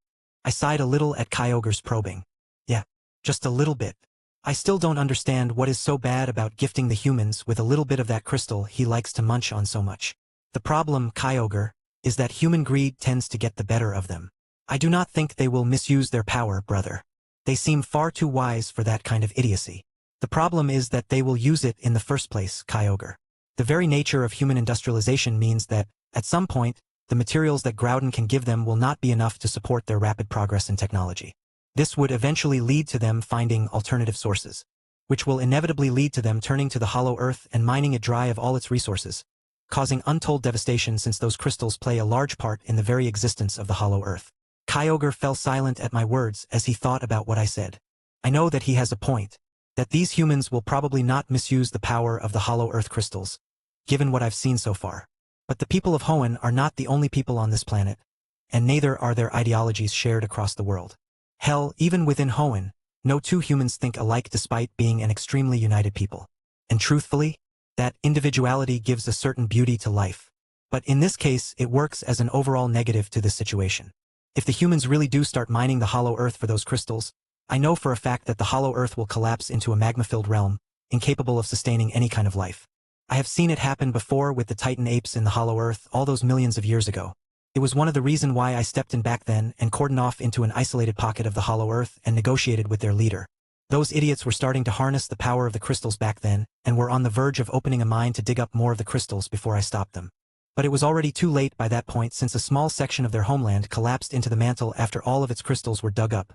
I sighed a little at Kyogre's probing. Yeah, just a little bit. I still don't understand what is so bad about gifting the humans with a little bit of that crystal he likes to munch on so much. The problem, Kyogre, is that human greed tends to get the better of them. I do not think they will misuse their power, brother. They seem far too wise for that kind of idiocy. The problem is that they will use it in the first place, Kyogre. The very nature of human industrialization means that, at some point, the materials that Groudon can give them will not be enough to support their rapid progress in technology. This would eventually lead to them finding alternative sources, which will inevitably lead to them turning to the hollow earth and mining it dry of all its resources, causing untold devastation since those crystals play a large part in the very existence of the hollow earth. Kyogre fell silent at my words as he thought about what I said. I know that he has a point, that these humans will probably not misuse the power of the hollow earth crystals, given what I've seen so far. But the people of Hoenn are not the only people on this planet, and neither are their ideologies shared across the world. Hell, even within Hoenn, no two humans think alike despite being an extremely united people. And truthfully, that individuality gives a certain beauty to life. But in this case, it works as an overall negative to this situation. If the humans really do start mining the hollow earth for those crystals, I know for a fact that the hollow earth will collapse into a magma-filled realm, incapable of sustaining any kind of life. I have seen it happen before with the Titan apes in the hollow earth all those millions of years ago. It was one of the reasons why I stepped in back then and cordoned off into an isolated pocket of the hollow earth and negotiated with their leader. Those idiots were starting to harness the power of the crystals back then and were on the verge of opening a mine to dig up more of the crystals before I stopped them. But it was already too late by that point since a small section of their homeland collapsed into the mantle after all of its crystals were dug up,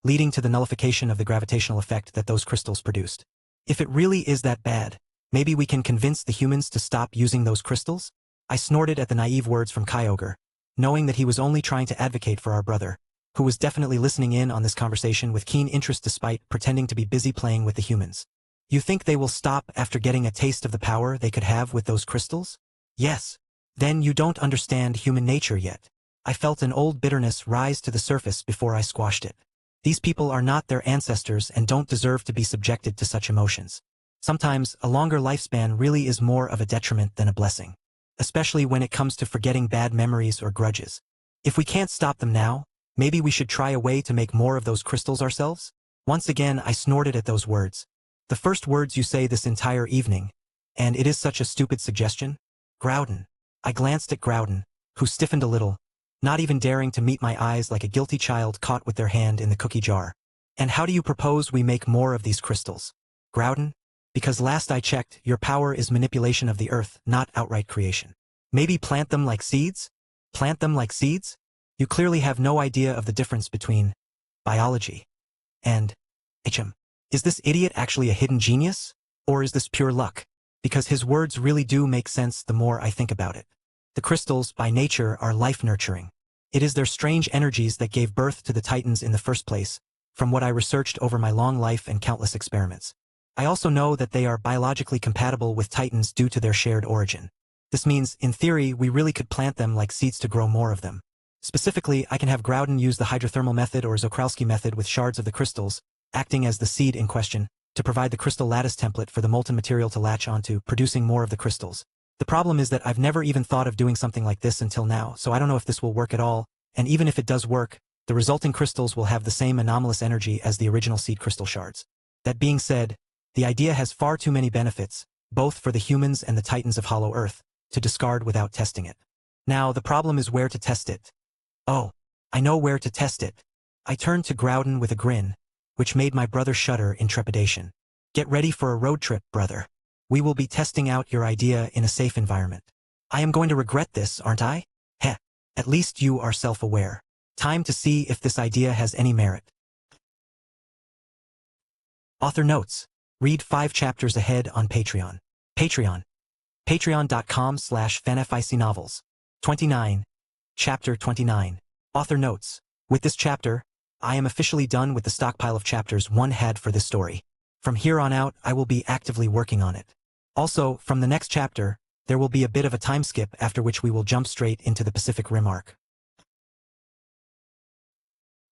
leading to the nullification of the gravitational effect that those crystals produced. If it really is that bad, maybe we can convince the humans to stop using those crystals? I snorted at the naive words from Kyogre, knowing that he was only trying to advocate for our brother, who was definitely listening in on this conversation with keen interest despite pretending to be busy playing with the humans. You think they will stop after getting a taste of the power they could have with those crystals? Yes. Then you don't understand human nature yet. I felt an old bitterness rise to the surface before I squashed it. These people are not their ancestors and don't deserve to be subjected to such emotions. Sometimes, a longer lifespan really is more of a detriment than a blessing, especially when it comes to forgetting bad memories or grudges. If we can't stop them now, maybe we should try a way to make more of those crystals ourselves? Once again, I snorted at those words. The first words you say this entire evening, and it is such a stupid suggestion. Groudon. I glanced at Groudon, who stiffened a little, not even daring to meet my eyes like a guilty child caught with their hand in the cookie jar. And how do you propose we make more of these crystals? Groudon? Because last I checked, your power is manipulation of the earth, not outright creation. Maybe plant them like seeds? Plant them like seeds? You clearly have no idea of the difference between biology and HM. Is this idiot actually a hidden genius? Or is this pure luck? Because his words really do make sense the more I think about it. The crystals, by nature, are life-nurturing. It is their strange energies that gave birth to the Titans in the first place, from what I researched over my long life and countless experiments. I also know that they are biologically compatible with Titans due to their shared origin. This means, in theory, we really could plant them like seeds to grow more of them. Specifically, I can have Groudon use the hydrothermal method or Zokralski method with shards of the crystals, acting as the seed in question, to provide the crystal lattice template for the molten material to latch onto, producing more of the crystals. The problem is that I've never even thought of doing something like this until now, so I don't know if this will work at all, and even if it does work, the resulting crystals will have the same anomalous energy as the original seed crystal shards. That being said, the idea has far too many benefits, both for the humans and the Titans of Hollow Earth, to discard without testing it. Now, the problem is where to test it. Oh, I know where to test it. I turned to Groudon with a grin, which made my brother shudder in trepidation. Get ready for a road trip, brother. We will be testing out your idea in a safe environment. I am going to regret this, aren't I? Heh, at least you are self-aware. Time to see if this idea has any merit. Author notes. Read 5 chapters ahead on Patreon. Patreon. Patreon.com/fanfictionnovels. 29. Chapter 29. Author notes. With this chapter, I am officially done with the stockpile of chapters one had for this story. From here on out, I will be actively working on it. Also, from the next chapter, there will be a bit of a time skip after which we will jump straight into the Pacific Rim arc.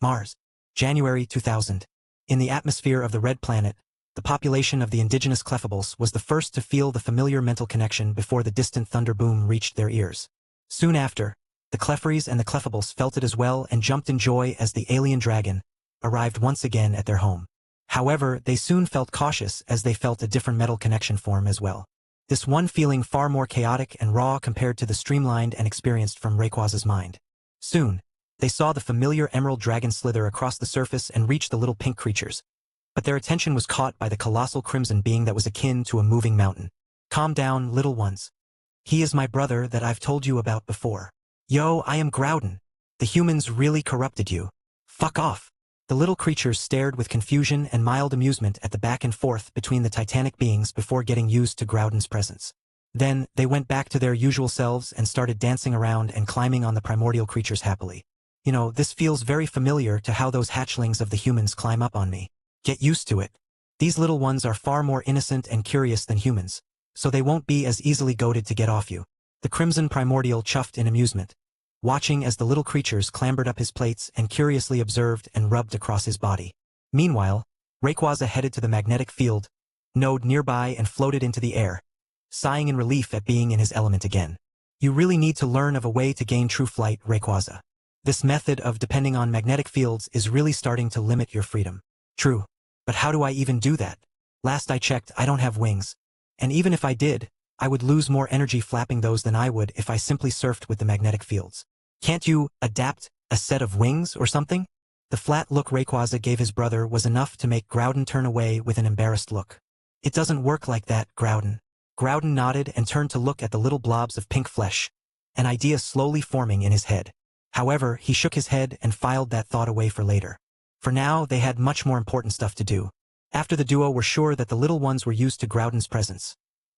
Mars. January 2000. In the atmosphere of the Red Planet, the population of the indigenous Clefables was the first to feel the familiar mental connection before the distant thunder boom reached their ears. Soon after, the Clefairies and the Clefables felt it as well and jumped in joy as the alien dragon arrived once again at their home. However, they soon felt cautious as they felt a different metal connection form as well. This one feeling far more chaotic and raw compared to the streamlined and experienced from Rayquaz's mind. Soon, they saw the familiar emerald dragon slither across the surface and reach the little pink creatures. But their attention was caught by the colossal crimson being that was akin to a moving mountain. Calm down, little ones. He is my brother that I've told you about before. Yo, I am Groudon. The humans really corrupted you. Fuck off. The little creatures stared with confusion and mild amusement at the back and forth between the titanic beings before getting used to Groudon's presence. Then, they went back to their usual selves and started dancing around and climbing on the primordial creatures happily. You know, this feels very familiar to how those hatchlings of the humans climb up on me. Get used to it. These little ones are far more innocent and curious than humans, so they won't be as easily goaded to get off you. The crimson primordial chuffed in amusement, watching as the little creatures clambered up his plates and curiously observed and rubbed across his body. Meanwhile, Rayquaza headed to the magnetic field node nearby and floated into the air, sighing in relief at being in his element again. You really need to learn of a way to gain true flight, Rayquaza. This method of depending on magnetic fields is really starting to limit your freedom. True. But how do I even do that? Last I checked, I don't have wings. And even if I did, I would lose more energy flapping those than I would if I simply surfed with the magnetic fields. Can't you adapt a set of wings or something? The flat look Rayquaza gave his brother was enough to make Groudon turn away with an embarrassed look. It doesn't work like that, Groudon. Groudon nodded and turned to look at the little blobs of pink flesh, an idea slowly forming in his head. However, he shook his head and filed that thought away for later. For now, they had much more important stuff to do. After the duo were sure that the little ones were used to Groudon's presence,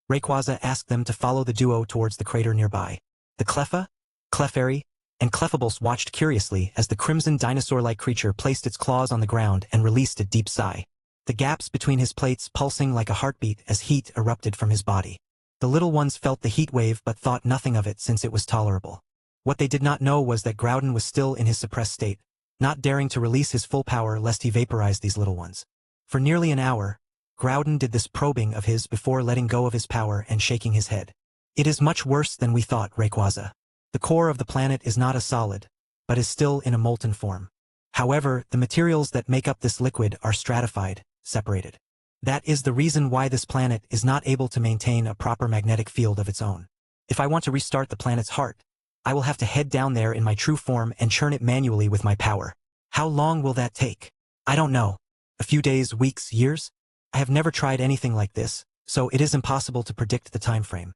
Rayquaza asked them to follow the duo towards the crater nearby. The Cleffa, Clefairy, and Clefabulse watched curiously as the crimson dinosaur-like creature placed its claws on the ground and released a deep sigh, the gaps between his plates pulsing like a heartbeat as heat erupted from his body. The little ones felt the heat wave but thought nothing of it since it was tolerable. What they did not know was that Groudon was still in his suppressed state, not daring to release his full power lest he vaporize these little ones. For nearly an hour, Groudon did this probing of his before letting go of his power and shaking his head. It is much worse than we thought, Rayquaza. The core of the planet is not a solid, but is still in a molten form. However, the materials that make up this liquid are stratified, separated. That is the reason why this planet is not able to maintain a proper magnetic field of its own. If I want to restart the planet's heart, I will have to head down there in my true form and churn it manually with my power. How long will that take? I don't know. A few days, weeks, years? I have never tried anything like this, so it is impossible to predict the time frame.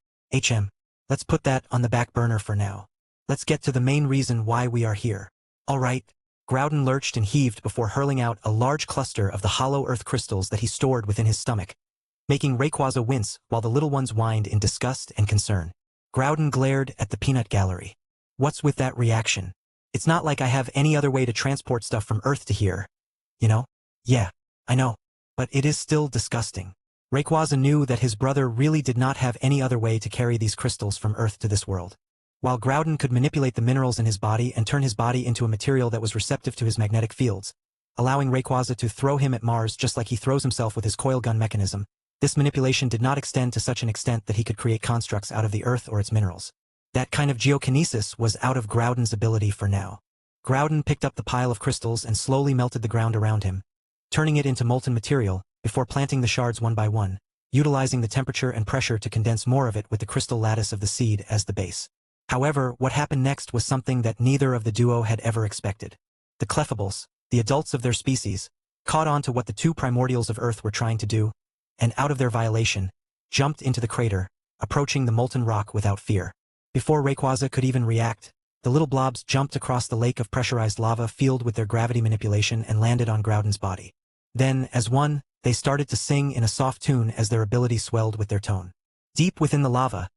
Let's put that on the back burner for now. Let's get to the main reason why we are here. All right. Groudon lurched and heaved before hurling out a large cluster of the hollow earth crystals that he stored within his stomach, making Rayquaza wince while the little ones whined in disgust and concern. Groudon glared at the peanut gallery. What's with that reaction? It's not like I have any other way to transport stuff from Earth to here. You know? Yeah, I know. But it is still disgusting. Rayquaza knew that his brother really did not have any other way to carry these crystals from Earth to this world. While Groudon could manipulate the minerals in his body and turn his body into a material that was receptive to his magnetic fields, allowing Rayquaza to throw him at Mars just like he throws himself with his coil gun mechanism, this manipulation did not extend to such an extent that he could create constructs out of the Earth or its minerals. That kind of geokinesis was out of Groudon's ability for now. Groudon picked up the pile of crystals and slowly melted the ground around him, turning it into molten material, before planting the shards one by one, utilizing the temperature and pressure to condense more of it with the crystal lattice of the seed as the base. However, what happened next was something that neither of the duo had ever expected. The Clefabulse, the adults of their species, caught on to what the two primordials of Earth were trying to do, and out of their violation, jumped into the crater, approaching the molten rock without fear. Before Rayquaza could even react, the little blobs jumped across the lake of pressurized lava fueled with their gravity manipulation and landed on Groudon's body. Then, as one, they started to sing in a soft tune as their ability swelled with their tone. Deep within the lava,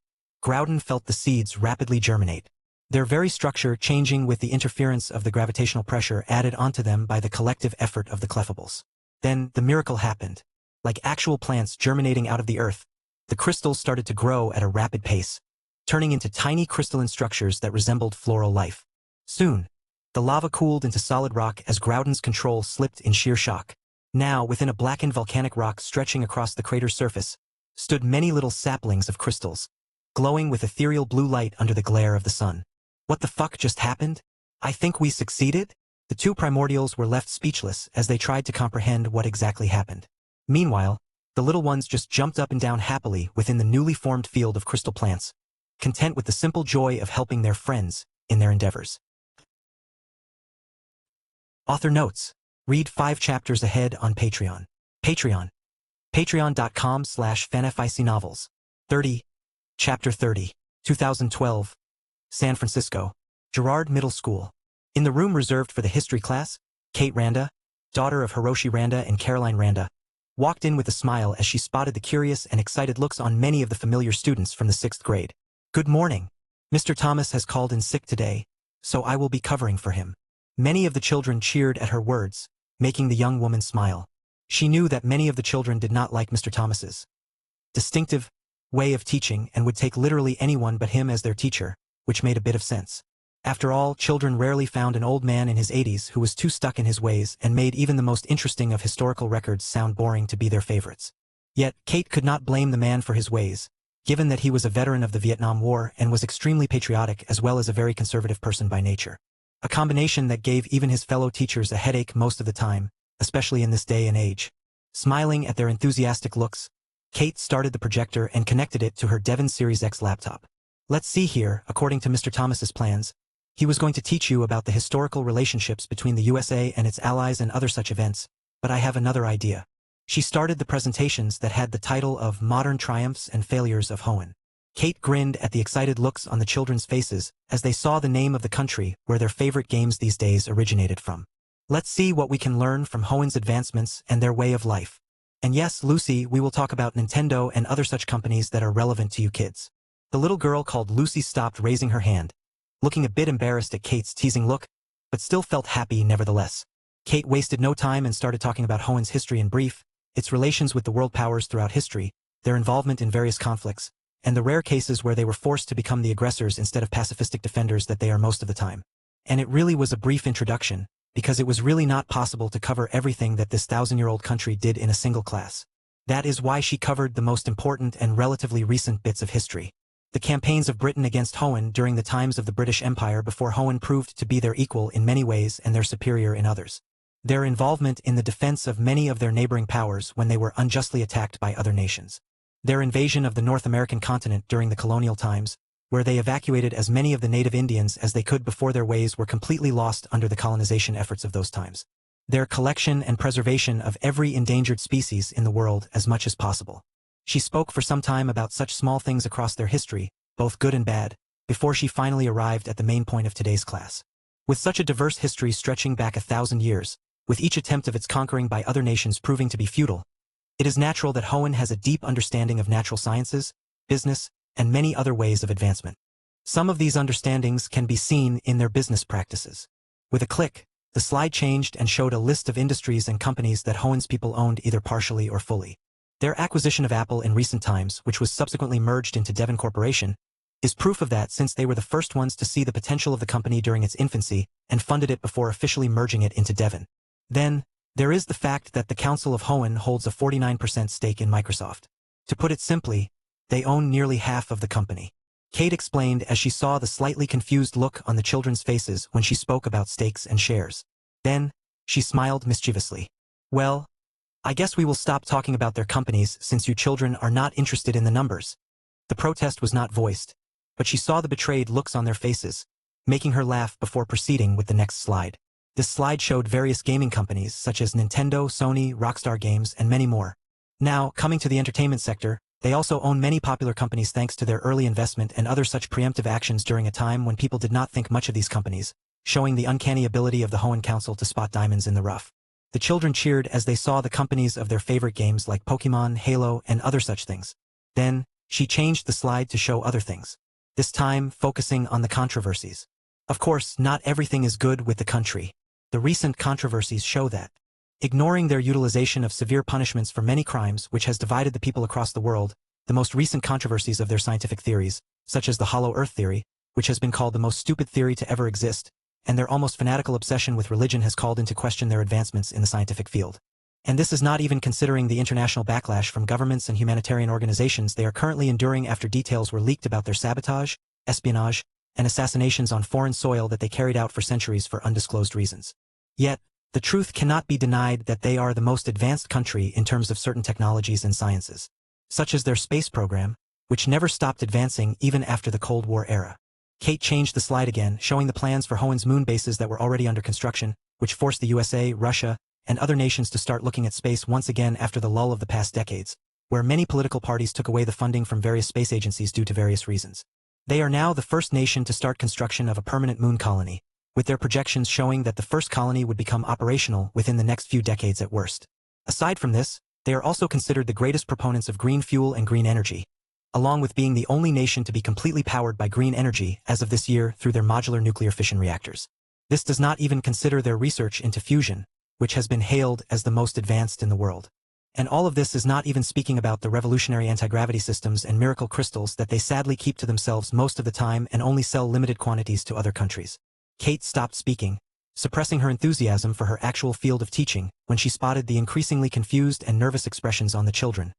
Groudon felt the seeds rapidly germinate, their very structure changing with the interference of the gravitational pressure added onto them by the collective effort of the Clefabulse. Then, the miracle happened. Like actual plants germinating out of the earth, the crystals started to grow at a rapid pace, turning into tiny crystalline structures that resembled floral life. Soon, the lava cooled into solid rock as Groudon's control slipped in sheer shock. Now, within a blackened volcanic rock stretching across the crater's surface, stood many little saplings of crystals, glowing with ethereal blue light under the glare of the sun. What the fuck just happened? I think we succeeded? The two primordials were left speechless as they tried to comprehend what exactly happened. Meanwhile, the little ones just jumped up and down happily within the newly formed field of crystal plants, content with the simple joy of helping their friends in their endeavors. Author notes. Read 5 chapters ahead on Patreon. Patreon.com/fanfictionnovels. 30. Chapter 30. 2012. San Francisco. Girard Middle School. In the room reserved for the history class, Kate Randa, daughter of Hiroshi Randa and Caroline Randa, walked in with a smile as she spotted the curious and excited looks on many of the familiar students from the 6th grade. "Good morning. Mr. Thomas has called in sick today, so I will be covering for him." Many of the children cheered at her words, making the young woman smile. She knew that many of the children did not like Mr. Thomas's distinctive way of teaching and would take literally anyone but him as their teacher, which made a bit of sense. After all, children rarely found an old man in his 80s who was too stuck in his ways and made even the most interesting of historical records sound boring to be their favorites. Yet, Kate could not blame the man for his ways, given that he was a veteran of the Vietnam War and was extremely patriotic as well as a very conservative person by nature. A combination that gave even his fellow teachers a headache most of the time, especially in this day and age. Smiling at their enthusiastic looks, Kate started the projector and connected it to her Devon Series X laptop. "Let's see here, according to Mr. Thomas's plans, he was going to teach you about the historical relationships between the USA and its allies and other such events, but I have another idea." She started the presentations that had the title of Modern Triumphs and Failures of Hoenn. Kate grinned at the excited looks on the children's faces as they saw the name of the country where their favorite games these days originated from. "Let's see what we can learn from Hoenn's advancements and their way of life. And yes, Lucy, we will talk about Nintendo and other such companies that are relevant to you kids." The little girl called Lucy stopped raising her hand, looking a bit embarrassed at Kate's teasing look, but still felt happy nevertheless. Kate wasted no time and started talking about Hoenn's history in brief, its relations with the world powers throughout history, their involvement in various conflicts, and the rare cases where they were forced to become the aggressors instead of pacifistic defenders that they are most of the time. And it really was a brief introduction, because it was really not possible to cover everything that this 1,000-year-old country did in a single class. That is why she covered the most important and relatively recent bits of history. The campaigns of Britain against Hoenn during the times of the British Empire before Hoenn proved to be their equal in many ways and their superior in others. Their involvement in the defense of many of their neighboring powers when they were unjustly attacked by other nations. Their invasion of the North American continent during the colonial times, where they evacuated as many of the native Indians as they could before their ways were completely lost under the colonization efforts of those times. Their collection and preservation of every endangered species in the world as much as possible. She spoke for some time about such small things across their history, both good and bad, before she finally arrived at the main point of today's class. With such a diverse history stretching back 1,000 years, with each attempt of its conquering by other nations proving to be futile, it is natural that Hoenn has a deep understanding of natural sciences, business, and many other ways of advancement. Some of these understandings can be seen in their business practices. With a click, the slide changed and showed a list of industries and companies that Hoenn's people owned either partially or fully. Their acquisition of Apple in recent times, which was subsequently merged into Devon Corporation, is proof of that since they were the first ones to see the potential of the company during its infancy and funded it before officially merging it into Devon. Then, there is the fact that the Council of Hoenn holds a 49% stake in Microsoft. To put it simply, they own nearly half of the company. Kate explained as she saw the slightly confused look on the children's faces when she spoke about stakes and shares. Then, she smiled mischievously. "Well, I guess we will stop talking about their companies since you children are not interested in the numbers." The protest was not voiced, but she saw the betrayed looks on their faces, making her laugh before proceeding with the next slide. This slide showed various gaming companies such as Nintendo, Sony, Rockstar Games, and many more. Now, coming to the entertainment sector, they also own many popular companies thanks to their early investment and other such preemptive actions during a time when people did not think much of these companies, showing the uncanny ability of the Hoenn Council to spot diamonds in the rough. The children cheered as they saw the companies of their favorite games like Pokemon, Halo, and other such things. Then, she changed the slide to show other things, this time focusing on the controversies. Of course, not everything is good with the country. The recent controversies show that. Ignoring their utilization of severe punishments for many crimes which has divided the people across the world, the most recent controversies of their scientific theories, such as the hollow earth theory, which has been called the most stupid theory to ever exist, and their almost fanatical obsession with religion has called into question their advancements in the scientific field. And this is not even considering the international backlash from governments and humanitarian organizations they are currently enduring after details were leaked about their sabotage, espionage, and assassinations on foreign soil that they carried out for centuries for undisclosed reasons. Yet, the truth cannot be denied that they are the most advanced country in terms of certain technologies and sciences, such as their space program, which never stopped advancing even after the Cold War era. Kate changed the slide again, showing the plans for Hoenn's moon bases that were already under construction, which forced the USA, Russia, and other nations to start looking at space once again after the lull of the past decades, where many political parties took away the funding from various space agencies due to various reasons. They are now the first nation to start construction of a permanent moon colony, with their projections showing that the first colony would become operational within the next few decades at worst. Aside from this, they are also considered the greatest proponents of green fuel and green energy, along with being the only nation to be completely powered by green energy as of this year through their modular nuclear fission reactors. This does not even consider their research into fusion, which has been hailed as the most advanced in the world. And all of this is not even speaking about the revolutionary anti-gravity systems and miracle crystals that they sadly keep to themselves most of the time and only sell limited quantities to other countries. Kate stopped speaking, suppressing her enthusiasm for her actual field of teaching when she spotted the increasingly confused and nervous expressions on the children,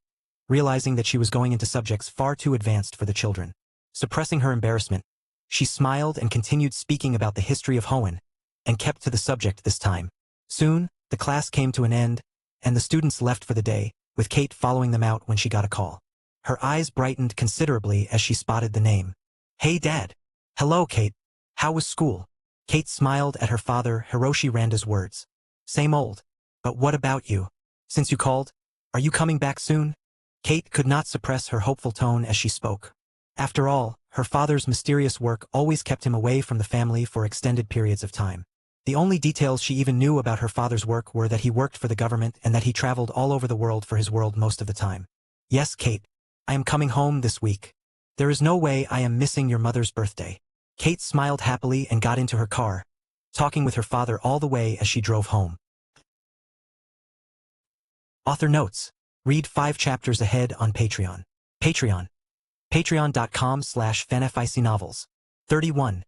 realizing that she was going into subjects far too advanced for the children. Suppressing her embarrassment, she smiled and continued speaking about the history of Hoenn, and kept to the subject this time. Soon, the class came to an end, and the students left for the day, with Kate following them out when she got a call. Her eyes brightened considerably as she spotted the name. "Hey Dad." "Hello Kate. How was school?" Kate smiled at her father Hiroshi Randa's words. "Same old. But what about you? Since you called, are you coming back soon?" Kate could not suppress her hopeful tone as she spoke. After all, her father's mysterious work always kept him away from the family for extended periods of time. The only details she even knew about her father's work were that he worked for the government and that he traveled all over the world for his world most of the time. "Yes, Kate. I am coming home this week. There is no way I am missing your mother's birthday." Kate smiled happily and got into her car, talking with her father all the way as she drove home. Author notes: read 5 chapters ahead on Patreon. Patreon.com/fanfictionnovels. 31.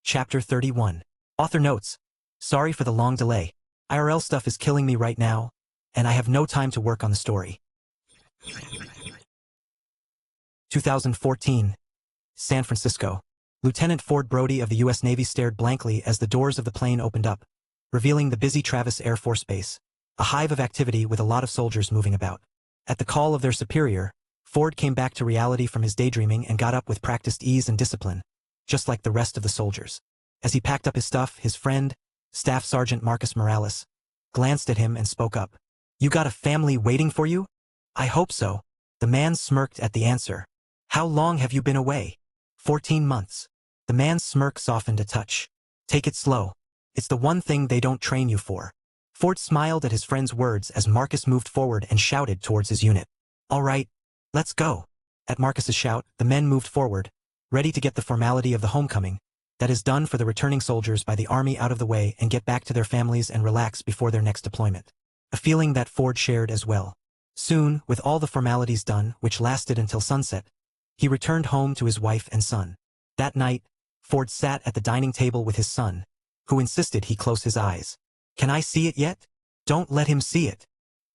Chapter 31. Author notes: sorry for the long delay. IRL stuff is killing me right now, and I have no time to work on the story. 2014. San Francisco. Lieutenant Ford Brody of the U.S. Navy stared blankly as the doors of the plane opened up, revealing the busy Travis Air Force Base, a hive of activity with a lot of soldiers moving about. At the call of their superior, Ford came back to reality from his daydreaming and got up with practiced ease and discipline, just like the rest of the soldiers. As he packed up his stuff, his friend, Staff Sergeant Marcus Morales, glanced at him and spoke up. "You got a family waiting for you?" "I hope so." The man smirked at the answer. "How long have you been away?" 14 months. The man's smirk softened a touch. "Take it slow. It's the one thing they don't train you for." Ford smiled at his friend's words as Marcus moved forward and shouted towards his unit. "All right, let's go." At Marcus's shout, the men moved forward, ready to get the formality of the homecoming that is done for the returning soldiers by the Army out of the way and get back to their families and relax before their next deployment. A feeling that Ford shared as well. Soon, with all the formalities done, which lasted until sunset, he returned home to his wife and son. That night, Ford sat at the dining table with his son, who insisted he close his eyes. "Can I see it yet?" "Don't let him see it."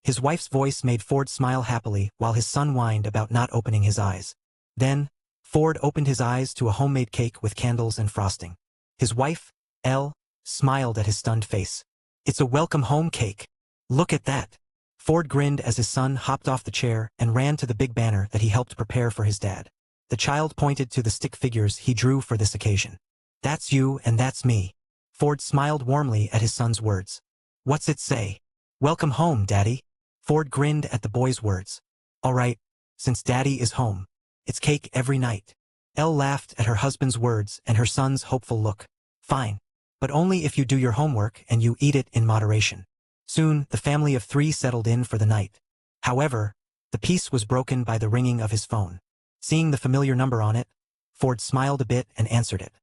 His wife's voice made Ford smile happily while his son whined about not opening his eyes. Then, Ford opened his eyes to a homemade cake with candles and frosting. His wife, Elle, smiled at his stunned face. "It's a welcome home cake. Look at that." Ford grinned as his son hopped off the chair and ran to the big banner that he helped prepare for his dad. The child pointed to the stick figures he drew for this occasion. "That's you and that's me." Ford smiled warmly at his son's words. "What's it say?" "Welcome home, Daddy." Ford grinned at the boy's words. "All right, since Daddy is home, it's cake every night." Elle laughed at her husband's words and her son's hopeful look. "Fine, but only if you do your homework and you eat it in moderation." Soon, the family of 3 settled in for the night. However, the peace was broken by the ringing of his phone. Seeing the familiar number on it, Ford smiled a bit and answered it.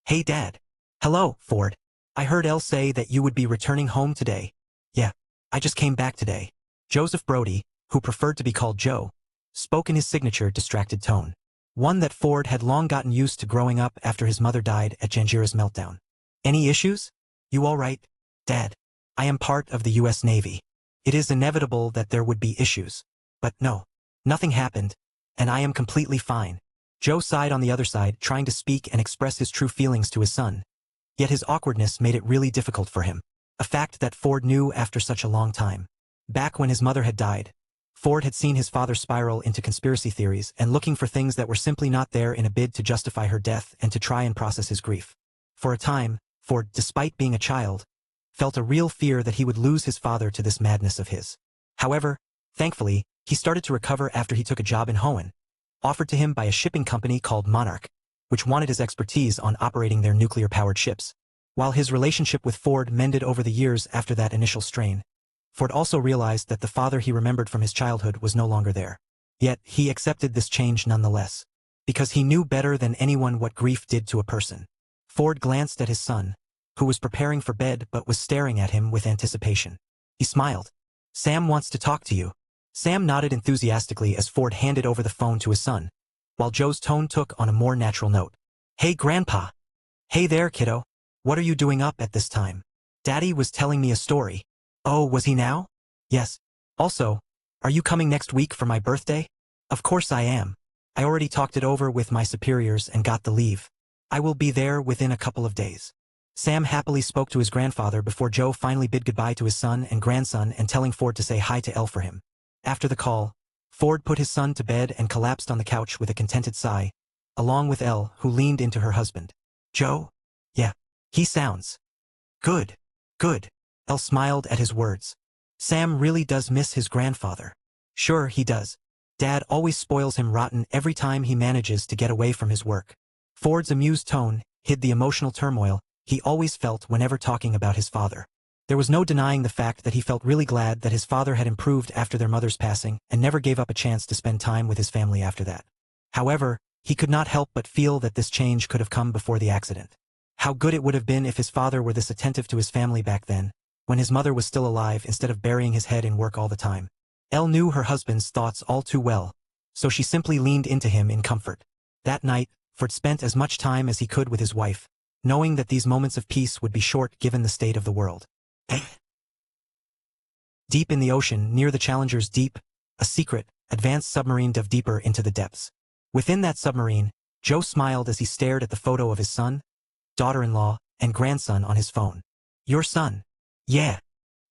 "Hey Dad." "Hello, Ford. I heard Elle say that you would be returning home today." "Yeah, I just came back today." Joseph Brody, who preferred to be called Joe, spoke in his signature distracted tone. One that Ford had long gotten used to growing up after his mother died at Janjira's meltdown. "Any issues?" "You all right, Dad? I am part of the U.S. Navy. It is inevitable that there would be issues. But no, nothing happened, and I am completely fine." Joe sighed on the other side, trying to speak and express his true feelings to his son. Yet his awkwardness made it really difficult for him, a fact that Ford knew after such a long time. Back when his mother had died, Ford had seen his father spiral into conspiracy theories and looking for things that were simply not there in a bid to justify her death and to try and process his grief. For a time, Ford, despite being a child, felt a real fear that he would lose his father to this madness of his. However, thankfully, he started to recover after he took a job in Hoenn, offered to him by a shipping company called Monarch, which wanted his expertise on operating their nuclear-powered ships. While his relationship with Ford mended over the years after that initial strain, Ford also realized that the father he remembered from his childhood was no longer there. Yet, he accepted this change nonetheless, because he knew better than anyone what grief did to a person. Ford glanced at his son, who was preparing for bed but was staring at him with anticipation. He smiled. "Sam wants to talk to you." Sam nodded enthusiastically as Ford handed over the phone to his son, while Joe's tone took on a more natural note. "Hey, Grandpa." "Hey there, kiddo. What are you doing up at this time?" "Daddy was telling me a story." "Oh, was he now?" "Yes. Also, are you coming next week for my birthday?" "Of course I am. I already talked it over with my superiors and got the leave. I will be there within a couple of days." Sam happily spoke to his grandfather before Joe finally bid goodbye to his son and grandson and telling Ford to say hi to Elle for him. After the call, Ford put his son to bed and collapsed on the couch with a contented sigh, along with Elle, who leaned into her husband. "Joe? Yeah. He sounds good. Good." Elle smiled at his words. "Sam really does miss his grandfather." "Sure he does. Dad always spoils him rotten every time he manages to get away from his work." Ford's amused tone hid the emotional turmoil he always felt whenever talking about his father. There was no denying the fact that he felt really glad that his father had improved after their mother's passing and never gave up a chance to spend time with his family after that. However, he could not help but feel that this change could have come before the accident. How good it would have been if his father were this attentive to his family back then, when his mother was still alive instead of burying his head in work all the time. Elle knew her husband's thoughts all too well, so she simply leaned into him in comfort. That night, Ford spent as much time as he could with his wife, knowing that these moments of peace would be short given the state of the world. Deep in the ocean, near the Challenger's deep, a secret, advanced submarine dove deeper into the depths. Within that submarine, Joe smiled as he stared at the photo of his son, daughter-in-law, and grandson on his phone. "Your son?" "Yeah.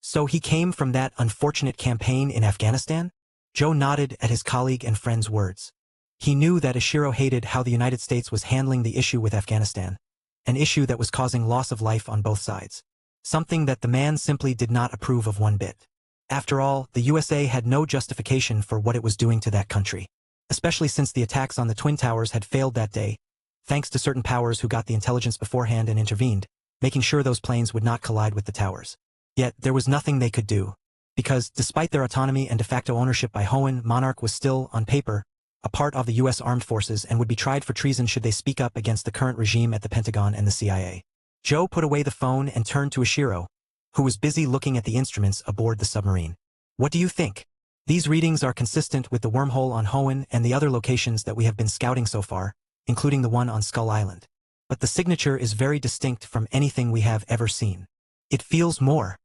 So he came from that unfortunate campaign in Afghanistan?" Joe nodded at his colleague and friend's words. He knew that Ishiro hated how the United States was handling the issue with Afghanistan, an issue that was causing loss of life on both sides. Something that the man simply did not approve of one bit. After all, the USA had no justification for what it was doing to that country, especially since the attacks on the Twin Towers had failed that day, thanks to certain powers who got the intelligence beforehand and intervened, making sure those planes would not collide with the towers. Yet, there was nothing they could do, because, despite their autonomy and de facto ownership by Hoenn, Monarch was still, on paper, a part of the U.S. Armed Forces and would be tried for treason should they speak up against the current regime at the Pentagon and the CIA. Joe put away the phone and turned to Ishiro, who was busy looking at the instruments aboard the submarine. "What do you think? These readings are consistent with the wormhole on Hoenn and the other locations that we have been scouting so far, including the one on Skull Island. But the signature is very distinct from anything we have ever seen. It feels more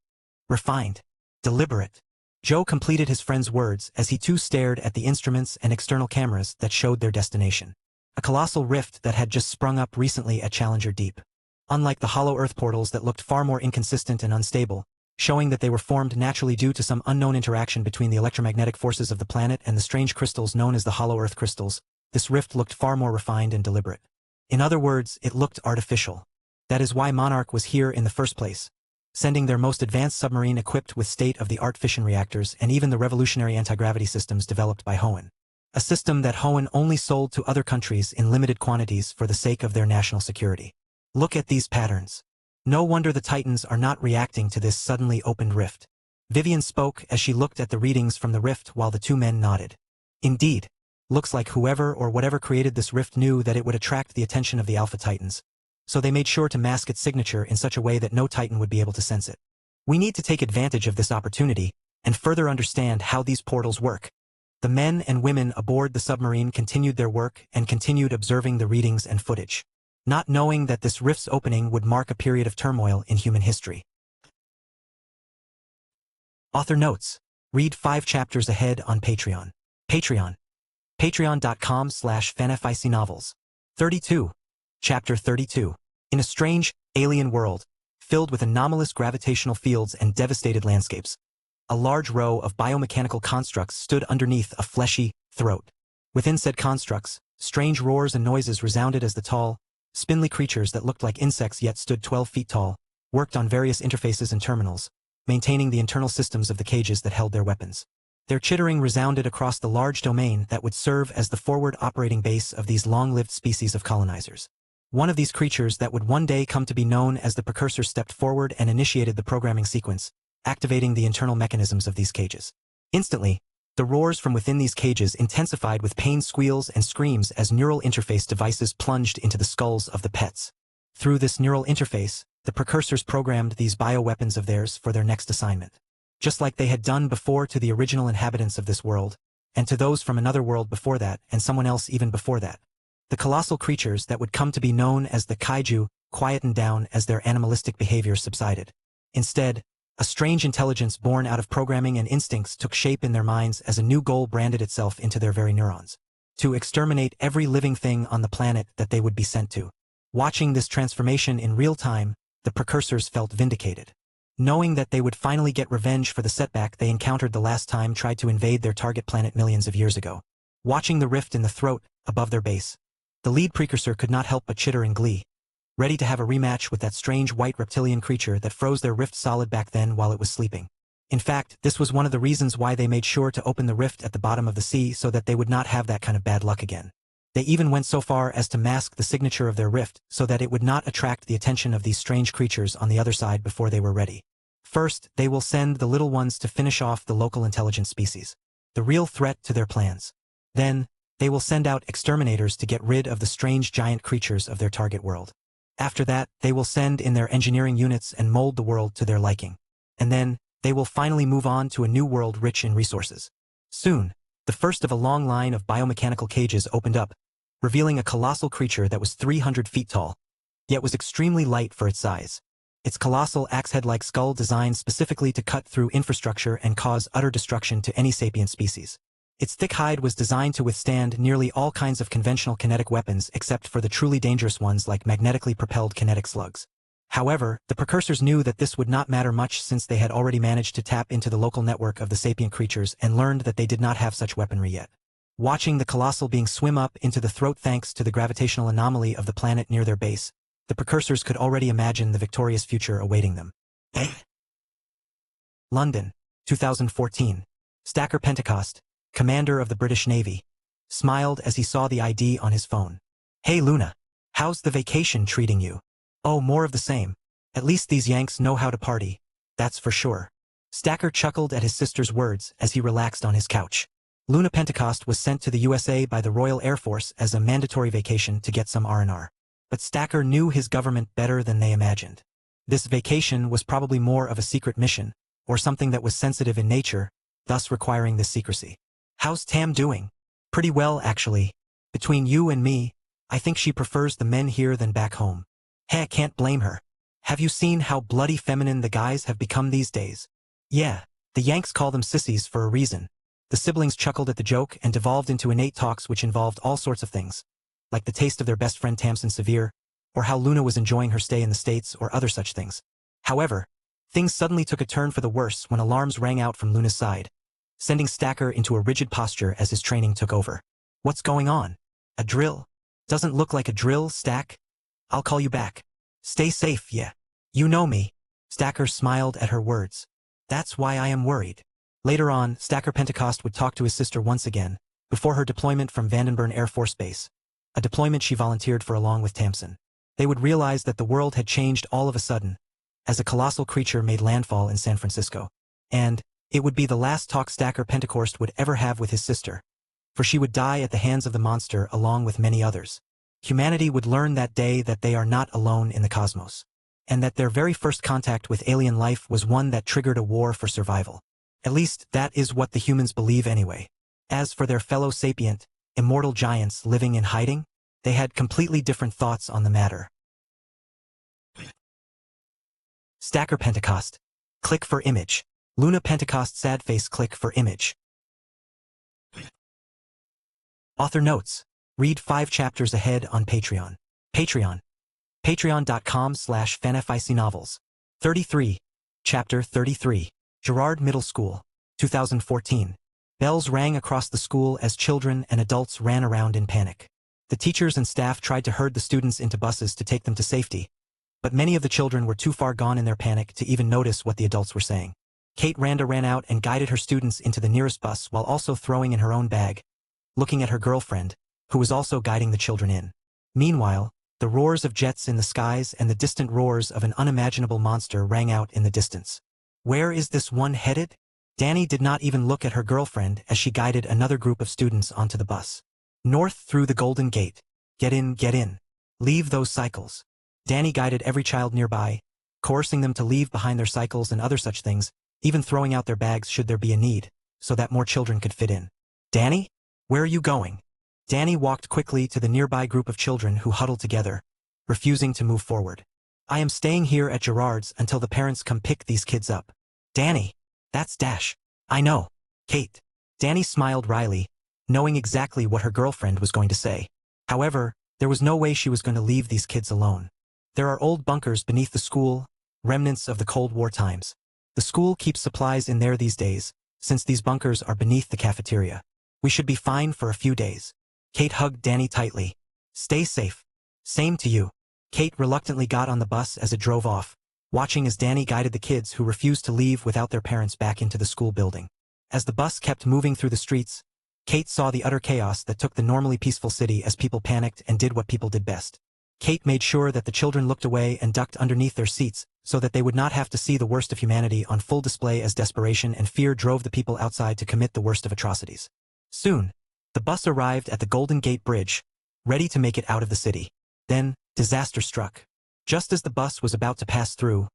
refined, deliberate." Joe completed his friend's words as he too stared at the instruments and external cameras that showed their destination. A colossal rift that had just sprung up recently at Challenger Deep. Unlike the hollow Earth portals that looked far more inconsistent and unstable, showing that they were formed naturally due to some unknown interaction between the electromagnetic forces of the planet and the strange crystals known as the hollow Earth crystals, this rift looked far more refined and deliberate. In other words, it looked artificial. That is why Monarch was here in the first place, sending their most advanced submarine equipped with state-of-the-art fission reactors and even the revolutionary anti-gravity systems developed by Hoenn. A system that Hoenn only sold to other countries in limited quantities for the sake of their national security. Look at these patterns. No wonder the Titans are not reacting to this suddenly opened rift. Vivian spoke as she looked at the readings from the rift while the two men nodded. Indeed. Looks like whoever or whatever created this rift knew that it would attract the attention of the Alpha Titans, so they made sure to mask its signature in such a way that no Titan would be able to sense it. We need to take advantage of this opportunity and further understand how these portals work. The men and women aboard the submarine continued their work and continued observing the readings and footage, not knowing that this rift's opening would mark a period of turmoil in human history. Author notes: read 5 chapters ahead on Patreon. Patreon.com/fanfictionnovels. 32. Chapter 32. In a strange, alien world, filled with anomalous gravitational fields and devastated landscapes, a large row of biomechanical constructs stood underneath a fleshy throat. Within said constructs, strange roars and noises resounded as the tall, spindly creatures that looked like insects yet stood 12 feet tall, worked on various interfaces and terminals, maintaining the internal systems of the cages that held their weapons. Their chittering resounded across the large domain that would serve as the forward operating base of these long-lived species of colonizers. One of these creatures that would one day come to be known as the Precursor stepped forward and initiated the programming sequence, activating the internal mechanisms of these cages. Instantly, the roars from within these cages intensified with pained squeals and screams as neural interface devices plunged into the skulls of the pets. Through this neural interface, the Precursors programmed these bioweapons of theirs for their next assignment. Just like they had done before to the original inhabitants of this world, and to those from another world before that and someone else even before that. The colossal creatures that would come to be known as the kaiju quietened down as their animalistic behavior subsided. Instead, a strange intelligence born out of programming and instincts took shape in their minds as a new goal branded itself into their very neurons: to exterminate every living thing on the planet that they would be sent to. Watching this transformation in real time, the Precursors felt vindicated. Knowing that they would finally get revenge for the setback they encountered the last time tried to invade their target planet millions of years ago. Watching the rift in the throat, above their base, the lead Precursor could not help but chitter in glee, ready to have a rematch with that strange white reptilian creature that froze their rift solid back then while it was sleeping. In fact, this was one of the reasons why they made sure to open the rift at the bottom of the sea so that they would not have that kind of bad luck again. They even went so far as to mask the signature of their rift so that it would not attract the attention of these strange creatures on the other side before they were ready. First, they will send the little ones to finish off the local intelligent species, the real threat to their plans. Then, they will send out exterminators to get rid of the strange giant creatures of their target world. After that, they will send in their engineering units and mold the world to their liking. And then, they will finally move on to a new world rich in resources. Soon, the first of a long line of biomechanical cages opened up, revealing a colossal creature that was 300 feet tall, yet was extremely light for its size. Its colossal axe-head-like skull designed specifically to cut through infrastructure and cause utter destruction to any sapient species. Its thick hide was designed to withstand nearly all kinds of conventional kinetic weapons except for the truly dangerous ones like magnetically propelled kinetic slugs. However, the Precursors knew that this would not matter much since they had already managed to tap into the local network of the sapient creatures and learned that they did not have such weaponry yet. Watching the colossal being swim up into the throat thanks to the gravitational anomaly of the planet near their base, the Precursors could already imagine the victorious future awaiting them. London, 2014. Stacker Pentecost, commander of the British Navy, smiled as he saw the ID on his phone. "Hey Luna, how's the vacation treating you?" "Oh, more of the same. At least these Yanks know how to party, that's for sure." Stacker chuckled at his sister's words as he relaxed on his couch. Luna Pentecost was sent to the USA by the Royal Air Force as a mandatory vacation to get some R&R. But Stacker knew his government better than they imagined. This vacation was probably more of a secret mission, or something that was sensitive in nature, thus requiring this secrecy. "How's Tam doing?" "Pretty well, actually. Between you and me, I think she prefers the men here than back home." "Hey, I can't blame her. Have you seen how bloody feminine the guys have become these days?" "Yeah, the Yanks call them sissies for a reason." The siblings chuckled at the joke and devolved into innate talks which involved all sorts of things, like the taste of their best friend Tamsin Severe, or how Luna was enjoying her stay in the States or other such things. However, things suddenly took a turn for the worse when alarms rang out from Luna's side, sending Stacker into a rigid posture as his training took over. "What's going on? A drill? Doesn't look like a drill, Stack. I'll call you back. Stay safe, yeah. You know me." Stacker smiled at her words. "That's why I am worried." Later on, Stacker Pentecost would talk to his sister once again, before her deployment from Vandenberg Air Force Base, a deployment she volunteered for along with Tamsin. They would realize that the world had changed all of a sudden, as a colossal creature made landfall in San Francisco. And it would be the last talk Stacker Pentecost would ever have with his sister, for she would die at the hands of the monster along with many others. Humanity would learn that day that they are not alone in the cosmos, and that their very first contact with alien life was one that triggered a war for survival. At least, that is what the humans believe anyway. As for their fellow sapient, immortal giants living in hiding, they had completely different thoughts on the matter. Stacker Pentecost. Click for image. Luna Pentecost sad face click for image. Author notes. Read 5 chapters ahead on Patreon. Patreon. Patreon.com/fanfictionnovels. 33. Chapter 33. Gerard Middle School, 2014. Bells rang across the school as children and adults ran around in panic. The teachers and staff tried to herd the students into buses to take them to safety, but many of the children were too far gone in their panic to even notice what the adults were saying. Kate Randa ran out and guided her students into the nearest bus while also throwing in her own bag, looking at her girlfriend, who was also guiding the children in. Meanwhile, The roars of jets in the skies and the distant roars of an unimaginable monster rang out in the distance. Where is this one headed? Danny did not even look at her girlfriend as she guided another group of students onto the bus. North through the Golden Gate. Get in, get in. Leave those cycles. Danny guided every child nearby, coercing them to leave behind their cycles and other such things, even throwing out their bags should there be a need, so that more children could fit in. Danny? Where are you going? Danny walked quickly to the nearby group of children who huddled together, refusing to move forward. I am staying here at Gerard's until the parents come pick these kids up. Danny. That's Dash. I know. Kate. Danny smiled wryly, knowing exactly what her girlfriend was going to say. However, there was no way she was going to leave these kids alone. There are old bunkers beneath the school, remnants of the Cold War times. The school keeps supplies in there these days, since these bunkers are beneath the cafeteria. We should be fine for a few days. Kate hugged Danny tightly. Stay safe. Same to you. Kate reluctantly got on the bus as it drove off, watching as Danny guided the kids who refused to leave without their parents back into the school building. As the bus kept moving through the streets, Kate saw the utter chaos that took the normally peaceful city as people panicked and did what people did best. Kate made sure that the children looked away and ducked underneath their seats so that they would not have to see the worst of humanity on full display as desperation and fear drove the people outside to commit the worst of atrocities. Soon, the bus arrived at the Golden Gate Bridge, ready to make it out of the city. Then, disaster struck. Just as the bus was about to pass through,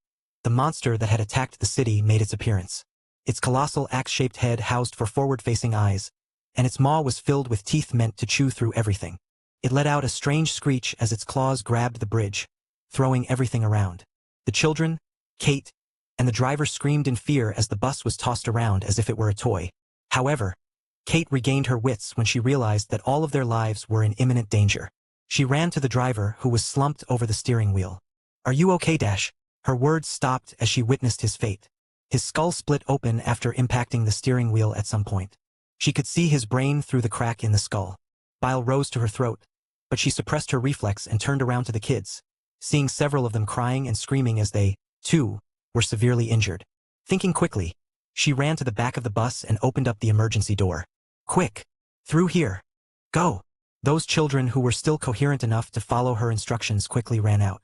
the monster that had attacked the city made its appearance. Its colossal axe-shaped head housed for forward-facing eyes, and its maw was filled with teeth meant to chew through everything. It let out a strange screech as its claws grabbed the bridge, throwing everything around. The children, Kate, and the driver screamed in fear as the bus was tossed around as if it were a toy. However, Kate regained her wits when she realized that all of their lives were in imminent danger. She ran to the driver who was slumped over the steering wheel. Are you okay, Dash? Her words stopped as she witnessed his fate. His skull split open after impacting the steering wheel at some point. She could see his brain through the crack in the skull. Bile rose to her throat, but she suppressed her reflex and turned around to the kids, seeing several of them crying and screaming as they, too, were severely injured. Thinking quickly, she ran to the back of the bus and opened up the emergency door. Quick! Through here! Go! Those children who were still coherent enough to follow her instructions quickly ran out.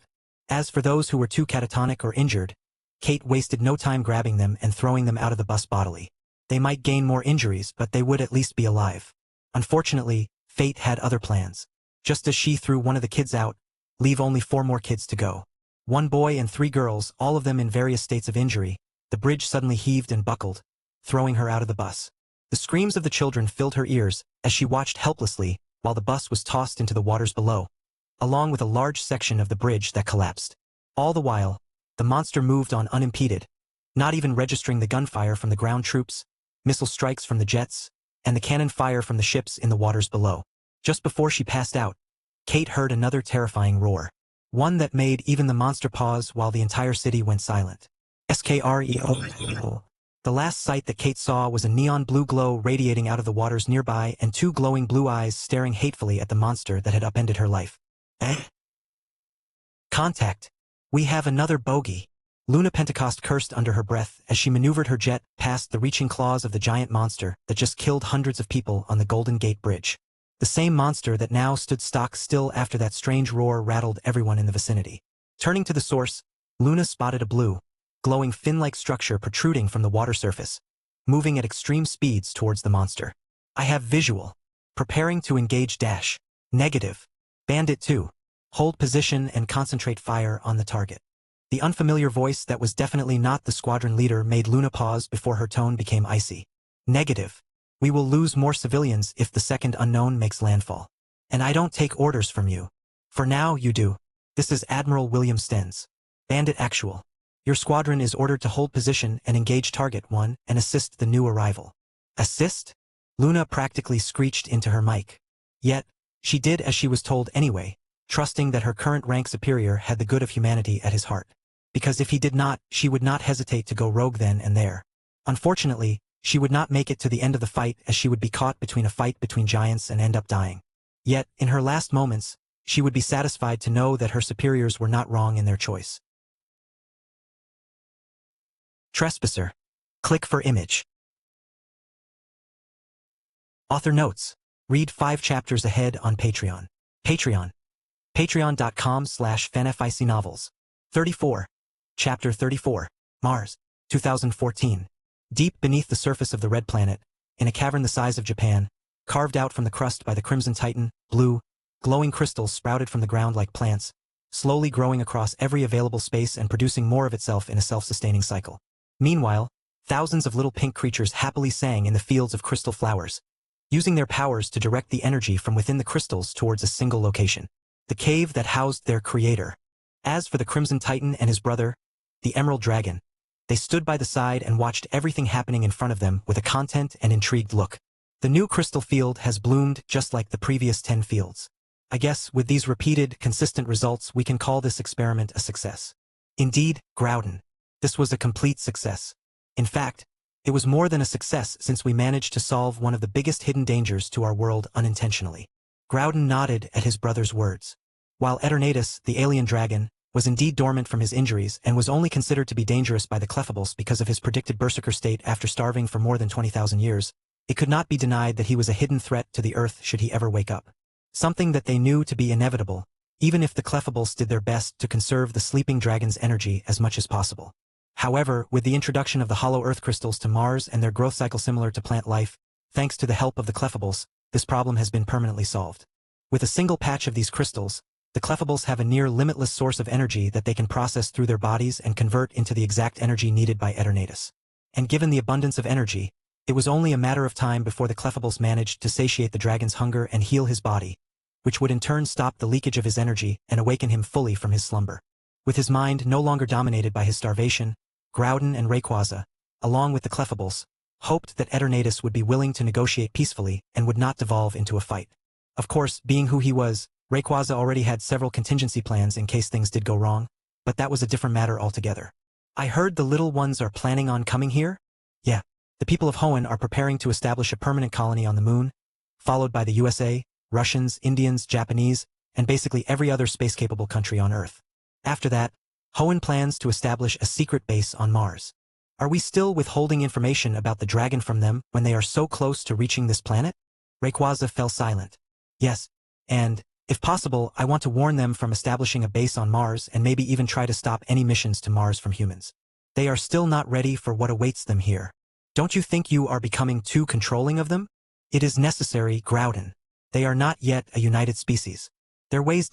As for those who were too catatonic or injured, Kate wasted no time grabbing them and throwing them out of the bus bodily. They might gain more injuries, but they would at least be alive. Unfortunately, fate had other plans. Just as she threw one of the kids out, leave only 4 more kids to go. 1 boy and 3 girls, all of them in various states of injury, the bridge suddenly heaved and buckled, throwing her out of the bus. The screams of the children filled her ears as she watched helplessly while the bus was tossed into the waters below, along with a large section of the bridge that collapsed. All the while, the monster moved on unimpeded, not even registering the gunfire from the ground troops, missile strikes from the jets, and the cannon fire from the ships in the waters below. Just before she passed out, Kate heard another terrifying roar, one that made even the monster pause while the entire city went silent. Screo. The last sight that Kate saw was a neon blue glow radiating out of the waters nearby and 2 glowing blue eyes staring hatefully at the monster that had upended her life. Contact. We have another bogey. Luna Pentecost cursed under her breath as she maneuvered her jet past the reaching claws of the giant monster that just killed hundreds of people on the Golden Gate Bridge. The same monster that now stood stock still after that strange roar rattled everyone in the vicinity. Turning to the source, Luna spotted a blue, glowing fin-like structure protruding from the water surface, moving at extreme speeds towards the monster. I have visual. Preparing to engage Dash. Negative. Bandit 2. Hold position and concentrate fire on the target. The unfamiliar voice that was definitely not the squadron leader made Luna pause before her tone became icy. Negative. We will lose more civilians if the second unknown makes landfall. And I don't take orders from you. For now, you do. This is Admiral William Stenz. Bandit Actual. Your squadron is ordered to hold position and engage Target 1 and assist the new arrival. Assist? Luna practically screeched into her mic. Yet, she did as she was told anyway, trusting that her current rank superior had the good of humanity at his heart. Because if he did not, she would not hesitate to go rogue then and there. Unfortunately, she would not make it to the end of the fight as she would be caught between a fight between giants and end up dying. Yet, in her last moments, she would be satisfied to know that her superiors were not wrong in their choice. Trespasser. Click for image. Author notes. Read 5 chapters ahead on Patreon. Patreon. Patreon.com/fanfictionnovels. Novels. 34. Chapter 34. Mars. 2014. Deep beneath the surface of the Red Planet, in a cavern the size of Japan, carved out from the crust by the Crimson Titan, blue, glowing crystals sprouted from the ground like plants, slowly growing across every available space and producing more of itself in a self-sustaining cycle. Meanwhile, thousands of little pink creatures happily sang in the fields of crystal flowers, using their powers to direct the energy from within the crystals towards a single location, the cave that housed their creator. As for the Crimson Titan and his brother, the Emerald Dragon, they stood by the side and watched everything happening in front of them with a content and intrigued look. The new crystal field has bloomed just like the previous 10 fields. I guess with these repeated, consistent results we can call this experiment a success. Indeed, Groudon, this was a complete success. In fact, it was more than a success since we managed to solve one of the biggest hidden dangers to our world unintentionally. Groudon nodded at his brother's words. While Eternatus, the alien dragon, was indeed dormant from his injuries and was only considered to be dangerous by the Clefables because of his predicted berserker state after starving for more than 20,000 years, it could not be denied that he was a hidden threat to the Earth should he ever wake up. Something that they knew to be inevitable, even if the Clefables did their best to conserve the sleeping dragon's energy as much as possible. However, with the introduction of the hollow Earth crystals to Mars and their growth cycle similar to plant life, thanks to the help of the Clefables, this problem has been permanently solved. With a single patch of these crystals, the Clefables have a near limitless source of energy that they can process through their bodies and convert into the exact energy needed by Eternatus. And given the abundance of energy, it was only a matter of time before the Clefables managed to satiate the dragon's hunger and heal his body, which would in turn stop the leakage of his energy and awaken him fully from his slumber. With his mind no longer dominated by his starvation, Groudon and Rayquaza, along with the Clefables, hoped that Eternatus would be willing to negotiate peacefully and would not devolve into a fight. Of course, being who he was, Rayquaza already had several contingency plans in case things did go wrong, but that was a different matter altogether. I heard the little ones are planning on coming here? Yeah, the people of Hoenn are preparing to establish a permanent colony on the moon, followed by the USA, Russians, Indians, Japanese, and basically every other space-capable country on Earth. After that, Hoenn plans to establish a secret base on Mars. Are we still withholding information about the dragon from them when they are so close to reaching this planet? Rayquaza fell silent. Yes, and, if possible, I want to warn them from establishing a base on Mars and maybe even try to stop any missions to Mars from humans. They are still not ready for what awaits them here. Don't you think you are becoming too controlling of them? It is necessary, Groudon. They are not yet a united species. Their ways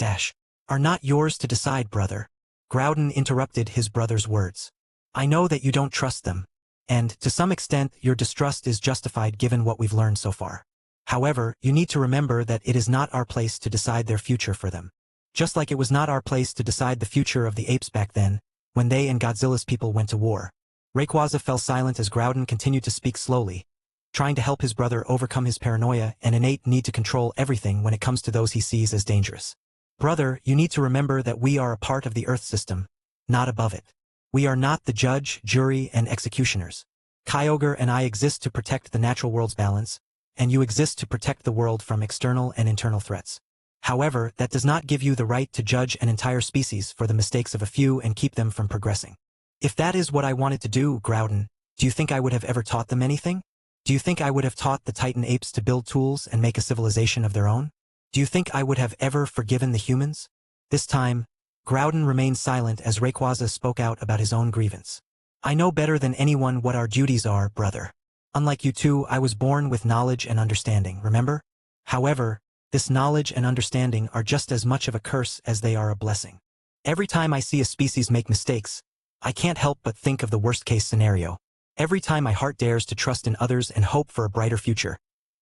are not yours to decide, brother. Groudon interrupted his brother's words. I know that you don't trust them, and, to some extent, your distrust is justified given what we've learned so far. However, you need to remember that it is not our place to decide their future for them. Just like it was not our place to decide the future of the apes back then, when they and Godzilla's people went to war. Rayquaza fell silent as Groudon continued to speak slowly, trying to help his brother overcome his paranoia and innate need to control everything when it comes to those he sees as dangerous. Brother, you need to remember that we are a part of the Earth system, not above it. We are not the judge, jury, and executioners. Kyogre and I exist to protect the natural world's balance, and you exist to protect the world from external and internal threats. However, that does not give you the right to judge an entire species for the mistakes of a few and keep them from progressing. If that is what I wanted to do, Groudon, do you think I would have ever taught them anything? Do you think I would have taught the Titan apes to build tools and make a civilization of their own? Do you think I would have ever forgiven the humans? This time, Groudon remained silent as Rayquaza spoke out about his own grievance. I know better than anyone what our duties are, brother. Unlike you two, I was born with knowledge and understanding, remember? However, this knowledge and understanding are just as much of a curse as they are a blessing. Every time I see a species make mistakes, I can't help but think of the worst-case scenario. Every time my heart dares to trust in others and hope for a brighter future,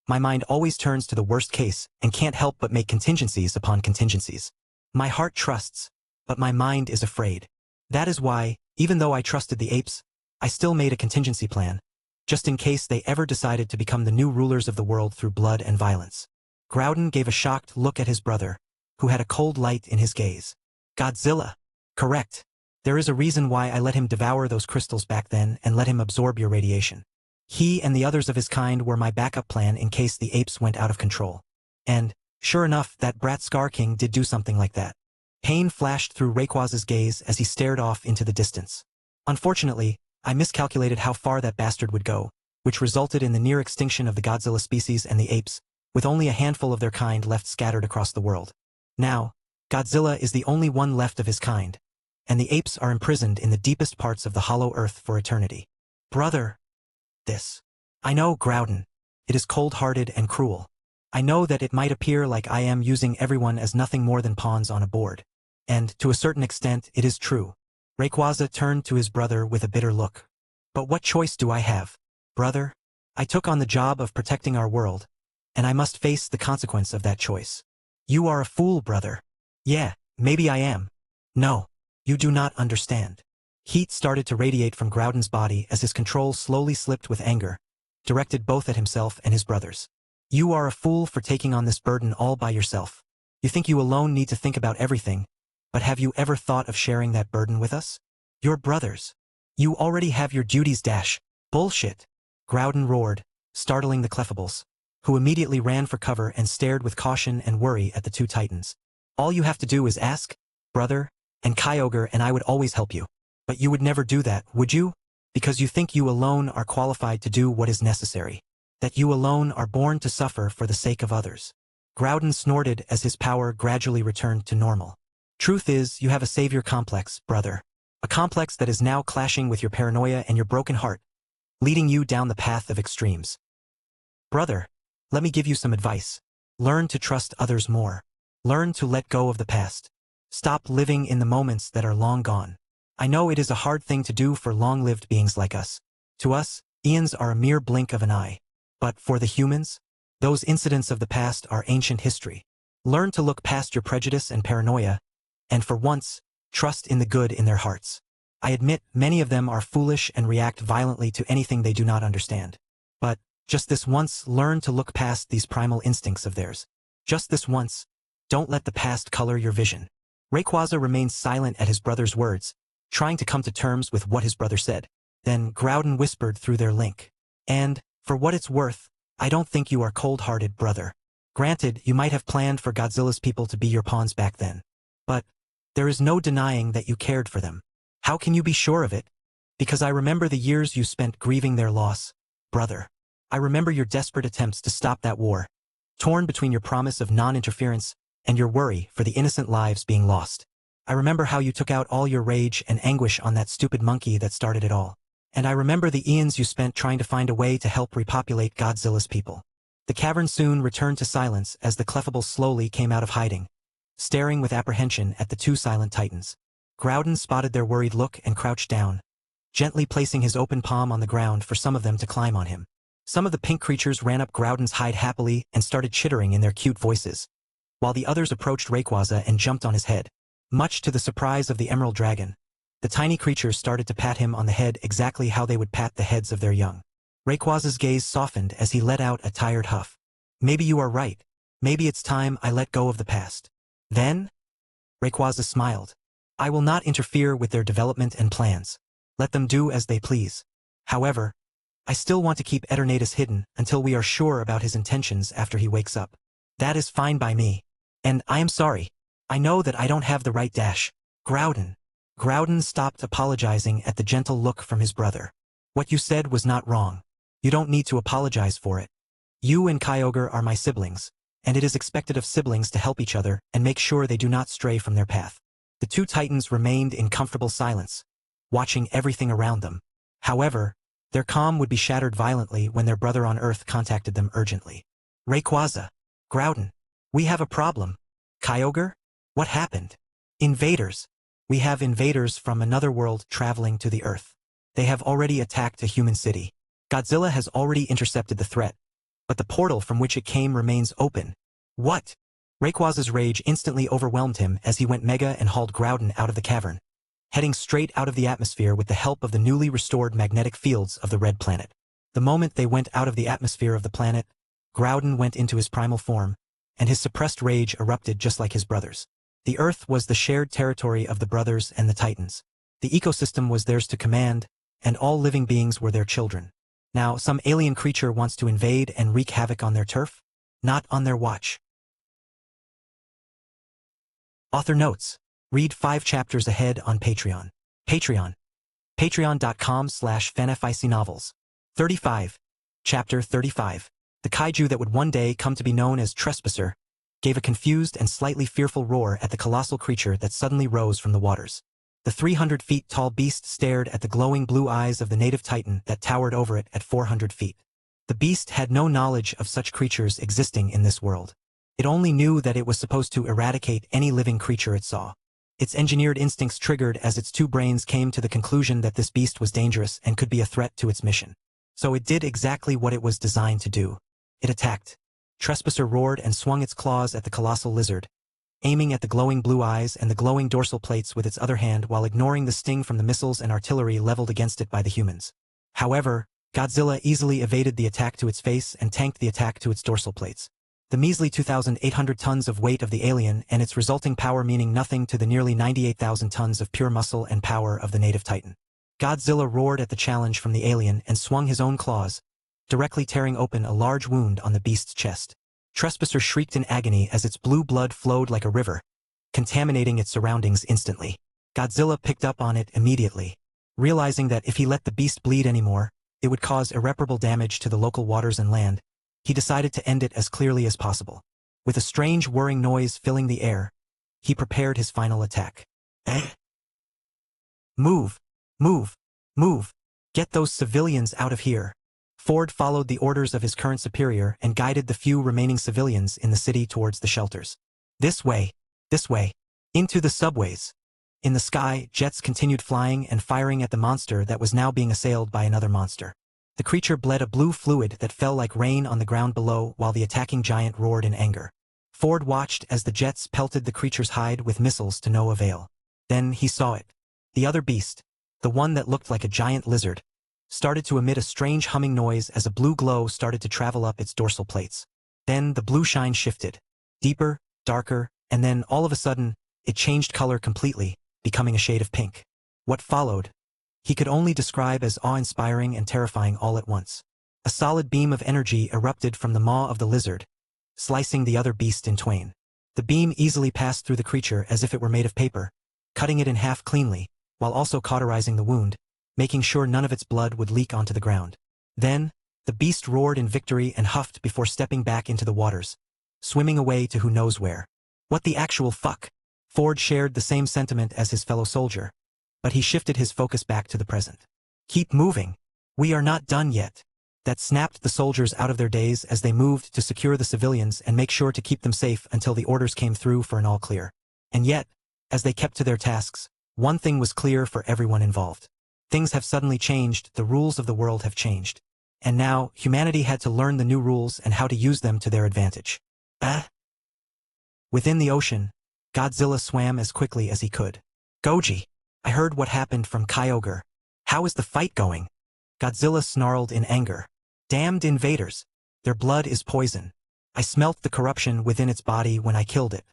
my mind always turns to the worst case and can't help but make contingencies upon contingencies. My heart trusts, but my mind is afraid. That is why, even though I trusted the apes, I still made a contingency plan, just in case they ever decided to become the new rulers of the world through blood and violence. Groudon gave a shocked look at his brother, who had a cold light in his gaze. Godzilla. Correct. There is a reason why I let him devour those crystals back then and let him absorb your radiation. He and the others of his kind were my backup plan in case the apes went out of control. And, sure enough, that brat Scar King did do something like that. Pain flashed through Rayquaza's gaze as he stared off into the distance. Unfortunately, I miscalculated how far that bastard would go, which resulted in the near extinction of the Godzilla species and the apes, with only a handful of their kind left scattered across the world. Now, Godzilla is the only one left of his kind, and the apes are imprisoned in the deepest parts of the hollow earth for eternity. Brother. This. I know, Groudon. It is cold-hearted and cruel. I know that it might appear like I am using everyone as nothing more than pawns on a board. And, to a certain extent, it is true. Rayquaza turned to his brother with a bitter look. But what choice do I have, brother? I took on the job of protecting our world, and I must face the consequence of that choice. You are a fool, brother. Yeah, maybe I am. No, you do not understand. Heat started to radiate from Groudon's body as his control slowly slipped with anger, directed both at himself and his brothers. You are a fool for taking on this burden all by yourself. You think you alone need to think about everything, but have you ever thought of sharing that burden with us? Your brothers. You already have your duties. Bullshit. Groudon roared, startling the Cleffables, who immediately ran for cover and stared with caution and worry at the two titans. All you have to do is ask, brother, and Kyogre and I would always help you. But you would never do that, would you? Because you think you alone are qualified to do what is necessary. That you alone are born to suffer for the sake of others. Groudon snorted as his power gradually returned to normal. Truth is, you have a savior complex, brother. A complex that is now clashing with your paranoia and your broken heart, leading you down the path of extremes. Brother, let me give you some advice. Learn to trust others more. Learn to let go of the past. Stop living in the moments that are long gone. I know it is a hard thing to do for long-lived beings like us. To us, eons are a mere blink of an eye. But for the humans, those incidents of the past are ancient history. Learn to look past your prejudice and paranoia, and for once, trust in the good in their hearts. I admit many of them are foolish and react violently to anything they do not understand. But, just this once, learn to look past these primal instincts of theirs. Just this once, don't let the past color your vision. Rayquaza remained silent at his brother's words, trying to come to terms with what his brother said. Then Groudon whispered through their link. And, for what it's worth, I don't think you are cold-hearted, brother. Granted, you might have planned for Godzilla's people to be your pawns back then. But, there is no denying that you cared for them. How can you be sure of it? Because I remember the years you spent grieving their loss, brother. I remember your desperate attempts to stop that war, torn between your promise of non-interference and your worry for the innocent lives being lost. I remember how you took out all your rage and anguish on that stupid monkey that started it all. And I remember the eons you spent trying to find a way to help repopulate Godzilla's people. The cavern soon returned to silence as the Cleffables slowly came out of hiding, staring with apprehension at the two silent titans. Groudon spotted their worried look and crouched down, gently placing his open palm on the ground for some of them to climb on him. Some of the pink creatures ran up Groudon's hide happily and started chittering in their cute voices, while the others approached Rayquaza and jumped on his head. Much to the surprise of the Emerald Dragon, the tiny creatures started to pat him on the head exactly how they would pat the heads of their young. Rayquaza's gaze softened as he let out a tired huff. Maybe you are right. Maybe it's time I let go of the past. Then? Rayquaza smiled. I will not interfere with their development and plans. Let them do as they please. However, I still want to keep Eternatus hidden until we are sure about his intentions after he wakes up. That is fine by me. And I am sorry. I know that I don't have the right Groudon. Groudon stopped apologizing at the gentle look from his brother. What you said was not wrong. You don't need to apologize for it. You and Kyogre are my siblings, and it is expected of siblings to help each other and make sure they do not stray from their path. The two titans remained in comfortable silence, watching everything around them. However, their calm would be shattered violently when their brother on Earth contacted them urgently. Rayquaza. Groudon. We have a problem. Kyogre? What happened? Invaders. We have invaders from another world traveling to the Earth. They have already attacked a human city. Godzilla has already intercepted the threat, but the portal from which it came remains open. What? Rayquaza's rage instantly overwhelmed him as he went mega and hauled Groudon out of the cavern, heading straight out of the atmosphere with the help of the newly restored magnetic fields of the Red Planet. The moment they went out of the atmosphere of the planet, Groudon went into his primal form, and his suppressed rage erupted just like his brother's. The Earth was the shared territory of the brothers and the Titans. The ecosystem was theirs to command, and all living beings were their children. Now, some alien creature wants to invade and wreak havoc on their turf? Not on their watch. Author notes. Read 5 chapters ahead on Patreon. Patreon.com/fanfictionnovels. 35. Chapter 35. The kaiju that would one day come to be known as Trespasser, gave a confused and slightly fearful roar at the colossal creature that suddenly rose from the waters. The 300 feet tall beast stared at the glowing blue eyes of the native titan that towered over it at 400 feet. The beast had no knowledge of such creatures existing in this world. It only knew that it was supposed to eradicate any living creature it saw. Its engineered instincts triggered as its two brains came to the conclusion that this beast was dangerous and could be a threat to its mission. So it did exactly what it was designed to do. It attacked. Trespasser roared and swung its claws at the colossal lizard, aiming at the glowing blue eyes and the glowing dorsal plates with its other hand while ignoring the sting from the missiles and artillery leveled against it by the humans. However, Godzilla easily evaded the attack to its face and tanked the attack to its dorsal plates. The measly 2,800 tons of weight of the alien and its resulting power meaning nothing to the nearly 98,000 tons of pure muscle and power of the native titan. Godzilla roared at the challenge from the alien and swung his own claws, directly tearing open a large wound on the beast's chest. Trespasser shrieked in agony as its blue blood flowed like a river, contaminating its surroundings instantly. Godzilla picked up on it immediately, realizing that if he let the beast bleed anymore, it would cause irreparable damage to the local waters and land. He decided to end it as clearly as possible. With a strange whirring noise filling the air, he prepared his final attack. Move! Move! Move! Get those civilians out of here! Ford followed the orders of his current superior and guided the few remaining civilians in the city towards the shelters. This way! This way! Into the subways! In the sky, jets continued flying and firing at the monster that was now being assailed by another monster. The creature bled a blue fluid that fell like rain on the ground below while the attacking giant roared in anger. Ford watched as the jets pelted the creature's hide with missiles to no avail. Then he saw it. The other beast, the one that looked like a giant lizard, started to emit a strange humming noise as a blue glow started to travel up its dorsal plates. Then the blue shine shifted. Deeper, darker, and then all of a sudden, it changed color completely, becoming a shade of pink. What followed, he could only describe as awe-inspiring and terrifying all at once. A solid beam of energy erupted from the maw of the lizard, slicing the other beast in twain. The beam easily passed through the creature as if it were made of paper, cutting it in half cleanly, while also cauterizing the wound, making sure none of its blood would leak onto the ground. Then, the beast roared in victory and huffed before stepping back into the waters, swimming away to who knows where. What the actual fuck? Ford shared the same sentiment as his fellow soldier, but he shifted his focus back to the present. Keep moving. We are not done yet. That snapped the soldiers out of their daze as they moved to secure the civilians and make sure to keep them safe until the orders came through for an all clear. And yet, as they kept to their tasks, one thing was clear for everyone involved. Things have suddenly changed, the rules of the world have changed. And now, humanity had to learn the new rules and how to use them to their advantage. Within the ocean, Godzilla swam as quickly as he could. Goji, I heard what happened from Kyogre. How is the fight going? Godzilla snarled in anger. Damned invaders. Their blood is poison. I smelt the corruption within its body when I killed it.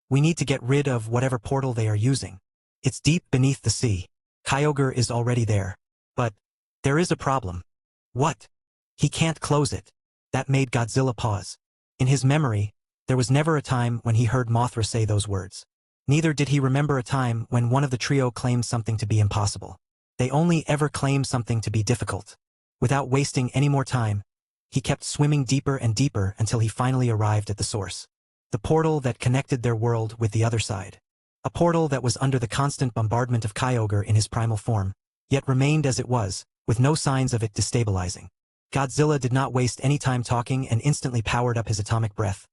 We need to get rid of whatever portal they are using. It's deep beneath the sea. Kyogre is already there. But there is a problem. What? He can't close it. That made Godzilla pause. In his memory, there was never a time when he heard Mothra say those words. Neither did he remember a time when one of the trio claimed something to be impossible. They only ever claimed something to be difficult. Without wasting any more time, he kept swimming deeper and deeper until he finally arrived at the source. The portal that connected their world with the other side. A portal that was under the constant bombardment of Kyogre in his primal form, yet remained as it was, with no signs of it destabilizing. Godzilla did not waste any time talking and instantly powered up his atomic breath,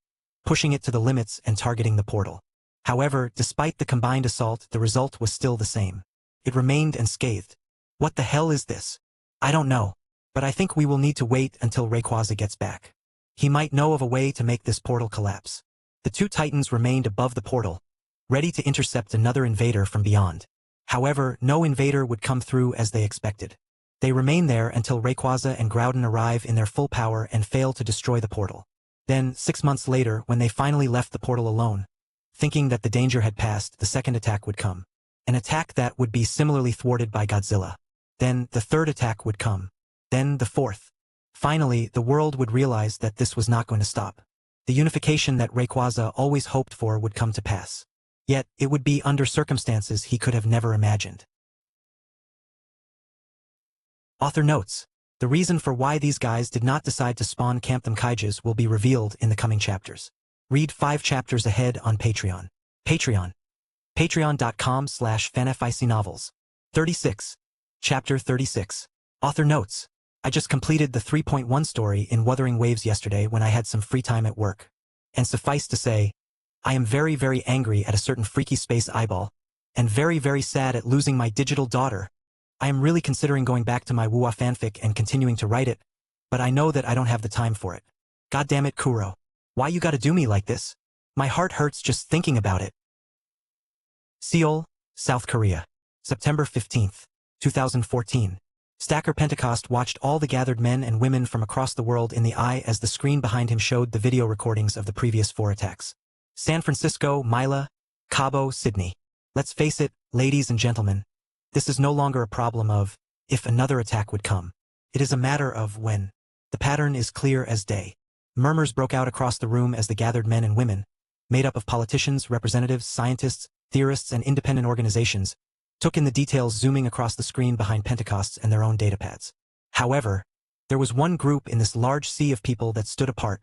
pushing it to the limits and targeting the portal. However, despite the combined assault, the result was still the same. It remained unscathed. What the hell is this? I don't know, but I think we will need to wait until Rayquaza gets back. He might know of a way to make this portal collapse. The two titans remained above the portal, ready to intercept another invader from beyond. However, no invader would come through as they expected. They remain there until Rayquaza and Groudon arrive in their full power and fail to destroy the portal. Then, 6 months later, when they finally left the portal alone, thinking that the danger had passed, the second attack would come. An attack that would be similarly thwarted by Godzilla. Then, the third attack would come. Then, the fourth. Finally, the world would realize that this was not going to stop. The unification that Rayquaza always hoped for would come to pass. Yet, it would be under circumstances he could have never imagined. Author notes: the reason for why these guys did not decide to spawn Camp Them Kaijas will be revealed in the coming chapters. Read 5 chapters ahead on Patreon. Patreon. Patreon.com/fanfictionnovels. 36. Chapter 36. Author notes. I just completed the 3.1 story in Wuthering Waves yesterday when I had some free time at work. And suffice to say, I am very, very angry at a certain freaky space eyeball, and very, very sad at losing my digital daughter. I am really considering going back to my wuwa fanfic and continuing to write it, but I know that I don't have the time for it. God damn it, Kuro. Why you gotta do me like this? My heart hurts just thinking about it. Seoul, South Korea. September 15th, 2014. Stacker Pentecost watched all the gathered men and women from across the world in the eye as the screen behind him showed the video recordings of the previous 4 attacks. San Francisco, Mila, Cabo, Sydney. Let's face it, ladies and gentlemen, this is no longer a problem of if another attack would come. It is a matter of when. The pattern is clear as day. Murmurs broke out across the room as the gathered men and women, made up of politicians, representatives, scientists, theorists, and independent organizations, took in the details zooming across the screen behind Pentecosts and their own datapads. However, there was one group in this large sea of people that stood apart,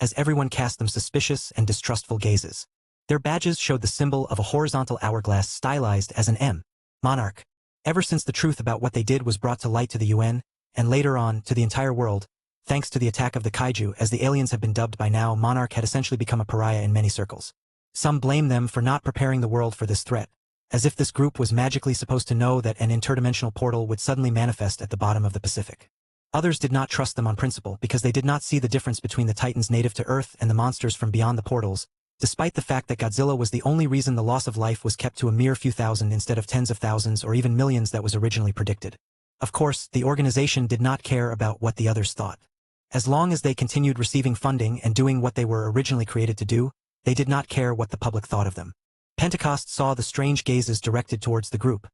as everyone cast them suspicious and distrustful gazes. Their badges showed the symbol of a horizontal hourglass stylized as an M. Monarch. Ever since the truth about what they did was brought to light to the UN, and later on, to the entire world, thanks to the attack of the kaiju, as the aliens have been dubbed by now, Monarch had essentially become a pariah in many circles. Some blame them for not preparing the world for this threat, as if this group was magically supposed to know that an interdimensional portal would suddenly manifest at the bottom of the Pacific. Others did not trust them on principle because they did not see the difference between the titans native to Earth and the monsters from beyond the portals, despite the fact that Godzilla was the only reason the loss of life was kept to a mere few thousand instead of tens of thousands or even millions that was originally predicted. Of course, the organization did not care about what the others thought. As long as they continued receiving funding and doing what they were originally created to do, they did not care what the public thought of them. Pentecost saw the strange gazes directed towards the group,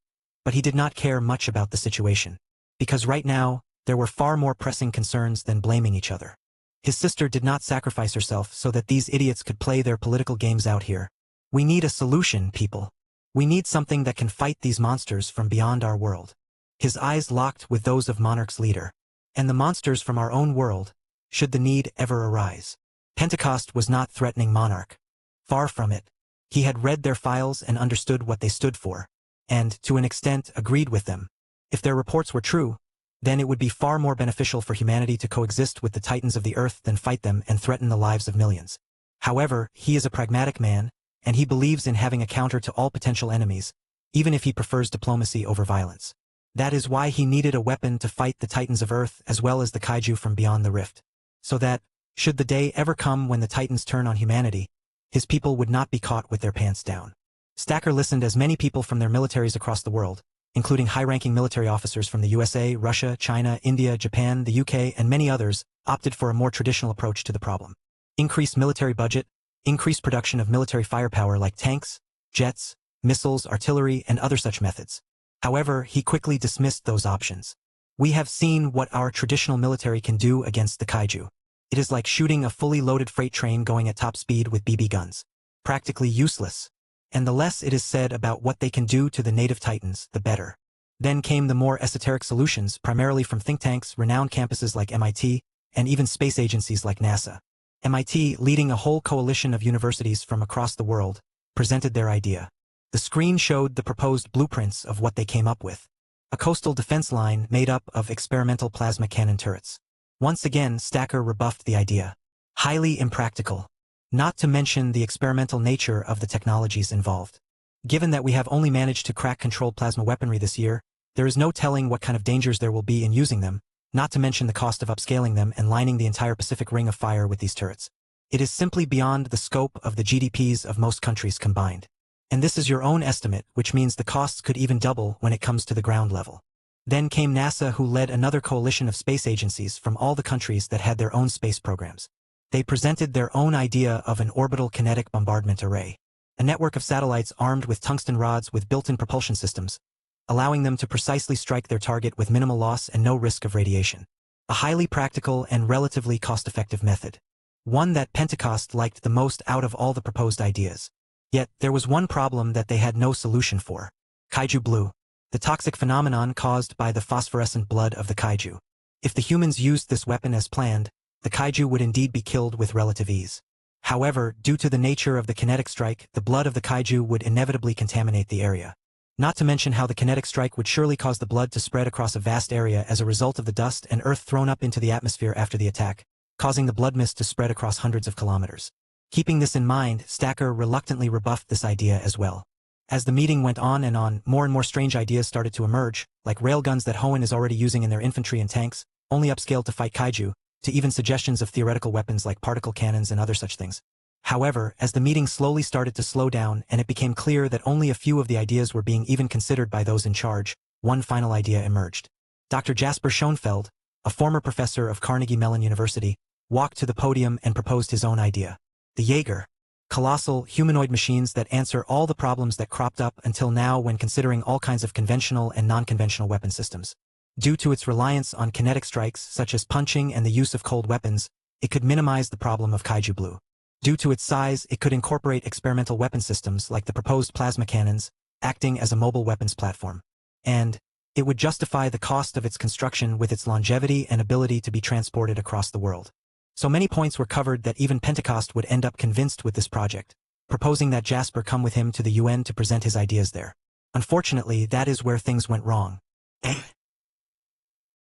but he did not care much about the situation, because right now, there were far more pressing concerns than blaming each other. His sister did not sacrifice herself so that these idiots could play their political games out here. We need a solution, people. We need something that can fight these monsters from beyond our world. His eyes locked with those of Monarch's leader, and the monsters from our own world, should the need ever arise. Pentecost was not threatening Monarch. Far from it. He had read their files and understood what they stood for, and, to an extent, agreed with them. If their reports were true, then it would be far more beneficial for humanity to coexist with the titans of the earth than fight them and threaten the lives of millions. However, he is a pragmatic man, and he believes in having a counter to all potential enemies, even if he prefers diplomacy over violence. That is why he needed a weapon to fight the titans of Earth as well as the kaiju from beyond the rift, so that, should the day ever come when the titans turn on humanity, his people would not be caught with their pants down. Stacker listened as many people from their militaries across the world, including high-ranking military officers from the USA, Russia, China, India, Japan, the UK, and many others, opted for a more traditional approach to the problem. Increased military budget, increased production of military firepower like tanks, jets, missiles, artillery, and other such methods. However, he quickly dismissed those options. We have seen what our traditional military can do against the kaiju. It is like shooting a fully loaded freight train going at top speed with BB guns. Practically useless. And the less it is said about what they can do to the native titans, the better. Then came the more esoteric solutions, primarily from think tanks, renowned campuses like MIT, and even space agencies like NASA. MIT, leading a whole coalition of universities from across the world, presented their idea. The screen showed the proposed blueprints of what they came up with. A coastal defense line made up of experimental plasma cannon turrets. Once again, Stacker rebuffed the idea. Highly impractical. Not to mention the experimental nature of the technologies involved. Given that we have only managed to crack controlled plasma weaponry this year, there is no telling what kind of dangers there will be in using them, not to mention the cost of upscaling them and lining the entire Pacific Ring of Fire with these turrets. It is simply beyond the scope of the GDPs of most countries combined. And this is your own estimate, which means the costs could even double when it comes to the ground level. Then came NASA, who led another coalition of space agencies from all the countries that had their own space programs. They presented their own idea of an orbital kinetic bombardment array, a network of satellites armed with tungsten rods with built-in propulsion systems, allowing them to precisely strike their target with minimal loss and no risk of radiation. A highly practical and relatively cost-effective method. One that Pentecost liked the most out of all the proposed ideas. Yet, there was one problem that they had no solution for. Kaiju blue. The toxic phenomenon caused by the phosphorescent blood of the kaiju. If the humans used this weapon as planned, the kaiju would indeed be killed with relative ease. However, due to the nature of the kinetic strike, the blood of the kaiju would inevitably contaminate the area. Not to mention how the kinetic strike would surely cause the blood to spread across a vast area as a result of the dust and earth thrown up into the atmosphere after the attack, causing the blood mist to spread across hundreds of kilometers. Keeping this in mind, Stacker reluctantly rebuffed this idea as well. As the meeting went on, more and more strange ideas started to emerge, like railguns that Hoenn is already using in their infantry and tanks, only upscaled to fight kaiju, to even suggestions of theoretical weapons like particle cannons and other such things. However, as the meeting slowly started to slow down and it became clear that only a few of the ideas were being even considered by those in charge, one final idea emerged. Dr. Jasper Schoenfeld, a former professor of Carnegie Mellon University, walked to the podium and proposed his own idea. The Jaeger. Colossal, humanoid machines that answer all the problems that cropped up until now when considering all kinds of conventional and non-conventional weapon systems. Due to its reliance on kinetic strikes such as punching and the use of cold weapons, it could minimize the problem of kaiju blue. Due to its size, it could incorporate experimental weapon systems like the proposed plasma cannons, acting as a mobile weapons platform. And it would justify the cost of its construction with its longevity and ability to be transported across the world. So many points were covered that even Pentecost would end up convinced with this project, proposing that Jasper come with him to the UN to present his ideas there. Unfortunately, that is where things went wrong.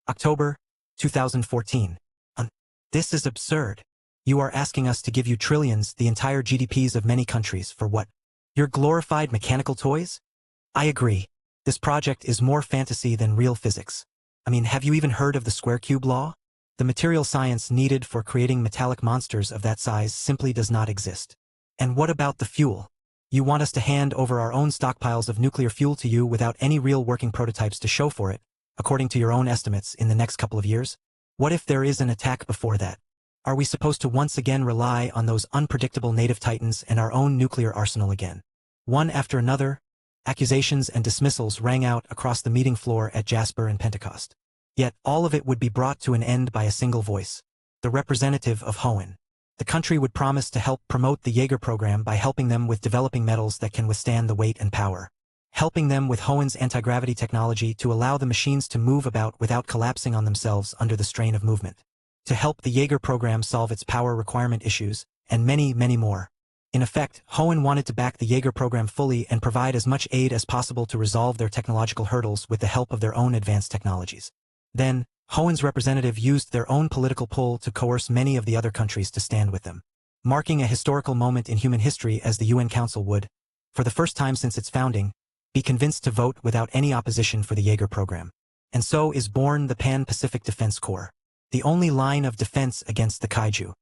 October 2014. This is absurd. You are asking us to give you trillions, the entire GDPs of many countries, for what? Your glorified mechanical toys? I agree. This project is more fantasy than real physics. Have you even heard of the square cube law? The material science needed for creating metallic monsters of that size simply does not exist. And what about the fuel? You want us to hand over our own stockpiles of nuclear fuel to you without any real working prototypes to show for it, according to your own estimates, in the next couple of years? What if there is an attack before that? Are we supposed to once again rely on those unpredictable native titans and our own nuclear arsenal again? One after another, accusations and dismissals rang out across the meeting floor at Jasper and Pentecost. Yet all of it would be brought to an end by a single voice, the representative of Hoenn. The country would promise to help promote the Jaeger program by helping them with developing metals that can withstand the weight and power, helping them with Hoenn's anti-gravity technology to allow the machines to move about without collapsing on themselves under the strain of movement, to help the Jaeger program solve its power requirement issues, and many, many more. In effect, Hoenn wanted to back the Jaeger program fully and provide as much aid as possible to resolve their technological hurdles with the help of their own advanced technologies. Then, Hoenn's representative used their own political pull to coerce many of the other countries to stand with them, marking a historical moment in human history as the UN Council would, for the first time since its founding, be convinced to vote without any opposition for the Jaeger program. And so is born the Pan-Pacific Defense Corps, the only line of defense against the kaiju.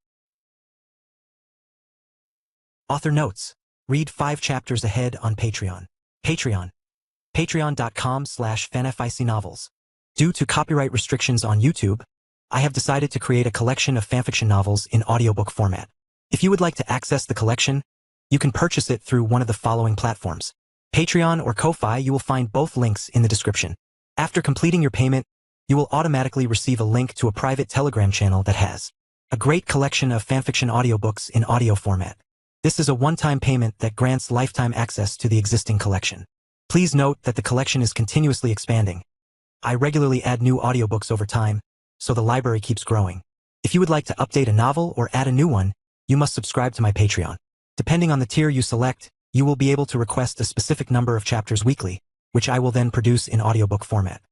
Author notes. Read 5 chapters ahead on Patreon. Patreon.com/fanfictionnovels. Due to copyright restrictions on YouTube, I have decided to create a collection of fanfiction novels in audiobook format. If you would like to access the collection, you can purchase it through one of the following platforms: Patreon or Ko-Fi. You will find both links in the description. After completing your payment, you will automatically receive a link to a private Telegram channel that has a great collection of fanfiction audiobooks in audio format. This is a one-time payment that grants lifetime access to the existing collection. Please note that the collection is continuously expanding. I regularly add new audiobooks over time, so the library keeps growing. If you would like to update a novel or add a new one, you must subscribe to my Patreon. Depending on the tier you select, you will be able to request a specific number of chapters weekly, which I will then produce in audiobook format.